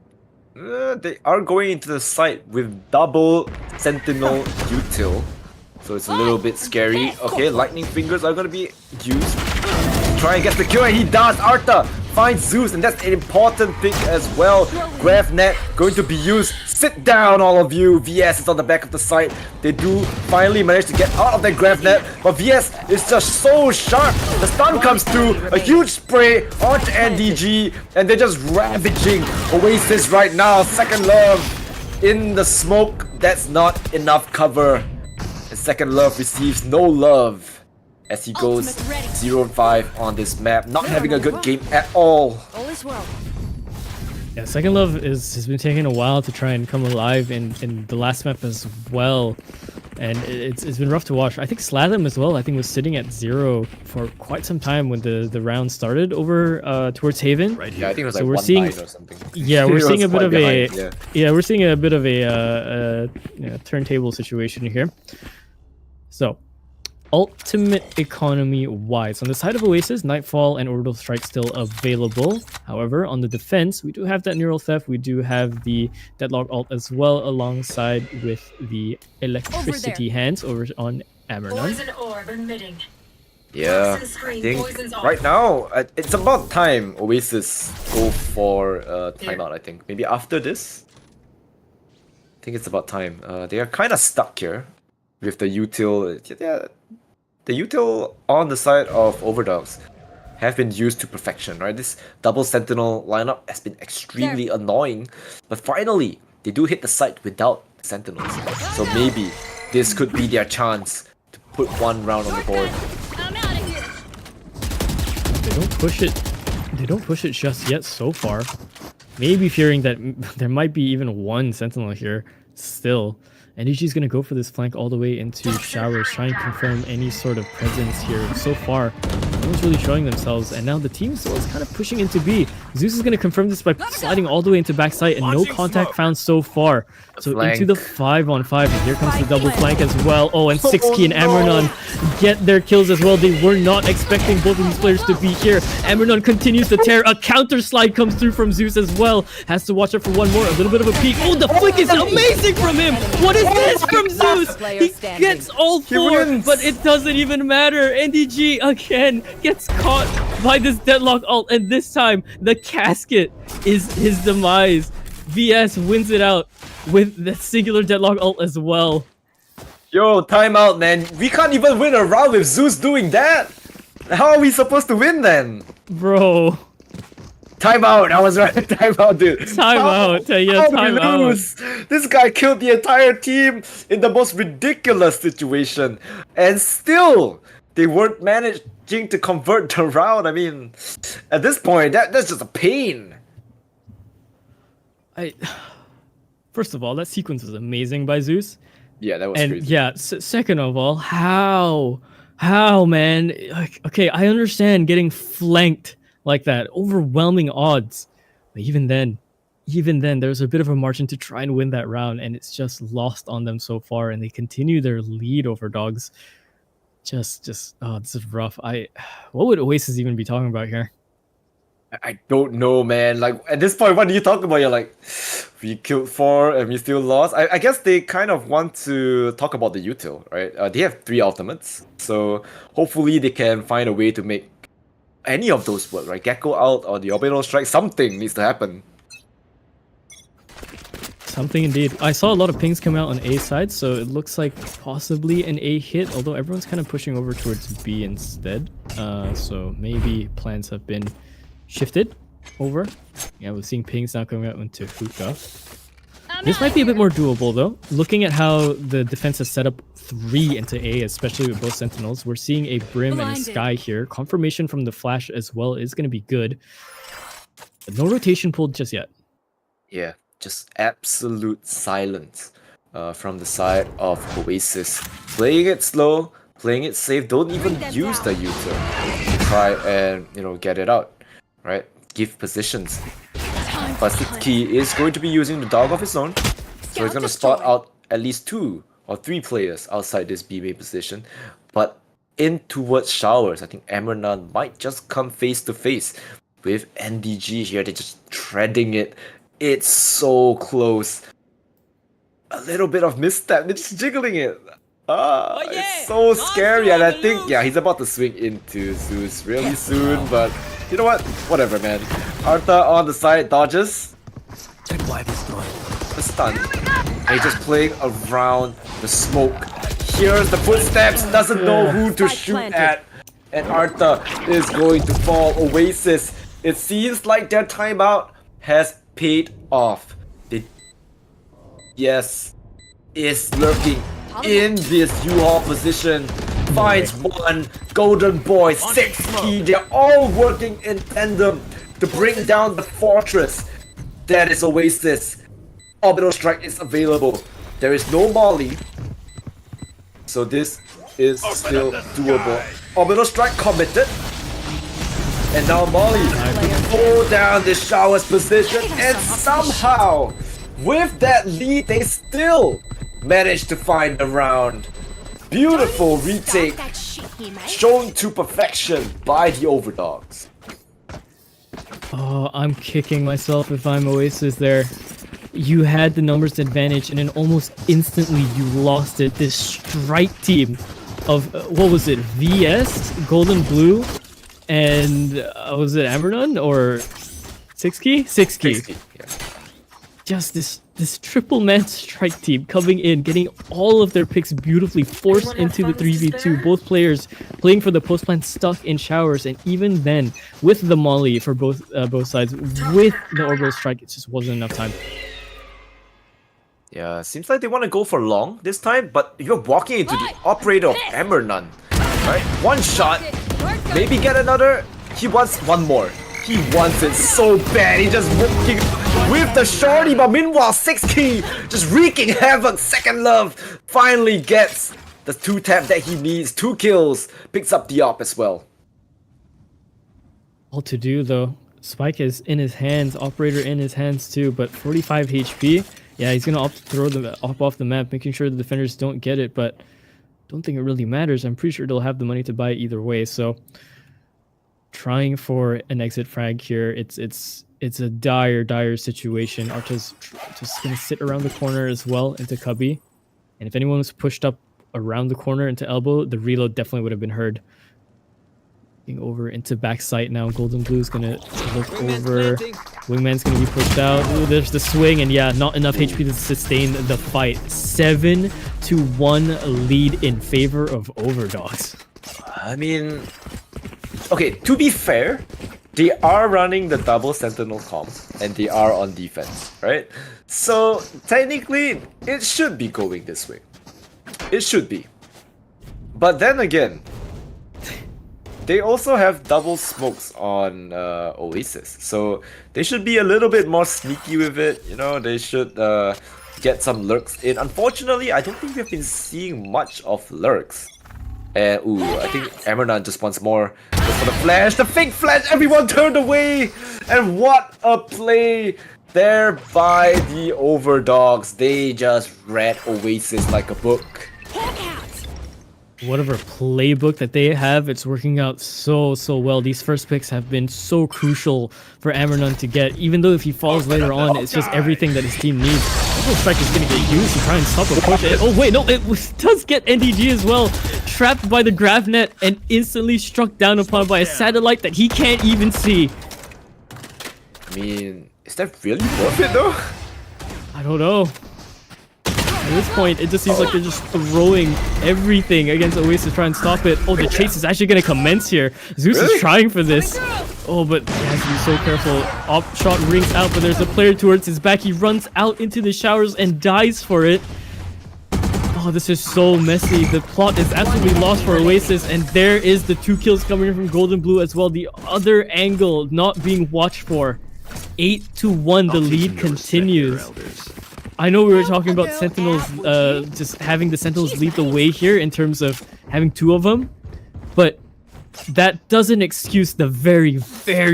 Speaker 8: they are going into the site with double Sentinel util. So it's a little bit scary. Okay, lightning fingers are gonna be used. Try and get the kill, and he does. Arta find Zeus, and that's an important pick as well. GravNet going to be used. Sit down, all of you. VS is on the back of the site. They do finally manage to get out of their GravNet, but VS is just so sharp. The stun comes through, a huge spray onto NDG, and they're just ravaging Oasis right now. Second Love in the smoke. That's not enough cover. And Second Love receives no love as he goes 0-5 on this map, not having a good game at all.
Speaker 7: Yeah, Second Love has been taking a while to try and come alive in the last map as well. And it's been rough to watch. I think Slatham as well, I think, was sitting at 0 for quite some time when the round started over towards Haven.
Speaker 8: Right, yeah, I think it was
Speaker 7: so
Speaker 8: like
Speaker 7: we're
Speaker 8: 1
Speaker 7: seeing,
Speaker 8: or something.
Speaker 7: Yeah, we're seeing a bit of
Speaker 8: behind,
Speaker 7: a we're seeing a bit of a turntable situation here. So, ultimate economy wise, on the side of Oasis, Nightfall and Orbital Strike still available. However, on the defense, we do have that Neural Theft, we do have the Deadlock ult as well, alongside with the Electricity Hands over on Amernon.
Speaker 8: Yeah, I think right now it's about time Oasis go for timeout. I think maybe after this. I think it's about time. They are kind of stuck here with the util. Yeah, the util on the side of Overdogs have been used to perfection, right? This double sentinel lineup has been extremely annoying, but finally they do hit the site without sentinels. So maybe this could be their chance to put one round on the board.
Speaker 7: They don't push it just yet so far. Maybe fearing that there might be even one sentinel here still. NDG's gonna go for this flank all the way into Showers, try and confirm any sort of presence here. So far, no one's really showing themselves, and now the team still is kind of pushing into B. Zeus is gonna confirm this by sliding all the way into backside, and no contact found so far. So into the 5-on-5, and here comes the double flank as well. Oh, and 6key and Amernon get their kills as well. They were not expecting both of these players to be here. Amernon continues to tear. A counter slide comes through from Zeus as well. Has to watch out for one more. A little bit of a peek. Oh, the flick is amazing from him. What is this from Zeus? He gets all 4, but it doesn't even matter. NDG again gets caught by this Deadlock ult, and this time the casket is his demise. VS wins it out with the singular Deadlock ult as well.
Speaker 8: Yo, timeout, man. We can't even win a round with Zeus doing that. How are we supposed to win then?
Speaker 7: Bro.
Speaker 8: Timeout, I was right. Timeout, dude.
Speaker 7: Timeout. Yeah, timeout.
Speaker 8: This guy killed the entire team in the most ridiculous situation. And still, they weren't managing to convert the round. I mean, at this point, that's just a pain.
Speaker 7: First of all, that sequence was amazing by Zeus.
Speaker 8: Yeah, that was
Speaker 7: and
Speaker 8: crazy.
Speaker 7: Yeah, second of all, how, man? Like, okay, I understand getting flanked like that, overwhelming odds, but even then, there's a bit of a margin to try and win that round, and it's just lost on them so far, and they continue their lead over Dogs. Oh, this is rough. What would Oasis even be talking about here?
Speaker 8: I don't know, man. Like, at this point, what do you talk about? You're like, we killed 4 and we still lost. I guess they kind of want to talk about the util, right? They have 3 ultimates, so hopefully they can find a way to make any of those work, right? Gecko out or the orbital strike, something needs to happen.
Speaker 7: Something indeed. I saw a lot of pings come out on A side, so it looks like possibly an A hit, although everyone's kind of pushing over towards B instead. So maybe plans have been shifted over. Yeah, we're seeing pings now coming out into Hookah. This might be a bit more doable though. Looking at how the defense has set up 3 into A, especially with both sentinels, we're seeing a Brim and a Sky here. Confirmation from the Flash as well is going to be good. But no rotation pulled just yet.
Speaker 8: Yeah, just absolute silence from the side of Oasis. Playing it slow, playing it safe. Don't even use the util to try and, get it out. Right? Give positions. But 6key is going to be using the dog of his own. So he's going to spot out at least 2 or 3 players outside this B main position. But in towards Showers, I think Amernon might just come face to face with NDG here. They're just treading it. It's so close. A little bit of misstep. They're just jiggling it. It's so scary. And I think, he's about to swing into Zeus really soon. But You know what? Whatever, man. Arthur on the side dodges. The stun. And he's just playing around the smoke. Hears the footsteps, doesn't know who to shoot at. And Arthur is going to fall. Oasis, it seems like their timeout has paid off. Yes, is lurking in this U-Haul position. Finds one, Golden Boy, 6 key. They're all working in tandem to bring down the fortress. That is Oasis. Orbital Strike is available. There is no Molly. So this is still doable. Orbital Strike committed. And now Molly pull down the Shower's position, and somehow, with that lead, they still managed to find the round. Beautiful retake, shown to perfection by the Overdogs.
Speaker 7: Oh, I'm kicking myself if I'm Oasis there. You had the numbers advantage and then almost instantly you lost it. This strike team of, what was it, VS, Golden Blue, and was it Ambernon or 6key? 6key.
Speaker 8: Yeah.
Speaker 7: Just this triple man strike team coming in, getting all of their picks beautifully forced into the 3v2. Both players playing for the post plan stuck in showers, and even then, with the molly for both sides, with the orbital strike, it just wasn't enough time.
Speaker 8: Yeah, seems like they want to go for long this time, but you're walking into the operator of Ambernon. Right? One shot, maybe get another. He wants one more. He wants it so bad. He's just walking with the shorty, but meanwhile 6key just wreaking havoc. Second Love finally gets the 2-tap that he needs. 2 kills, picks up the op as well.
Speaker 7: All to do though. Spike is in his hands, operator in his hands too, but 45 HP. Yeah, he's gonna opt to throw the op off the map, making sure the defenders don't get it, but don't think it really matters. I'm pretty sure they'll have the money to buy it either way, so trying for an exit frag here. It's a dire situation. Arta's just gonna sit around the corner as well into Cubby, and if anyone was pushed up around the corner into elbow, the reload definitely would have been heard. Over into backside now. Golden Blue's gonna look over. Wingman's gonna be pushed out. Ooh, there's the swing, and yeah, not enough HP to sustain the fight. 7-1 lead in favor of Overdogs.
Speaker 8: I mean, okay, to be fair, they are running the double sentinel comp and they are on defense, right? So technically, it should be going this way. It should be. But then again, they also have double smokes on Oasis, so they should be a little bit more sneaky with it. You know, they should get some lurks in. Unfortunately, I don't think we've been seeing much of lurks. And ooh, I think Ambernon just wants more. Goes for the flash, the fake flash. Everyone turned away, and what a play there by the Overdogs. They just read Oasis like a book.
Speaker 7: Whatever playbook that they have, it's working out so well. These first picks have been so crucial for Ambernon to get. Even though if he falls later on, it's just everything that his team needs. Double strike is going to get used to try and stop a push. Oh wait, no, it does get NDG as well. Trapped by the grav net and instantly struck down upon by a satellite that he can't even see.
Speaker 8: I mean, is that really worth it though?
Speaker 7: I don't know. At this point, it just seems like they're just throwing everything against Oasis to try and stop it. Oh, the chase is actually going to commence here. Zeus is trying for this. Oh, but he has to be so careful. Op shot rings out, but there's a player towards his back. He runs out into the showers and dies for it. Oh, this is so messy. The plot is absolutely lost for Oasis, and there is the 2 kills coming from Golden Blue as well. The other angle not being watched for. 8-1, the lead continues. I know we were talking about Sentinels, just having the Sentinels lead the way here in terms of having 2 of them, but that doesn't excuse the very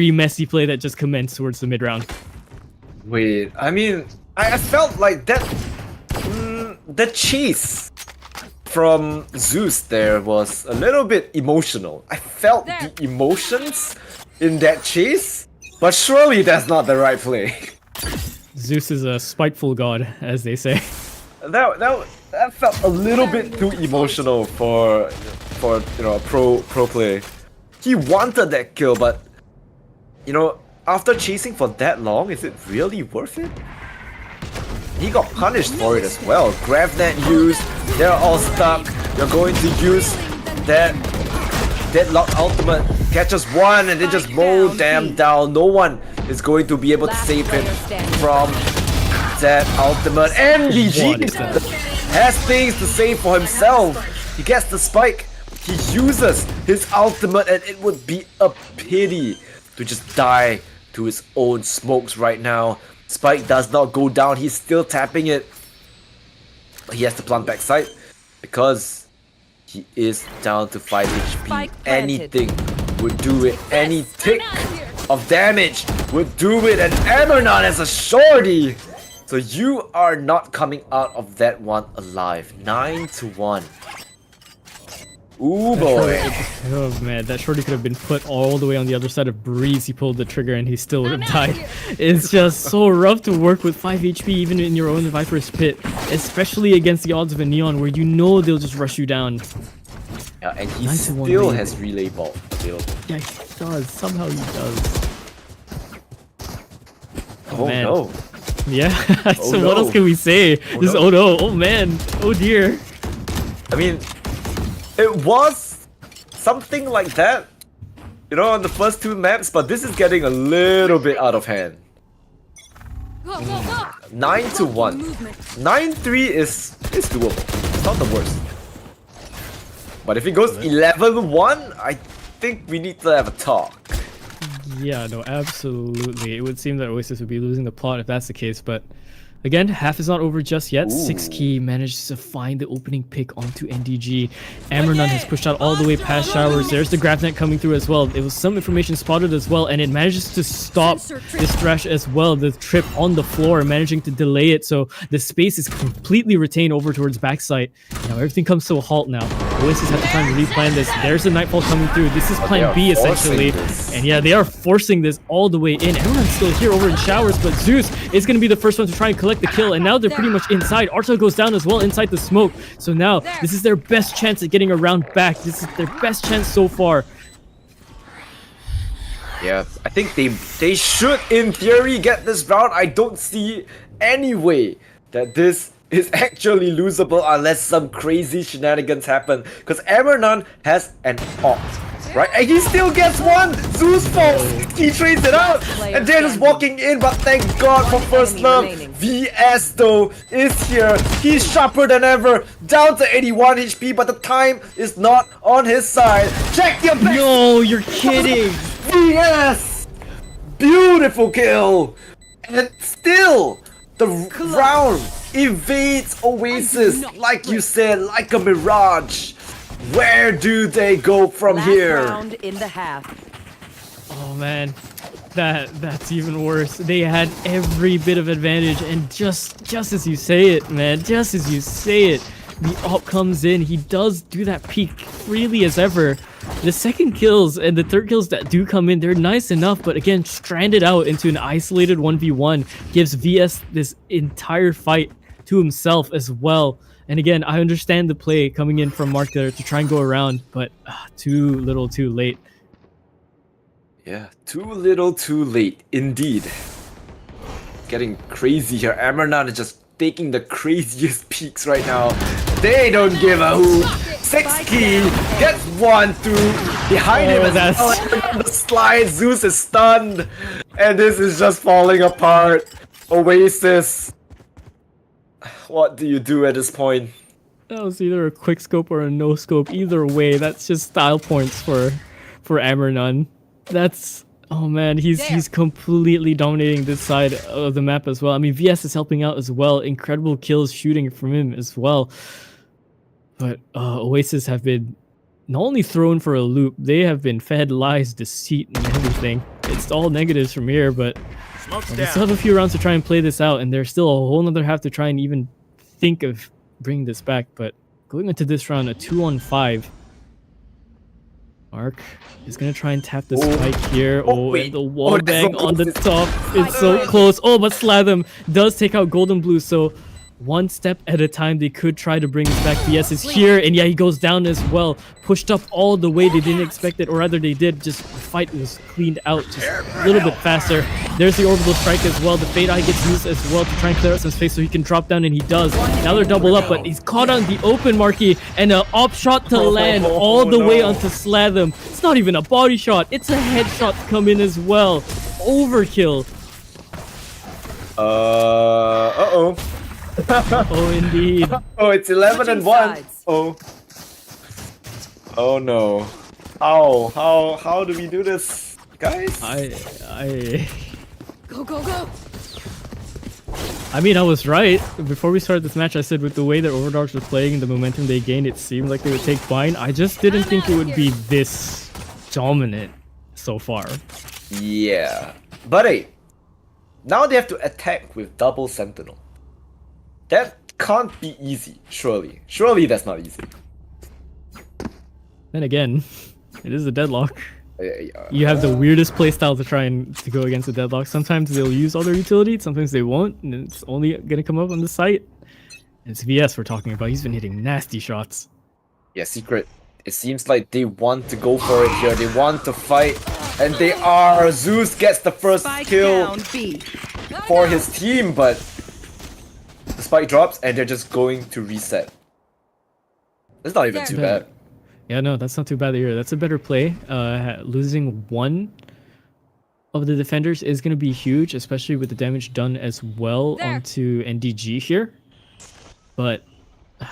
Speaker 7: messy play that just commenced towards the mid-round.
Speaker 8: Wait, I mean, I felt like that, the chase from Zeus there was a little bit emotional. I felt the emotions in that chase, but surely that's not the right play.
Speaker 7: Zeus is a spiteful god, as they say.
Speaker 8: That felt a little bit too emotional for you know, a pro play. He wanted that kill, but you know, after chasing for that long, is it really worth it? He got punished for it as well. Gravnet used, they're all stuck. You're going to use that Deadlock ultimate. Catches one and then just mow them down. No one is going to be able to save him from that ultimate. And DG has things to say for himself. He gets the spike. He uses his ultimate, and it would be a pity to just die to his own smokes right now. Spike does not go down. He's still tapping it. But he has to plant backside because he is down to 5 HP. Anything would do it. Any tick of damage would do it. And Emernon has a shorty. So you are not coming out of that one alive. 9-1. Ooh boy.
Speaker 7: Oh man, that shorty could have been put all the way on the other side of Breeze. He pulled the trigger and he still would have died. It's just so rough to work with 5 HP even in your own Viper's Pit. Especially against the odds of a Neon where you know they'll just rush you down.
Speaker 8: Yeah, and he still has relay ball available.
Speaker 7: Yeah, he does. Somehow he does.
Speaker 8: Oh
Speaker 7: man.
Speaker 8: no.
Speaker 7: Yeah, so
Speaker 8: no.
Speaker 7: what else can we say? Oh no, oh man, oh dear.
Speaker 8: I mean, it was something like that, you know, on the first 2 maps, but this is getting a little bit out of hand. 9-1. 9-3 is doable. It's not the worst. But if it goes 11-1, I think we need to have a talk.
Speaker 7: Yeah, no, absolutely. It would seem that Oasis would be losing the plot if that's the case, but again, half is not over just yet. 6key manages to find the opening pick onto NDG. Amranon has pushed out all the way past Showers. There's the Gravnet coming through as well. It was some information spotted as well, and it manages to stop this thrash as well. The trip on the floor, managing to delay it, so the space is completely retained over towards backside. Now everything comes to a halt now. Oasis have to try and replan this. There's the Nightfall coming through. This is plan B essentially. And yeah, they are forcing this all the way in. Everyone's still here over in Showers, but Zeus is going to be the first one to try and collect the kill, and now they're pretty much inside. Arto goes down as well inside the smoke. So now this is their best chance at getting a round back. This is their best chance so far.
Speaker 8: Yeah, I think they should in theory get this round. I don't see any way that this is actually losable unless some crazy shenanigans happen, because Emernon has an opt, right? And he still gets one! Zeus falls! He trades it out! And they're just walking in, but thank God for first love. VS though is here. He's sharper than ever. Down to 81 HP, but the time is not on his side. Check your back!
Speaker 7: No, you're kidding!
Speaker 8: VS! Beautiful kill! And still, the round evades Oasis, like you said, like a mirage. Where do they go from here?
Speaker 13: Round in the half.
Speaker 7: Oh man, that's even worse. They had every bit of advantage, and just as you say it, man, just as you say it, the op comes in. He does do that peak freely as ever. The second kills and the third kills that do come in, they're nice enough, but again, stranded out into an isolated 1v1 gives VS this entire fight to himself as well. And again, I understand the play coming in from Mark there to try and go around, but too little too late.
Speaker 8: Yeah, too little too late, indeed. Getting crazy here. Amranon is just taking the craziest peaks right now. They don't give a hoot. 6key gets one through behind him. That's on the slide. Zeus is stunned, and this is just falling apart. Oasis, what do you do at this point?
Speaker 7: That was either a quick scope or a no scope. Either way, that's just style points for Amranon. That's, oh man, he's completely dominating this side of the map as well. I mean, VS is helping out as well. Incredible kills shooting from him as well. But Oasis have been not only thrown for a loop, they have been fed lies, deceit, and everything. It's all negatives from here, but they still have a few rounds to try and play this out, and there's still a whole nother half to try and even think of bringing this back. But going into this round, a 2-on-5. Mark is going to try and tap the spike here. And the wall bang on the top. It's so close. Oh, but Slatham does take out Golden Blue, so one step at a time. They could try to bring this back. VS is here, and yeah, he goes down as well. Pushed up all the way. They didn't expect it, or rather they did. Just the fight was cleaned out just a little bit faster. There's the orbital strike as well. The Fade Eye gets used as well to try and clear out some space so he can drop down, and he does. Now they're double up, but he's caught on the open marquee, and an op shot to land all the way onto Slatham. It's not even a body shot. It's a headshot to come in as well. Overkill.
Speaker 8: Uh-oh.
Speaker 7: Oh, indeed.
Speaker 8: Oh, it's 11 and 1. Oh. Oh no. How do we do this, guys?
Speaker 7: I mean, I was right. Before we started this match, I said with the way that Overdogs were playing and the momentum they gained, it seemed like they would take fine. I just didn't think it would be this dominant so far.
Speaker 8: Yeah. But hey, now they have to attack with double Sentinel. That can't be easy, surely. Surely that's not easy.
Speaker 7: Then again, it is a deadlock. You have the weirdest playstyle to try and to go against a deadlock. Sometimes they'll use all their utility, sometimes they won't, and it's only gonna come up on the site. It's VS we're talking about. He's been hitting nasty shots.
Speaker 8: Yeah, Secret. It seems like they want to go for it here. They want to fight, and they are. Zeus gets the first kill for his team, but the spike drops, and they're just going to reset. It's not even too bad.
Speaker 7: Yeah, no, that's not too bad either. That's a better play. Losing one of the defenders is going to be huge, especially with the damage done as well onto NDG here. But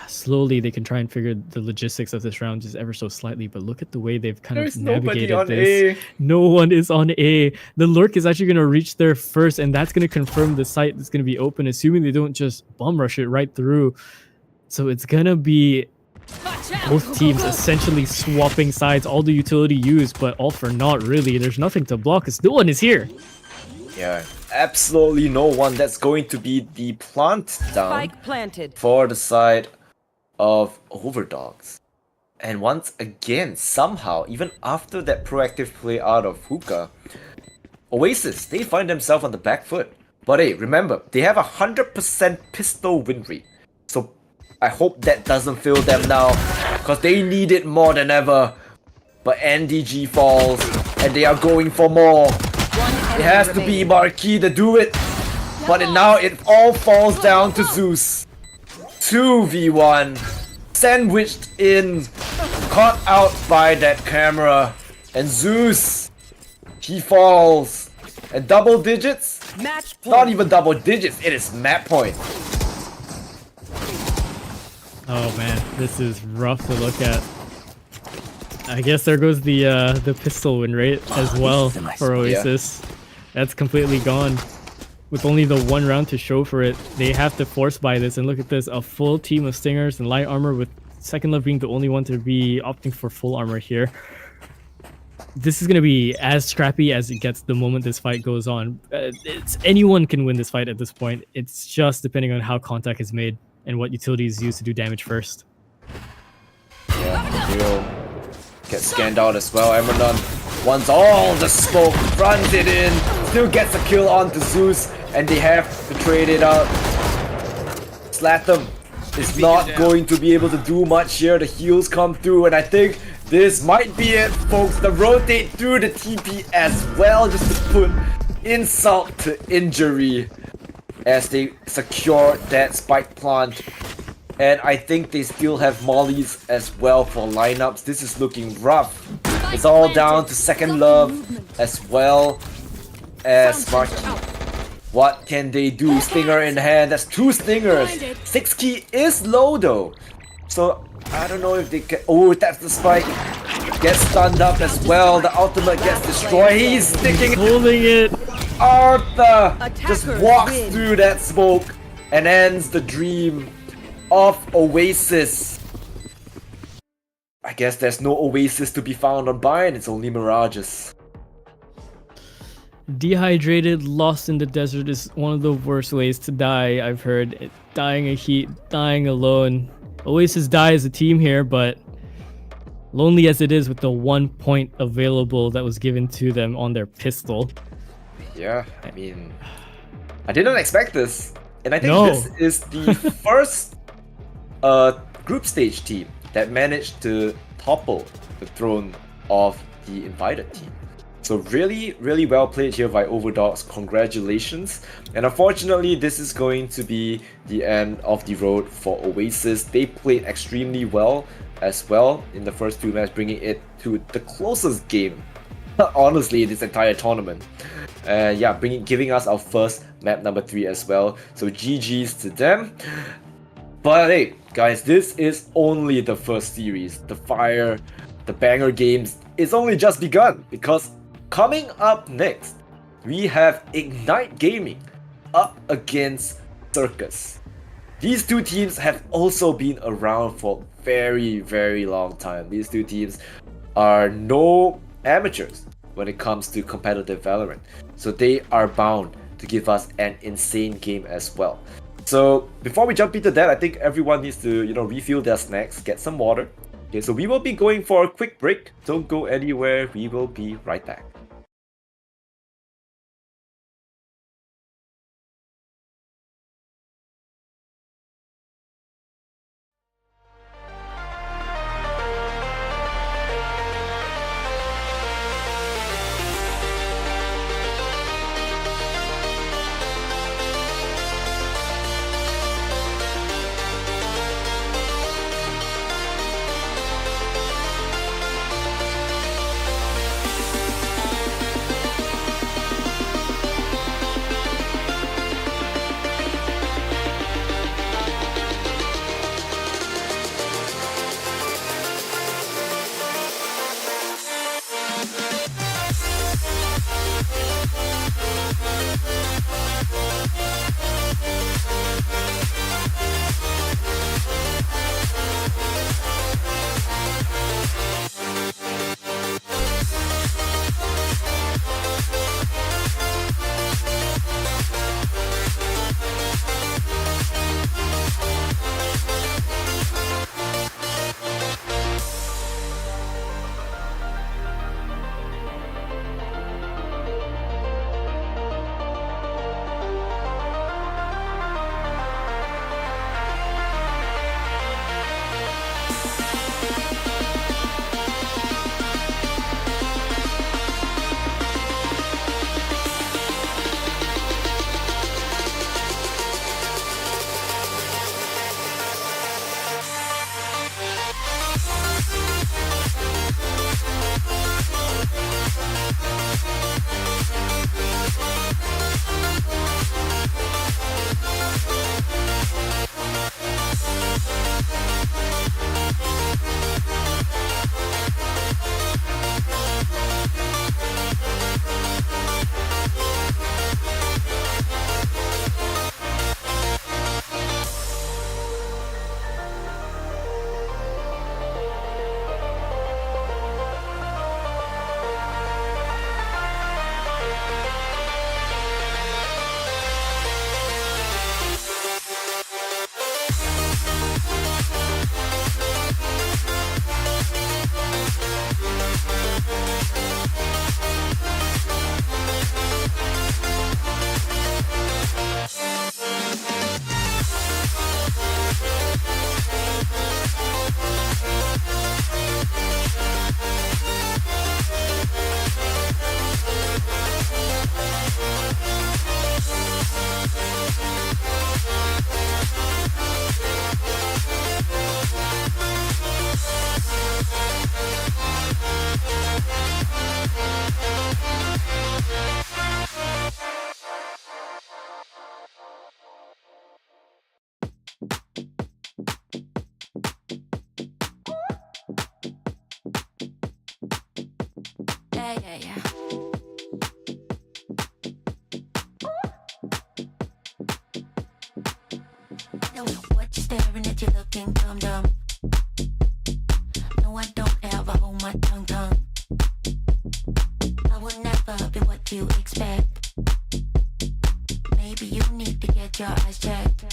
Speaker 7: slowly they can try and figure the logistics of this round just ever so slightly. But look at the way they've kind of navigated this. No one is on A. The Lurk is actually going to reach there first, and that's going to confirm the site that's going to be open, assuming they don't just bum rush it right through. So it's going to be both teams essentially swapping sides, all the utility used, but all for naught really. There's nothing to block because no one is here.
Speaker 8: Yeah, absolutely no one. That's going to be the plant down for the side of Overdogs. And once again, somehow, even after that proactive play out of Hookah, Oasis, they find themselves on the back foot. But hey, remember, they have 100% pistol win rate. So I hope that doesn't fail them now, because they need it more than ever. But NDG falls, and they are going for more. It has to be Marquis to do it. But now it all falls down to Zeus. 2v1. Sandwiched in. Caught out by that camera. And Zeus, he falls. And double digits? Not even double digits, it is map point.
Speaker 7: Oh man, this is rough to look at. I guess there goes the pistol win rate as well for Oasis. Yeah. That's completely gone. With only the one round to show for it, they have to force buy this. And look at this, a full team of Stingers and light armor, with Second Love being the only one to be opting for full armor here. This is going to be as scrappy as it gets the moment this fight goes on. Anyone can win this fight at this point. It's just depending on how contact is made and what utility is used to do damage first.
Speaker 8: Yeah, Hero gets scanned out as well. Emmernon wants all the smoke, runs it in, still gets a kill onto Zeus, and they have to trade it out. Slatham is not going to be able to do much here. The heals come through, and I think this might be it, folks. The rotate through the TP as well, just to put insult to injury as they secure that spike plant. And I think they still have mollies as well for lineups. This is looking rough. It's all down to Second Love as well as Marquis. What can they do? Stinger in hand. That's 2 Stingers. 6 key is low though. So I don't know if they can. Oh, that's the spike. Gets stunned up as well. The ultimate gets destroyed. He's sticking.
Speaker 7: Holding it.
Speaker 8: Arthur just walks through that smoke and ends the dream of Oasis. I guess there's no Oasis to be found on Bayern. It's only Mirages.
Speaker 7: Dehydrated, lost in the desert is one of the worst ways to die, I've heard. Dying of heat, dying alone. Oasis die as a team here, but lonely as it is with the 1 point available that was given to them on their pistol.
Speaker 8: Yeah, I mean, I didn't expect this. And I think this is the first group stage team that managed to topple the throne of the invited team. So really, really well played here by Overdogs. Congratulations. And unfortunately, this is going to be the end of the road for Oasis. They played extremely well as well in the first two matches, bringing it to the closest game, honestly, in this entire tournament. Yeah, giving us our first map number 3 as well. So GG's to them. But hey, guys, this is only the first series. The fire, the banger games is only just begun, because coming up next, we have Ignite Gaming up against Circus. These two teams have also been around for a very, very long time. These two teams are no amateurs when it comes to competitive Valorant. So they are bound to give us an insane game as well. So before we jump into that, I think everyone needs to, refill their snacks, get some water. Okay, so we will be going for a quick break. Don't go anywhere. We will be right back.
Speaker 2: Yeah. No, what you staring at, you looking dumb. No, I don't ever hold my tongue. I will never be what you expect. Maybe you need to get your eyes checked.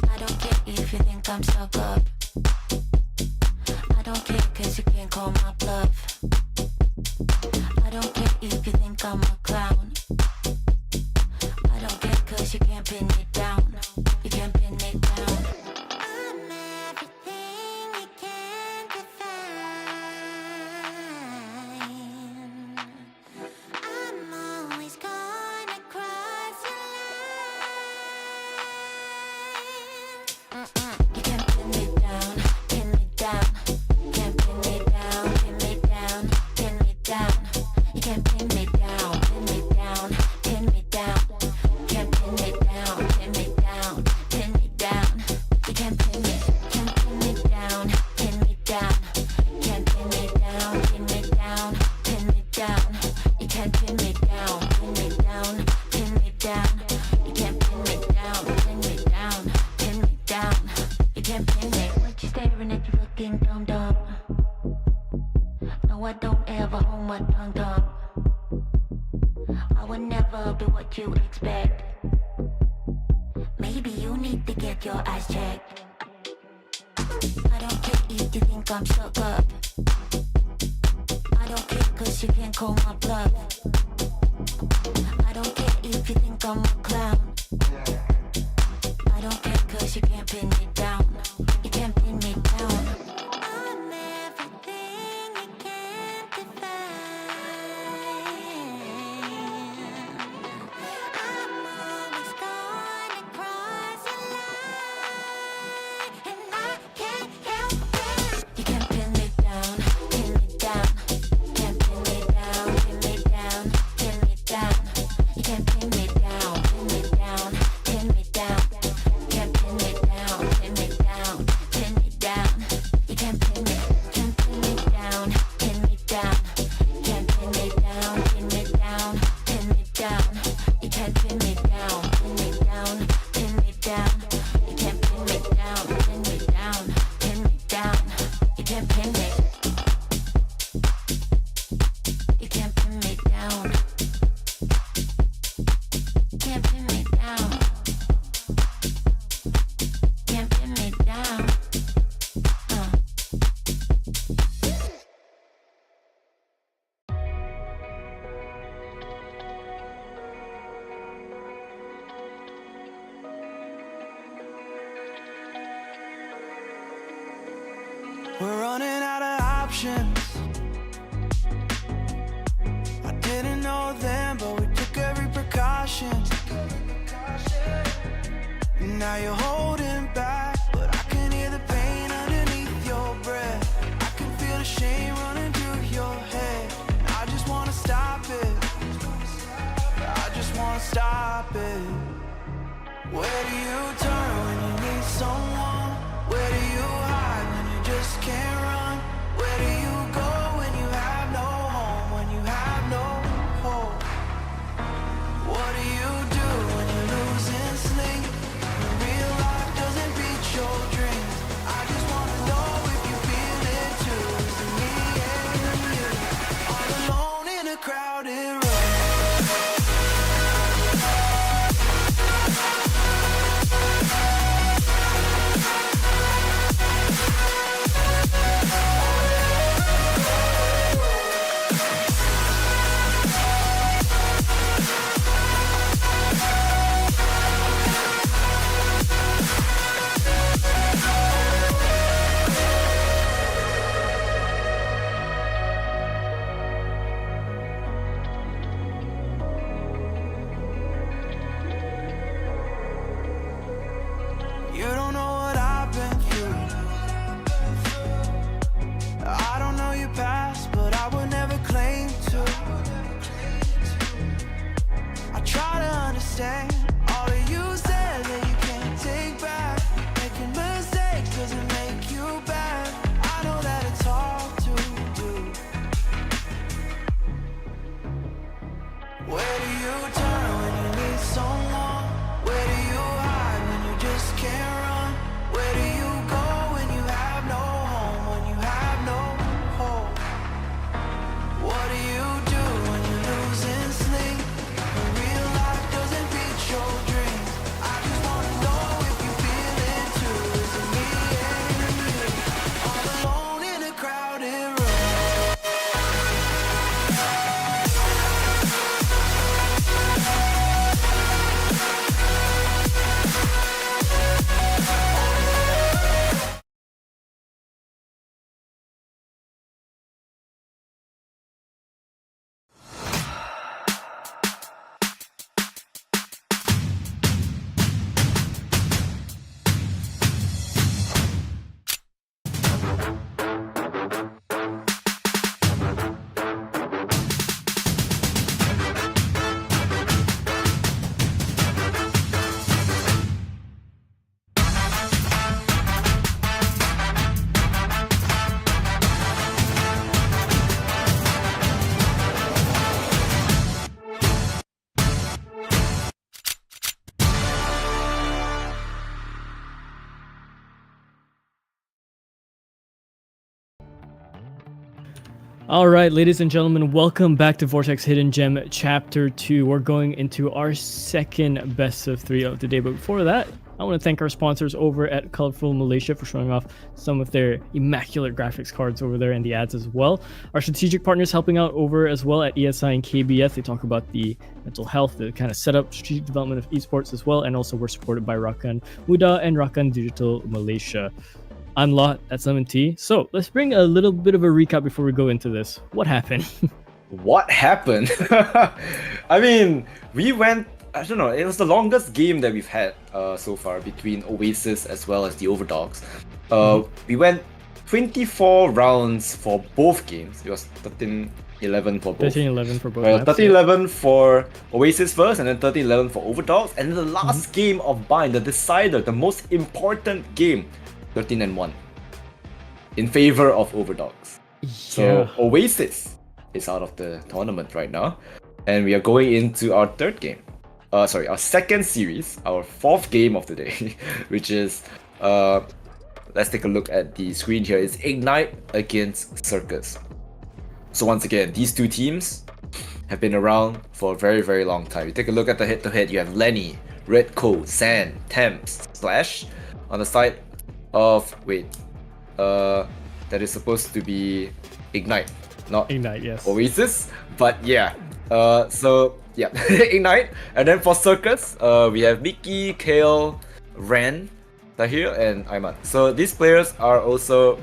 Speaker 2: I don't care if you think I'm stuck up. I don't care cause you can't call my bluff. I don't care if you think I'm a clown. I don't care cause you can't pin will never be what you expect. Maybe you need to get your eyes checked. I don't care if you think I'm stuck up. I don't care cause you can't call my bluff. I don't care if you think I'm a clown. I don't care cause you can't pin me down. You can't pin me down. I'm everything you can't define. I'm always gonna cross a line, and I can't help it. You can't pin me down, pin me down. Can't pin me down, pin me down, pin me down. You can't pin me down, pin me down, pin me down. Can't pin me down, pin me down, pin me down. You can't pin me, can't pin me down, pin me down. Can't pin me down, pin me down, pin me down. You can't pin me down, pin me down, pin me down. You can't pin me down, pin me down, pin me down. You can't pin me. You can't pin me down. Can't pin me down. Can't pin me down.
Speaker 1: We're running out of options. I didn't know then, but we took every precaution. Now you're holding back, but I can hear the pain underneath your breath. I can feel the shame running through your head. I just wanna stop it. I just wanna stop it. Where do you turn when you need someone? Where do you hide when you just can't run? Where do you go when you have no home? When you have no hope? What do you do when you're losing sleep? When real life doesn't beat your dreams? I just wanna know if you feel it too. Is it me and you? All alone in a crowded room. You don't know what I've been through. I don't know your past, but I would never claim to. I try to understand all of you said that you can't take back. Making mistakes doesn't make you bad. I know that it's hard to do. Where do you turn when you need someone? Where do you hide when you just can't run? Where do you go when you have no home? When you have no hope? What do you do when you're losing sleep? When real life doesn't beat your
Speaker 7: All right, ladies and gentlemen, welcome back to Vortex Hidden Gem Chapter 2. We're going into our second best of 3 of the day, but before that, I want to thank our sponsors over at Colorful Malaysia for showing off some of their immaculate graphics cards over there and the ads as well. Our strategic partners helping out over as well at ESI and KBS. They talk about the mental health, the kind of setup, strategic development of esports as well, and also we're supported by Rakan Muda and Rakan Digital Malaysia. I'm Lott, that's Leemontea. So let's bring a little bit of a recap before we go into this. What happened?
Speaker 8: What happened? I mean, we went, I don't know, it was the longest game that we've had so far between Oasis as well as the Overdogs. We went 24 rounds for both games. It was 13-11 for both.
Speaker 7: 13-11 for both.
Speaker 8: 13-11 for Oasis first, and then 13-11 for Overdogs. And then the last game of Bind, the decider, the most important game, 13-1 in favor of Overdogs. So Oasis is out of the tournament right now, and we are going into our third game. Our second series, our fourth game of the day, which is let's take a look at the screen here. It's Ignite against Circus. So once again, these two teams have been around for a very, very long time. You take a look at the head-to-head. You have Lenny, Red Co, San, Thames, Slash on the side of that is supposed to be Ignite, not
Speaker 7: Ignite, yes.
Speaker 8: Oasis, but yeah. Ignite. And then for Circus, we have Mickey, Kale, Ren, Tahir, and Ayman. So these players are also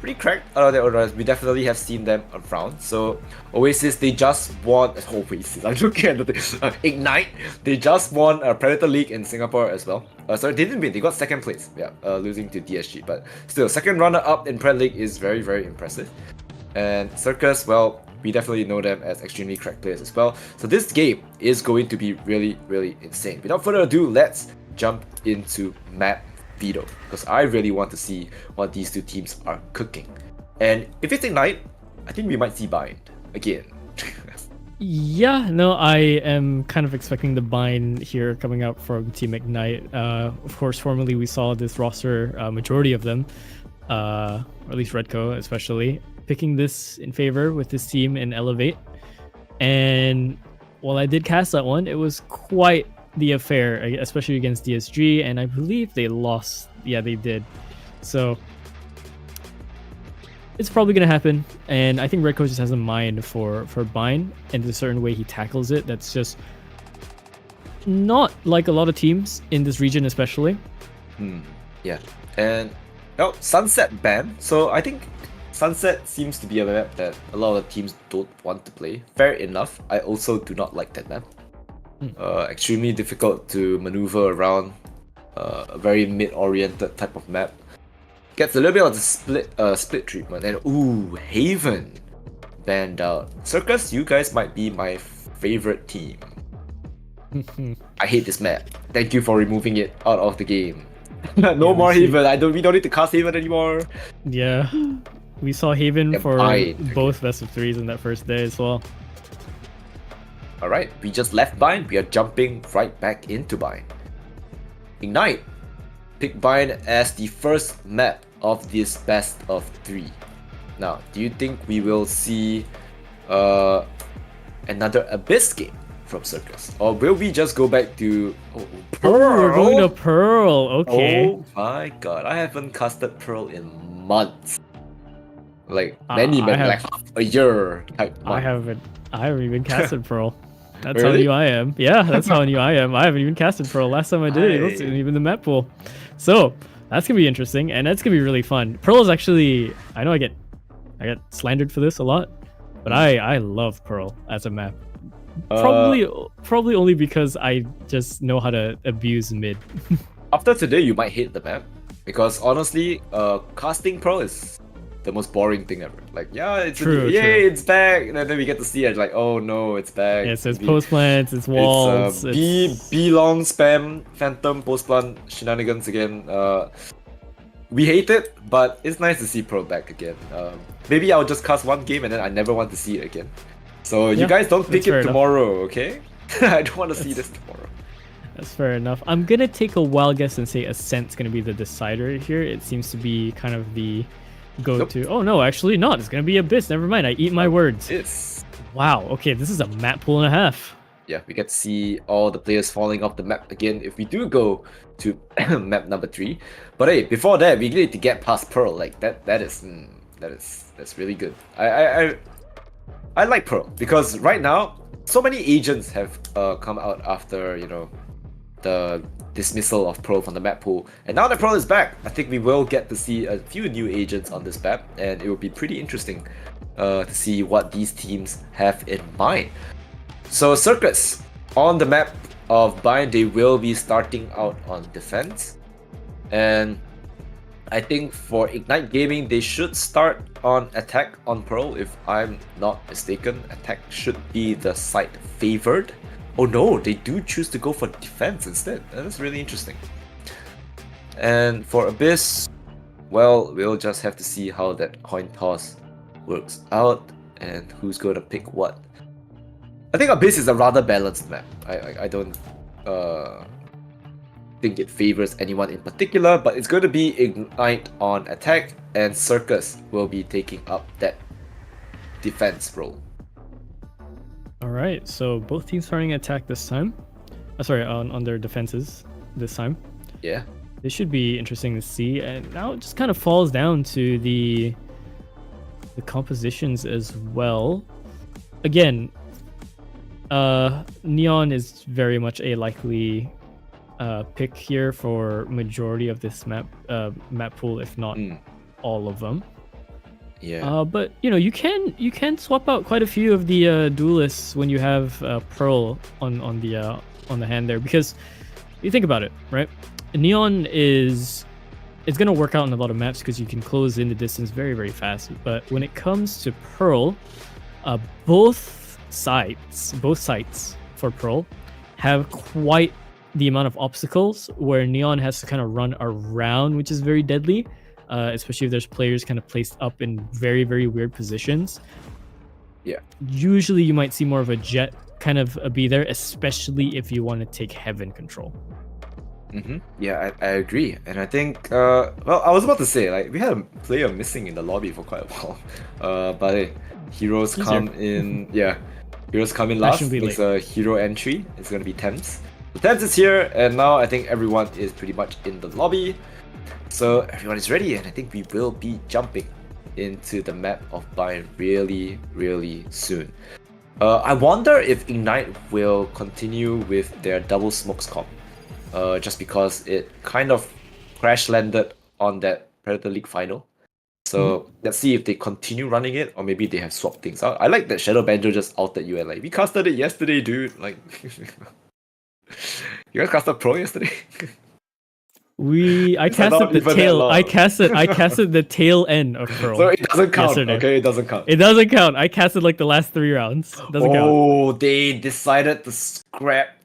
Speaker 8: pretty cracked out of their own runs. We definitely have seen them around. So Oasis, they just won Oasis. I'm looking at the Ignite. They just won a Predator League in Singapore as well. Sorry, they didn't win. They got second place. Yeah, losing to DSG. But still, second runner up in Pred League is very, very impressive. And Circus, well, we definitely know them as extremely cracked players as well. So this game is going to be really, really insane. Without further ado, let's jump into map veto, because I really want to see what these two teams are cooking. And if it's Ignite, I think we might see Bind again.
Speaker 7: Yeah, no, I am kind of expecting the bind here coming out from Team Ignite. Of course, formerly we saw this roster, majority of them, or at least Redco especially, picking this in favor with this team in Elevate. And while I did cast that one, it was quite the affair, especially against DSG, and I believe they lost. Yeah, they did. So it's probably gonna happen, and I think Red Coach just has a mind for Bind, and there's a certain way he tackles it that's just not like a lot of teams in this region, especially.
Speaker 8: Yeah, and Sunset ban. So I think Sunset seems to be a map that a lot of teams don't want to play. Fair enough. I also do not like that map. Extremely difficult to maneuver around. A very mid-oriented type of map. Gets a little bit of the split treatment. And ooh, Haven banned out. Circus, you guys might be my favorite team. I hate this map. Thank you for removing it out of the game. No more Haven. We don't need to cast Haven anymore.
Speaker 7: Yeah, we saw Haven for both best of threes in that first day as well.
Speaker 8: Alright, we just left Bind, we are jumping right back into Bind. Ignite pick Bind as the first map of this best of 3. Now, do you think we will see another Abyss game from Circus? Or will we just go back to Pearl?
Speaker 7: We're going to Pearl, okay.
Speaker 8: Oh my god, I haven't casted Pearl in months. Like many, like half a year type month.
Speaker 7: I haven't even casted Pearl. That's how new I am. Yeah, that's how new I am. I haven't even casted Pearl. Last time I did it wasn't even the map pool. So that's gonna be interesting, and that's gonna be really fun. Pearl is actually, I know I get slandered for this a lot, but I love Pearl as a map. Probably only because I just know how to abuse mid.
Speaker 8: After today, you might hate the map, because honestly, casting Pearl is the most boring thing ever. Like, yeah, it's yay, it's back, and then we get to see it like, oh no, it's back.
Speaker 7: Yeah, so it's post plants, it's walls,
Speaker 8: B long spam phantom post plant shenanigans again. We hate it, but it's nice to see Pearl back again. Maybe I'll just cast one game and then I never want to see it again. So you guys don't pick it tomorrow, okay? I don't want to see this tomorrow.
Speaker 7: That's fair enough. I'm gonna take a wild guess and say Ascent's gonna be the decider here. It seems to be kind of the go
Speaker 8: Nope.
Speaker 7: to. Oh no, actually not. It's gonna be Abyss. Never mind. I eat my words.
Speaker 8: Yes.
Speaker 7: Wow. Okay, this is a map pool and a half.
Speaker 8: Yeah, we get to see all the players falling off the map again if we do go to map number 3. But hey, before that, we need to get past Pearl. Like that's really good. I like Pearl because right now so many agents have come out after the dismissal of Pearl from the map pool, and now that Pearl is back, I think we will get to see a few new agents on this map, and it will be pretty interesting to see what these teams have in mind. So Circus, on the map of Bind, they will be starting out on defense. And I think for Ignite Gaming, they should start on attack on Pearl, if I'm not mistaken. Attack should be the side favored. Oh no, they do choose to go for defense instead. That's really interesting. And for Abyss, well, we'll just have to see how that coin toss works out and who's going to pick what. I think Abyss is a rather balanced map. I don't think it favors anyone in particular, but it's going to be Ignite on attack, and Circus will be taking up that defense role.
Speaker 7: Alright, so both teams starting attack this time. Sorry, on their defenses this time.
Speaker 8: Yeah.
Speaker 7: This should be interesting to see, and now it just kind of falls down to the compositions as well. Again, Neon is very much a likely pick here for majority of this map pool, if not all of them.
Speaker 8: Yeah.
Speaker 7: But you can swap out quite a few of the duelists when you have Pearl on the hand there, because you think about it, right? Neon it's gonna work out in a lot of maps because you can close in the distance very, very fast. But when it comes to Pearl, both sites for Pearl have quite the amount of obstacles where Neon has to kind of run around, which is very deadly, especially if there's players kind of placed up in very, very weird positions.
Speaker 8: Yeah.
Speaker 7: Usually you might see more of a Jet kind of be there, especially if you want to take Heaven control.
Speaker 8: Yeah, I agree. And I think, well, I was about to say, like, we had a player missing in the lobby for quite a while. But hey, heroes come in, heroes come in last. It's a hero entry. It's going to be Thames. So Thames is here, and now I think everyone is pretty much in the lobby. So everyone is ready, and I think we will be jumping into the map of Bind really, really soon. I wonder if Ignite will continue with their double smokes comp. Just because it kind of crash landed on that Predator League final. So let's see if they continue running it, or maybe they have swapped things out. I like that Shadow Banjo just outed you and like, we casted it yesterday, dude. Like, you guys casted Pro yesterday?
Speaker 7: I casted the tail. I casted the tail end of Pearl.
Speaker 8: So it doesn't count.
Speaker 7: Yesterday.
Speaker 8: Okay, it doesn't count.
Speaker 7: It doesn't count. I casted like the last 3 rounds. Doesn't count.
Speaker 8: Oh, they decided to scrap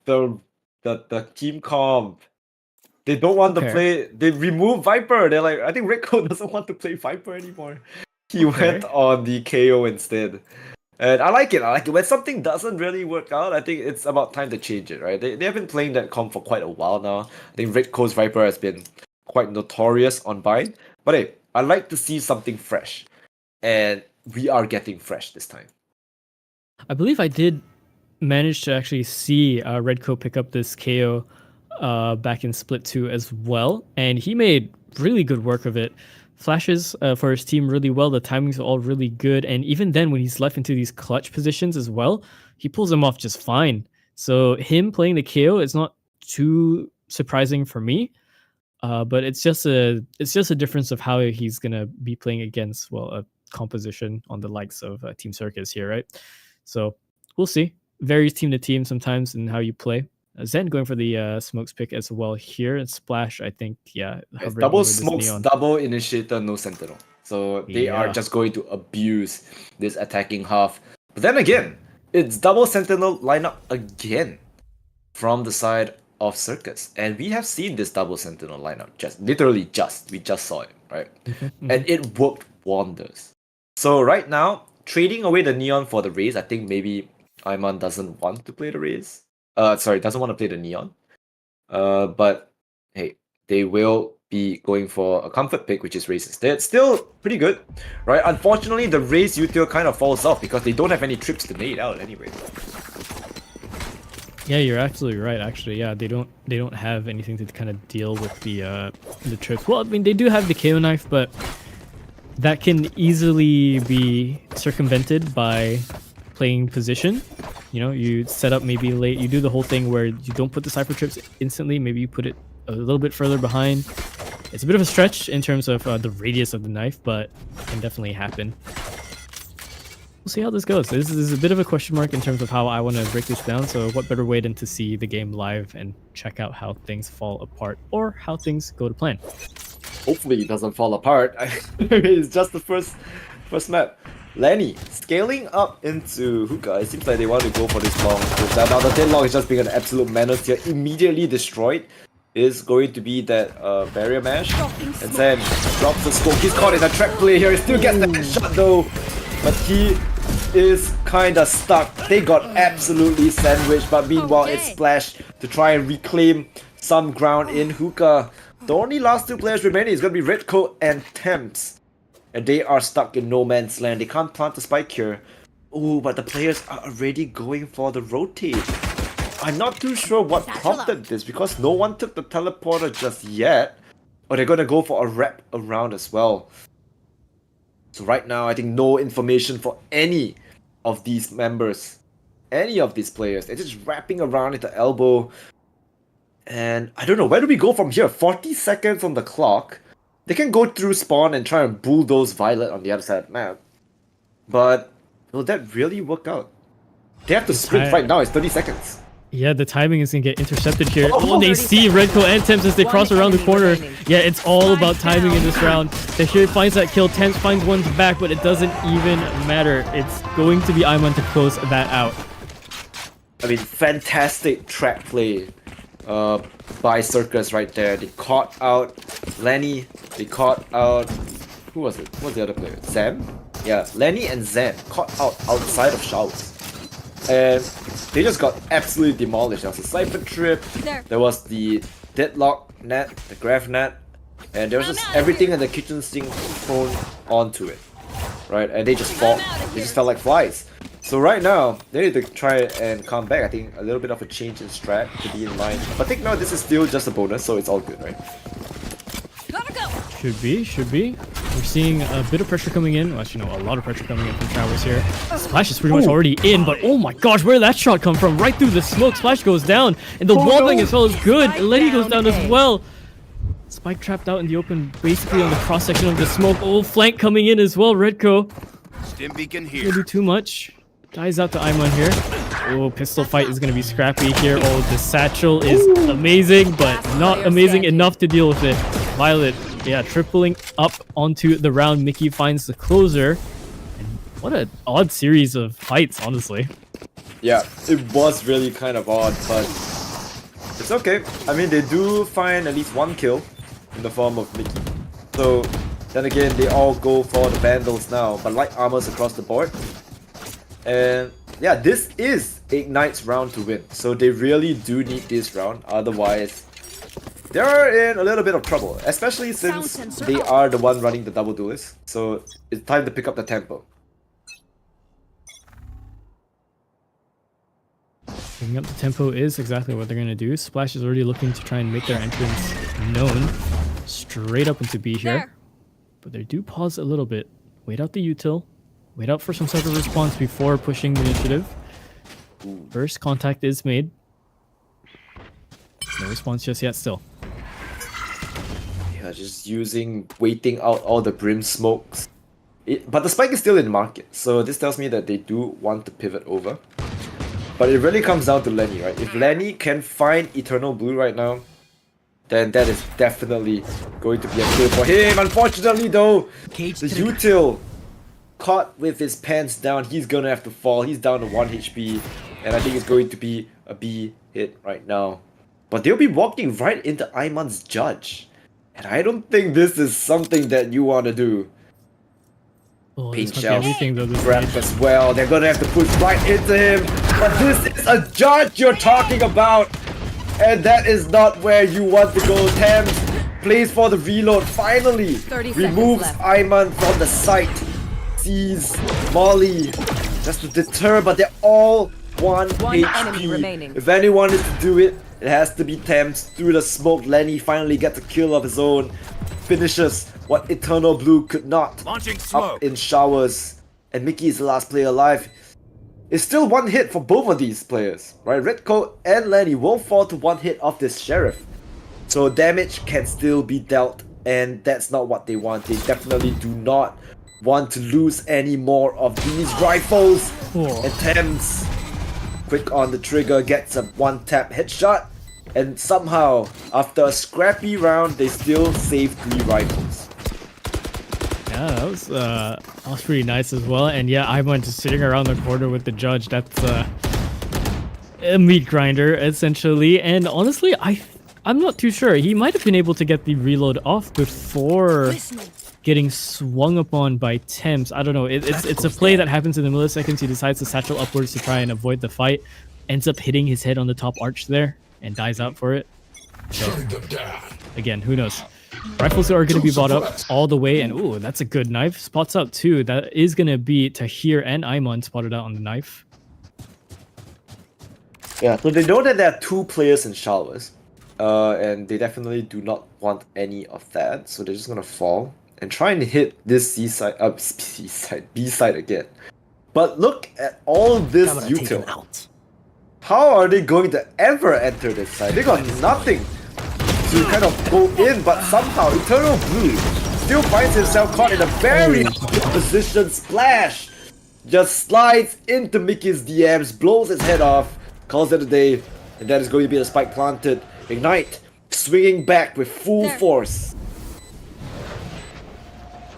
Speaker 8: the team comp. They don't want to play. They removed Viper. They're like, I think Rico doesn't want to play Viper anymore. He went on the KO instead. And I like it. When something doesn't really work out, I think it's about time to change it, right? They have been playing that comp for quite a while now. I think Rico's Viper has been quite notorious on Bind. But hey, I like to see something fresh. And we are getting fresh this time.
Speaker 7: I believe I did managed to actually see Redco pick up this KO back in Split 2 as well, and he made really good work of it. Flashes for his team really well, the timings are all really good, and even then when he's left into these clutch positions as well, he pulls them off just fine. So him playing the KO is not too surprising for me, but it's just a difference of how he's gonna be playing against, well, a composition on the likes of Team Circus here, right? So we'll see. Varies team to team sometimes in how you play. Zen going for the smokes pick as well here. And Splash, I think,
Speaker 8: double smokes, double initiator, no sentinel. So they are just going to abuse this attacking half. But then again, it's double sentinel lineup again from the side of Circus. And we have seen this double sentinel lineup we just saw it, right? And it worked wonders. So right now, trading away the Neon for the Raze, I think maybe Ayman doesn't want to play the Raze. Doesn't want to play the Neon. But hey, they will be going for a comfort pick, which is Raze instead. Still pretty good, right? Unfortunately, the Raze util kind of falls off because they don't have any trips to nade out anyway.
Speaker 7: Yeah, you're absolutely right. Actually, yeah, they don't have anything to kind of deal with the trips. Well, I mean, they do have the KO knife, but that can easily be circumvented by playing position. You know, you set up maybe late. You do the whole thing where you don't put the Cypher trips instantly. Maybe you put it a little bit further behind. It's a bit of a stretch in terms of the radius of the knife, but it can definitely happen. We'll see how this goes. This is a bit of a question mark in terms of how I want to break this down. So what better way than to see the game live and check out how things fall apart or how things go to plan.
Speaker 8: Hopefully it doesn't fall apart. It's just the first map. Lenny scaling up into Hookah. It seems like they want to go for this long. Now the tail long is just being an absolute menace here. Immediately destroyed is going to be that barrier mash. And then drops the smoke. He's caught in a trap play here. He still gets the headshot though. But he is kinda stuck. They got absolutely sandwiched, but meanwhile it's Splash to try and reclaim some ground in Hookah. The only last two players remaining is gonna be Redcoat and Thames. And they are stuck in no man's land. They can't plant the spike here. Oh, but the players are already going for the rotate. I'm not too sure what prompted this because no one took the teleporter just yet. Or they're gonna go for a wrap around as well. So right now, I think no information for any of these members, any of these players. They're just wrapping around at the elbow. And I don't know, where do we go from here? 40 seconds on the clock. They can go through spawn and try and bulldoze Violet on the other side of the map. But will that really work out? They have to sprint right now, it's 30 seconds.
Speaker 7: Yeah, the timing is going to get intercepted here. Oh, they see Redco and Thames as they cross around the corner. Yeah, it's all about timing in this round. Tahir finds that kill, Thames finds one's back, but it doesn't even matter. It's going to be Aiman to close that out.
Speaker 8: I mean, fantastic track play by Circus right there. They caught out Lenny, they caught out... Who was it? Who was the other player? Zam? Yeah, Lenny and Zam caught out outside of showers. And they just got absolutely demolished. There was a Cypher trip, there was the deadlock net, the graph net, and there was just everything in the kitchen sink thrown onto it. Right? And they just fought. They just felt like flies. So right now, they need to try and come back. I think a little bit of a change in strat to be in mind. But take note, this is still just a bonus, so it's all good, right?
Speaker 7: Should be. We're seeing a bit of pressure coming in. Well, actually, no, a lot of pressure coming in from Travers here. Splash is pretty much already in, but oh my gosh, where did that shot come from? Right through the smoke. Splash goes down, and the wobbling as well is good. Lenny goes down as well. Spike trapped out in the open, basically on the cross section of the smoke. Oh, flank coming in as well. Redco.
Speaker 9: Stim beacon here.
Speaker 7: Gonna do too much. Dies out to Aiman here. Oh, pistol fight is gonna be scrappy here. Oh, the satchel is amazing, but not amazing enough to deal with it. Violet, yeah, tripling up onto the round. Mickey finds the closer. And what an odd series of fights, honestly.
Speaker 8: Yeah, it was really kind of odd, but it's okay. I mean, they do find at least one kill in the form of Mickey. So, then again, they all go for the Vandals now, but light armors across the board. And yeah, this is Ignite's round to win. So they really do need this round, otherwise they're in a little bit of trouble, especially since they are the one running the double duelist. So it's time to pick up the tempo.
Speaker 7: Picking up the tempo is exactly what they're going to do. Splash is already looking to try and make their entrance known. Straight up into B here. But they do pause a little bit. Wait out the util. Wait out for some sort of response before pushing the initiative. First contact is made. No response just yet still.
Speaker 8: Yeah, just waiting out all the brim smokes. But the spike is still in market, so this tells me that they do want to pivot over. But it really comes down to Lenny, right? If Lenny can find Eternal Blue right now, then that is definitely going to be a kill for him. Unfortunately though, the util caught with his pants down, he's gonna have to fall. He's down to 1 HP, and I think it's going to be a B hit right now. But they'll be walking right into Aiman's judge, and I don't think this is something that you want to do.
Speaker 7: Oh,
Speaker 8: Paint shells,
Speaker 7: though,
Speaker 8: grab as well. They're gonna have to push right into him, but this is a judge you're talking about, and that is not where you want to go. Thames plays for the reload. Finally
Speaker 3: 30
Speaker 8: removes
Speaker 3: seconds left.
Speaker 8: Ayman from the site. Sees Molly just to deter, but they're all 1
Speaker 3: One
Speaker 8: HP.
Speaker 3: enemy remaining.
Speaker 8: If anyone is to do it, it has to be Thames. Through the smoke, Lenny finally gets a kill of his own. Finishes what Eternal Blue could not.
Speaker 13: Launching smoke.
Speaker 8: Up in showers. And Mickey is the last player alive. It's still 1 hit for both of these players, right? Redco and Lenny will fall to 1 hit of this Sheriff. So damage can still be dealt, and that's not what they want. They definitely do not want to lose any more of these rifles. And Thames, quick on the trigger, gets a 1-tap headshot. And somehow, after a scrappy round, they still save 3 rifles.
Speaker 7: Yeah, that was pretty nice as well. And yeah, I went just sitting around the corner with the judge. That's a meat grinder essentially. And honestly, I'm not too sure. He might have been able to get the reload off before getting swung upon by Thames. I don't know. It's a play that happens in the milliseconds. He decides to satchel upwards to try and avoid the fight. Ends up hitting his head on the top arch there and dies out for it. So, again, who knows? Rifles are going to be bought up all the way, and ooh, that's a good knife. Spots out too. That is going to be Tahir and Ayman spotted out on the knife.
Speaker 8: Yeah, so they know that there are 2 players in showers, and they definitely do not want any of that. So they're just gonna fall and try and hit this B side again. But look at all this util. How are they going to ever enter this side? They got nothing to kind of go in, but somehow Eternal Blue still finds himself caught in a very good position. Splash just slides into Mickey's DMs, blows his head off, calls it a day, and that is going to be the spike planted. Ignite swinging back with full force.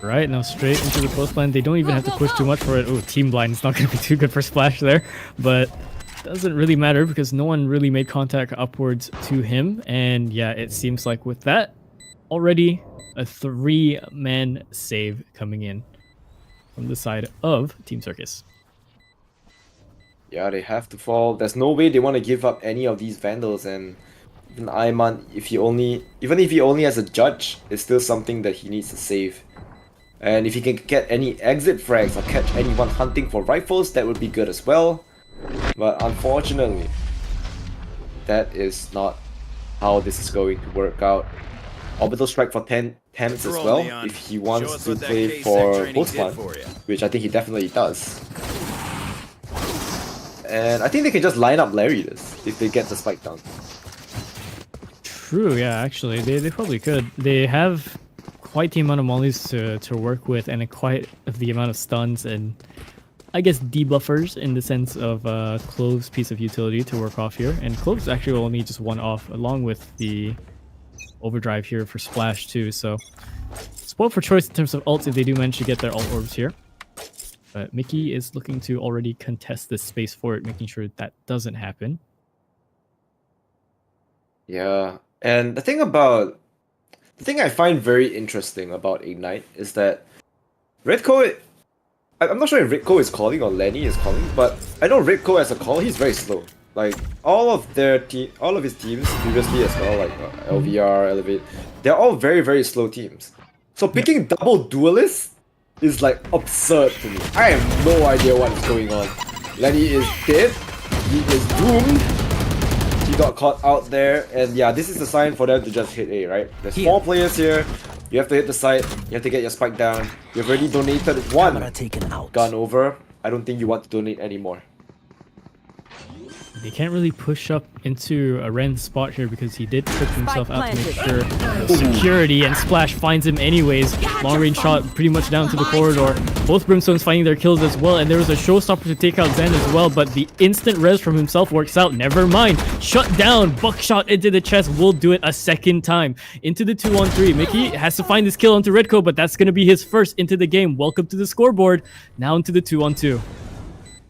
Speaker 7: Right, now straight into the close blind. They don't even have to push too much for it. Oh, team blind is not going to be too good for Splash there, but doesn't really matter because no one really made contact upwards to him. And yeah, it seems like with that, already a 3-man save coming in from the side of Team Circus.
Speaker 8: Yeah, they have to fall. There's no way they want to give up any of these Vandals, and even Ayman, even if he only has a judge, it's still something that he needs to save. And if he can get any exit frags or catch anyone hunting for rifles, that would be good as well. But unfortunately, that is not how this is going to work out. Orbital strike for Thames as well, if he wants to play for Postman, which I think he definitely does. And I think they can just line up Larry this if they get the spike down.
Speaker 7: True, yeah, actually, they probably could. They have quite the amount of mollies to work with, and quite the amount of stuns and I guess debuffers in the sense of Clove's piece of utility to work off here. And Clove's actually will only just 1 off along with the overdrive here for Splash too. So spoiled for choice in terms of ults if they do manage to get their ult orbs here. But Mickey is looking to already contest this space for it, making sure that doesn't happen.
Speaker 8: Yeah, and the thing I find very interesting about Ignite is that Redco, I'm not sure if Redco is calling or Lenny is calling, but I know Redco as a call, he's very slow. Like all of his teams previously as well, like LVR, Elevate, they're all very, very slow teams. So picking double duelists is like absurd to me. I have no idea what is going on. Lenny is dead. He is doomed. He got caught out there, and yeah, this is a sign for them to just hit A, right? There's 4 players here. You have to hit the site. You have to get your spike down. You've already donated 1 gun over. I don't think you want to donate anymore.
Speaker 7: They can't really push up into a Ren's spot here because he did trick himself out to make sure security, and Splash finds him anyways. Long range shot pretty much down to the corridor. Both Brimstones finding their kills as well, and there was a showstopper to take out Zen as well, but the instant res from himself works out. Never mind. Shut down. Buckshot into the chest will do it a second time. Into the 2-on-3. Mickey has to find this kill onto Redco, but that's going to be his first into the game. Welcome to the scoreboard. Now into the 2-on-2.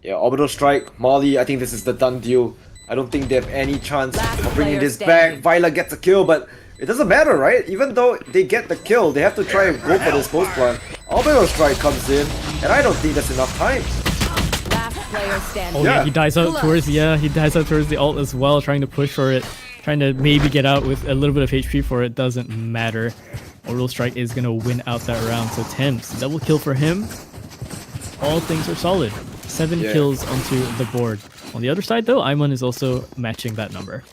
Speaker 8: Yeah, Orbital Strike, Molly, I think this is the done deal. I don't think they have any chance of bringing this back. Viola gets a kill, but it doesn't matter, right? Even though they get the kill, they have to try and go for this post plan. Orbital Strike comes in, and I don't think that's enough time.
Speaker 3: Last player standing.
Speaker 7: Oh yeah, he dies out towards the ult as well, trying to push for it. trying to maybe get out with a little bit of HP for it. Doesn't matter. Orbital Strike is going to win out that round. So Thames, double kill for him. All things are solid. 7 kills onto the board. On the other side though, Aiman is also matching that number.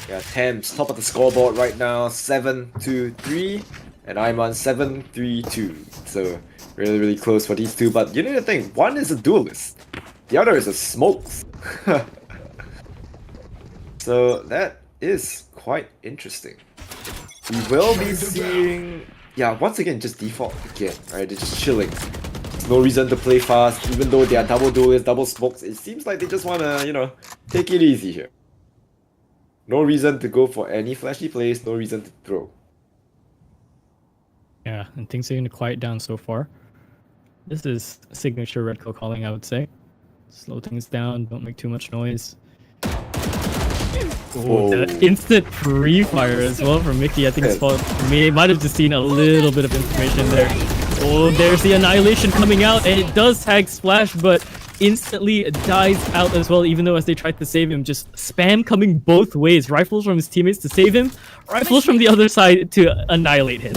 Speaker 8: Yeah, Thames top of the scoreboard right now, 7-2-3, and Aiman 7-3-2. So really close for these two. But you need to think, one is a duelist, the other is a smokes. So that is quite interesting. We will be seeing, once again, just default again, right? They're just chilling. There's no reason to play fast, even though they are double duelists, double smokes. It seems like they just wanna, take it easy here. No reason to go for any flashy plays, no reason to throw.
Speaker 7: Yeah, and things are going to quiet down so far. This is signature Redco calling, I would say. Slow things down, don't make too much noise. Oh, the instant pre-fire as well from Mickey. I think it's might have just seen a little bit of information there. Oh, there's the Annihilation coming out, and it does tag Splash, but instantly dies out as well, even though as they tried to save him, just spam coming both ways. Rifles from his teammates to save him, rifles from the other side to annihilate him.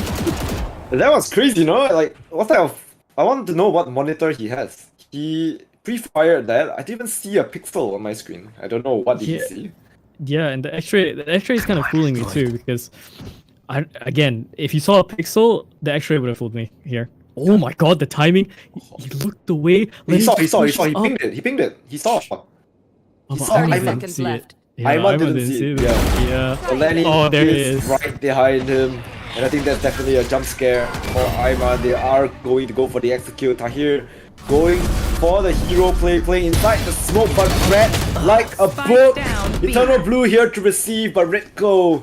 Speaker 8: That was crazy, Like, what type of... I wanted to know what monitor he has. He pre-fired that. I didn't even see a pixel on my screen. I don't know what did he see.
Speaker 7: Yeah, and the X-ray is kind of fooling me too, because again, if you saw a pixel, the X-ray would have fooled me here. Oh my god, the timing! He looked away.
Speaker 8: He saw. He pinged it. He saw.
Speaker 7: I didn't see it. Yeah,
Speaker 8: Aiman didn't see it.
Speaker 7: Yeah.
Speaker 8: So Lenny
Speaker 7: there he
Speaker 8: is right behind him, and I think that's definitely a jump scare for Aiman. They are going to go for the execute. Tahir going for the hero play inside the smoke, but Red like a book. Eternal Blue here to receive, but Ritko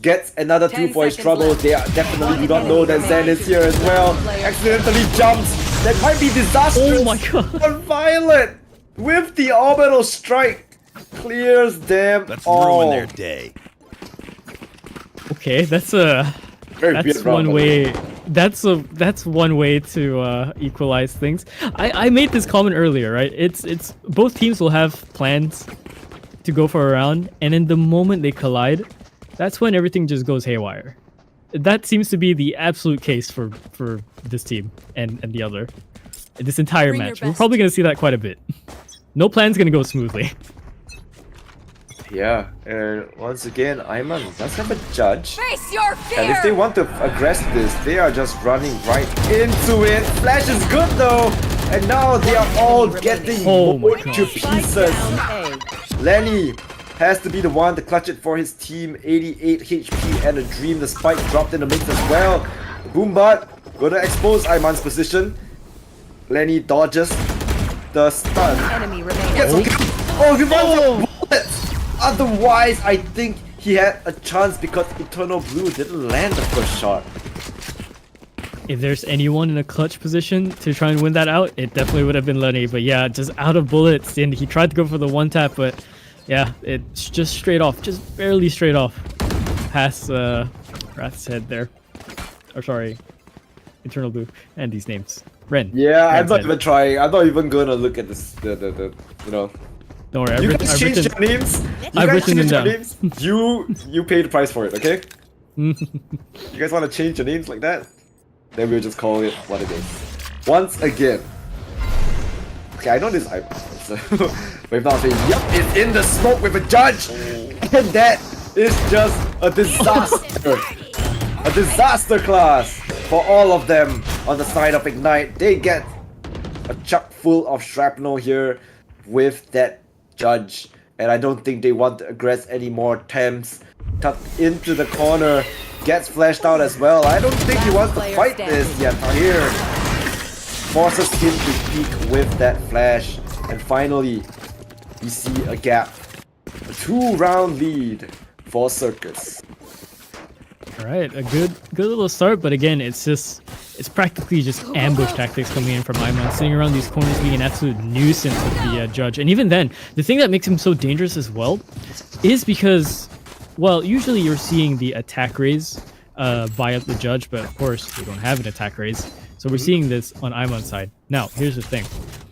Speaker 8: gets another 2 for his trouble. They are definitely do not know that Zen is here as well. Accidentally jumps. That might be disastrous.
Speaker 7: Oh my god.
Speaker 8: But Violet with the orbital strike clears them all.
Speaker 13: Ruin their day.
Speaker 7: Okay, that's one way. That's one way to equalize things. I made this comment earlier, right? It's both teams will have plans to go for a round, and in the moment they collide, that's when everything just goes haywire. That seems to be the absolute case for this team and the other. This entire match. We're probably going to see that quite a bit. No plan's going to go smoothly.
Speaker 8: Yeah, and once again, Aiman does have a judge.
Speaker 2: Face your fear!
Speaker 8: And if they want to aggress this, they are just running right into it. Flash is good though, and now they are all getting mowed to pieces. Lenny has to be the one to clutch it for his team. 88 HP and a dream. The spike dropped in the mix as well. Boombot gonna expose Aiman's position. Lenny dodges the stun. Bullets! Otherwise, I think he had a chance because Eternal Blue didn't land the first shot.
Speaker 7: If there's anyone in a clutch position to try and win that out, it definitely would have been Lenny. But yeah, just out of bullets, and he tried to go for the one tap, but yeah, it's just straight off, just barely straight off, past Wrath's head there. Or sorry, Eternal Blue, and these names. Ren.
Speaker 8: Yeah, I'm not even trying. I'm not even gonna look at this.
Speaker 7: Don't worry,
Speaker 8: you guys change your names.
Speaker 7: I've written them down.
Speaker 8: Names. You pay the price for it, okay? You guys want to change your names like that? Then we'll just call it what it is. Once again. Okay, I know this. So we've not saying, yep, it's in the smoke with a judge, and that is just a disaster. A disaster class for all of them on the side of Ignite. They get a chuck full of shrapnel here with that judge, and I don't think they want to aggress anymore. Thames tucked into the corner, gets flashed out as well. I don't think he wants to fight this yet. Tahir forces him to peek with that flash, and finally we see a gap. A 2-round lead for Circus.
Speaker 7: Alright, a good little start, but again, it's practically just ambush tactics coming in from Aiman, sitting around these corners being an absolute nuisance with the judge. And even then, the thing that makes him so dangerous as well is because, well, usually you're seeing the attack raise buy up the judge, but of course they don't have an attack raise. So we're seeing this on Aiman's side. Now, here's the thing.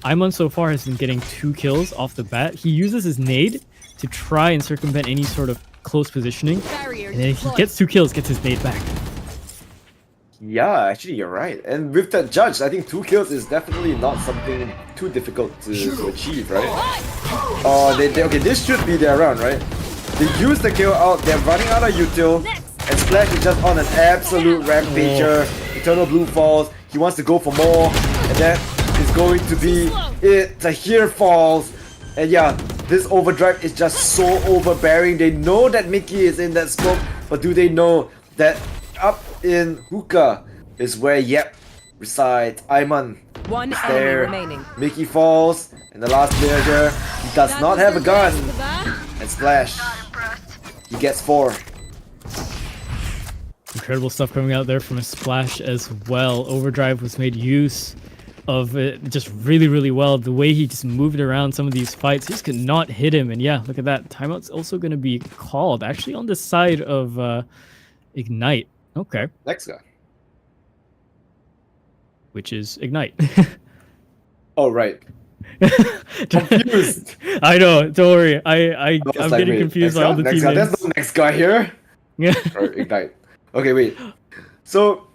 Speaker 7: Aiman so far has been getting 2 kills off the bat. He uses his nade to try and circumvent any sort of close positioning, and then he gets 2 kills, gets his nade back.
Speaker 8: Yeah, actually, you're right. And with that judge, I think 2 kills is definitely not something too difficult to achieve, right? Oh, okay, this should be their round, right? They use the kill out, they're running out of util, and Splash is just on an absolute rampager. Eternal Blue falls, he wants to go for more, and that is going to be it. Tahir falls, and yeah, this overdrive is just so overbearing. They know that Mickey is in that smoke, but do they know that up in hookah is where resides Ayman?
Speaker 3: One
Speaker 8: There,
Speaker 3: enemy remaining.
Speaker 8: Mickey falls, and the last player here, he does not have a gun. And Splash, he gets 4.
Speaker 7: Incredible stuff coming out there from a Splash as well. Overdrive was made use of it just really, really well. The way he just moved around some of these fights, he just could not hit him. And yeah, look at that. Timeout's also going to be called, actually on the side of Ignite. Okay.
Speaker 8: Next guy.
Speaker 7: Which is Ignite.
Speaker 8: Oh, right. Confused.
Speaker 7: I know, don't worry. I'm
Speaker 8: like,
Speaker 7: getting
Speaker 8: wait,
Speaker 7: confused by
Speaker 8: next
Speaker 7: all the
Speaker 8: guy?
Speaker 7: team
Speaker 8: Next guy?
Speaker 7: names.
Speaker 8: There's no next guy here.
Speaker 7: Yeah.
Speaker 8: Or Ignite. Okay, wait. So,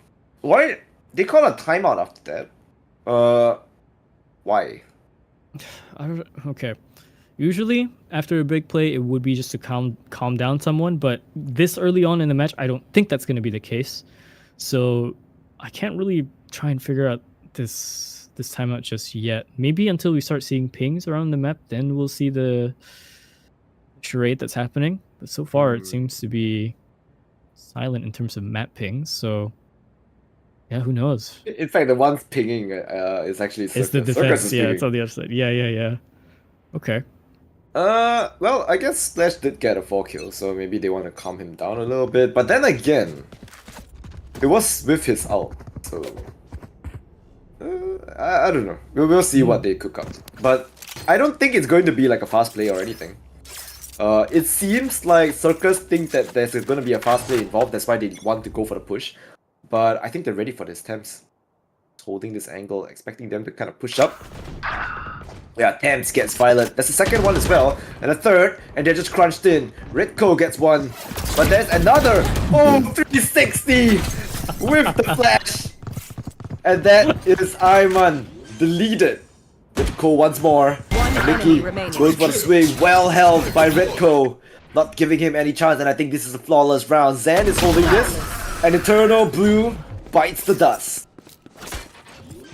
Speaker 8: why they call a timeout after that? Why?
Speaker 7: Okay. Usually, after a big play, it would be just to calm down someone, but this early on in the match, I don't think that's going to be the case. So, I can't really try and figure out this timeout just yet. Maybe until we start seeing pings around the map, then we'll see the charade that's happening. But so far, it seems to be silent in terms of map pings, so yeah, who knows?
Speaker 8: In fact, the one's pinging is actually Circus.
Speaker 7: It's the
Speaker 8: Circus
Speaker 7: defense,
Speaker 8: is
Speaker 7: yeah,
Speaker 8: pinging.
Speaker 7: it's on the other side. Yeah. Okay.
Speaker 8: Well, I guess Splash did get a 4 kill, so maybe they want to calm him down a little bit. But then again, it was with his ult, so I don't know. We'll see what they cook up. But I don't think it's going to be like a fast play or anything. It seems like Circus think that there's going to be a fast play involved. That's why they want to go for the push. But I think they're ready for this. Thames holding this angle, expecting them to kind of push up. Yeah, Thames gets Violet. That's the second one as well. And a third, and they're just crunched in. Redco gets one. But there's another. Oh, 360 with the flash. And that is Ayman deleted. Redco once more. And Mickey goes for the swing. Well held by Redco. Not giving him any chance, and I think this is a flawless round. Zan is holding this. And Eternal Blue bites the dust.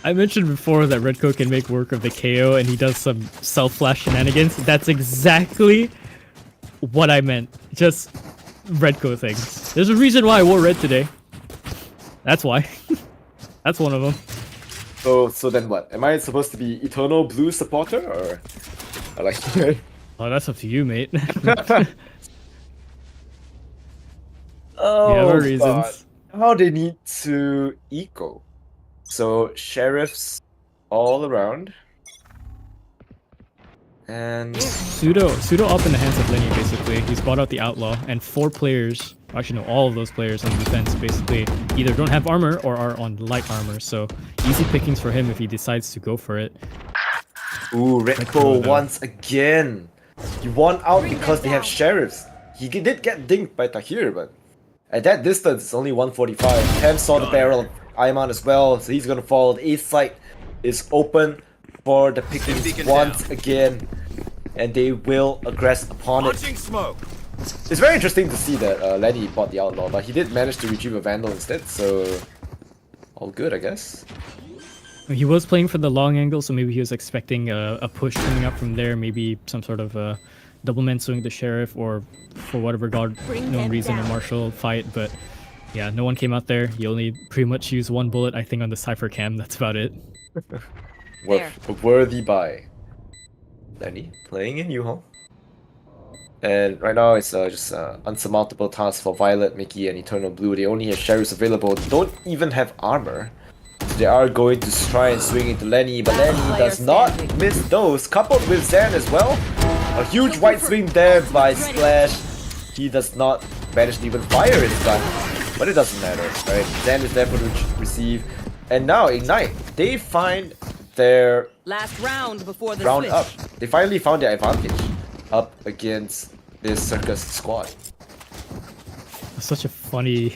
Speaker 7: I mentioned before that Redco can make work of the KO and he does some self-flash shenanigans. That's exactly what I meant. Just Redco things. There's a reason why I wore red today. That's why. That's one of them.
Speaker 8: So then what? Am I supposed to be Eternal Blue supporter or like?
Speaker 7: Oh, that's up to you, mate.
Speaker 8: Oh,
Speaker 7: you have our
Speaker 8: God.
Speaker 7: reasons.
Speaker 8: How they need to eco. So sheriffs all around. And
Speaker 7: Pseudo up in the hands of Lenny, basically. He's bought out the Outlaw, and 4 players, actually no, all of those players on the defense basically either don't have armor or are on light armor, so easy pickings for him if he decides to go for it.
Speaker 8: ooh, Redco once again. He won out because they have sheriffs. He did get dinked by Tahir, but at that distance, it's only 145. Tam saw the barrel of Ayman as well, so he's gonna fall. The A site is open for the pickings once again, and they will aggress upon it. It's very interesting to see that Lenny bought the Outlaw, but he did manage to retrieve a Vandal instead, so all good, I guess.
Speaker 7: He was playing for the long angle, so maybe he was expecting a push coming up from there, maybe some sort of double man swing the sheriff, or for whatever god-known reason a martial fight, but yeah, no one came out there. He only pretty much used 1 bullet, I think, on the Cypher cam. That's about it.
Speaker 8: A worthy buy. Lenny playing in U-Haul. And right now it's just unsurmountable task for Violet, Mickey, and Eternal Blue. They only have sheriffs available, don't even have armor. So they are going to try and swing into Lenny, but Lenny does not miss those, coupled with Zan as well. A huge white swing there by Splash. He does not manage to even fire his gun, but it doesn't matter, right? Zan is there for the receive. And now Ignite, they find their
Speaker 3: Last round before the
Speaker 8: round
Speaker 3: switch.
Speaker 8: up. They finally found their advantage up against this Circus squad.
Speaker 7: such a funny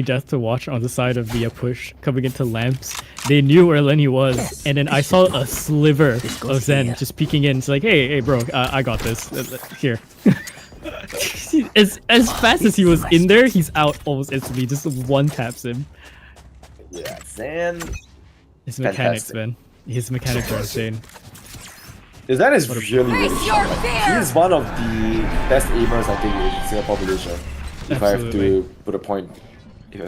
Speaker 7: death to watch on the side of the push coming into lamps. They knew where Lenny was, and then I saw a sliver of Zen just peeking in. It's like, hey, bro, I got this. Here. as fast as he was in there, he's out almost instantly. Just one taps him.
Speaker 8: Yeah, Zen.
Speaker 7: His mechanics, man. His mechanics are insane.
Speaker 8: Zen is really sharp. He's one of the best aimers, I think, in Singapore Malaysia. If I have to put a point. If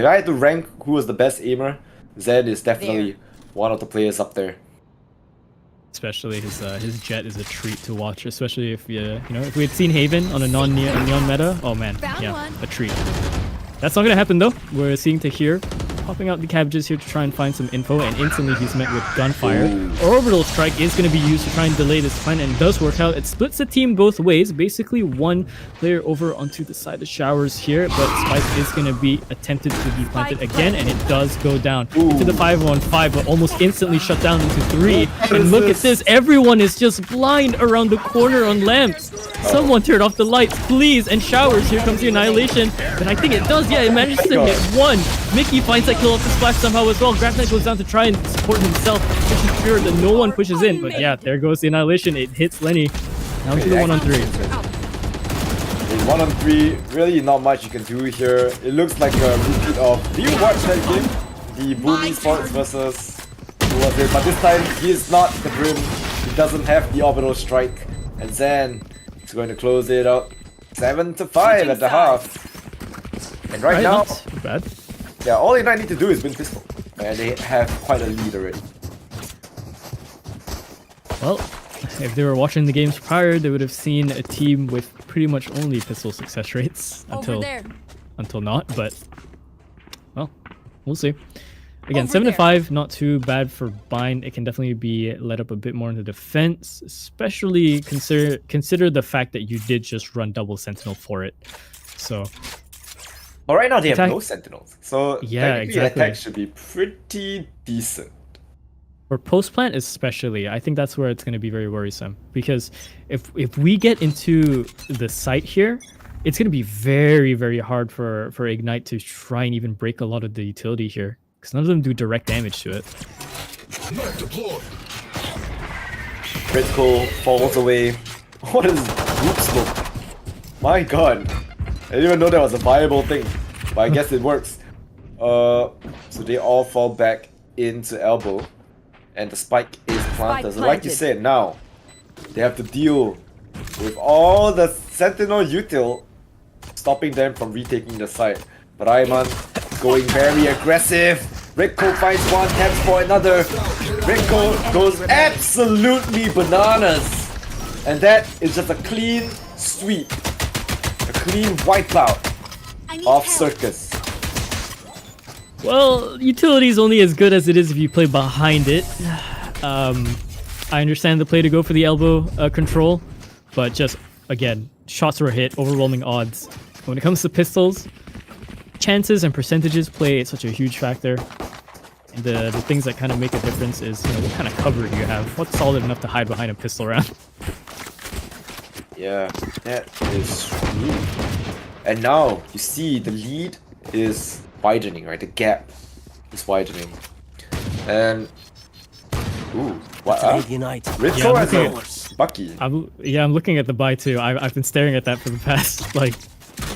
Speaker 8: I had to rank who was the best aimer, Zen is definitely one of the players up there.
Speaker 7: Especially his jet is a treat to watch, especially if if we had seen Haven on a neon meta. Oh man, yeah, a treat. That's not gonna happen though. We're seeing Tahir popping out the cabbages here to try and find some info, and instantly he's met with gunfire. Orbital strike is going to be used to try and delay this plan, and it does work out. It splits the team both ways. Basically, one player over onto the side of showers here, but Spike is going to be attempted to be planted again, and it does go down to the 5-on-5, but almost instantly shut down into 3. And look at this, everyone is just blind around the corner on lamps. Someone turn off the lights, please. And showers, here comes the annihilation, and I think it does. Yeah, it manages to hit 1. Mickey finds that kill off the splash somehow as well. Grab Knight goes down to try and support himself, making sure that no one pushes in. But yeah, there goes the annihilation. It hits Lenny. Now to the 1-on-3.
Speaker 8: In 1-on-3, really not much you can do here. It looks like a repeat of... Do you watch that game? The Boom Esports versus... Who was it? But this time, he is not the Brim. He doesn't have the orbital strike. And Zen is going to close it out. 7-5 at the half. And right now...
Speaker 7: Not bad.
Speaker 8: Yeah, all Ignite need to do is win pistol. And they have quite a lead already.
Speaker 7: Well, if they were watching the games prior, they would have seen a team with pretty much only pistol success rates until not, but well, we'll see. Again, 7-5, not too bad for Bind. It can definitely be led up a bit more into defense, especially consider the fact that you did just run double sentinel for it. So
Speaker 8: well, right now they have no sentinels, so
Speaker 7: yeah,
Speaker 8: technically attack should be pretty decent.
Speaker 7: For post plant especially, I think that's where it's going to be very worrisome, because if we get into the site here, it's going to be very, very hard for Ignite to try and even break a lot of the utility here, because none of them do direct damage to it.
Speaker 8: Critical falls away. What is group smoke? My god, I didn't even know that was a viable thing, but I guess it works. So they all fall back into elbow. And the spike is planted. So like you said, now they have to deal with all the sentinel util stopping them from retaking the site. But Ayman going very aggressive. Rico finds one, taps for another. Rico goes absolutely bananas. And that is just a clean sweep. A clean wipeout of Circus.
Speaker 7: Well, utility is only as good as it is if you play behind it. I understand the play to go for the elbow control, but just, again, shots were hit, overwhelming odds. When it comes to pistols, chances and percentages play such a huge factor. The things that kind of make a difference is, what kind of cover do you have? What's solid enough to hide behind a pistol round?
Speaker 8: Yeah, that is true. And now, you see, the lead is widening, right? The gap is widening. And ooh, what? Ritzo has a Bucky.
Speaker 7: I'm looking at the buy too. I've been staring at that for the past like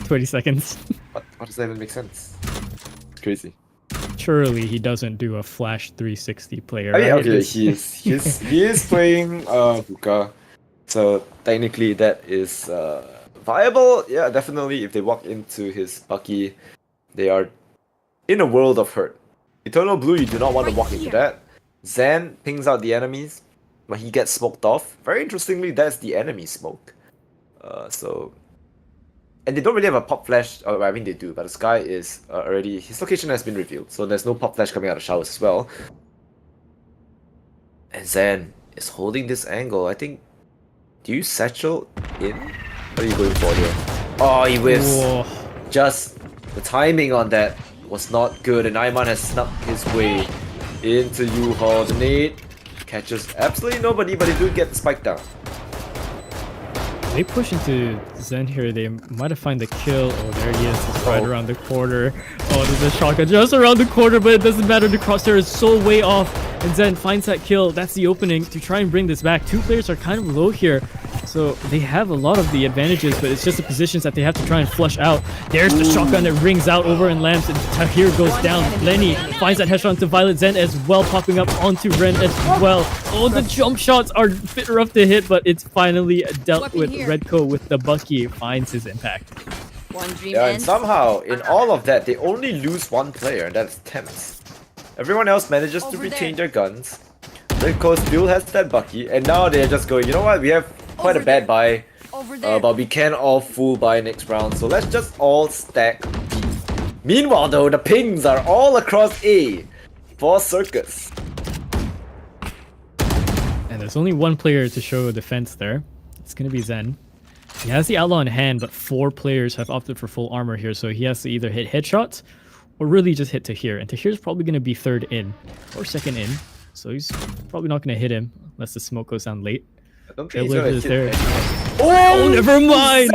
Speaker 7: 20 seconds.
Speaker 8: What does that even make sense? It's crazy.
Speaker 7: Surely he doesn't do a flash 360 player.
Speaker 8: I mean,
Speaker 7: right?
Speaker 8: okay, he is playing hookah, so technically that is viable. Yeah, definitely. If they walk into his Bucky, they are in a world of hurt. Eternal Blue, you do not want to walk into that. Zen pings out the enemies, but he gets smoked off. Very interestingly, that's the enemy smoke. And they don't really have a pop flash. Oh, I mean they do, but the Sky is already... His location has been revealed, so there's no pop flash coming out of showers as well. And Zen is holding this angle. I think... Do you satchel in? What are you going for here? Oh, he whiffs.
Speaker 7: Whoa.
Speaker 8: Just the timing on that was not good, and Ayman has snuck his way into U-Haul. The nade catches absolutely nobody, but he do get the spike down.
Speaker 7: they push into Zen here, they might have found the kill. Oh, there he is. He's right around the corner. Oh, there's a shotgun just around the corner, but it doesn't matter. The crosshair is so way off. And Zen finds that kill. That's the opening to try and bring this back. Two players are kind of low here, so they have a lot of the advantages, but it's just the positions that they have to try and flush out. There's the shotgun that rings out over and lands, and Tahir goes down. Lenny finds that headshot into Violet. Zen as well, popping up onto Ren as well. Oh, the jump shots are a bit rough to hit, but it's finally dealt with. Redco with the Bucky finds his impact.
Speaker 8: Yeah, and somehow, in all of that, they only lose one player, and that's Thames. Everyone else manages to retain their guns. Redco still has that Bucky, and now they're just going, you know what, we have quite a bad buy, but we can all full buy next round, so let's just all stack B. Meanwhile though, the pings are all across A for Circus.
Speaker 7: And there's only one player to show defense there. It's gonna be Zen. He has the Outlaw in hand, but 4 players have opted for full armor here, so he has to either hit headshots or really just hit Tahir. And Tahir's probably gonna be 3rd in or 2nd in, so he's probably not gonna hit him unless the smoke goes down late.
Speaker 8: I don't think he's gonna hit
Speaker 7: there.
Speaker 8: him.
Speaker 7: Oh, never mind!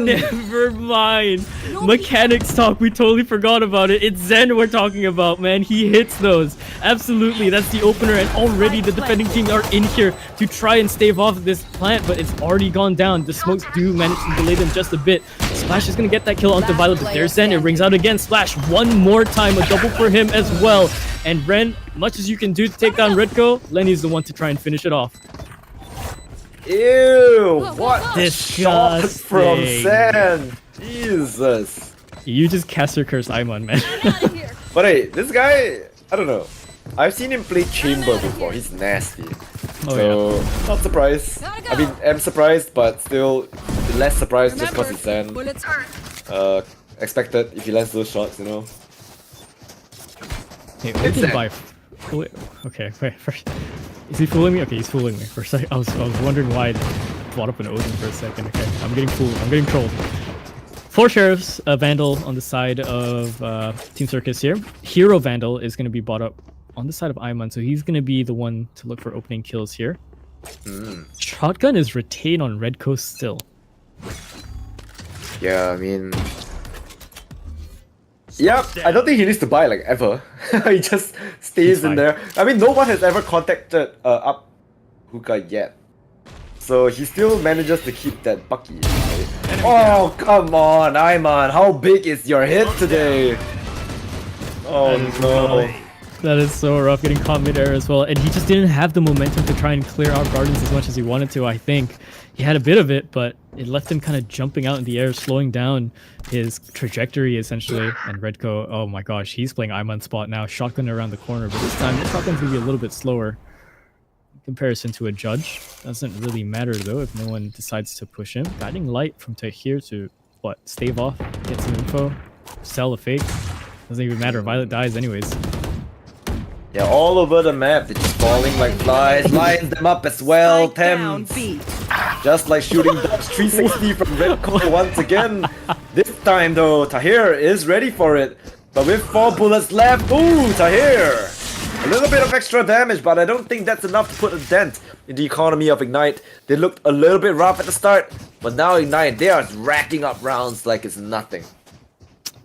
Speaker 7: Never mind! Mechanics talk, we totally forgot about it. It's Zen we're talking about, man. He hits those. Absolutely, that's the opener, and already the defending team are in here to try and stave off this plant, but it's already gone down. The smokes do manage to delay them just a bit. Splash is gonna get that kill onto Violet, but there's Zen. It rings out again. Splash one more time, a double for him as well. And Ren, much as you can do to take down Redco, Lenny's the one to try and finish it off.
Speaker 8: Ew! What shot
Speaker 7: Disgusting.
Speaker 8: from Zen! Jesus!
Speaker 7: You just cast your curse Iman, man.
Speaker 8: But hey, this guy, I don't know. I've seen him play Chamber before. He's nasty. So, not surprised. I mean, I'm surprised, but still less surprised just because it's Zen. Expected if he lands those shots, you know.
Speaker 7: Hey, okay, wait, first. Is he fooling me? Okay, he's fooling me. For a second, I was wondering why I brought up an Odin for a second. Okay, I'm getting fooled. I'm getting trolled. 4 sheriffs, a Vandal on the side of Team Circus here. Hero Vandal is going to be bought up on the side of Iman, so he's going to be the one to look for opening kills here. Shotgun is retained on Red Coast still.
Speaker 8: Yeah, I mean... Yep, I don't think he needs to buy like ever. He just stays in there. I mean, no one has ever contacted up Hookah yet. So he still manages to keep that Bucky. Right? Oh, come on, Iman. How big is your hit today? Oh no.
Speaker 7: That is so rough, getting caught mid-air as well. And he just didn't have the momentum to try and clear out gardens as much as he wanted to, I think. He had a bit of it, but it left him kind of jumping out in the air, slowing down his trajectory, essentially. And Redco, oh my gosh, he's playing Iman's spot now, shotgun around the corner. But this time, the shotgun's going to be a little bit slower in comparison to a judge. Doesn't really matter, though, if no one decides to push him. Guiding light from Tahir to, what, stave off, get some info, sell a fake. Doesn't even matter, Violet dies anyways.
Speaker 8: Yeah, all over the map, they're just falling like flies, lines them up as well, Thames. Just like shooting Dogs 360 from Redco once again. This time though, Tahir is ready for it. But with 4 bullets left, ooh, Tahir! A little bit of extra damage, but I don't think that's enough to put a dent in the economy of Ignite. They looked a little bit rough at the start, but now Ignite, they are racking up rounds like it's nothing.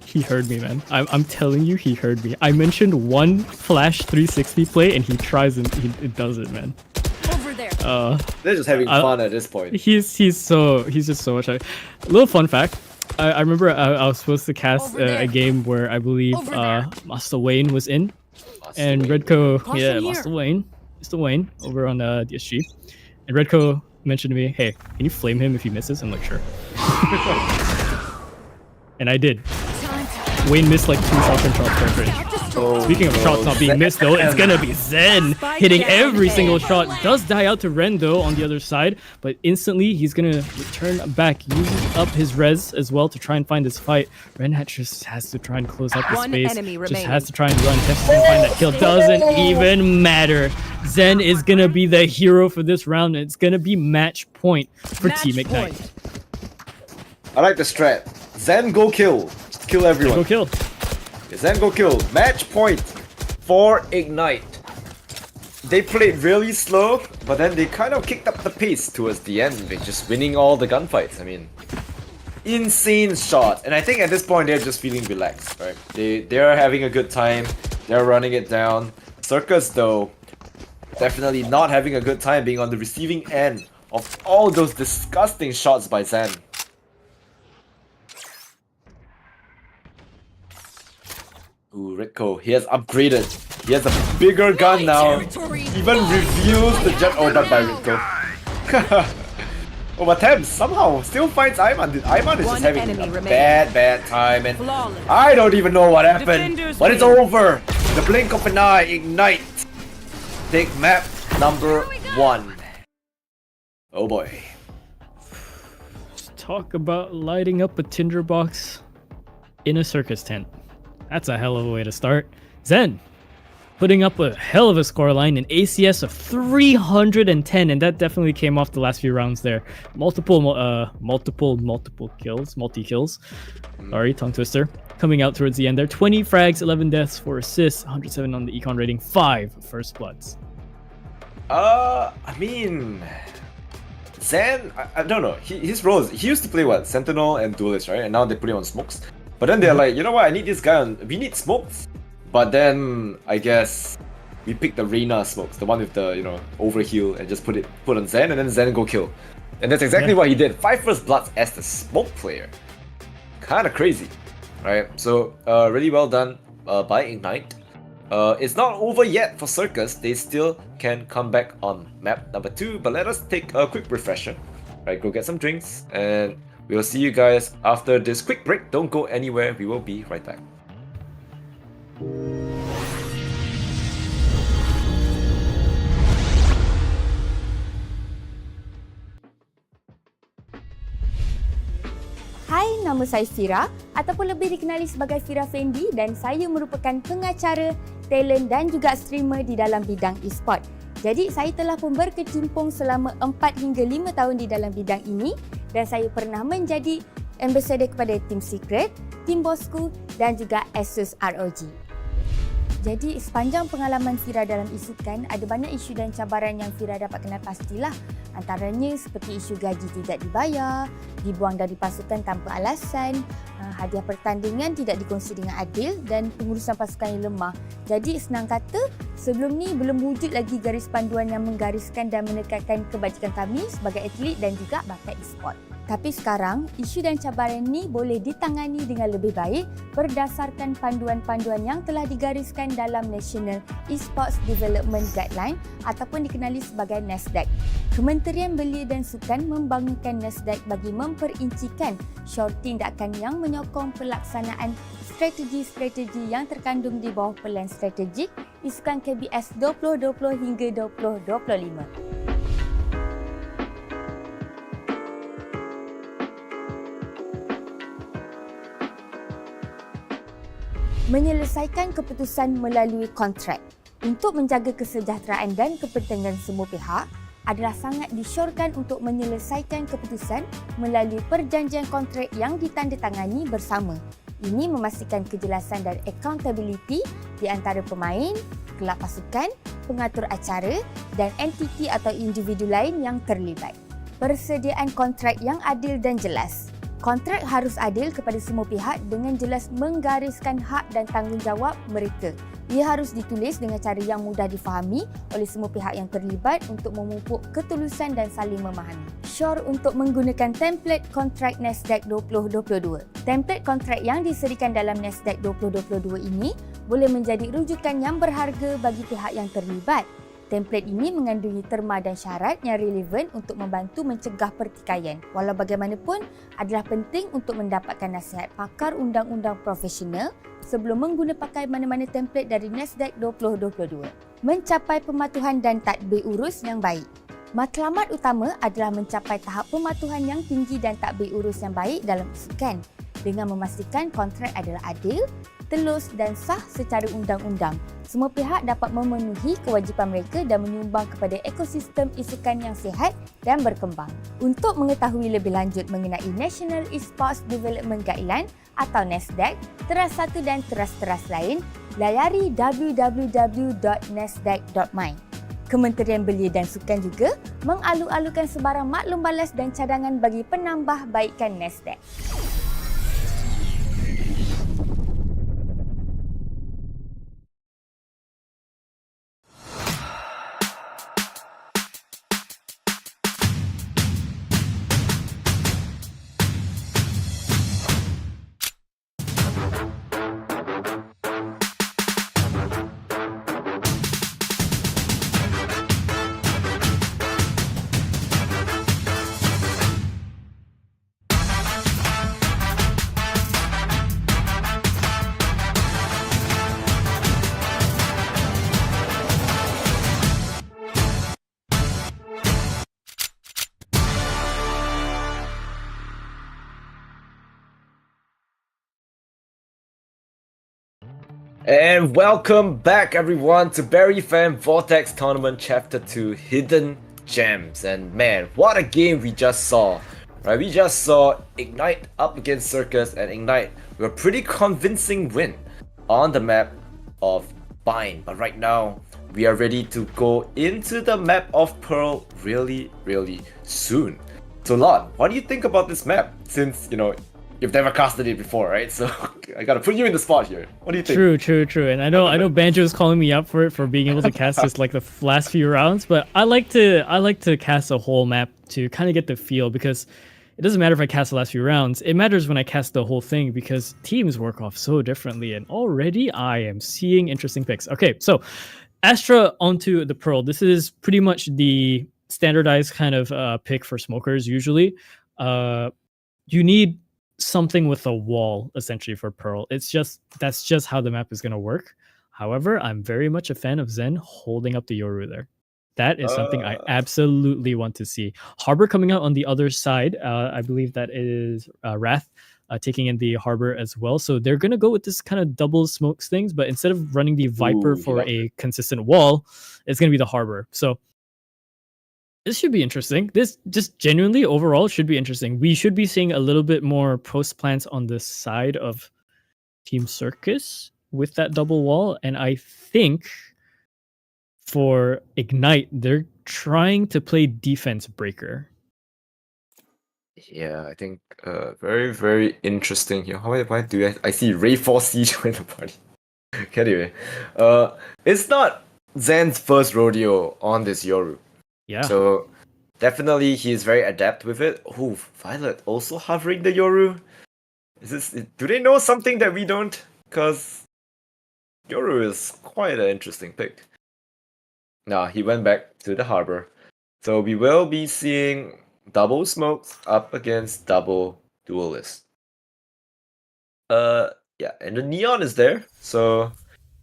Speaker 7: He heard me, man. I'm telling you, he heard me. I mentioned one flash 360 play, and he tries and it does it, man.
Speaker 2: Over there.
Speaker 8: They're just having fun at this point.
Speaker 7: He's just so much. A little fun fact. I remember I was supposed to cast a game where I believe Master Wayne was in, and Redco, Master Wayne over on DSG, and Redco mentioned to me, "Hey, can you flame him if he misses?" I'm like, "Sure." And I did. Wayne missed like 2 shotgun shots per range. Speaking of shots not being missed though, it's gonna be Zen hitting every single shot. Does die out to Ren though on the other side, but instantly he's gonna return back, uses up his res as well to try and find this fight. Ren just has to try and close up the space. Just has to try and run, test to find that kill. Doesn't even matter. Zen is gonna be the hero for this round, and it's gonna be match point for Team Ignite.
Speaker 8: I like the strat. Zen go kill. Kill everyone.
Speaker 7: Go kill.
Speaker 8: Zen go kill. Match point for Ignite. They played really slow, but then they kind of kicked up the pace towards the end, like just winning all the gunfights. I mean, insane shot, and I think at this point they're just feeling relaxed, right? They're having a good time. They're running it down. Circus though, definitely not having a good time being on the receiving end of all those disgusting shots by Zen. Ooh, Rico, he has upgraded. He has a bigger gun now. Even reveals the jet. Oh, not by Rico. Oh, but Thames somehow still finds Ayman. Ayman is just having a bad time, and I don't even know what happened. But it's over. The blink of an eye, ignite. Take map number 1. Oh boy.
Speaker 7: Let's talk about lighting up a tinderbox in a circus tent. That's a hell of a way to start. Zen putting up a hell of a scoreline, an ACS of 310, and that definitely came off the last few rounds there. Multiple kills, multi-kills. Sorry, tongue twister. Coming out towards the end there. 20 frags, 11 deaths, 4 assists, 107 on the econ rating, 5 first bloods.
Speaker 8: I mean, Zen, I don't know. His roles, he used to play what? Sentinel and Duelist, right? And now they put him on smokes. But then they're like, you know what? I need this guy on. We need smokes. But then I guess we picked the Reyna smokes, the one with the overheal, and just put on Zen, and then Zen go kill. And that's exactly what he did. 5 first bloods as the smoke player. Kinda crazy, right? So really well done by Ignite. It's not over yet for Circus. They still can come back on map number 2, but let us take a quick refresher. Right, go get some drinks, and we'll see you guys after this quick break. Don't go anywhere. We will be right back.
Speaker 4: Hai, nama saya Fira ataupun lebih dikenali sebagai Fira Fendi dan saya merupakan pengacara, talent dan juga streamer di dalam bidang e-sport. Jadi saya telah pun berkecimpung selama 4 hingga 5 tahun di dalam bidang ini dan saya pernah menjadi ambassador kepada Team Secret, Team Bosku dan juga Asus ROG. Jadi sepanjang pengalaman Fira dalam isukan, ada banyak isu dan cabaran yang Fira dapat kenal pastilah. Antaranya seperti isu gaji tidak dibayar, dibuang dari pasukan tanpa alasan, hadiah pertandingan tidak dikongsi dengan adil dan pengurusan pasukan yang lemah. Jadi senang kata, sebelum ni belum wujud lagi garis panduan yang menggariskan dan menekankan kebajikan kami sebagai atlet dan juga bakat e-sport. Tapi sekarang, isu dan cabaran ini boleh ditangani dengan lebih baik berdasarkan panduan-panduan yang telah digariskan dalam National Esports Development Guideline ataupun dikenali sebagai NASDAQ. Kementerian Belia dan Sukan membangunkan NASDAQ bagi memperincikan syur tindakan yang menyokong pelaksanaan strategi-strategi yang terkandung di bawah pelan strategik isukan KBS 2020 hingga 2025. Menyelesaikan keputusan melalui kontrak untuk menjaga kesejahteraan dan kepentingan semua pihak adalah sangat disyorkan untuk menyelesaikan keputusan melalui perjanjian kontrak yang ditandatangani bersama. Ini memastikan kejelasan dan accountability di antara pemain, kelab pasukan, pengatur acara dan entiti atau individu lain yang terlibat. Persediaan kontrak yang adil dan jelas. Kontrak harus adil kepada semua pihak dengan jelas menggariskan hak dan tanggungjawab mereka. Ia harus ditulis dengan cara yang mudah difahami oleh semua pihak yang terlibat untuk memupuk ketulusan dan saling memahami. Syur untuk menggunakan template kontrak NASDAQ 2022. Template kontrak yang disediakan dalam NASDAQ 2022 ini boleh menjadi rujukan yang berharga bagi pihak yang terlibat. Template ini mengandungi terma dan syarat yang relevan untuk membantu mencegah pertikaian. Walau bagaimanapun, adalah penting untuk mendapatkan nasihat pakar undang-undang profesional sebelum mengguna pakai mana-mana template dari NASDAQ 2022. Mencapai pematuhan dan tadbir urus yang baik. Matlamat utama adalah mencapai tahap pematuhan yang tinggi dan tadbir urus yang baik dalam isukan dengan memastikan kontrak adalah adil, telus dan sah secara undang-undang. Semua pihak dapat memenuhi kewajipan mereka dan menyumbang kepada ekosistem isukan yang sihat dan berkembang. Untuk mengetahui lebih lanjut mengenai National Esports Development Guideline atau NASDAQ, teras satu dan teras-teras lain, layari www.nasdaq.my. Kementerian Belia dan Sukan juga mengalu-alukan sebarang maklum balas dan cadangan bagi penambah baikan Nasdaq.
Speaker 8: And welcome back everyone to Berryfam Vortex Tournament Chapter 2 Hidden Gems. And man, what a game we just saw. Right, we just saw Ignite up against Circus and Ignite with a pretty convincing win on the map of Bind. But right now, we are ready to go into the map of Pearl really soon. So Lott, what do you think about this map? Since, you know, you've never casted it before, right? So I gotta put you in the spot here. What do you think?
Speaker 7: True. And I know Banjo is calling me up for it for being able to cast this like the last few rounds, but I like to cast a whole map to kind of get the feel, because it doesn't matter if I cast the last few rounds. It matters when I cast the whole thing, because teams work off so differently, and already I am seeing interesting picks. Okay, so Astra onto the Pearl. This is pretty much the standardized kind of pick for smokers usually. You need something with a wall essentially for Pearl. That's just how the map is going to work. However, I'm very much a fan of Zen holding up the Yoru there. That is something I absolutely want to see. Harbor coming out on the other side. I believe that is Wrath taking in the Harbor as well. So they're going to go with this kind of double smokes things, but instead of running the Viper for a consistent wall, it's going to be the Harbor. So this should be interesting. This just genuinely overall should be interesting. We should be seeing a little bit more post plants on the side of Team Circus with that double wall. And I think for Ignite, they're trying to play defense breaker.
Speaker 8: Yeah, I think very interesting here. Why do I see Ray 4C join the party? Anyway, it's not Zen's first rodeo on this Yoru.
Speaker 7: Yeah.
Speaker 8: So definitely he's very adept with it. Oh, Violet also hovering the Yoru. Do they know something that we don't? Because Yoru is quite an interesting pick. Nah, he went back to the Harbor. So we will be seeing double smokes up against double duelist. Yeah, and the Neon is there, so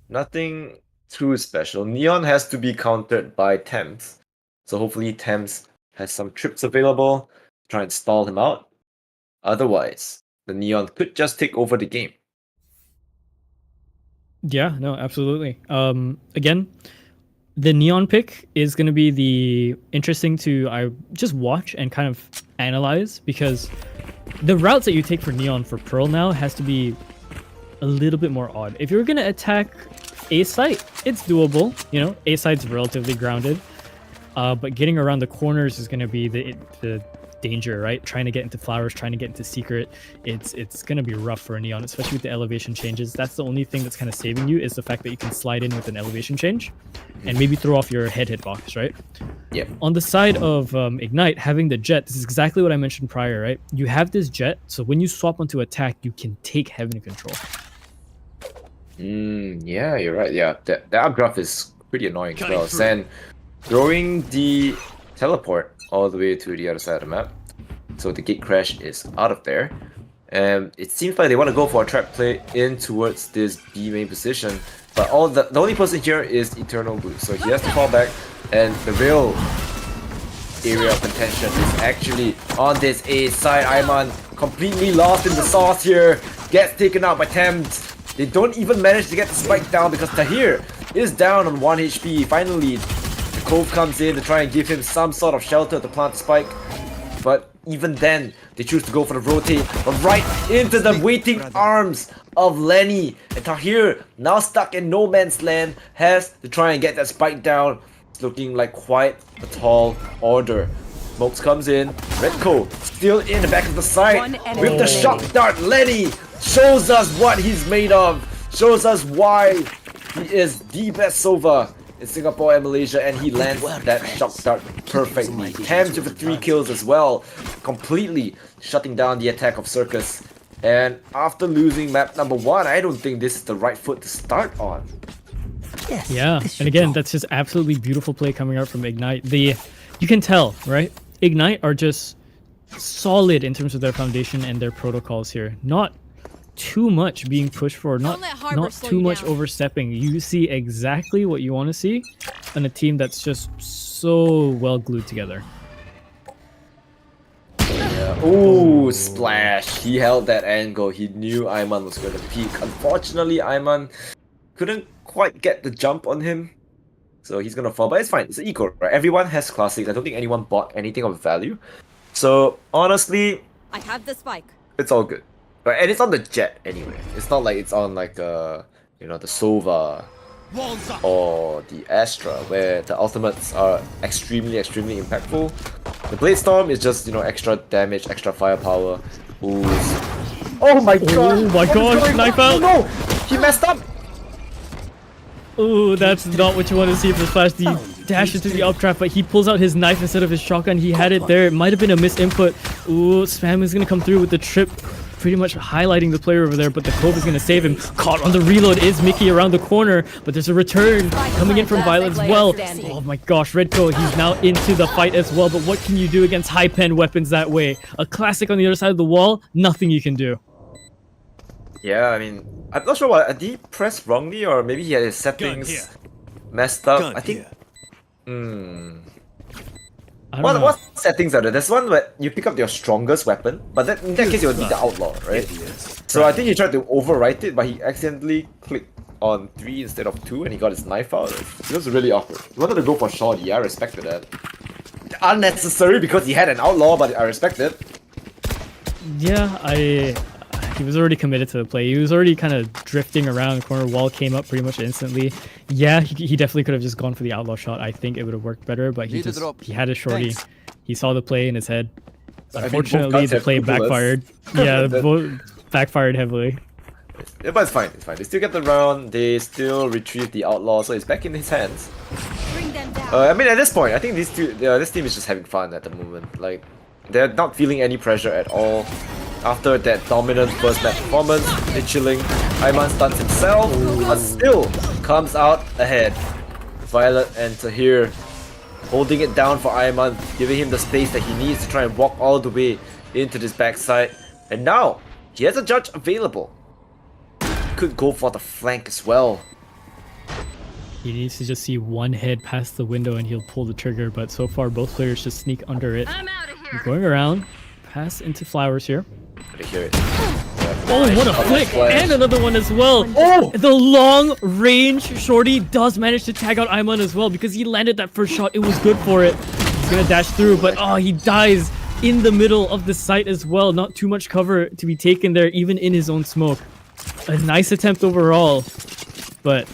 Speaker 8: nothing too special. Neon has to be countered by Thames. So hopefully Thames has some trips available to try and stall him out. Otherwise, the Neon could just take over the game.
Speaker 7: Yeah, no, absolutely. Again, the Neon pick is going to be the interesting to I just watch and kind of analyze, because the routes that you take for Neon for Pearl now has to be a little bit more odd. If you're going to attack A site, it's doable. You know, A site's relatively grounded. But getting around the corners is going to be the danger, right? Trying to get into flowers, trying to get into secret. It's going to be rough for a Neon, especially with the elevation changes. That's the only thing that's kind of saving you, is the fact that you can slide in with an elevation change and maybe throw off your head hitbox, right?
Speaker 8: Yeah.
Speaker 7: On the side of Ignite, having the jet, this is exactly what I mentioned prior, right? You have this jet, so when you swap onto attack, you can take Heaven Control.
Speaker 8: Yeah, you're right. Yeah, the updraft is pretty annoying as well. Zen throwing the teleport all the way to the other side of the map, so the gate crash is out of there. And it seems like they want to go for a trap play in towards this B main position, but the only person here is Eternal Blue, so he has to fall back, and the real area of contention is actually on this A side. Ayman completely lost in the sauce here, gets taken out by Thames. They don't even manage to get the spike down because Tahir is down on 1 HP. Finally, the Cove comes in to try and give him some sort of shelter to plant the spike. But even then, they choose to go for the rotate, but right into the waiting arms of Lenny. And Tahir, now stuck in no man's land, has to try and get that spike down. It's looking like quite a tall order. Smokes comes in. Redco still in the back of the site with the shock dart. Lenny shows us what he's made of. Shows us why he is the best Sova in Singapore and Malaysia, and he lands that shock dart perfectly. Tams with the 3 kills as well, completely shutting down the attack of Circus. And after losing map number 1, I don't think this is the right foot to start on.
Speaker 7: Yes, yeah, and again, that's just absolutely beautiful play coming out from Ignite. You can tell, right? Ignite are just solid in terms of their foundation and their protocols here. Not too much being pushed for, not too much overstepping. You see exactly what you want to see on a team that's just so well glued together.
Speaker 8: Yeah. Ooh, splash. He held that angle. He knew Ayman was going to peek. Unfortunately, Ayman couldn't quite get the jump on him. So he's going to fall. But it's fine. It's an eco, right? Everyone has classics. I don't think anyone bought anything of value. So honestly,
Speaker 2: I have the spike.
Speaker 8: it's all good. But and it's on the Jet anyway. It's not like it's on like you know, the Sova or the Astra, where the ultimates are extremely impactful. The Blade Storm is just, you know, extra damage, extra firepower. Ooh. Oh my god!
Speaker 7: Oh my gosh, knife out!
Speaker 8: No! He messed up!
Speaker 7: Ooh, that's not what you want to see from Flash. He dashed into the up trap, but he pulls out his knife instead of his shotgun. He had it there. It might have been a misinput. Ooh, Spam is going to come through with the trip, pretty much highlighting the player over there, but the Cove is going to save him. Caught on the reload is Mickey around the corner, but there's a return coming in from Violet as well. Oh my gosh, Redco, he's now into the fight as well, but what can you do against high pen weapons that way? A classic on the other side of the wall, nothing you can do.
Speaker 8: Yeah, I mean, I'm not sure what, did he press wrongly, or maybe he had his settings messed up? I think... What settings are there? There's one where you pick up your strongest weapon, but in that case it would be the Outlaw, right? So I think he tried to overwrite it, but he accidentally clicked on 3 instead of 2 and he got his knife out. It was really awkward. He wanted to go for Shoddy, I respected that. Unnecessary because he had an Outlaw, but I respect it.
Speaker 7: Yeah, he was already committed to the play. He was already kind of drifting around the corner. Wall came up pretty much instantly. Yeah, he definitely could have just gone for the Outlaw shot. I think it would have worked better, but he had a shorty. Thanks. He saw the play in his head. Unfortunately, the play backfired. Yeah, both backfired heavily.
Speaker 8: Yeah, but it's fine. It's fine. They still get the round. They still retrieve the Outlaw, so it's back in his hands. I mean, at this point, I think this team is just having fun at the moment. Like, they're not feeling any pressure at all. After that dominant first match performance, they're chilling. Ayman stuns himself, but still comes out ahead. Violet and Tahir holding it down for Ayman, giving him the space that he needs to try and walk all the way into this backside. And now, he has a judge available. Could go for the flank as well.
Speaker 7: He needs to just see one head past the window and he'll pull the trigger, but so far both players just sneak under it.
Speaker 2: I'm out of here.
Speaker 7: Going around, pass into Flowers here.
Speaker 8: Hear it.
Speaker 7: Oh, what a flick! And another one as well! Oh! The long range shorty does manage to tag out Ayman as well because he landed that first shot. It was good for it. He's gonna dash through, but oh, he dies in the middle of the site as well. Not too much cover to be taken there, even in his own smoke. A nice attempt overall, but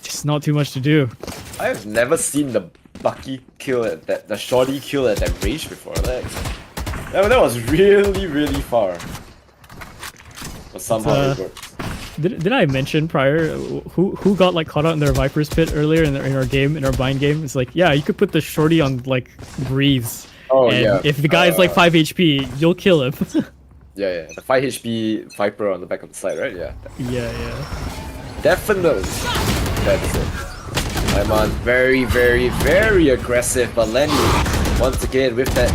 Speaker 7: just not too much to do.
Speaker 8: I've never seen the Bucky kill at the shorty kill at that range before. That was really far. But somehow it worked.
Speaker 7: Did I mention prior who got like caught out in their Viper's pit earlier in our game, in our bind game? It's like, yeah, you could put the shorty on like breeze.
Speaker 8: Oh
Speaker 7: and
Speaker 8: yeah.
Speaker 7: If the guy's like 5 HP, you'll kill him.
Speaker 8: Yeah. The 5 HP Viper on the back of the side, right? Yeah.
Speaker 7: Yeah.
Speaker 8: Definitely. That's it. Ayman very aggressive, but Lenny once again with that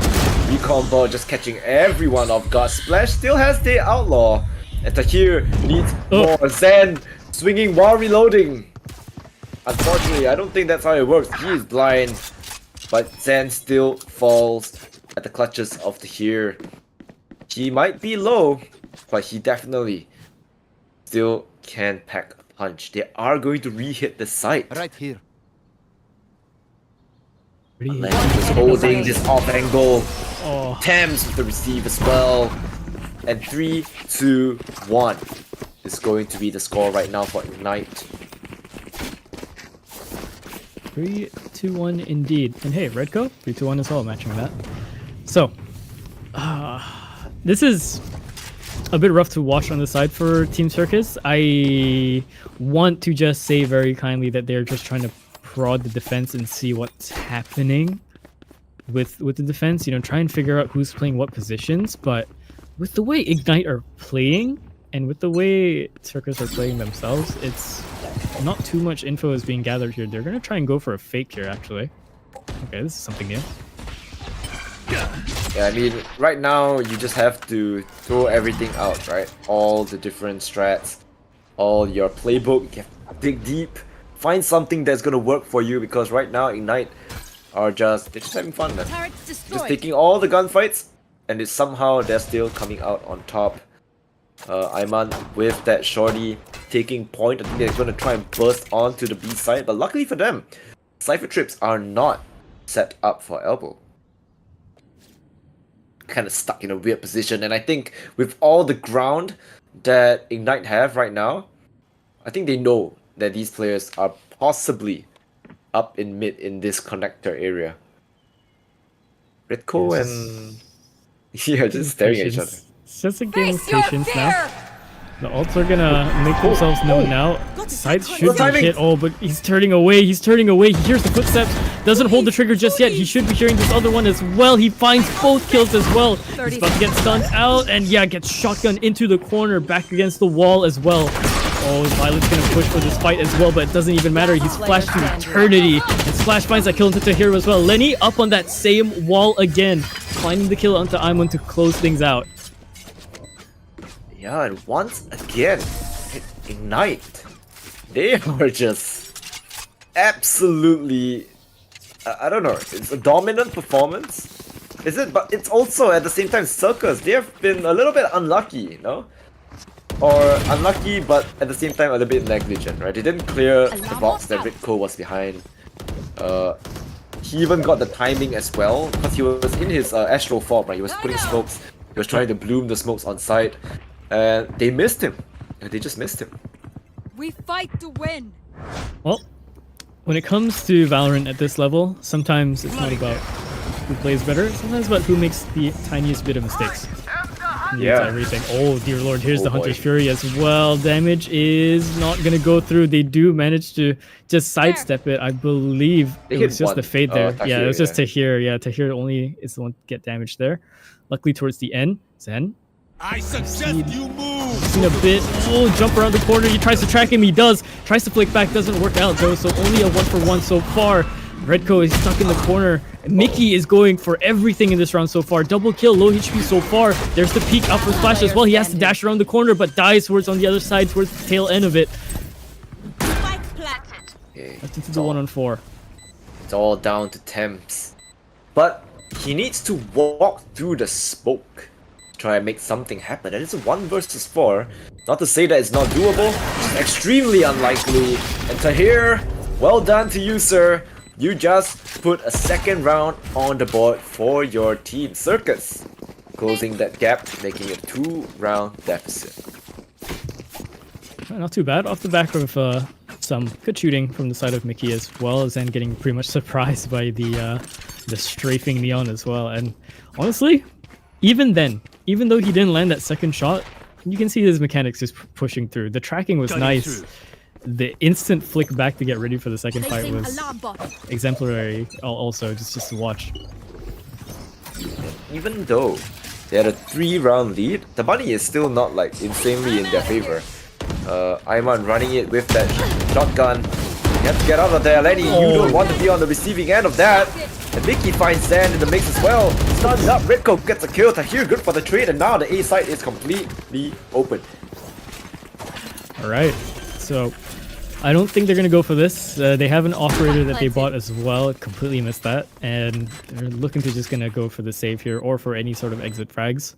Speaker 8: recon ball just catching everyone off guard. Splash still has the Outlaw, and Tahir needs more. Zen swinging while reloading. Unfortunately, I don't think that's how it works. He is blind, but Zen still falls at the clutches of Tahir. He might be low, but he definitely still can pack a punch. They are going to re-hit the site.
Speaker 13: Right here.
Speaker 8: Just holding this off angle.
Speaker 7: Oh.
Speaker 8: Thames with the receive as well. And 3, 2, 1 is going to be the score right now for Ignite.
Speaker 7: 3-2-1 indeed. And hey, Redco, 3-2-1 as well, matching that. So, this is a bit rough to watch on the side for Team Circus. I want to just say very kindly that they're just trying to prod the defense and see what's happening with the defense. You know, try and figure out who's playing what positions. But with the way Ignite are playing and with the way Circus are playing themselves, it's not too much info is being gathered here. They're gonna try and go for a fake here, actually. Okay, this is something new.
Speaker 8: Yeah, I mean, right now you just have to throw everything out, right? All the different strats, all your playbook. You have to dig deep, find something that's gonna work for you, because right now Ignite are they're just having fun, man. Just taking all the gunfights, and it's somehow they're still coming out on top. Ayman with that shorty taking point. I think they're gonna try and burst onto the B side, but luckily for them, Cypher Trips are not set up for elbow. Kind of stuck in a weird position, and I think with all the ground that Ignite have right now, I think they know that these players are possibly up in mid in this connector area. Redco and yeah, just staring at each other.
Speaker 7: It's just a game of patience now. The ults are gonna make themselves known now. Sides should be hit. Oh, but he's turning away. He's turning away. He hears the footsteps. Doesn't hold the trigger just yet. He should be hearing this other one as well. He finds both kills as well. He's about to get stunned out, and yeah, gets shotgun into the corner, back against the wall as well. Oh, Violet's gonna push for this fight as well, but it doesn't even matter. He's flashed to eternity, and Splash finds that kill into Tahir as well. Lenny up on that same wall again, finding the kill onto Aimon to close things out.
Speaker 8: Yeah, and once again, Ignite, they are just absolutely, I don't know, it's a dominant performance. Is it? But it's also at the same time Circus. They have been a little bit unlucky, you know? Or unlucky, but at the same time a little bit negligent, right? They didn't clear the box that Redco was behind. He even got the timing as well, because he was in his Astro form, right? He was putting smokes, he was trying to bloom the smokes on site. And they missed him. They just missed him.
Speaker 2: We fight to win.
Speaker 7: Well, when it comes to Valorant at this level, sometimes it's not about who plays better, sometimes about who makes the tiniest bit of mistakes.
Speaker 8: Yeah.
Speaker 7: Everything. Oh dear lord, here's the Hunter's Fury as well. Damage is not gonna go through. They do manage to just sidestep it. I believe it was just the fade there. Yeah, it was just Tahir. Yeah, Tahir only is the one to get damaged there. Luckily towards the end, Zen.
Speaker 9: I suggest you move!
Speaker 7: Seen a bit. Oh, jump around the corner. He tries to track him. He does. Tries to flick back. Doesn't work out though. So only a 1-for-1 so far. Redco is stuck in the corner. Mickey is going for everything in this round so far. Double kill, low HP so far. There's the peek up for Splash as well. He has to dash around the corner, but dies towards on the other side, towards the tail end of it.
Speaker 8: Okay,
Speaker 7: that's into the 1-on-4.
Speaker 8: It's all down to Temps. But he needs to walk through the smoke. Try and make something happen. And it's a 1 versus 4. Not to say that it's not doable, it's extremely unlikely. And Tahir, well done to you, sir. You just put a second round on the board for your team. Circus closing that gap, making it a 2-round deficit.
Speaker 7: Not too bad. Off the back of some good shooting from the side of Mickey as well, as then getting pretty much surprised by the strafing neon as well. And honestly, even then, even though he didn't land that second shot, you can see his mechanics just pushing through. The tracking was nice. The instant flick back to get ready for the second fight was exemplary also, just to watch.
Speaker 8: Even though they had a 3-round lead, the money is still not like insanely in their favor. Ayman running it with that shotgun. You have to get out of there, Lenny. You don't want to be on the receiving end of that. And Mickey finds Sand in the mix as well. Stuns up, Redco gets a kill. Tahir good for the trade, and now the A side is completely open.
Speaker 7: Alright, so I don't think they're going to go for this. They have an operator that they bought as well. Completely missed that. And they're looking to just going to go for the save here or for any sort of exit frags.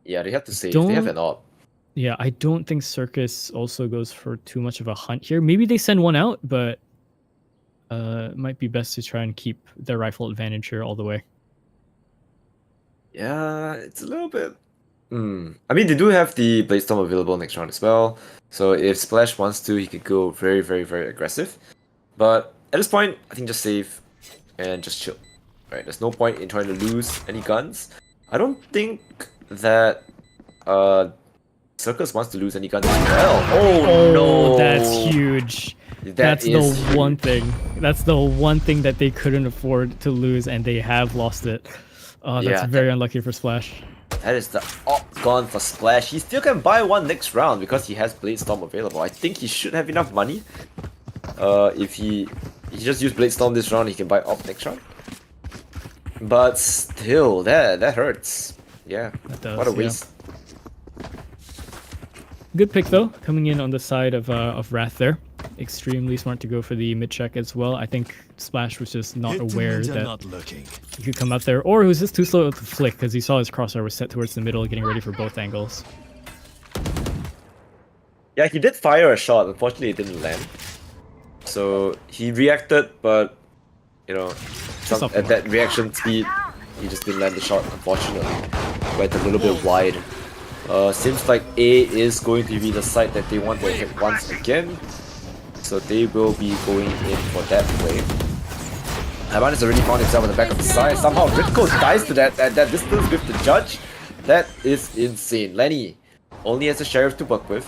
Speaker 8: Yeah, they have to save. They have an op.
Speaker 7: Yeah, I don't think Circus also goes for too much of a hunt here. Maybe they send one out, but it might be best to try and keep their rifle advantage here all the way.
Speaker 8: Yeah, it's a little bit... I mean, they do have the Bladestorm available next round as well. So if Splash wants to, he could go very, very, very aggressive. But at this point, I think just save and just chill. Right, there's no point in trying to lose any guns. I don't think that Circus wants to lose any guns as well. Oh no!
Speaker 7: That's huge. That's the one thing. That's the one thing that they couldn't afford to lose, and they have lost it. Oh, that's very unlucky for Splash.
Speaker 8: That is the op gone for Splash. He still can buy one next round because he has Blade Storm available. I think he should have enough money. If he just used Blade Storm this round, he can buy op next round. But still, that hurts. Yeah, what a waste.
Speaker 7: Good pick though, coming in on the side of Wrath there. Extremely smart to go for the mid check as well. I think Splash was just not aware that he could come up there, or he was just too slow to flick because he saw his crosshair was set towards the middle, getting ready for both angles.
Speaker 8: Yeah, he did fire a shot. Unfortunately, it didn't land. So he reacted, but you know, at that reaction speed, he just didn't land the shot. Unfortunately, went a little bit wide. Seems like A is going to be the site that they want to hit once again. So they will be going in for that play. Iman has already found himself on the back of the side. Somehow Ritko dies to that distance with the judge. That is insane. Lenny only has a sheriff to work with.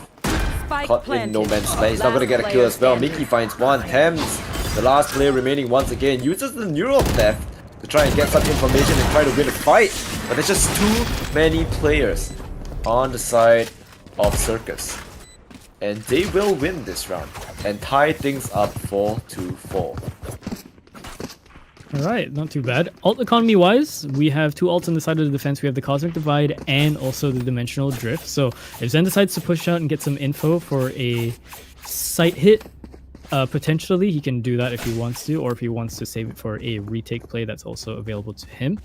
Speaker 8: Caught in no man's land. He's not going to get a kill as well. Mickey finds one. Thames, the last player remaining once again, uses the neural theft to try and get some information and try to win a fight. But there's just too many players on the side of Circus. And they will win this round and tie things up 4-4.
Speaker 7: Alright, not too bad. Alt economy wise, we have two alts on the side of the defense. We have the Cosmic Divide and also the Dimensional Drift. So if Zen decides to push out and get some info for a site hit, potentially he can do that if he wants to, or if he wants to save it for a retake play, that's also available to him.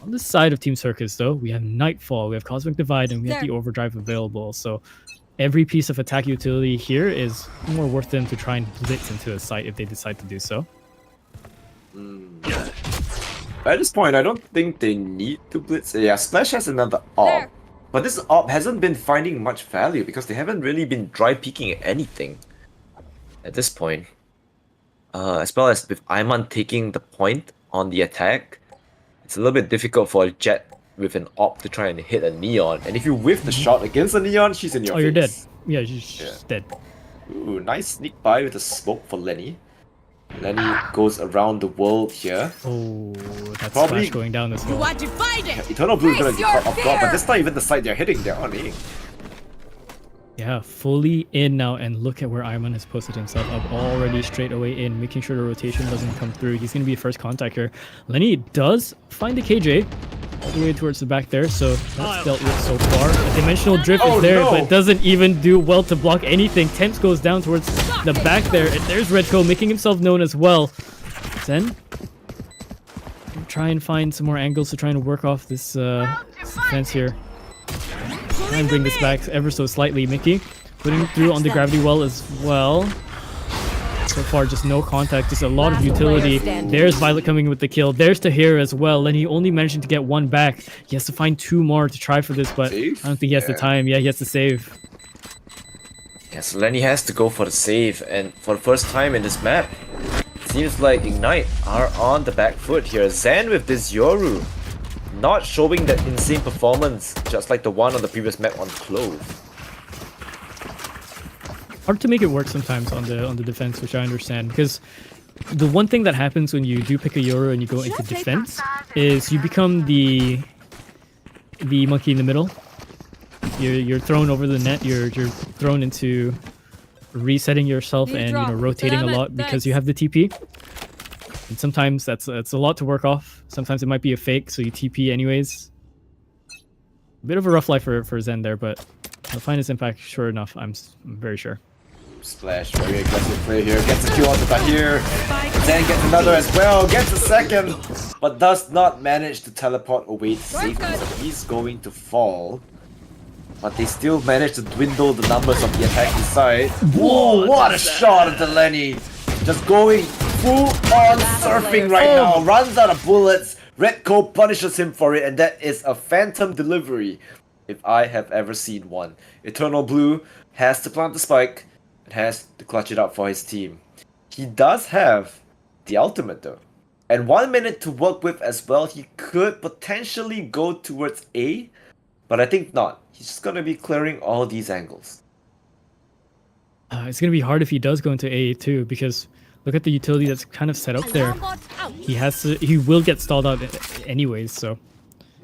Speaker 7: On the side of Team Circus though, we have Nightfall, we have Cosmic Divide, and we have the Overdrive available. So every piece of attack utility here is more worth them to try and blitz into a site if they decide to do so.
Speaker 8: At this point, I don't think they need to blitz. Yeah, Splash has another op. But this op hasn't been finding much value because they haven't really been dry peeking anything at this point. As well as with Iman taking the point on the attack, it's a little bit difficult for a Jet with an op to try and hit a Neon. And if you whiff the shot against a Neon, she's in your face.
Speaker 7: You're dead. Yeah, she's dead.
Speaker 8: Ooh, nice sneak by with a smoke for Lenny. Lenny goes around the world here.
Speaker 7: Oh, that's Splash going down as well.
Speaker 2: You are divided.
Speaker 8: Yeah, Eternal Blue is gonna be caught off guard, but that's not even the side they're hitting, they're on A.
Speaker 7: Yeah, fully in now, and look at where Iman has posted himself up already straight away in, making sure the rotation doesn't come through. He's going to be first contact here. Lenny does find the KJ all the way towards the back there, so that's dealt with so far. A Dimensional Drift is there, but it doesn't even do well to block anything. Temps goes down towards the back there, and there's Redco making himself known as well. Zen, try and find some more angles to try and work off this defense here. Try and bring this back ever so slightly. Mickey putting through on the gravity well as well. So far, just no contact, just a lot of utility. There's Violet coming in with the kill. There's Tahir as well, and he only managing to get one back. He has to find two more to try for this, but I don't think he has the time. Yeah, he has to save.
Speaker 8: Yes, Lenny has to go for the save, and for the first time in this map, seems like Ignite are on the back foot here. Zen with this Yoru, not showing that insane performance, just like the one on the previous map on Clove.
Speaker 7: Hard to make it work sometimes on the defense, which I understand, because the one thing that happens when you do pick a Yoru and you go into defense is you become the monkey in the middle. You're thrown over the net. You're thrown into resetting yourself and rotating a lot because you have the TP. And sometimes that's a lot to work off. Sometimes it might be a fake, so you TP anyways. A bit of a rough life for Zen there, but he'll find his impact sure enough. I'm very sure.
Speaker 8: Splash, very aggressive play here. Gets a kill on the Tahir. Zen gets another as well. Gets a second, but does not manage to teleport away to safety. So he's going to fall. But they still manage to dwindle the numbers of the attacking side. Whoa, what a shot at the Lenny. Just going full on surfing right now. Runs out of bullets. Redco punishes him for it, and that is a phantom delivery if I have ever seen one. Eternal Blue has to plant the spike and has to clutch it up for his team. He does have the ultimate though. And 1 minute to work with as well. He could potentially go towards A, but I think not. He's just gonna be clearing all these angles.
Speaker 7: It's gonna be hard if he does go into A too, because look at the utility that's kind of set up there. He will get stalled out anyways, so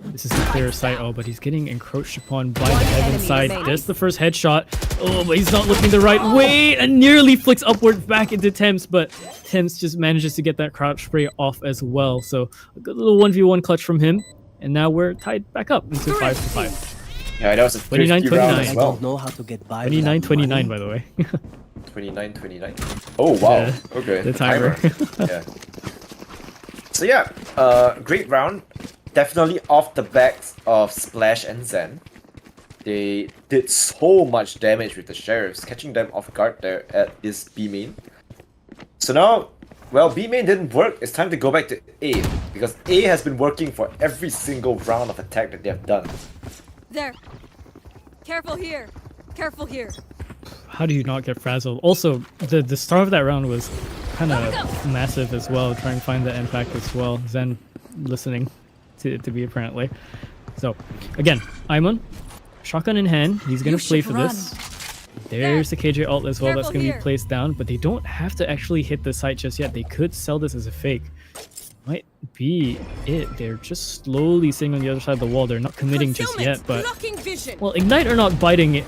Speaker 7: this is a clear sight. Oh, but he's getting encroached upon by the heaven side. There's the first headshot. Oh, but he's not looking the right way and nearly flicks upward back into Thames, but Thames just manages to get that crouch spray off as well. So a good little 1v1 clutch from him, and now we're tied back up into 5-5.
Speaker 8: Yeah, that was a
Speaker 7: 29-29
Speaker 8: round as well.
Speaker 12: I don't know how to get by.
Speaker 7: 29-29 by the way.
Speaker 8: 29-29. Oh wow. Okay.
Speaker 7: The timer.
Speaker 8: Yeah. So yeah, great round. Definitely off the backs of Splash and Zen. They did so much damage with the Sheriffs, catching them off guard there at this B main. So now, well, B main didn't work. It's time to go back to A, because A has been working for every single round of attack that they have done.
Speaker 2: There. Careful here. Careful here.
Speaker 7: How do you not get frazzled? Also, the start of that round was kind of massive as well, trying to find the impact as well. Zen listening to be apparently. So, again, Aimon, shotgun in hand, he's going to play for this. There's the KJ ult as well, that's going to be placed down, but they don't have to actually hit the site just yet. They could sell this as a fake. Might be it. They're just slowly sitting on the other side of the wall. They're not committing just yet, but... Well, Ignite are not biting it.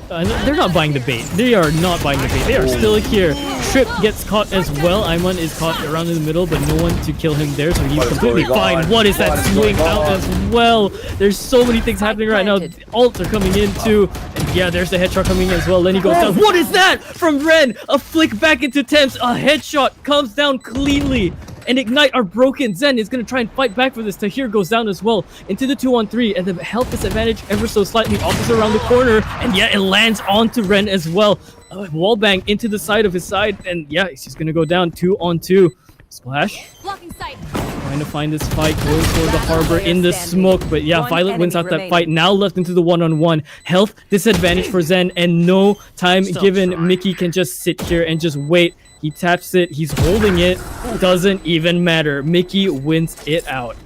Speaker 7: They're not buying the bait. They are not buying the bait. They are still here. Trip gets caught as well. Aimon is caught around in the middle, but no one to kill him there, so he's completely fine. What is that swing out as well? There's so many things happening right now. Ults are coming in too. And yeah, there's the headshot coming in as well. Lenny goes down. What is that from Ren? A flick back into Thames. A headshot comes down cleanly. And Ignite are broken. Zen is going to try and fight back for this. Tahir goes down as well into the 2-on-3, and the health disadvantage ever so slightly offers around the corner, and yeah, it lands onto Ren as well. Wallbang into the side of his side, and yeah, he's just going to go down 2-on-2. Splash. Trying to find this fight, goes for the harbor in the smoke, but yeah, Violet wins out that fight. Now left into the 1-on-1. Health disadvantage for Zen, and no time given. Mickey can just sit here and just wait. He taps it, he's holding it, doesn't even matter. Mickey wins it out.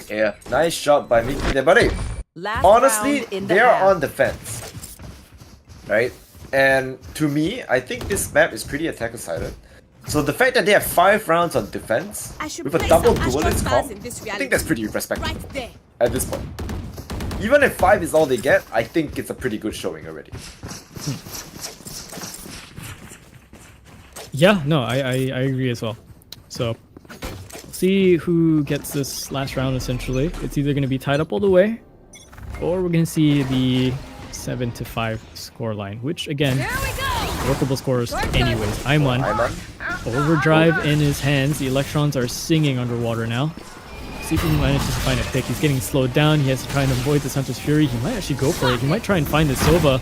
Speaker 8: Yeah, nice shot by Mickey there, but hey, honestly, they are on defense, right? And to me, I think this map is pretty attacker-sided. So the fact that they have 5 rounds on defense with a double duelist comp, I think that's pretty respectable at this point. Even if 5 is all they get, I think it's a pretty good showing already.
Speaker 7: Yeah, no, I agree as well. So, see who gets this last round essentially. It's either going to be tied up all the way, or we're going to see the 7-5 scoreline, which again, workable scores anyways. Aimon, overdrive in his hands. The electrons are singing underwater now. See if he manages to find a pick. He's getting slowed down. He has to try and avoid the Santos Fury. He might actually go for it. He might try and find the Sova.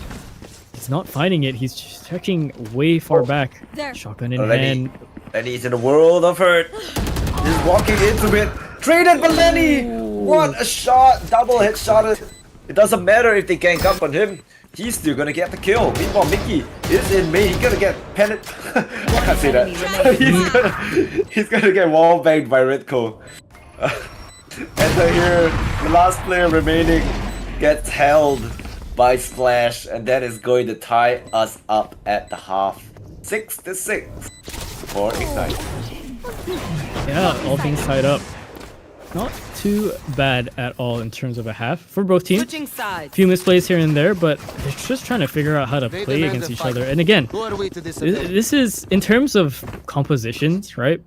Speaker 7: He's not finding it. He's checking way far back. Shotgun in hand.
Speaker 8: Lenny's in a world of hurt. He's walking into it. Traded for Lenny! What a shot! Double headshot. It doesn't matter if they gank up on him. He's still gonna get the kill. Meanwhile, Mickey is in main. He's gonna get pennant. I can't say that. he's gonna get wall banged by Redco. And here, the last player remaining gets held by Splash, and that is going to tie us up at the half. 6-6 for Ignite.
Speaker 7: Yeah, all things tied up. Not too bad at all in terms of a half for both teams. Few misplays here and there, but they're just trying to figure out how to play against each other. And again, this is in terms of compositions, right?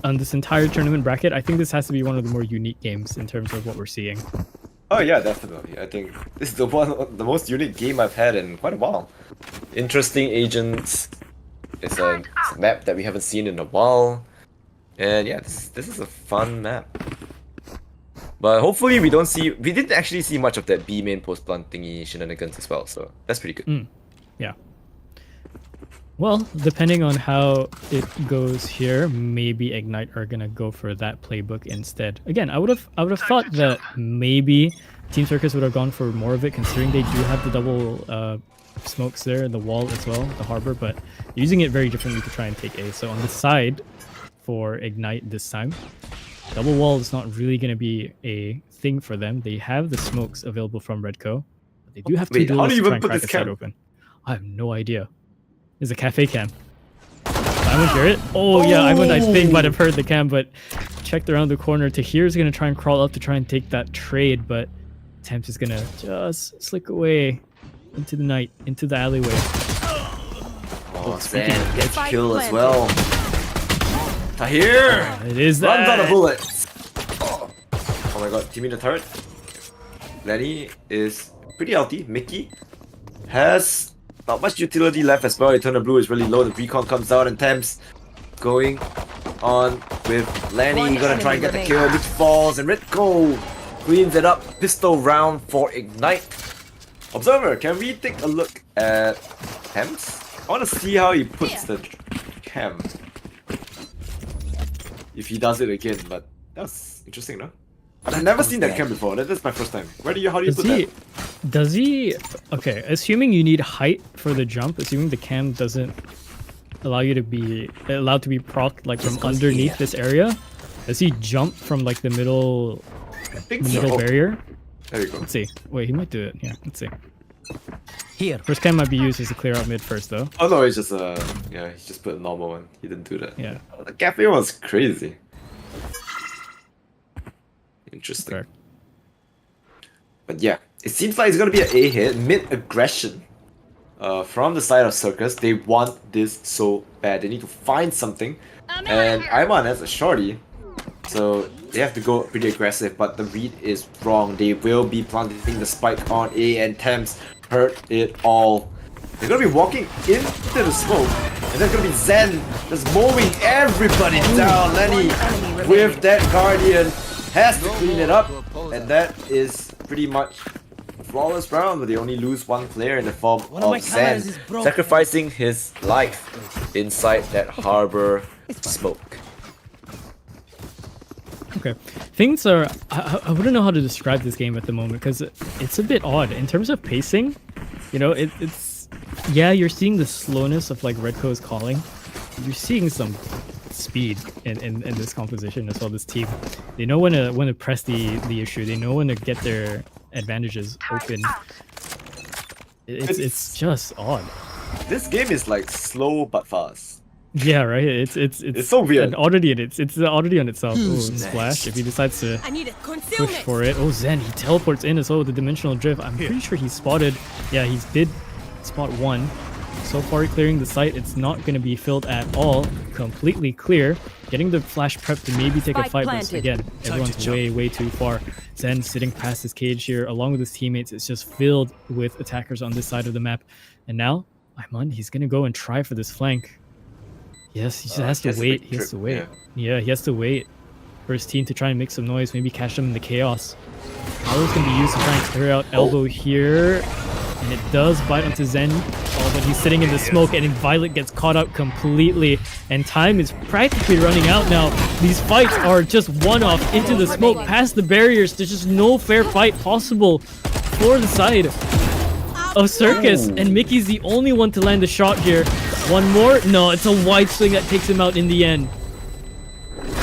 Speaker 7: On this entire tournament bracket, I think this has to be one of the more unique games in terms of what we're seeing.
Speaker 8: Oh yeah, definitely. I think this is the most unique game I've had in quite a while. Interesting agents. It's a map that we haven't seen in a while. And yeah, this is a fun map. But hopefully we didn't actually see much of that B main post plant thingy shenanigans as well, so that's pretty good.
Speaker 7: Yeah. Well, depending on how it goes here, maybe Ignite are gonna go for that playbook instead. Again, I would have thought that maybe Team Circus would have gone for more of it, considering they do have the double smokes there, the wall as well, the harbor, but using it very differently to try and take A. So on the side, for Ignite this time. Double wall is not really going to be a thing for them. They have the smokes available from Redco. But they do have two duelists to try and crack the side open. I have no idea. There's a cafe cam. Ivan hear it? Oh yeah, Ivan I think might have heard the cam, but checked around the corner. Tahir's going to try and crawl up to try and take that trade, but Temps is going to just slick away into the night, into the alleyway.
Speaker 8: Oh, Zen gets killed as well. Tahir!
Speaker 7: It is
Speaker 8: runs
Speaker 7: that.
Speaker 8: out of bullets. Oh my god, teaming the turret. Lenny is pretty healthy. Mickey has not much utility left as well. Eternal Blue is really low. The recon comes out and Temps going on with Lenny. Gonna try and get the kill. Mickey falls and Redco cleans it up. Pistol round for Ignite. Observer, can we take a look at Temps? I want to see how he puts the cam. If he does it again, but that's interesting, no? I've never seen that cam before. That's my first time. How do you put that?
Speaker 7: Does he? Okay, assuming you need height for the jump, assuming the cam doesn't allow you to be allowed to be procced like from underneath this area, does he jump from like the middle barrier?
Speaker 8: There you go.
Speaker 7: Let's see. Wait, he might do it. Yeah, let's see. Here. First cam might be used as to clear out mid first though.
Speaker 8: Oh no, it's just yeah, he just put a normal one. He didn't do that.
Speaker 7: Yeah.
Speaker 8: The cafe was crazy. Interesting.
Speaker 7: Okay.
Speaker 8: But yeah, it seems like it's gonna be an A hit, mid aggression. From the side of Circus, they want this so bad. They need to find something, and Iman has a shorty, so they have to go pretty aggressive. But the read is wrong. They will be planting the spike on A, and Temps heard it all. They're gonna be walking into the smoke, and there's gonna be Zen just mowing everybody down. Lenny with that Guardian has to clean it up, and that is pretty much a flawless round, but they only lose one player in the form of Zen, sacrificing his life inside that harbor smoke.
Speaker 7: Okay, things are. I wouldn't know how to describe this game at the moment because it's a bit odd in terms of pacing. You know, it's yeah, you're seeing the slowness of like Redco's calling. You're seeing some speed in this composition as well. This team, they know when to press the issue. They know when to get their advantages open. It's just odd.
Speaker 8: This game is like slow but fast.
Speaker 7: Yeah, right. It's
Speaker 8: so weird.
Speaker 7: An oddity in it. It's the oddity on itself. Oh, Splash! If he decides to push for it, oh Zen, he teleports in as well with the dimensional drift. I'm pretty sure he spotted. Yeah, he did spot one. So far, clearing the site. It's not going to be filled at all. Completely clear. Getting the flash prep to maybe take a fight, but again, everyone's way too far. Zen sitting past his cage here, along with his teammates. It's just filled with attackers on this side of the map. And now, Iman, he's going to go and try for this flank. Yes, he just has to wait. He has to wait. Yeah, he has to wait for his team to try and make some noise, maybe catch them in the chaos. Power's going to be used to try and clear out Elbow here. And it does bite onto Zen. Oh, but he's sitting in the smoke, and Violet gets caught up completely. And time is practically running out now. These fights are just one-off into the smoke, past the barriers. There's just no fair fight possible for the side of Circus. And Mickey's the only one to land a shot here. One more? No, it's a wide swing that takes him out in the end.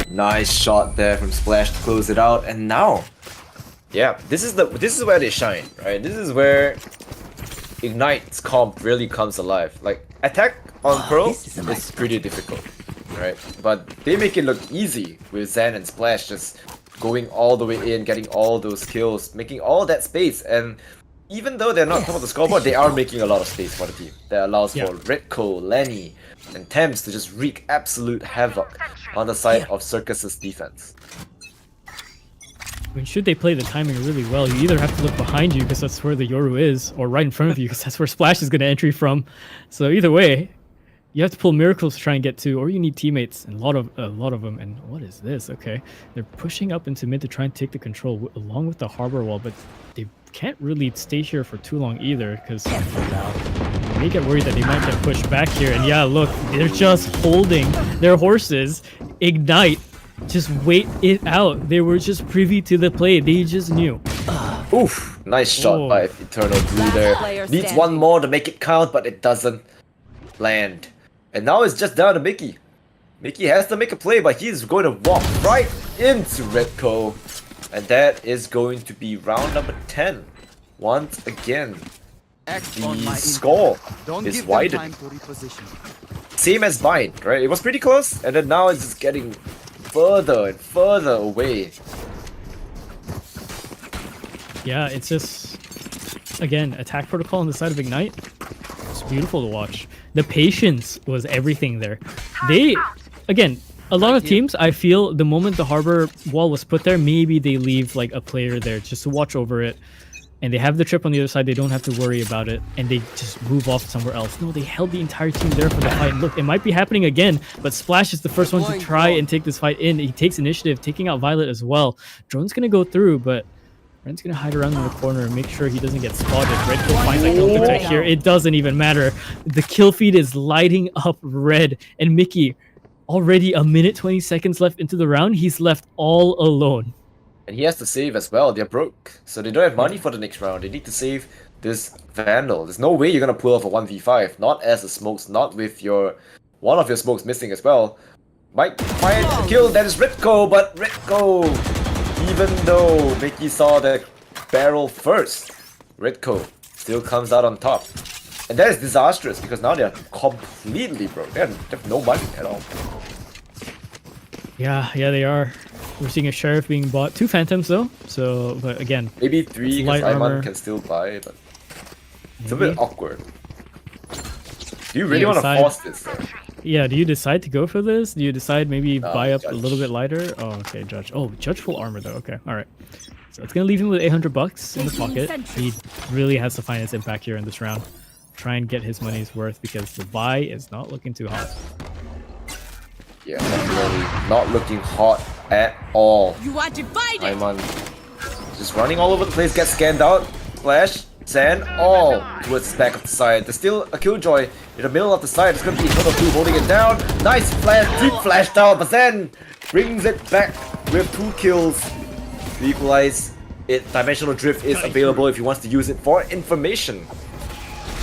Speaker 8: Nice shot there from Splash to close it out, and now, yeah, this is where they shine, right? This is where Ignite's comp really comes alive. Like, attack on Pearl is pretty difficult, right? But they make it look easy with Zen and Splash just going all the way in, getting all those kills, making all that space. And even though they're not top of the scoreboard, they are making a lot of space for the team. That allows for Redco, Lenny, and Temps to just wreak absolute havoc on the side of Circus's defense.
Speaker 7: I mean, should they play the timing really well, you either have to look behind you because that's where the Yoru is, or right in front of you because that's where Splash is going to entry from. So either way, you have to pull miracles to try and get to, or you need teammates, and a lot of them. And what is this? Okay, they're pushing up into mid to try and take the control along with the harbor wall, but they can't really stay here for too long either because they get worried that they might get pushed back here. And yeah, look, they're just holding their horses. Ignite, just wait it out. They were just privy to the play. They just knew.
Speaker 8: Oof, nice shot by Eternal Blue there. Needs one more to make it count, but it doesn't land. And now it's just down to Mickey. Mickey has to make a play, but he's going to walk right into Redco. And that is going to be round number 10. Once again, the score is widened. Same as mine, right? It was pretty close, and then now it's just getting further and further away.
Speaker 7: Yeah, it's just, again, attack protocol on the side of Ignite. It's beautiful to watch. The patience was everything there. They, again, a lot of teams, I feel the moment the harbor wall was put there, maybe they leave like a player there just to watch over it. And they have the trip on the other side, they don't have to worry about it, and they just move off somewhere else. No, they held the entire team there for the fight. And look, it might be happening again, but Splash is the first one to try and take this fight in. He takes initiative, taking out Violet as well. Drone's gonna go through, but Ren's gonna hide around in the corner and make sure he doesn't get spotted. Redco finds that kill right here. It doesn't even matter. The kill feed is lighting up red, and Mickey, already a minute 20 seconds left into the round, he's left all alone.
Speaker 8: And he has to save as well. They're broke, so they don't have money for the next round. They need to save this Vandal. There's no way you're gonna pull off a 1v5. Not as the smokes, not with one of your smokes missing as well. Might find a kill. That is Redco, but Redco, even though Mickey saw the barrel first, Redco still comes out on top. And that is disastrous because now they're completely broke. They have no money at all.
Speaker 7: Yeah, they are. We're seeing a Sheriff being bought. 2 Phantoms though, so, but again...
Speaker 8: Maybe 3 because Iman can still buy, but... It's a bit awkward. Do you really want to force this though?
Speaker 7: Yeah, do you decide to go for this? Do you decide maybe buy up a little bit lighter? Oh, okay, Judge. Oh, Judge full armor though, okay, alright. So it's gonna leave him with 800 bucks in the pocket. He really has to find his impact here in this round. Try and get his money's worth because the buy is not looking too hot.
Speaker 8: Yeah, definitely not looking hot at all.
Speaker 2: You are divided.
Speaker 8: Iman just running all over the place, gets scanned out. Flash, Zen, all towards the back of the side. There's still a Killjoy in the middle of the side. It's gonna be Eternal 2 holding it down. Nice flash, deep flashed out, but Zen brings it back with 2 kills to equalize it. Dimensional Drift is available if he wants to use it for information.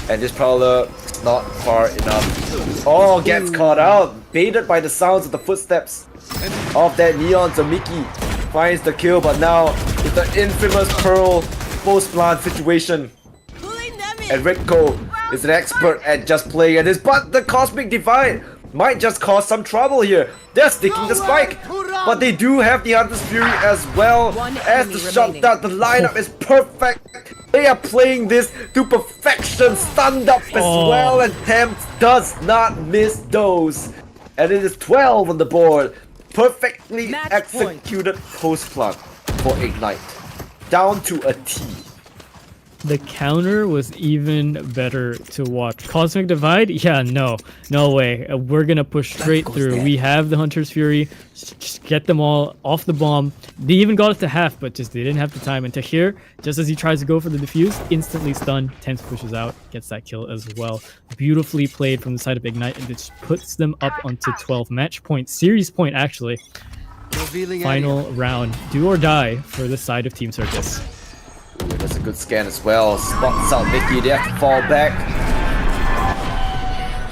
Speaker 8: And this Prowler is not far enough. Oh, gets caught out. Baited by the sounds of the footsteps of that Neon. So Mickey finds the kill, but now it's the infamous Pearl post-plant situation. And Redco is an expert at just playing at this, but the Cosmic Divide might just cause some trouble here. They're sticking the spike, but they do have the Hunter's Fury as well as the shutdown. The lineup is perfect. They are playing this to perfection, stunned up as well, and Thames does not miss those. And it is 12 on the board. Perfectly executed post-plant for Ignite. Down to a T.
Speaker 7: The counter was even better to watch. Cosmic Divide? Yeah, no way. We're gonna push straight through. We have the Hunter's Fury. Just get them all off the bomb. They even got it to half, but just they didn't have the time. And Tahir, just as he tries to go for the defuse, instantly stunned. Thames pushes out, gets that kill as well. Beautifully played from the side of Ignite, and it puts them up onto 12. Match point, series point actually. Final round, do or die for the side of Team Circus.
Speaker 8: Ooh, that's a good scan as well. Spots out Mickey, they have to fall back.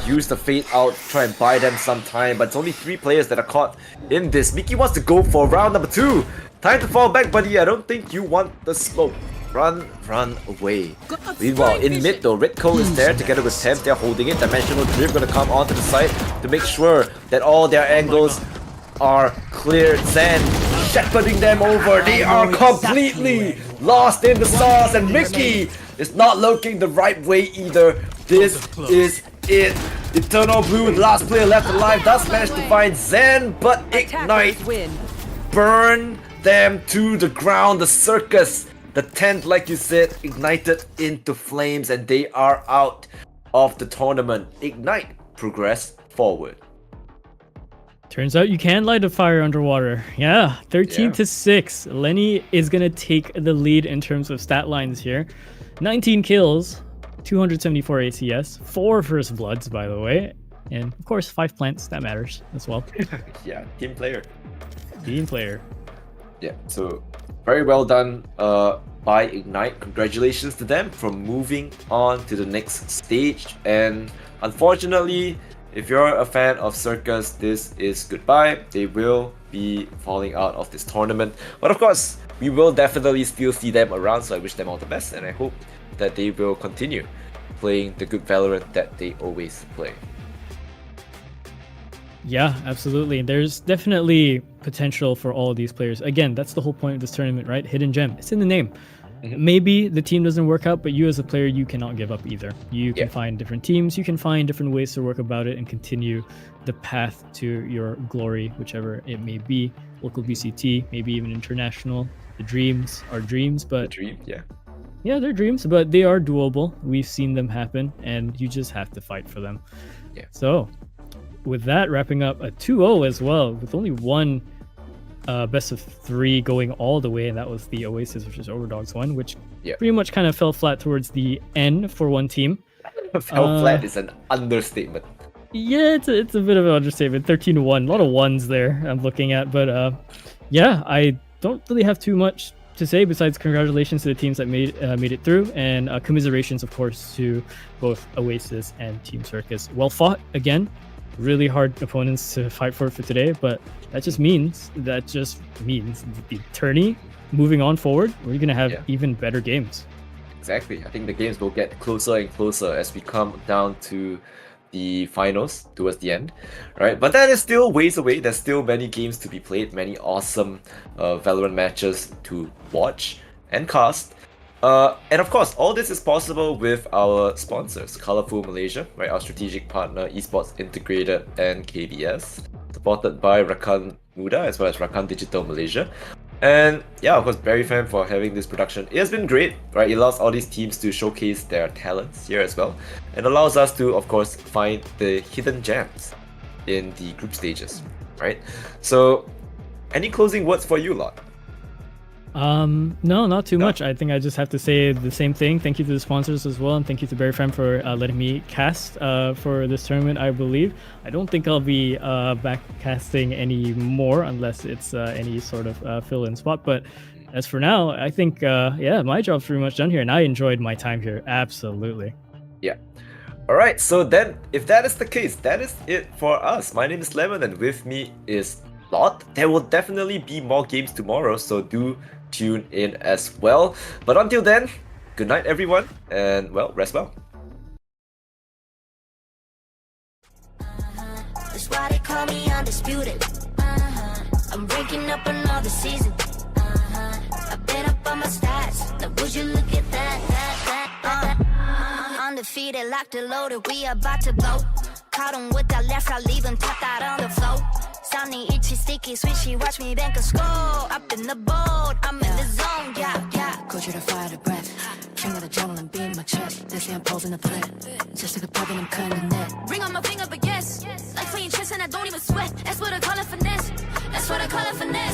Speaker 8: Use the fade out, try and buy them some time, but it's only 3 players that are caught in this. Mickey wants to go for round number 2. Time to fall back, buddy. I don't think you want the smoke. Run away. Meanwhile, in mid though, Redco is there together with Thames. They're holding it. Dimensional Drift gonna come onto the side to make sure that all their angles are cleared. Zen shepherding them over. They are completely lost in the sauce, and Mickey is not looking the right way either. This is it. Eternal Blue, the last player left alive, does manage to find Zen, but Ignite burn them to the ground. The Circus, the tent, like you said, ignited into flames, and they are out of the tournament. Ignite progress forward.
Speaker 7: Turns out you can light a fire underwater. Yeah, 13 to 6. Lenny is gonna take the lead in terms of stat lines here. 19 kills, 274 ACS, 4 First Bloods, by the way, and of course 5 plants. That matters as well.
Speaker 8: Yeah, team player.
Speaker 7: Team player.
Speaker 8: Yeah, so very well done by Ignite. Congratulations to them for moving on to the next stage. And unfortunately, if you're a fan of Circus, this is goodbye. They will be falling out of this tournament. But of course, we will definitely still see them around, so I wish them all the best, and I hope that they will continue playing the good Valorant that they always play.
Speaker 7: Yeah, absolutely. There's definitely potential for all of these players. Again, that's the whole point of this tournament, right? Hidden gem. It's in the name. Maybe the team doesn't work out, but you as a player, you cannot give up either. You can find different teams, you can find different ways to work about it and continue the path to your glory, whichever it may be. Local BCT, maybe even international. The dreams are dreams, but... Yeah, they're dreams, but they are doable. We've seen them happen, and you just have to fight for them. So, with that, wrapping up a 2-0 as well, with only one best of 3 going all the way, and that was the Oasis versus Overdogs one, which pretty much kind of fell flat towards the end for one team.
Speaker 8: Fell flat is an understatement.
Speaker 7: Yeah, it's a bit of an understatement. 13-1, a lot of ones there I'm looking at, but yeah, I don't really have too much to say besides congratulations to the teams that made it through, and commiserations, of course, to both Oasis and Team Circus. Well fought again. Really hard opponents to fight for today, but that just means that the tourney moving on forward, we're gonna have even better games.
Speaker 8: Exactly. I think the games will get closer and closer as we come down to the finals towards the end, right? But that is still ways away. There's still many games to be played, many awesome Valorant matches to watch and cast. And of course, all this is possible with our sponsors, Colourful Malaysia, right? Our strategic partner, Esports Integrated and KBS, supported by Rakan Muda as well as Rakan Digital Malaysia. And yeah, of course, Berryfam for having this production. It has been great, right? It allows all these teams to showcase their talents here as well, and allows us to, of course, find the hidden gems in the group stages, right? So, any closing words for you, Lott?
Speaker 7: No, not too much. I think I just have to say the same thing. Thank you to the sponsors as well, and thank you to Berryfam for letting me cast for this tournament, I believe. I don't think I'll be back casting any more unless it's any sort of fill-in spot, but as for now, I think, yeah, my job's pretty much done here, and I enjoyed my time here, absolutely.
Speaker 8: Yeah. Alright, so then, if that is the case, that is it for us. My name is Lemon, and with me is Lott. There will definitely be more games tomorrow, so do tune in as well. But until then, good night everyone, and well, rest well.
Speaker 2: That's why they call me undisputed. I'm breaking up another season. I've been up on my stats. Now would you look at that? Undefeated, locked and loaded, we about to go. Caught him with that left, I leave him tapped out on the floor. Sounding itchy, sticky, swishy, watch me bank a score. Up in the boat, I'm in the zone, yeah.
Speaker 1: Culture to fire the breath. King of the jungle and beat my chest. They say I'm posing the threat. Just like a pebble, I'm cutting the net.
Speaker 2: Ring on my finger, but yes. Like playing chess and I don't even sweat. That's what I call it finesse. That's what I call it finesse.